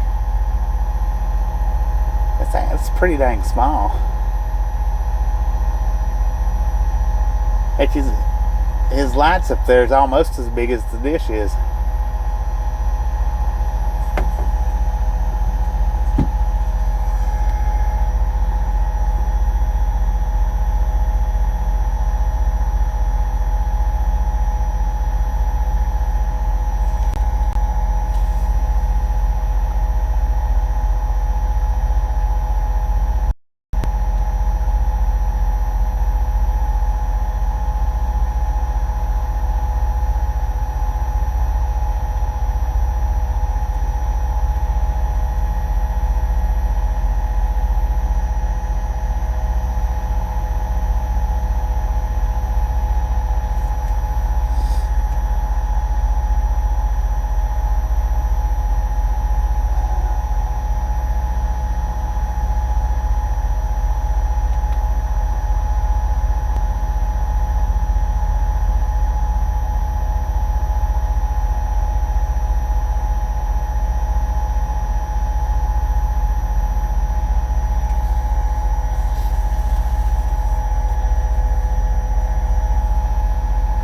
That's pretty dang small. Heck, his lights up there is almost as big as the dish is.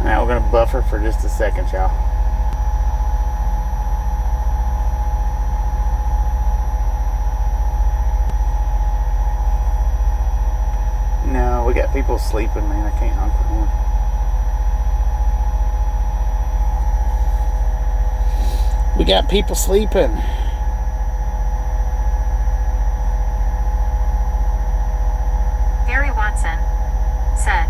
Now we're gonna buffer for just a second, y'all. No, we got people sleeping, man. I can't honk the horn. We got people sleeping. Gary Watson said,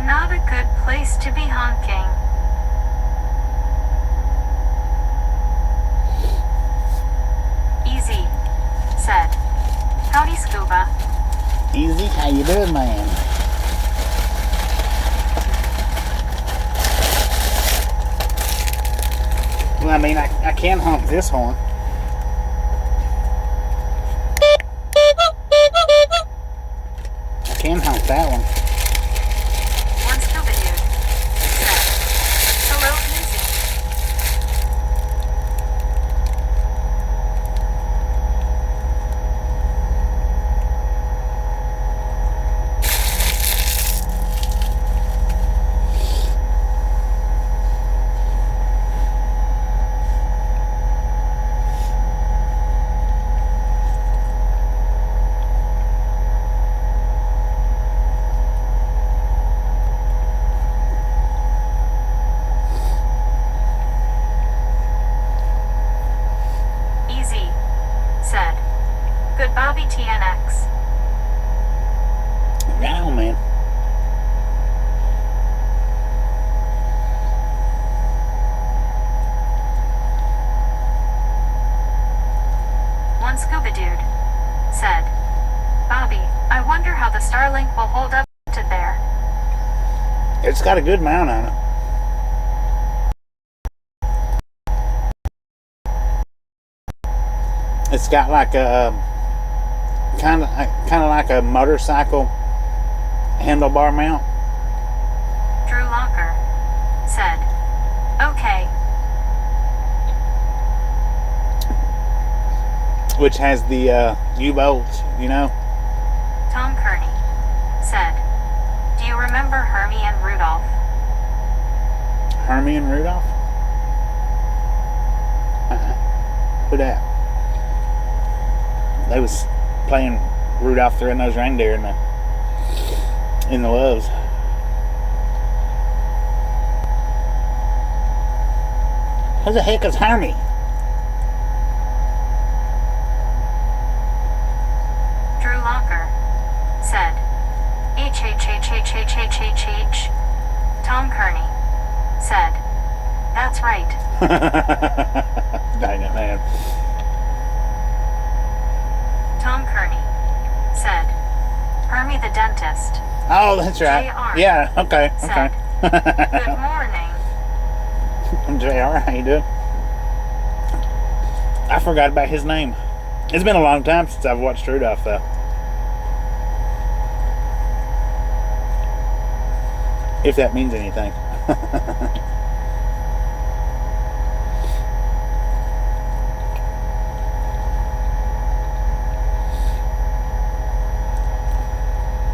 "Not a good place to be honking." Easy said, "Howdy, Scuba." Easy, how you doing, man? Well, I mean, I can honk this horn. I can honk that one. One Scuba dude said, "Hello, Easy." Easy said, "Good Bobby TNX." Right on, man. One Scuba dude said, "Bobby, I wonder how the Starlink will hold up to there." It's got a good mount on it. It's got like a kind of like a motorcycle handlebar mount. Drew Locker said, "Okay." Which has the U-bolt, you know. Tom Kearney said, "Do you remember Hermie and Rudolph?" Hermie and Rudolph? Who that? They was playing Rudolph the Red-Nosed Reindeer in the Loves. Who the heck is Hermie? Tom Kearney said, "That's right." Dang it, man. Tom Kearney said, "Hermie the dentist Oh, that's right. JR Yeah, okay, said, "Good okay. morning." JR, how you doing? I forgot about his name. It's been a long time since I've watched Rudolph, though. If that means anything.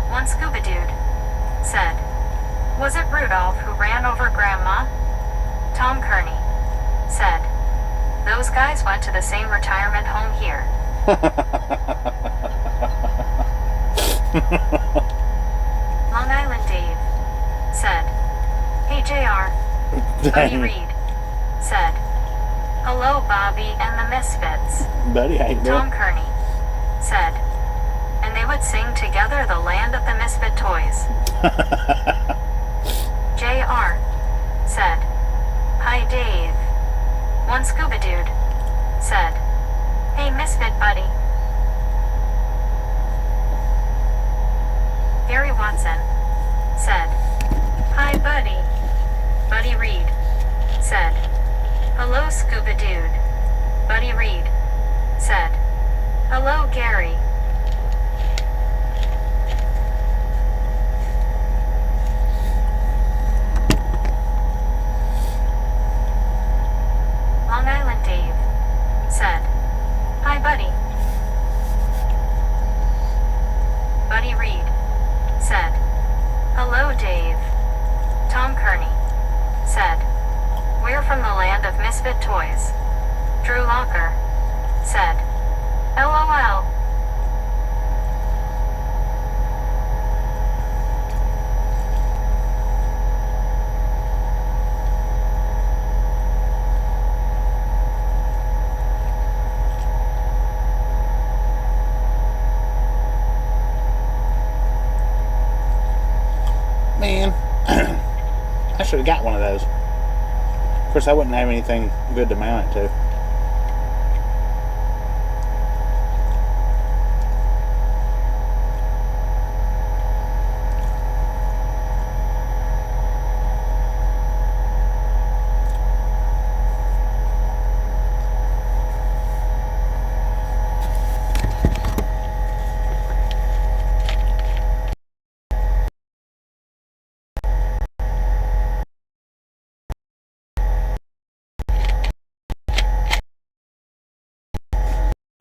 One scuba dude said, "Was it Rudolph who ran over Grandma?" Tom Kearney said, "Those guys went to the same retirement home here." Long Island Dave said, "Hey JR." Buddy Reed said, "Hello Bobby and the Misfits." Buddy, how you doing? Tom Kearney said, "And they would sing together the land of the misfit toys." JR said, "Hi Dave." One scuba dude said, "Hey misfit buddy." Gary Watson said, "Hi buddy." Buddy Reed said, "Hello scuba dude." Buddy Reed said, "Hello Gary." Long Island Dave said, "Hi buddy." Buddy Reed said, "Hello Dave." Tom Kearney said, "We're from the land of misfit toys." Drew Locker said, "LOL." Man, I should have got one of those. Of course, I wouldn't have anything good to mount it to.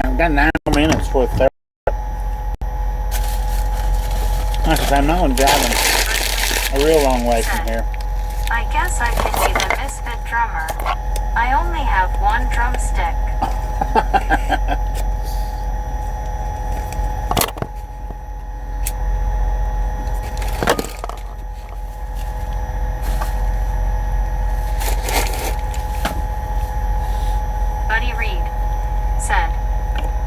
I've got 9 more minutes for a third. Because I'm not driving a real long way from here. "I guess I can be the misfit drummer. I only have one drumstick." Buddy Reed said,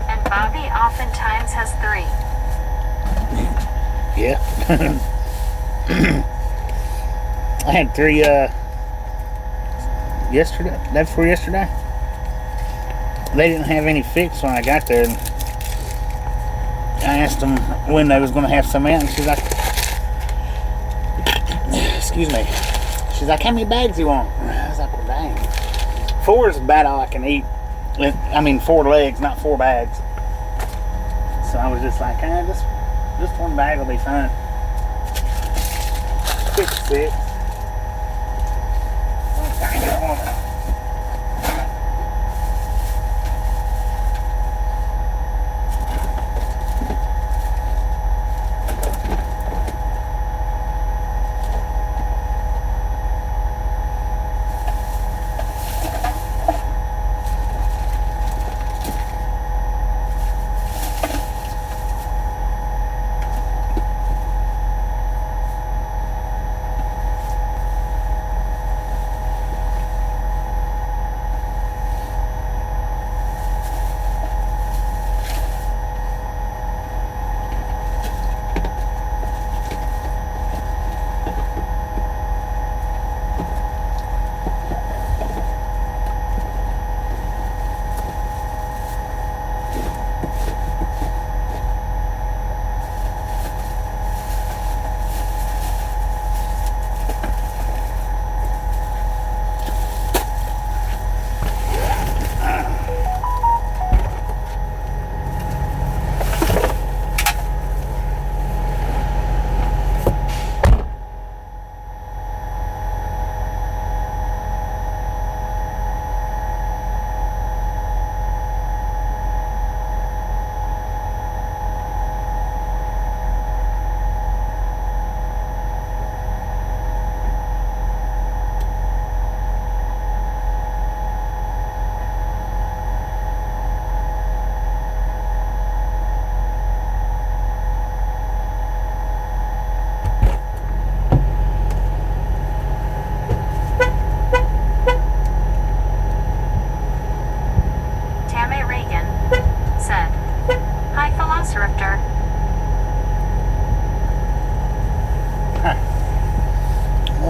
"And Bobby oftentimes has 3. Yeah. I had 3 yesterday, day before yesterday. They didn't have any fixed when I got there. And I asked them when they was going to have some out, and she's like, excuse me, she's like, "How many bags you want?" I was like, "Well, dang. 4 is about all I can eat. I mean, 4 legs, not 4 bags." So I was just like, just 1 bag will be fine. 6. Oh, dang it, woman.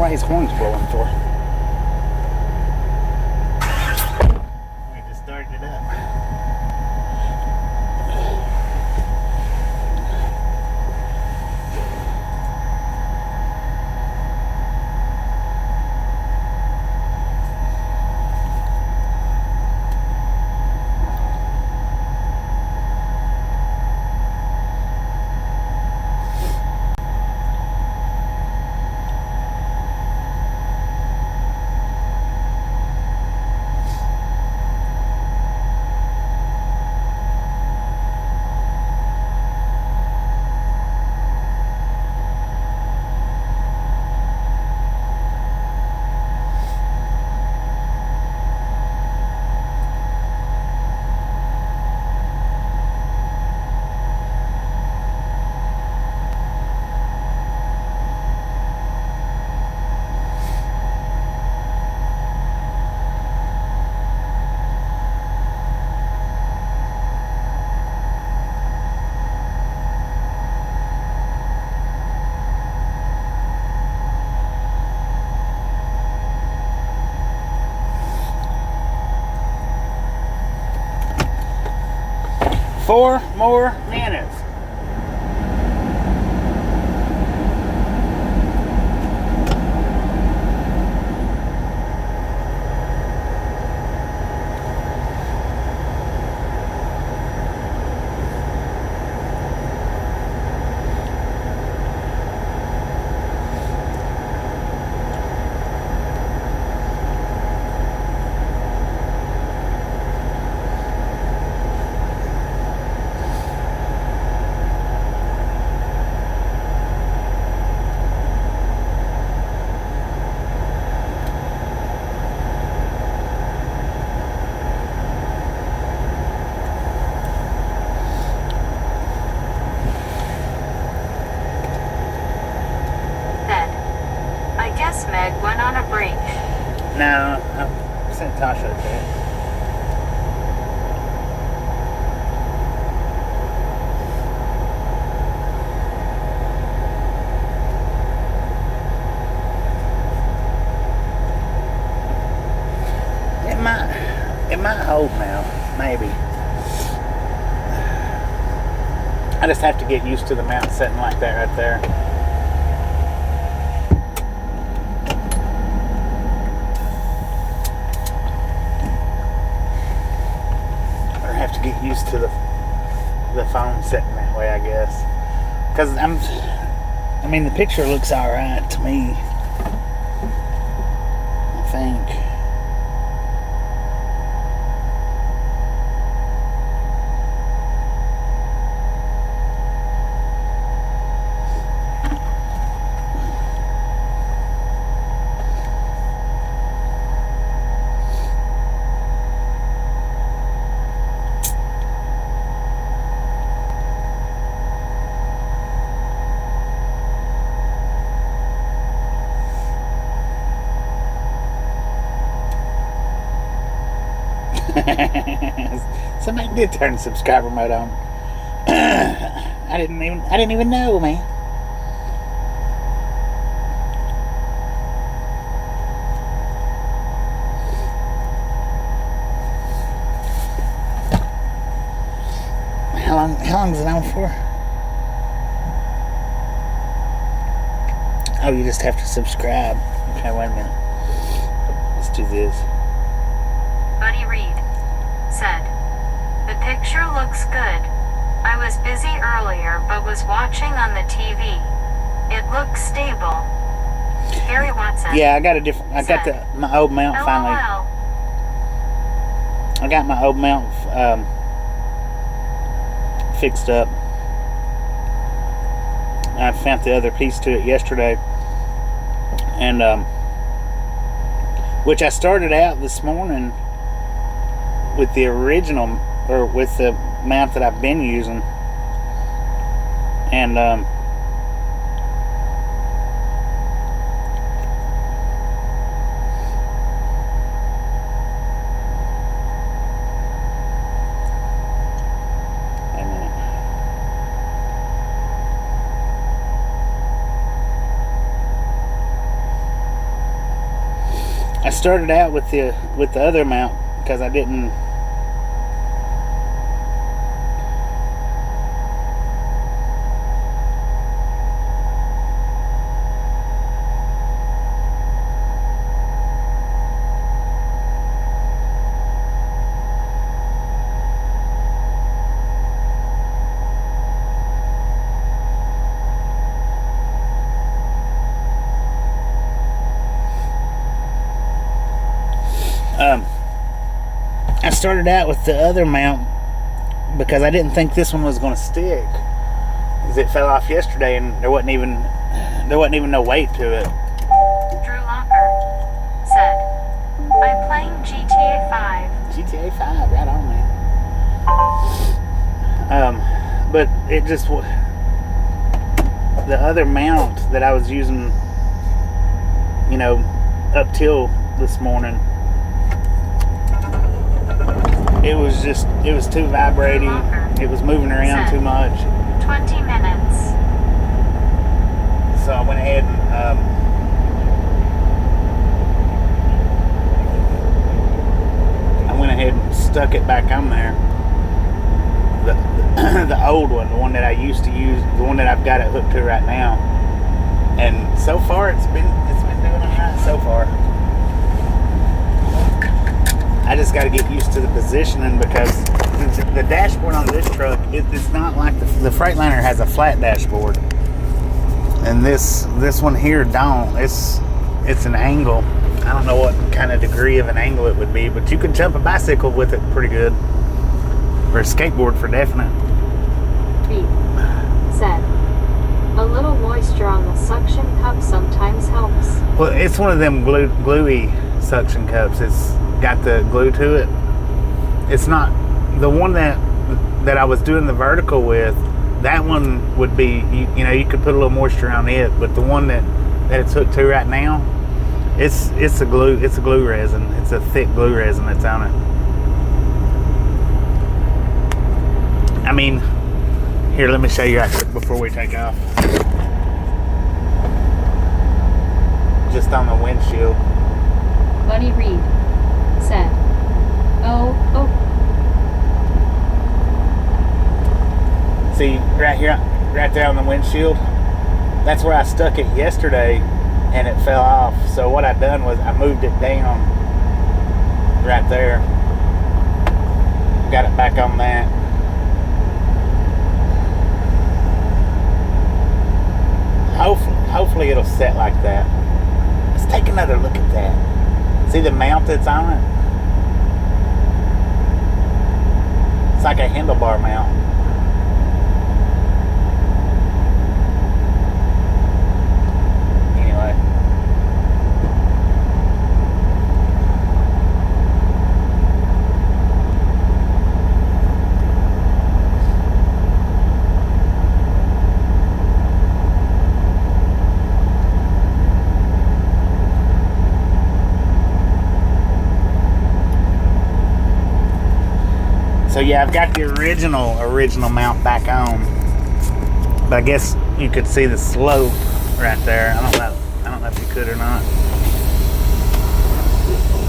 why his horn's blowing for. We just started it up. Four more minutes. Meg went on a break. No, I sent Tasha a text. It might hold now, maybe. I just have to get used to the mount sitting like that right there. Or have to get used to the phone sitting that way, I guess. Because I mean, the picture looks alright to me, I think. Somebody did turn subscriber mode on. I didn't even know, man. How long is it on for? Oh, you just have to subscribe. Okay, wait a minute. Let's do this. Buddy Reed said, "The picture looks good. I was busy earlier but was watching on the TV. It looks stable." Gary Watson. Yeah, I got my old mount LOL. finally. I got my old mount fixed up. I found the other piece to it yesterday, and which I started out this morning with the original, or with the mount that I've been using, and wait a minute. I started out with the other mount because I didn't. I started out with the other mount because I didn't think this one was going to stick. Because it fell off yesterday and there wasn't even no weight to it. Drew Locker said, I'm playing GTA 5. GTA 5, right on, man. But it just, the other mount that I was using, you know, up till this morning, it was too vibrating. It was moving around too much. 20 minutes. So I went ahead and stuck it back on there. The old one, the one that I used to use, the one that I've got it hooked to right now. And so far it's been doing alright so far. I just got to get used to the positioning because the dashboard on this truck, it's not like the Freightliner has a flat dashboard, and this one here don't. It's an angle. I don't know what kind of degree of an angle it would be, but you can jump a bicycle with it pretty good, or a skateboard for definite. Pete said, a little moisture on the suction cup sometimes helps. Well, it's one of them gluey suction cups. It's got the glue to it. It's not the one that I was doing the vertical with. That one would be, you know, you could put a little moisture on it, but the one that it's hooked to right now, it's a glue resin. It's a thick glue resin that's on it. I mean, here, let me show you right quick before we take off. Just on the windshield. Buddy Reed said, oh. See, right here, right there on the windshield, that's where I stuck it yesterday and it fell off. So what I done was I moved it down right there. Got it back on that. Hopefully it'll set like that. Let's take another look at that. See the mount that's on it? It's like a handlebar mount. Anyway. So yeah, I've got the original mount back on, but I guess you could see the slope right there. I don't know if you could or not,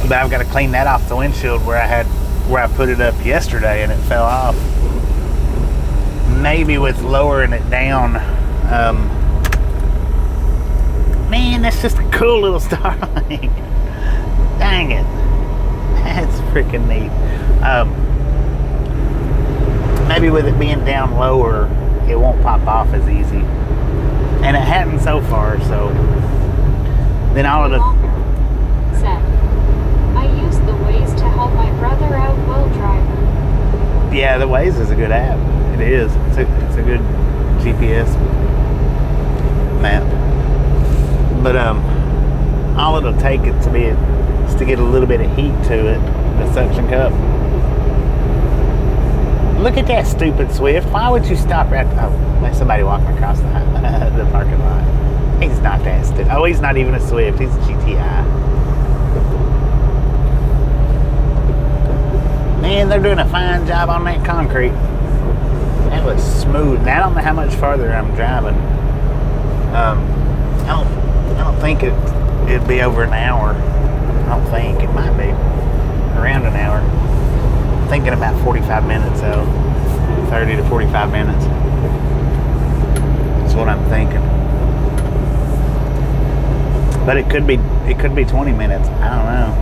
but I've got to clean that off the windshield where I put it up yesterday and it fell off. Maybe with lowering it down. Man, that's just a cool little Starlink. Dang it, that's freaking neat. Maybe with it being down lower, it won't pop off as easy. And it hadn't so far, so then all of the... said, I use the Waze to help my brother out while driving. Yeah, the Waze is a good app. It is. It's a good GPS map. But all it'll take it to be is to get a little bit of heat to it, the suction cup. Look at that stupid Swift. Why would you stop right... Oh, there's somebody walking across the parking lot. He's not that stupid. Oh, he's not even a Swift. He's a GTI. Man, they're doing a fine job on that concrete. That was smooth. And I don't know how much farther I'm driving. I don't think it'd be over an hour. I don't think. It might be around an hour. I'm thinking about 45 minutes though. 30 to 45 minutes. That's what I'm thinking. But it could be 20 minutes. I don't know.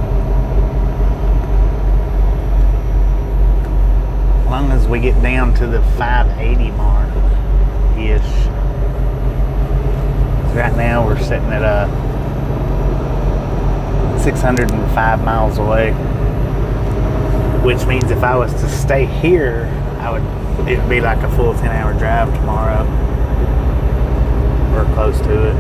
As long as we get down to the 580 mark ish. So right now we're sitting at 605 miles away. Which means if I was to stay here, it would be like a full 10-hour drive tomorrow. Or close to it.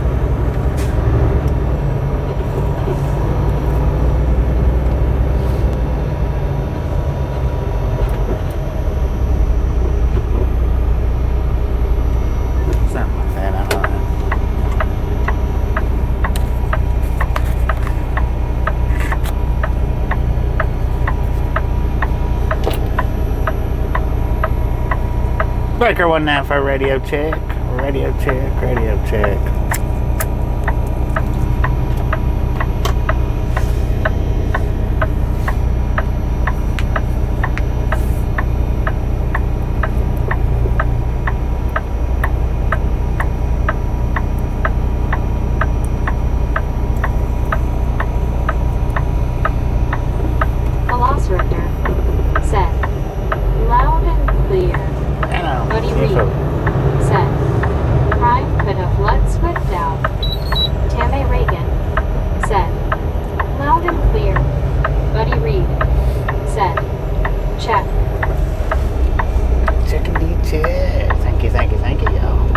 Something like that, I don't know. Breaker 194 radio check. Radio check, radio check. Velociraptor said, loud and clear. Buddy Reed said, Prime could have let Swift out. Tammy Reagan said, loud and clear. Buddy Reed said, check. Check indeed, check. Thank you, thank you, thank you, y'all.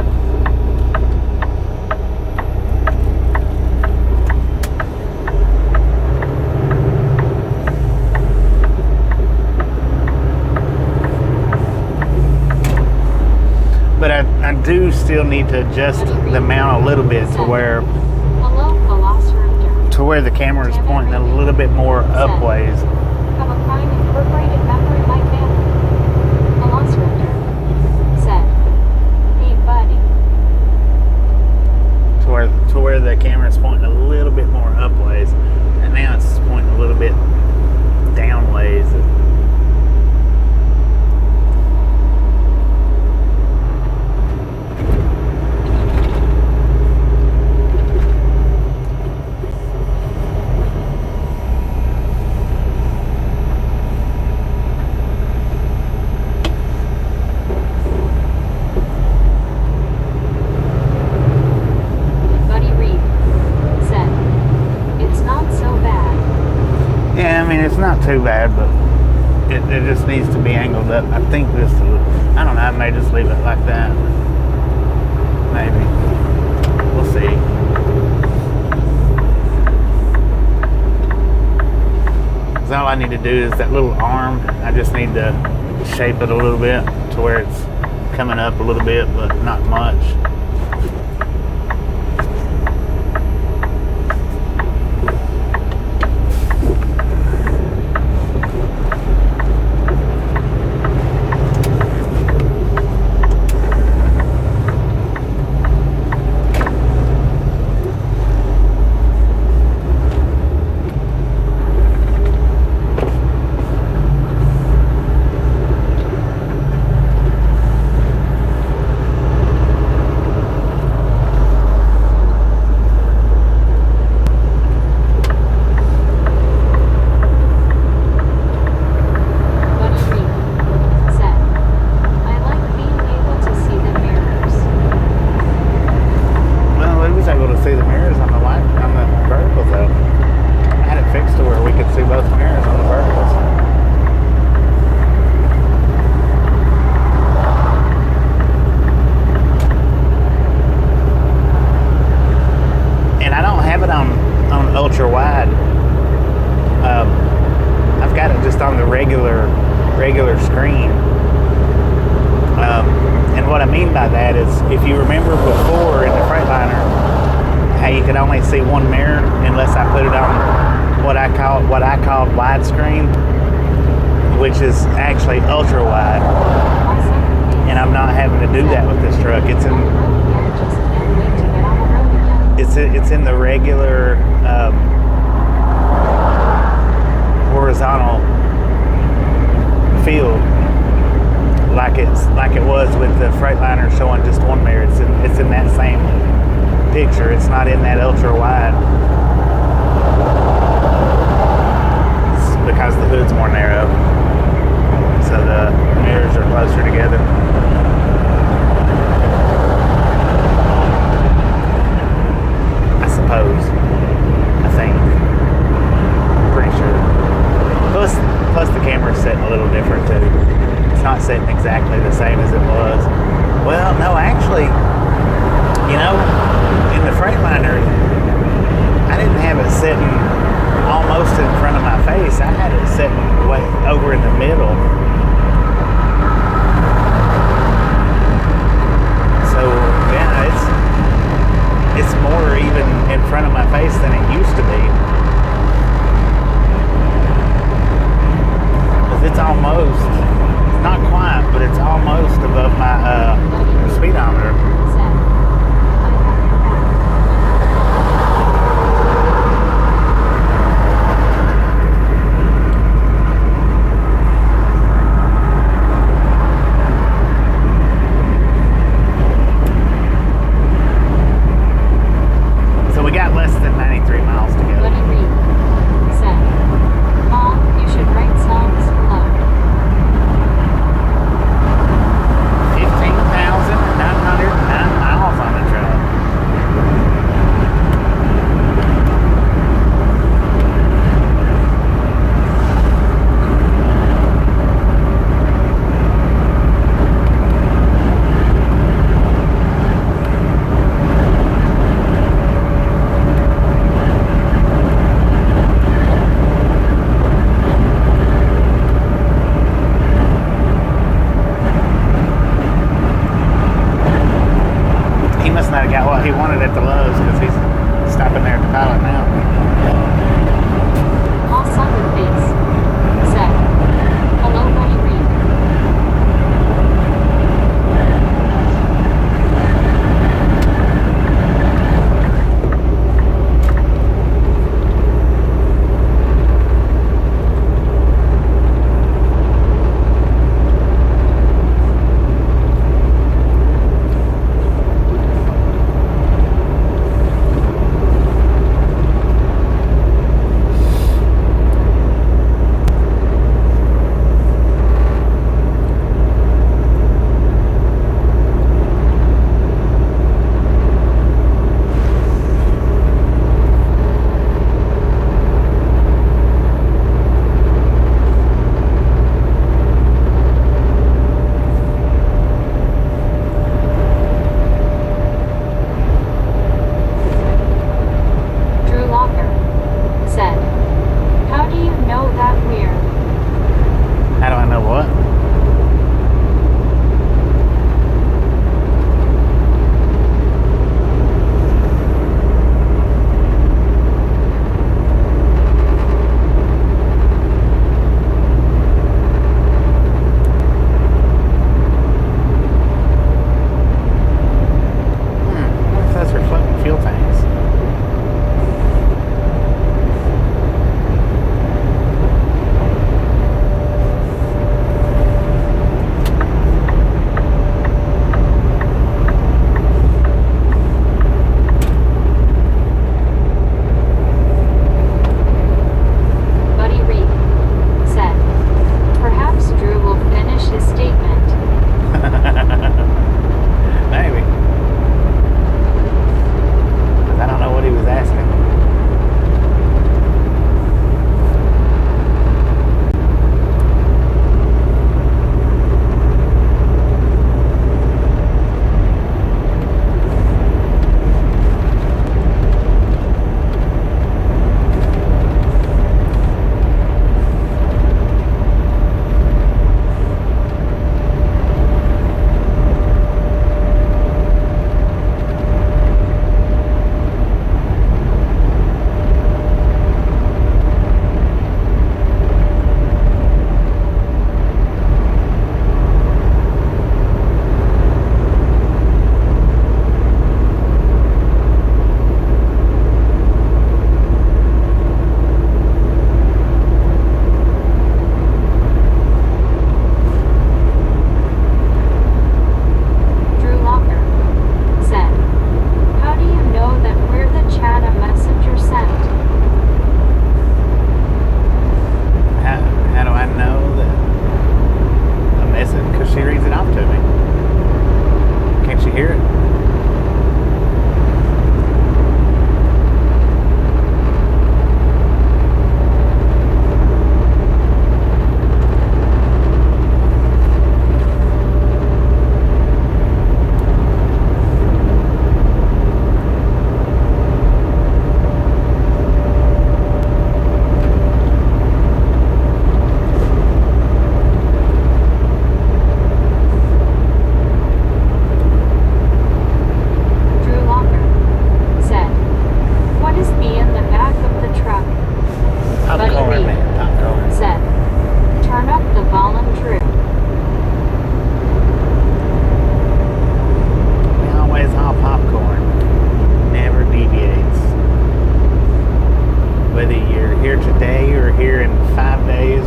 But I do still need to adjust the mount a little bit to where Hello, Velociraptor. the camera is pointing a little bit more upways. Have a Prime incorporated member in my family. Velociraptor said, hey buddy. To where the camera is pointing a little bit more upways. And now it's pointing a little bit downways. It's not too bad, but it just needs to be angled up. I think I don't know, I may just leave it like that. Maybe. We'll see. Because all I need to do is that little arm, I just need to shape it a little bit to where it's coming up a little bit, but not much. ultra wide. I've got it just on the regular screen. And what I mean by that is, if you remember before in the Freightliner, how you could only see one mirror unless I put it on what I called widescreen, which is actually ultra wide. And I'm not having to do that with this truck. It's in the regular horizontal field like it was with the Freightliner showing just one mirror. It's in that same picture. It's not in that ultra wide. It's because the hood's more narrow, so the mirrors are closer together. I suppose. I think. Pretty sure. Plus the camera's setting a little different too. It's not setting exactly the same as it was. Well, no, actually, you know, in the Freightliner, I didn't have it sitting almost in front of my face. I had it sitting way over in the middle. So yeah, it's more even in front of my face than it used to be. It's almost, not quite, but it's almost above my speedometer. So we got less than 93 miles to go.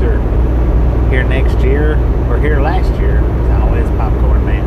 movies or here next year or here last year. It's always Popcorn Man.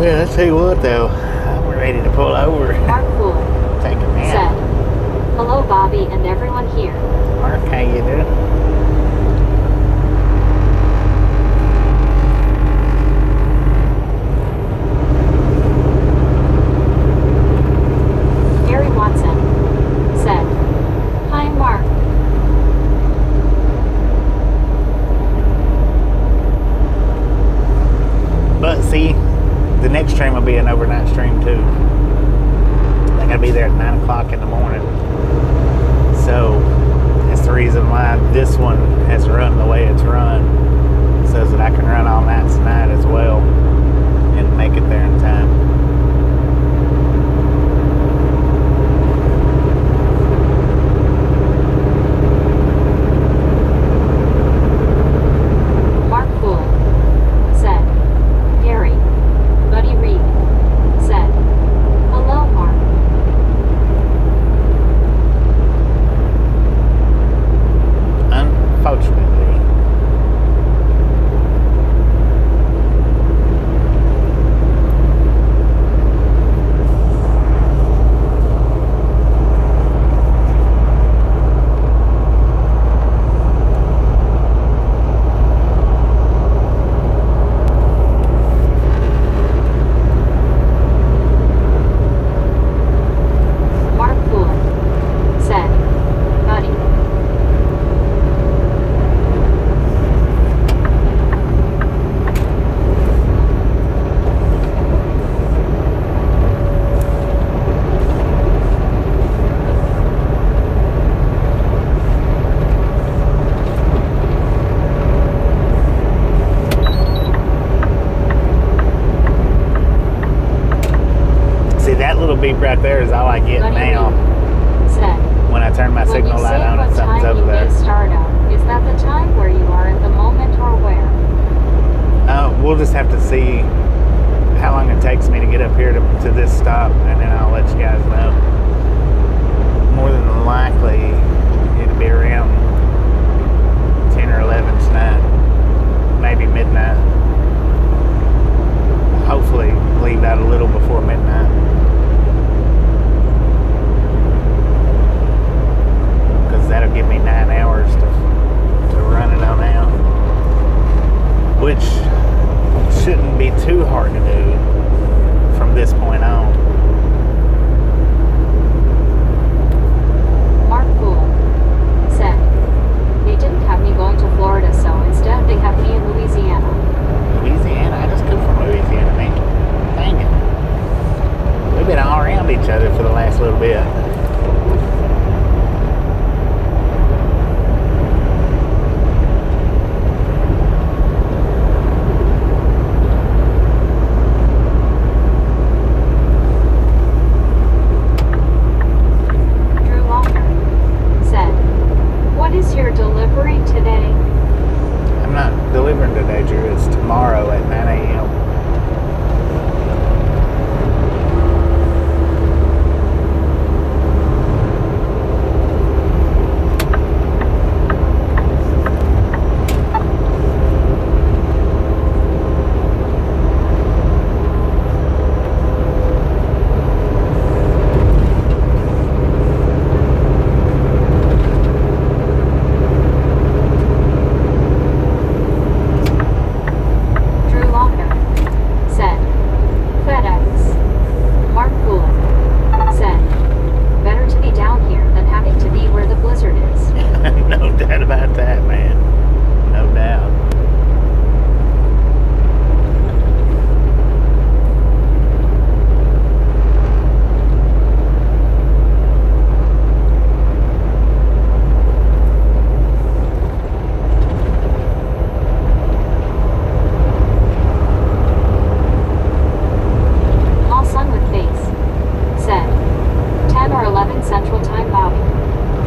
Yeah, I'll tell you what though, I'm ready to pull over. Mark Cool Take a nap. said, "Hello, Bobby, and everyone here. Mark, how you doing? Gary Watson said, Hi, Mark. But see, the next stream will be an overnight stream too. I gotta be there at 9 o'clock in the morning. So that's the reason why this one has run the way it's run. So that I can run all night tonight as well and make it there in time. Mark Cool said, Gary. Buddy Reed said, Hello, Mark. Unfortunately. Mark Cool said, Buddy. See, that little beep right there is all I get Buddy now Reed said, when I turn my When signal you light say on what and something's time over you there. may start up, is that the time where you are at the moment or where? We'll just have to see how long it takes me to get up here to this stop, and then I'll let you guys know. More than likely, it'll be around 10 or 11 tonight, maybe midnight. Hopefully, leave out a little before midnight. Because that'll give me 9 hours to run it on out. Which shouldn't be too hard to do from this point on.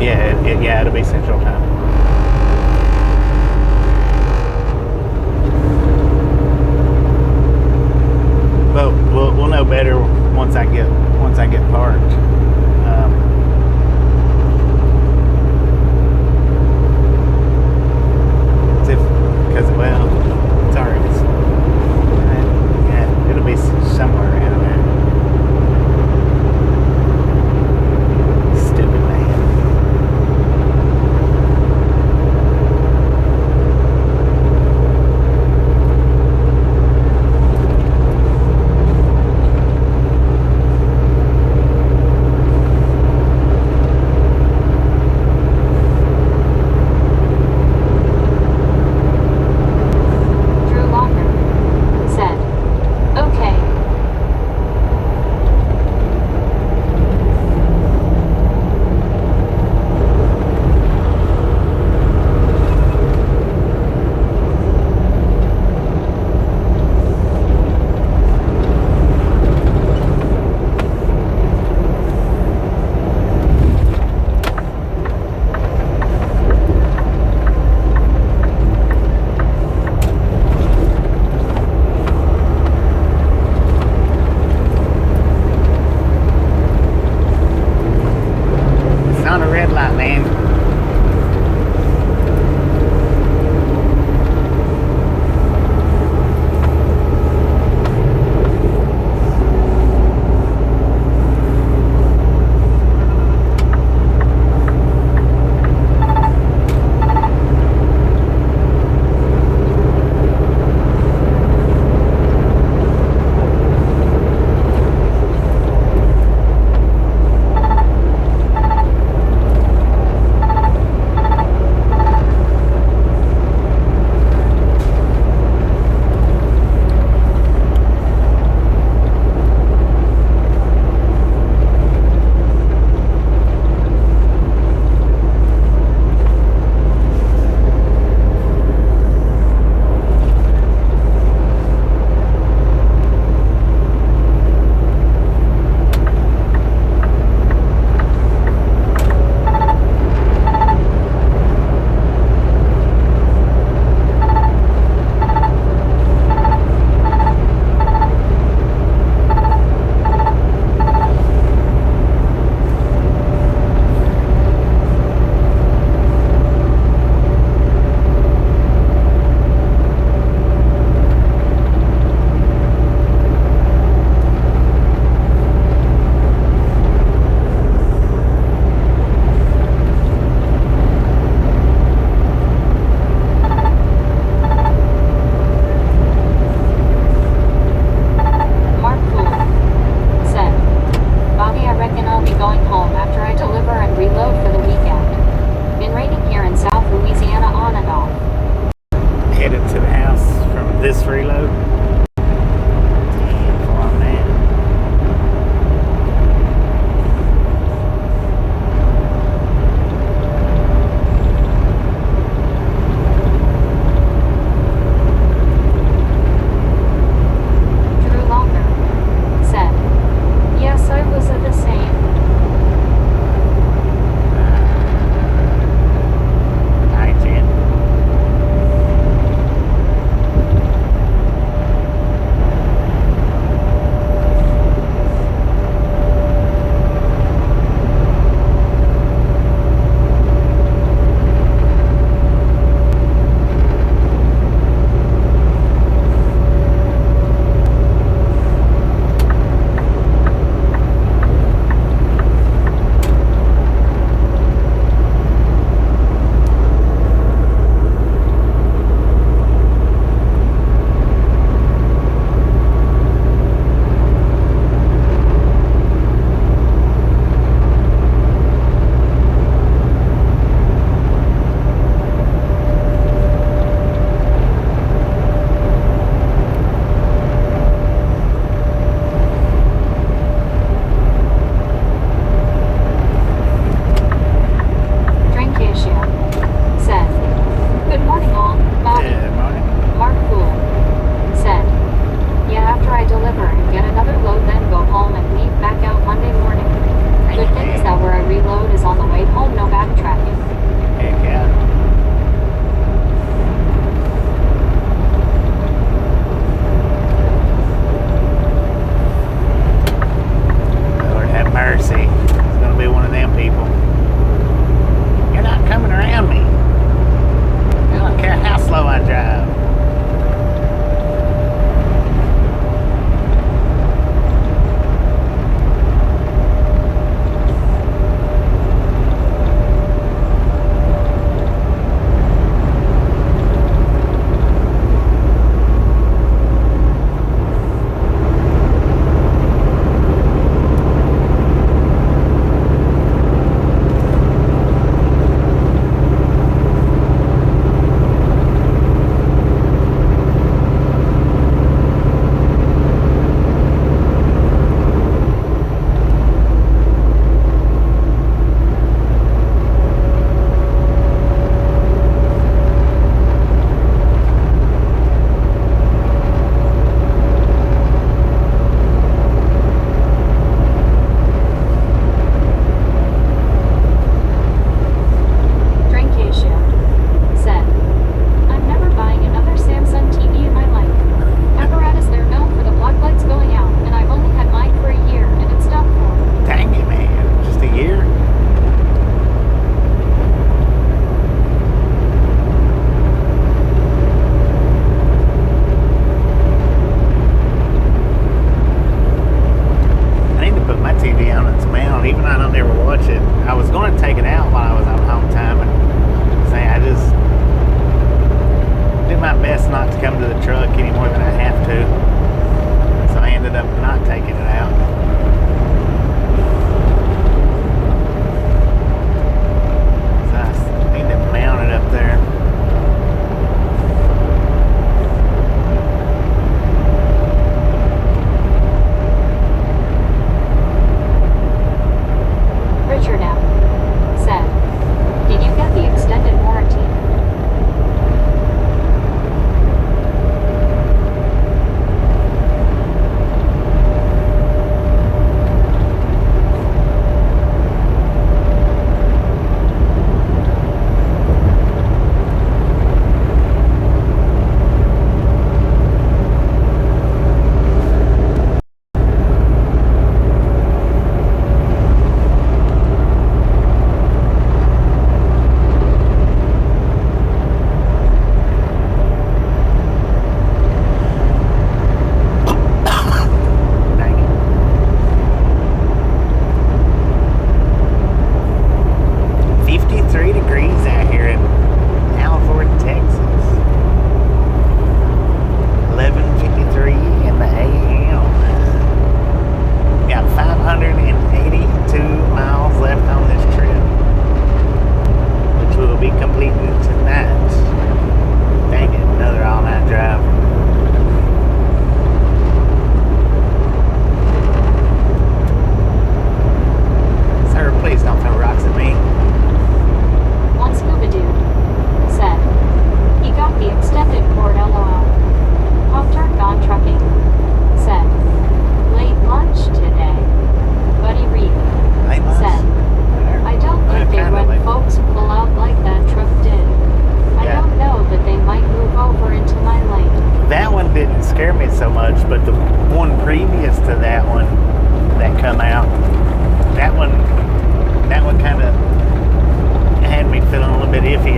Yeah, it'll be Central Time. But we'll know better once I get parked. Because it's already. Yeah, it'll be somewhere around there. Stupid man.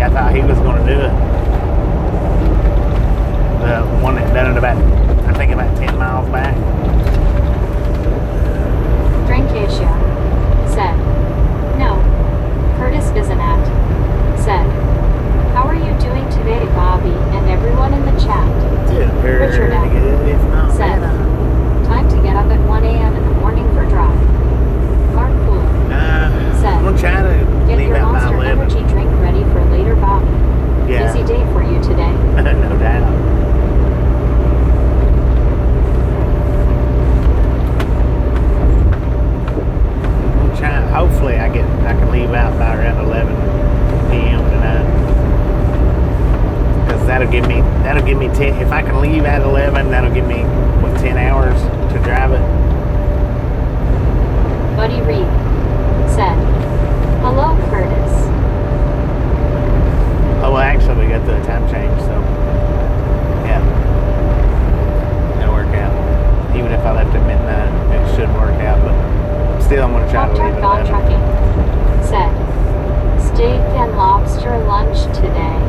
I thought he was going to do it. The one that done it about, I think about 10 miles back. Drinkacia said, no. Curtis Bisanat said, how are you doing today, Bobby, and everyone in the chat? Richard M. said, time to get up at 1 a.m. in the morning for drive. Mark Cool said, I'm going to try to get leave your out by Monster 11. Energy drink ready for later, Bobby. Yeah. Busy day for you today. No doubt. I'm trying. Hopefully, I can leave out by around 11 p.m. tonight. Because that'll give me 10. If I can leave at 11, that'll give me 10 hours to drive it. Buddy Reed said, hello, Curtis. Oh, well, actually, we got the time change, so yeah, it'll work out. Even if I left at midnight, it should work out, but still, I'm going to try to leave it Gone at 11. Trucking said, steak and lobster lunch today.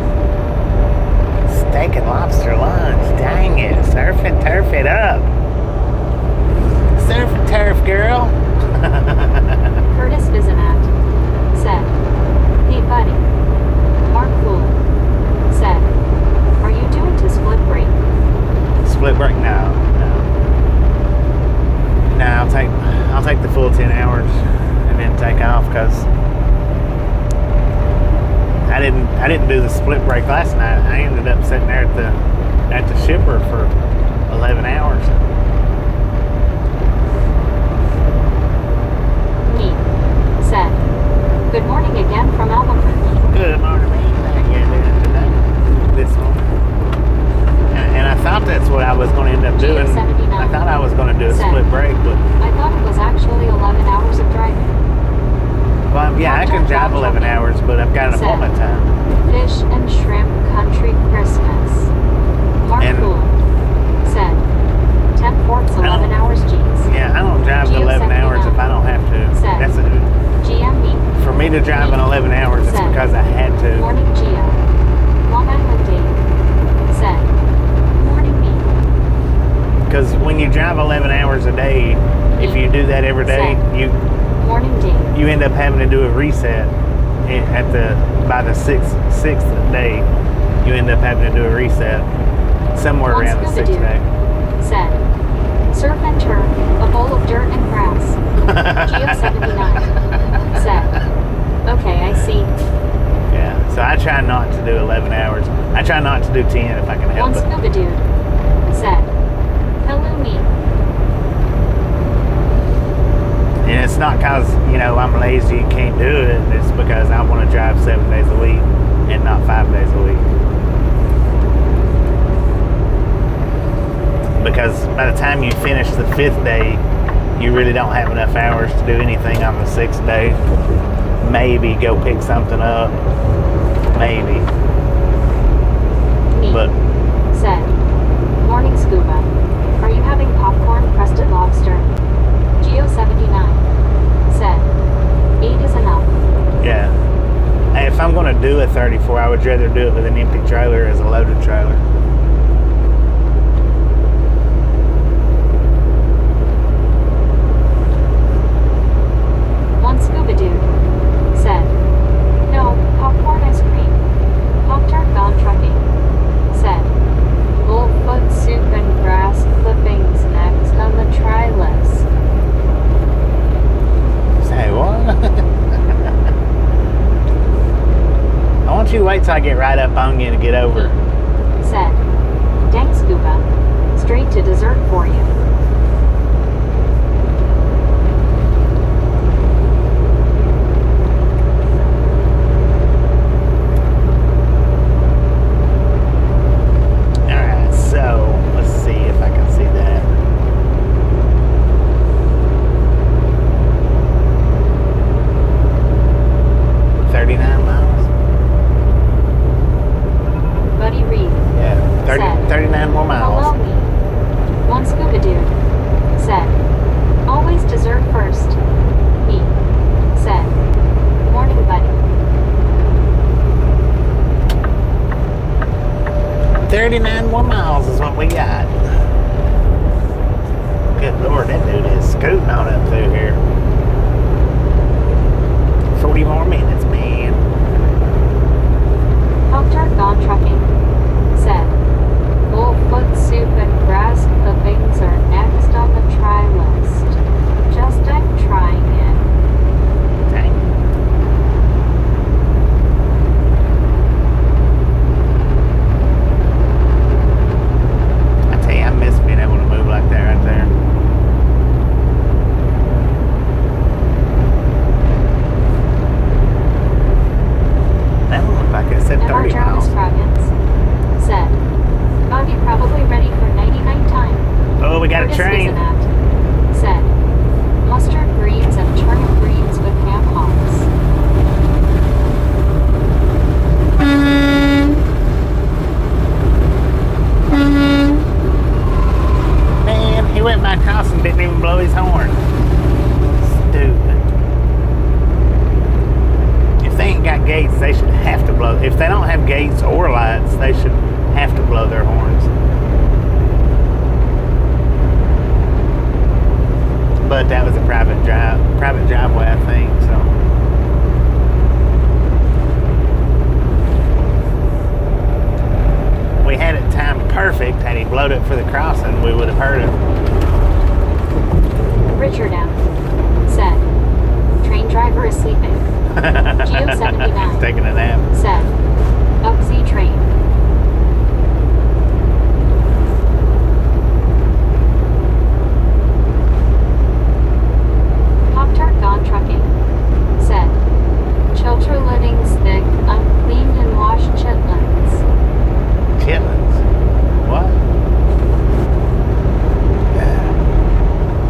Steak and lobster lunch. Dang it. Surf and turf it up. Surf and turf, girl. Curtis Bisanat said, hey, buddy. Mark Cool said, are you doing to split break? Split break? No. I'll take the full 10 hours and then take off because I didn't do the split break last night. I ended up sitting there at the shipper for 11 hours. Me said, good morning again from Albuquerque. Good morning. This one. And I thought that's what I was going to end up doing. I thought I was going to do a split break, but I thought it was actually 11 hours of driving. well, yeah, I can drive 11 hours, but I've got an appointment time. Fish and shrimp country Christmas. Mark And- Cool said, 10 forks, 11 hours, jeans. Yeah, I don't drive the 11 hours if I don't have to. That's it. GMB For me to drive in 11 hours, it's because I had to. Morning Gia. Long Island Dave said, morning me. Because when you drive 11 hours a day, if you do that every day, Morning Dave you end up having to do a reset by the sixth day. You end up having to do a reset somewhere around the sixth day. said, surf and turf, a bowl of dirt and grass. Geo79 said, okay, I see. Yeah, so I try not to do 11 hours. I try not to do 10 if I can help One it. scuba dude said, hello me. And it's not because, I'm lazy and can't do it. It's because I want to drive 7 days a week and not 5 days a week. Because by the time you finish the 5th day, you really don't have enough hours to do anything on the 6th day. Maybe go pick something up. Maybe. Me But said, morning scuba. Are you having popcorn crusted lobster? Geo79 said, 8 is enough. yeah. Hey, if I'm going to do a 34, I would rather do it with an empty trailer as a loaded trailer. One scuba dude said, no, popcorn ice cream. Pop-Tart Gone Trucking said, bullfoot soup and grass clippings next on the try list. Say what? I want you to wait till I get right up on you to get over. Said, dang scuba, straight to dessert for you. Alright, so let's see if I can see that. Buddy Reed Yeah, 39 more miles. Hello me. One scuba dude 39 more miles is what we got. Good Lord, that dude is scooting on up through here. 40 more minutes, man. Helter Gone Trucking said, Bullfoot soup and grass clippings are next on the try list. Just I'm trying it. Dang. I tell you, I miss being able to move like that right there. That one looked like it said 30 Jarvis miles. Scroggins said, Bobby probably ready for 99 time. Oh, we got a Curtis train. Wisenat said, mustard greens and turnip greens with ham hocks. Man, he went back across and didn't even blow his horn. Stupid. If they ain't got gates, they should have to blow. If they don't have gates or lights, they should have to blow their horns. But that was a private driveway, I think, so. We had it timed perfect. Had he blowed it for the crossing, we would have heard it. Richard M. said, train driver is sleeping. Geo 79 He's taking a nap. said, Bugsy train. Pop-Tart Gone Trucking said, Chilter Living's thick, uncleaned and washed chitlins. Chitlins? What?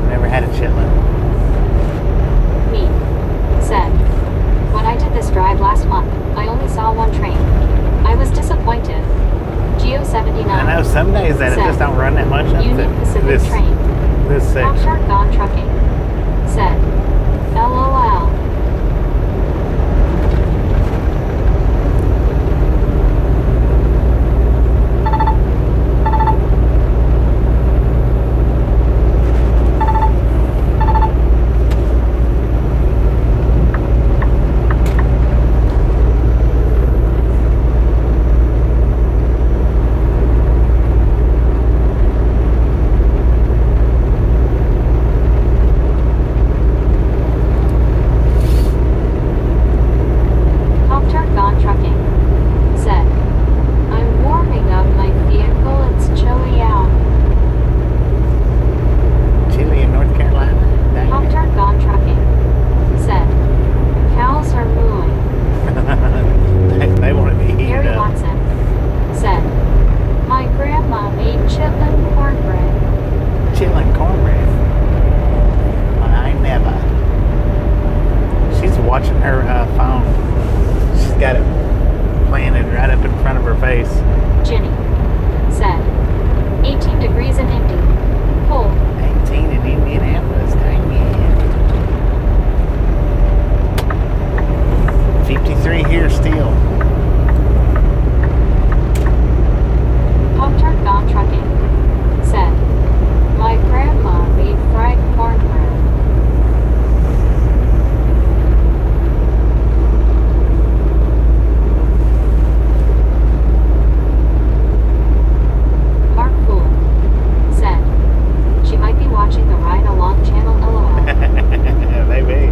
Never had a chitlin. Me said, when I did this drive last month, I only saw one train. I was disappointed. Geo 79 I know some days that it said, just don't run that much up Union Pacific this train. section. Pop-Tart Gone Trucking said, LOL. Pop-Tart Gone Trucking said, I'm warming up my vehicle, it's chilly out. Chile in North Carolina? Dang it. Pop-Tart Gone Trucking said, cows are mooing. They wanted to heat Gary it up. Watson said, my grandma made chitlin cornbread. Chitlin cornbread. Well, I ain't never. She's watching her phone. She's got it planted right up in front of her face. Ginny said, 18 degrees in Indy. Cold. 18 in Indianapolis. Dang it. 53 here still. Pop-Tart Gone Trucking said, my grandma made fried cornbread. Mark Fool said, she might be watching the Ride Along channel LOL. Maybe.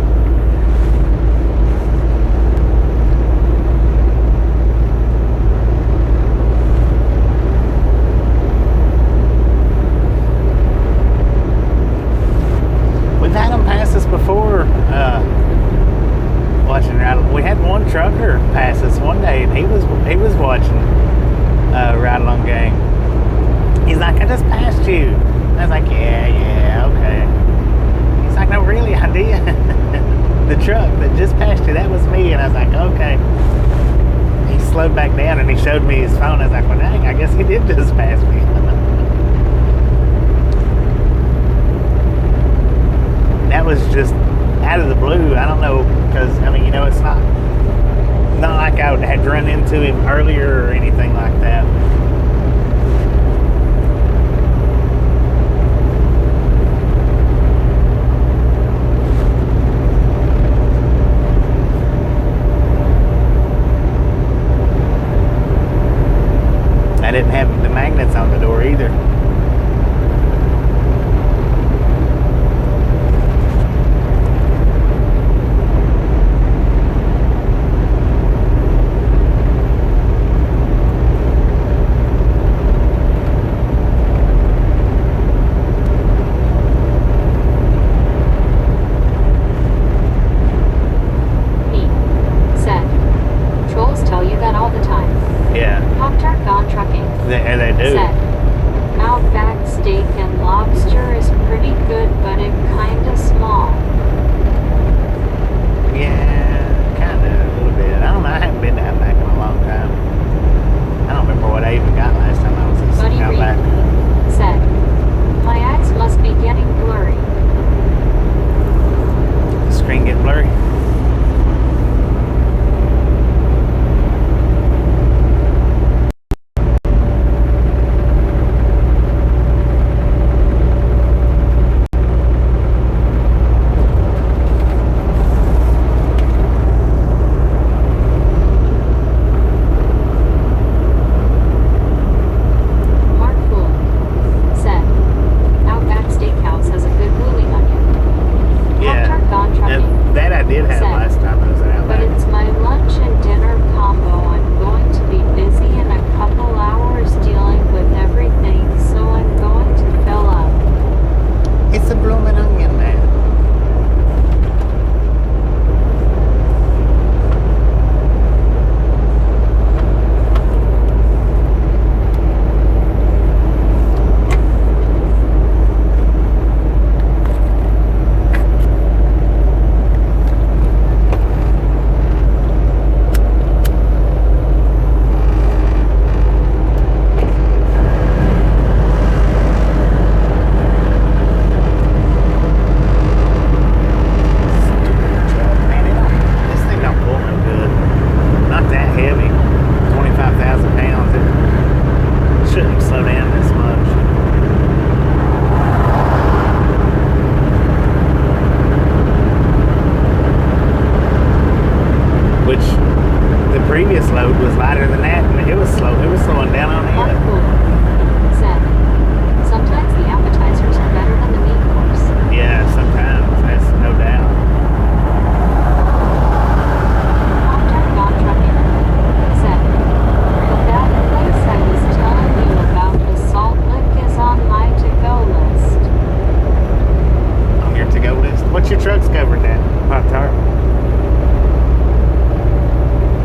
We've had them pass us before. Watching Ride. We had one trucker pass us one day, and he was watching Ride Along game. He's like, I just passed you. I was like, yeah, okay. He's like, no, really, I did. The truck that just passed you, that was me. And I was like, okay. He slowed back down and he showed me his phone. I was like, well, dang, I guess he did just pass me. That was just out of the blue. I don't know, because, I mean, it's not like I had run into him earlier or anything like that. said, last time I was in but Albuquerque. it's my lunch and dinner combo. I'm going to be busy in a couple hours dealing with everything, so I'm going to fill up. It's a blooming onion, man. This thing don't pull no good. Not that heavy. 25,000 pounds. It shouldn't slow down this much. Which the previous load was lighter than that, and it was slow. It was slowing down on Not it. cool. Said, sometimes the appetizers are better than the meat course. Yeah, sometimes. That's no doubt. Contact Gone Trucking. Said, that place I was telling you about, the Salt Lick, is on my to-go list. On your to-go list. What's your truck's covered at? Pop-Tart?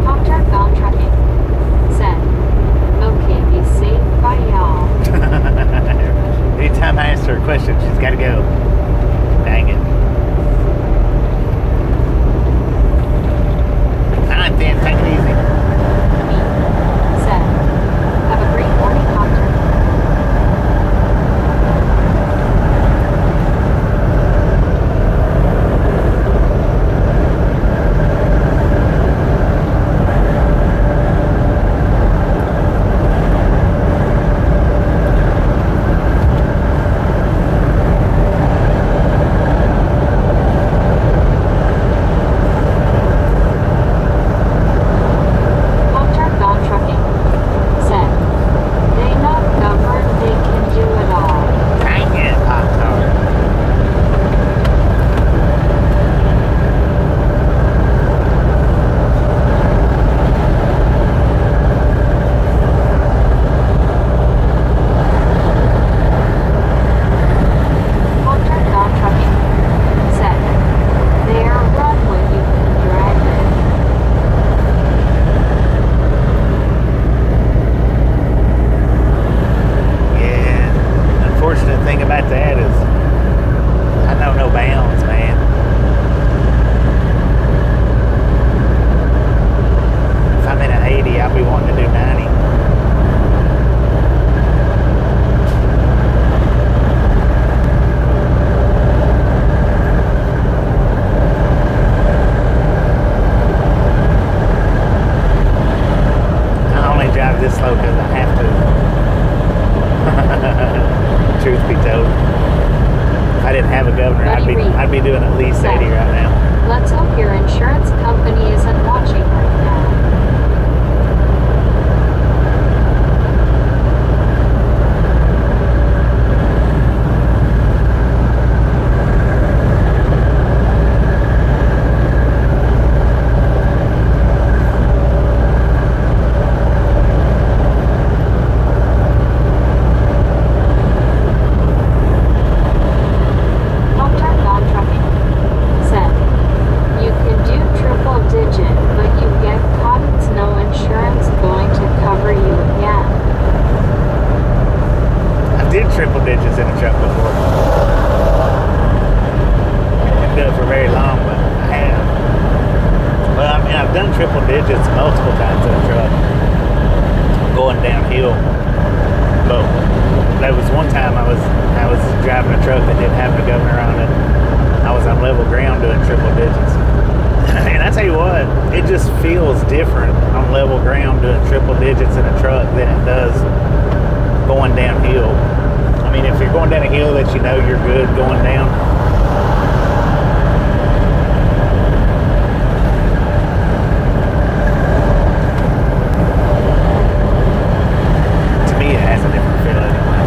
Contact Gone Trucking. Said, okay, be safe, bye y'all. Anytime I ask her a question, she's got to go. Dang it. All right, then. Take it easy. Me. Said, have a great morning, Contact. Contact Gone Trucking. Said, they not governed, they can do it all. Dang it, Pop-Tart. Contact Gone Trucking. Said, they are run when you can drag it. Yeah. Unfortunate thing about that is I know no bounds, man. If I'm in an 80, I'll be wanting to do 90. I only drive this slow because I have to. Truth be told. If I didn't have a governor, I'd be doing at least 80 right now. Let's hope your insurance company isn't watching right now. Contact Gone Trucking. Said, you can do triple digit, but you get caught, it's no insurance going to cover you again. I did triple digits in a truck before. I didn't do it for very long, but I have. Well, I mean, I've done triple digits multiple times in a truck, going downhill. But there was one time I was driving a truck that didn't have the governor on it. I was on level ground doing triple digits. And I tell you what, it just feels different on level ground doing triple digits in a truck than it does going downhill. I mean, if you're going down a hill that you know you're good going down, to me it has a different feel anyway.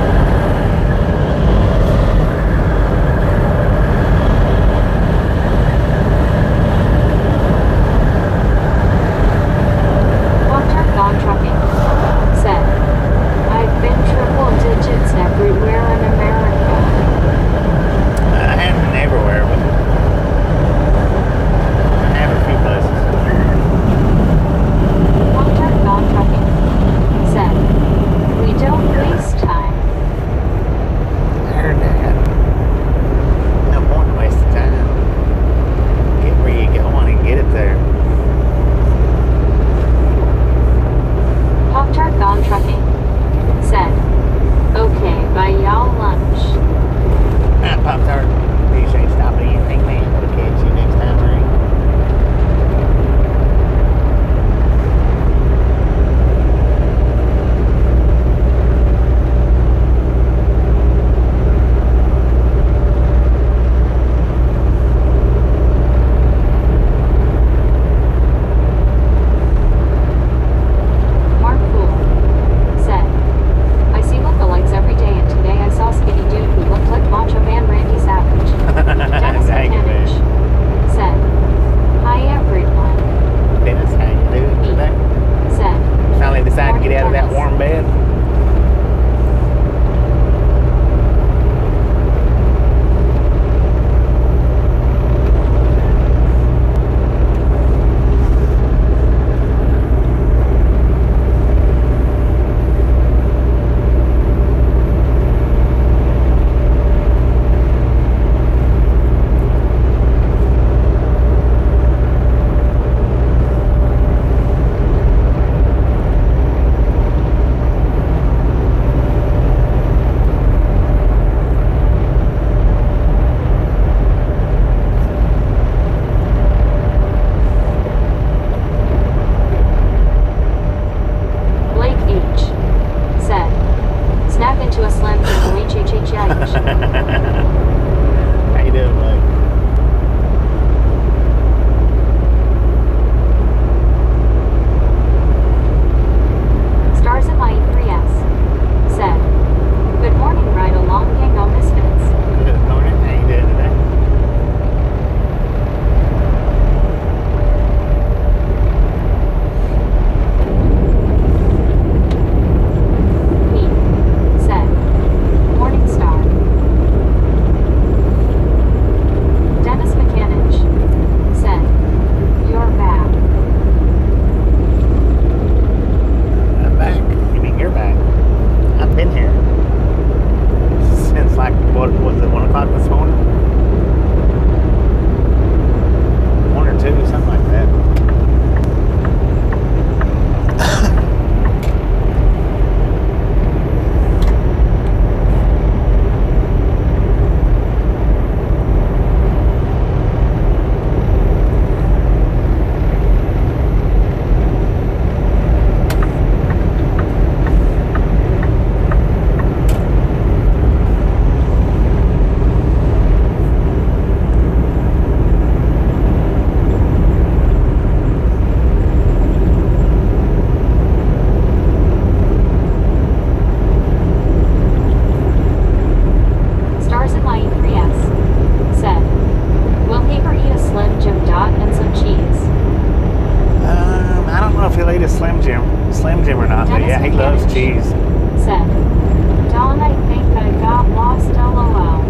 Slim Jim or not, but yeah, he loves cheese. Said, Dawn, I think I got lost, LOL.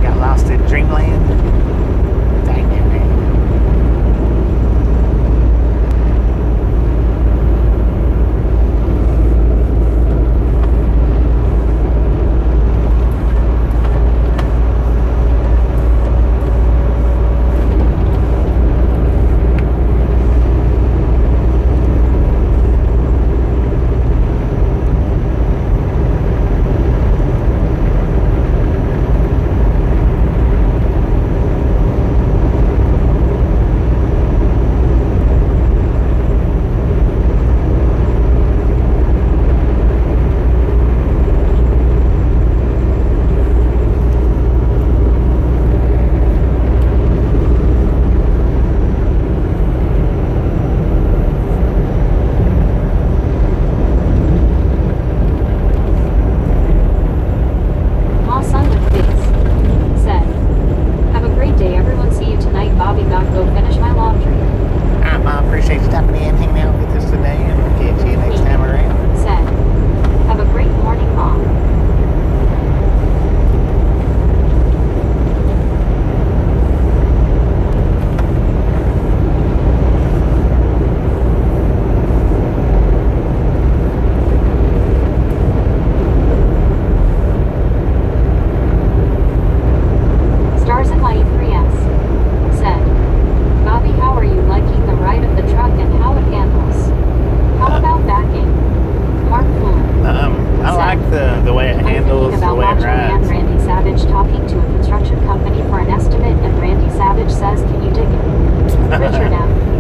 Got lost in dreamland. Dang it, man.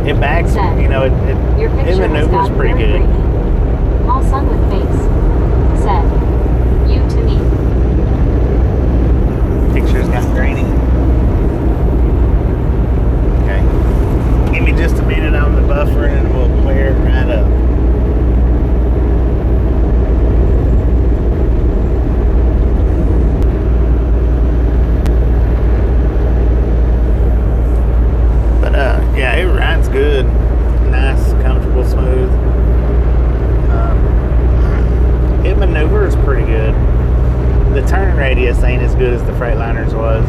It backs, you know, it maneuvers pretty good. All sun with face. Said, you to me. Picture's got grainy. Okay. Give me just a minute on the buffer and we'll clear it right up. Yeah, it rides good. Nice, comfortable, smooth. It maneuvers pretty good. The turn radius ain't as good as the Freightliner's was.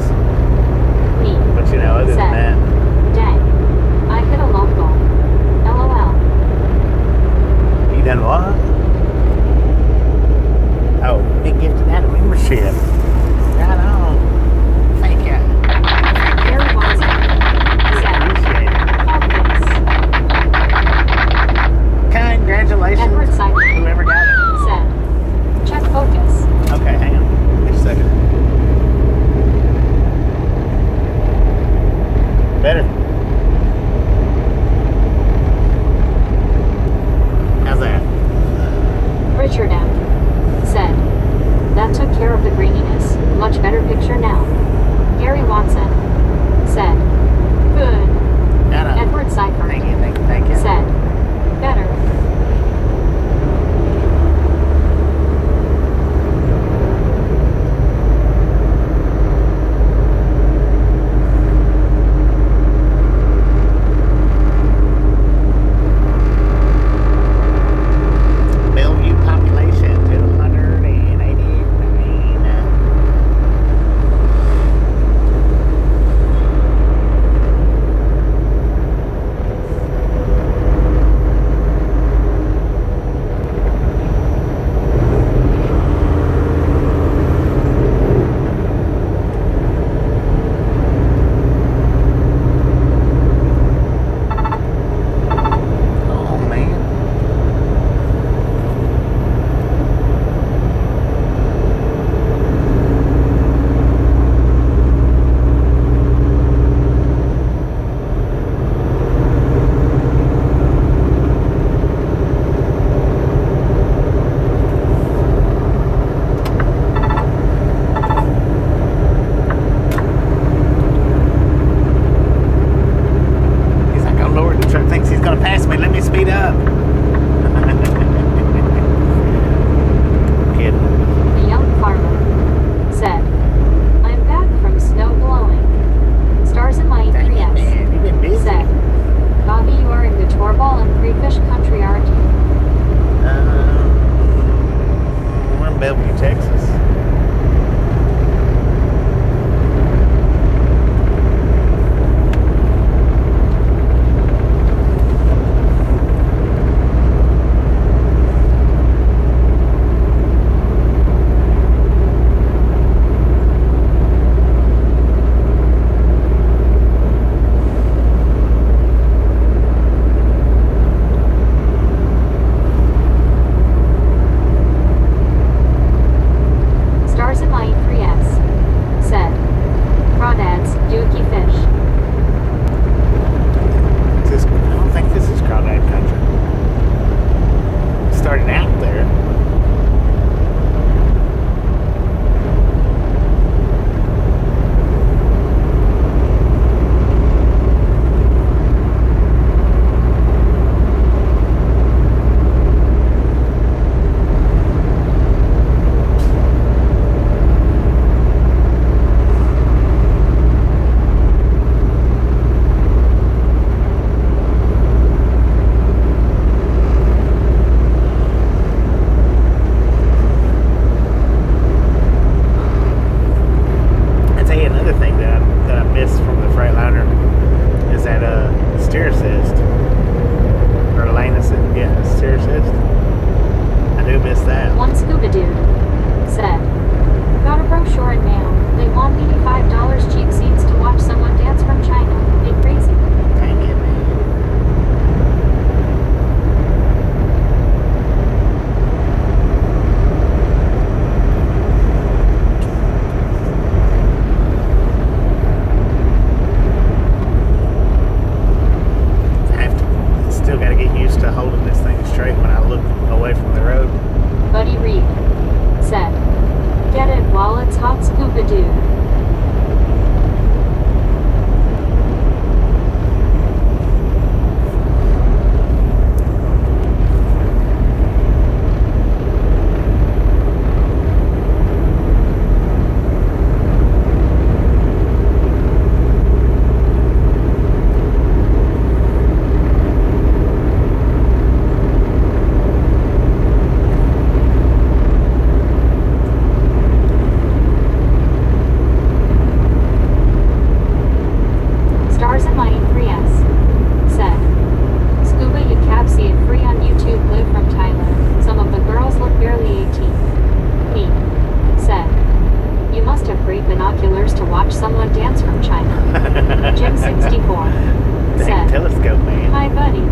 Jim 64 Dang said, telescope, man. "Hi buddy.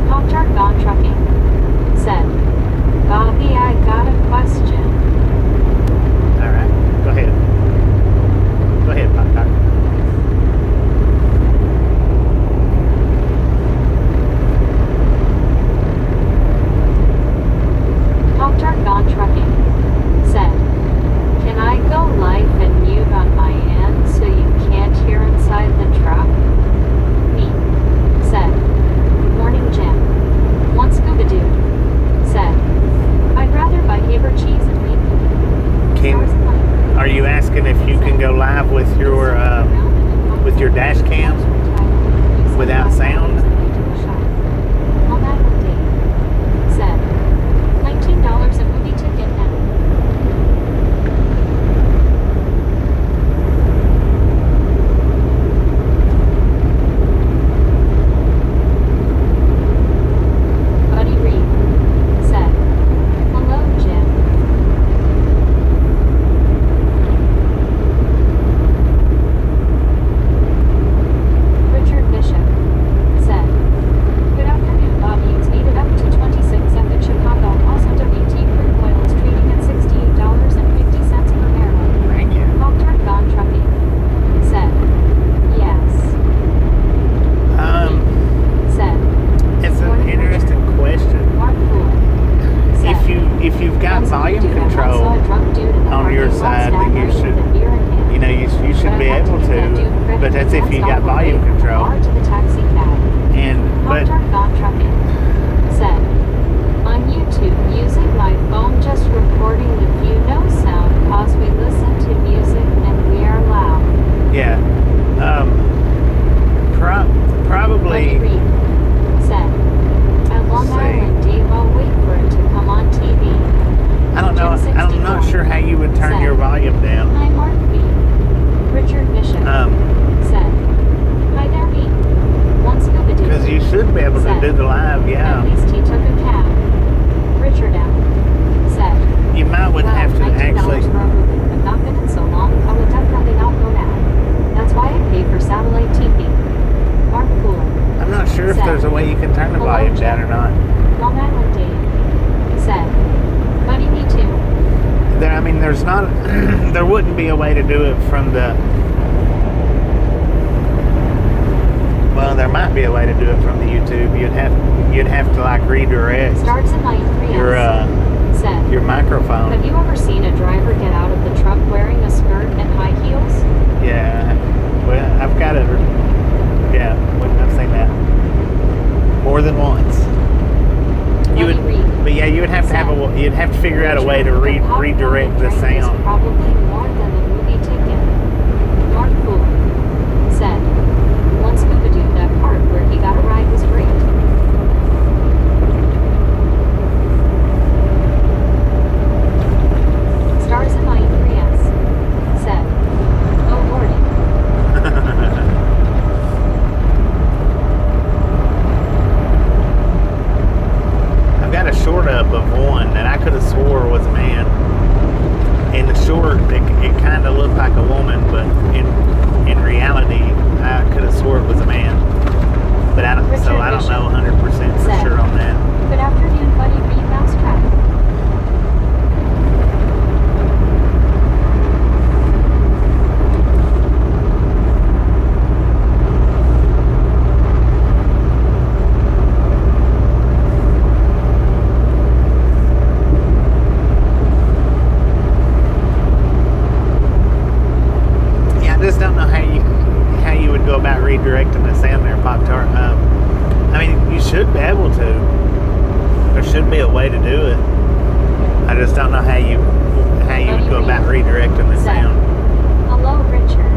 Pop-Tart Gone Trucking said, Bobby, I got a question." Alright, go ahead. Go ahead, Pop Tart. Pop-Tart Gone Trucking said, "Can I go live and mute on my end so you can't hear inside the truck?" Me said, "Morning Jim." One scuba dude said, "I'd rather buy Haber cheese and meat." Are you asking if you can go live with your dash cam without sound? On that one day, said, $19 a movie ticket now. Buddy Reed said, "Hello, Jim." Richard Bishop said, "Good afternoon, Bobby. It's made it up to 26 at the Chicago. Also, WT crude oil is trading at $68.50 per barrel." Thank you. Pop-Tart Gone Trucking said, "Yes." Said, It's an interesting question. Mark Poole said, If you've got "Once a volume dude, I once control saw a drunk dude in the on your parking lot side, then you staggering should, with a beer in hand. you know, you should But be I had able give that dude to. credit But that's if you all got the way volume from the control. bar to the taxi cab. But Pop-Tart Gone Trucking said, "On YouTube, using my phone, just recording the view, no sound, cause we listen to music and we are loud." yeah, probably. Buddy Reed said, "At Long See. Island, Dave, I'll wait for it to come on TV." I don't know. Jim I'm not 64 sure how you would turn said, your volume down. "Hi, Mark B." Richard Bishop said, "Hi there, B." One scuba dude Because you should be able to said, do the live. Yeah, "At least he took a cab." Richard M. said, you might would "Well, have to $19 actually. for a movie. I've not been in so long, I would definitely not go now. That's why I pay for satellite TV." Mark Poole, I'm not sure if said, there's a way you can turn the "Hello, volume Jim." down or not. Long Island Dave said, "Buddy, me too." There's not. There wouldn't be a way to do it from the. Well, there might be a way to do it from the YouTube. You'd have to like redirect Starts in my said, your microphone. "Have you ever seen a driver get out of the truck wearing a skirt and high heels?" Yeah. Well, I've got it. Yeah, I've seen that more than once. You Buddy would, Reed but yeah, you would have to have you'd have to figure out a way to redirect the Is sound. probably more than the movie ticket. Mark Poole said, "One scuba dude, that part where he got a ride was great." Stars in my 3S said, "Oh lordy." I've got a short up of one that I could have swore was a man. In the short, it kind of looked like a woman, but in reality, I could have swore it was a man. But I don't know 100% for sure on that. Good afternoon, buddy. Reed Mousetrap. Yeah, I just don't know how you would go about redirecting the sound there, Pop-Tart. You should be able to. There should be a way to do it. I just don't know how you would go about redirecting the sound. Hello, Richard.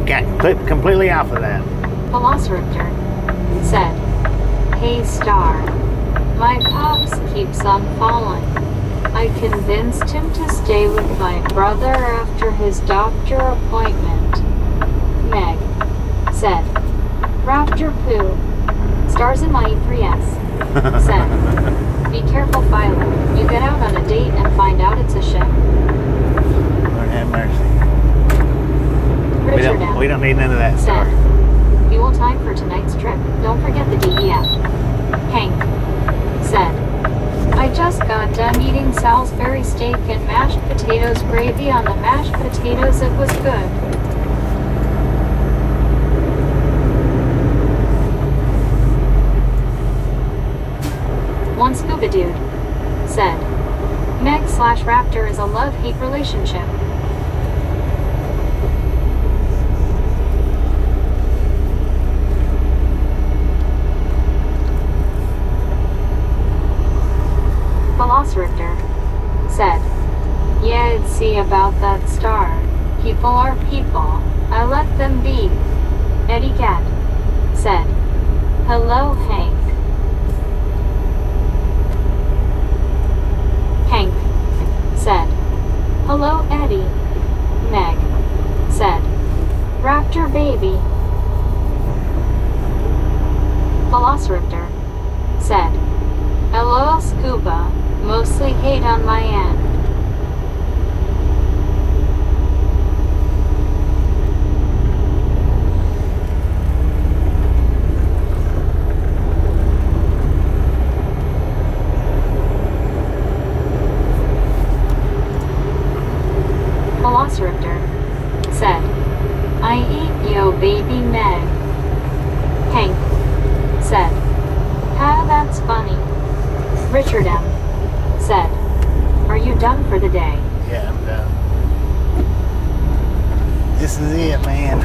got completely off of that. Velociraptor said, "Hey Star, my pops keeps on falling. I convinced him to stay with my brother after his doctor appointment." Meg said, "Raptor poo. Stars in my E3S." Said, "Be careful, Philo. You get out on a date and find out it's a ship." Lord have mercy. Richard M. We don't need none of that said, story. "Fuel time for tonight's trip. Don't forget the DEF." Hank said, "I just got done eating Salisbury steak and mashed potatoes gravy on the mashed potatoes. It was good." One scuba dude said, "Meg/Raptor is a love-hate relationship." Velociraptor said, "Yeah, I'd see about that star. People are people. I let them be." Eddie Cat said, "Hello, Hank." Hank said, "Hello, Eddie." Meg said, "Raptor baby." Velociraptor said, "LOL Scuba, mostly hate on my end." Velociraptor said, "I eat yo baby Meg." Hank said, "Ah, that's funny." Richard M. said, "Are you done for the day?" Yeah, I'm done. This is it, man.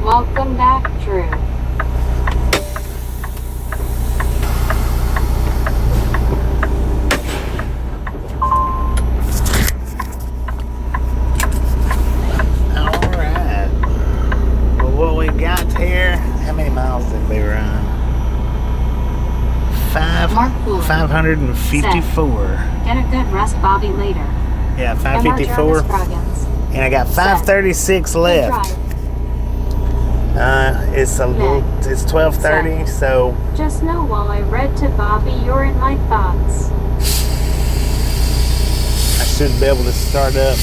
Welcome back, Drew. Alright. Well, what we got here, how many miles did we run? Mark Poole 554. Get a good rest, Bobby, later. Yeah, MR 554. Jarvis Scroggins. And I got 536 Good left. drive. It's a little, it's 12:30, so Just know while I read to Bobby, you're in my thoughts. I should be able to start up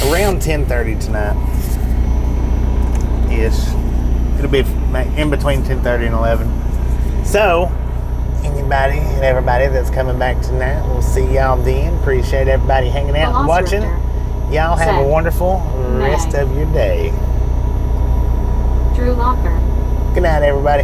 around 10:30 tonight. Ish. It'll be in between 10:30 and 11. So, anybody and everybody that's coming back tonight, we'll see y'all then. Appreciate everybody hanging out and watching. Y'all have a wonderful rest of your day. Drew Locker. Good night, everybody.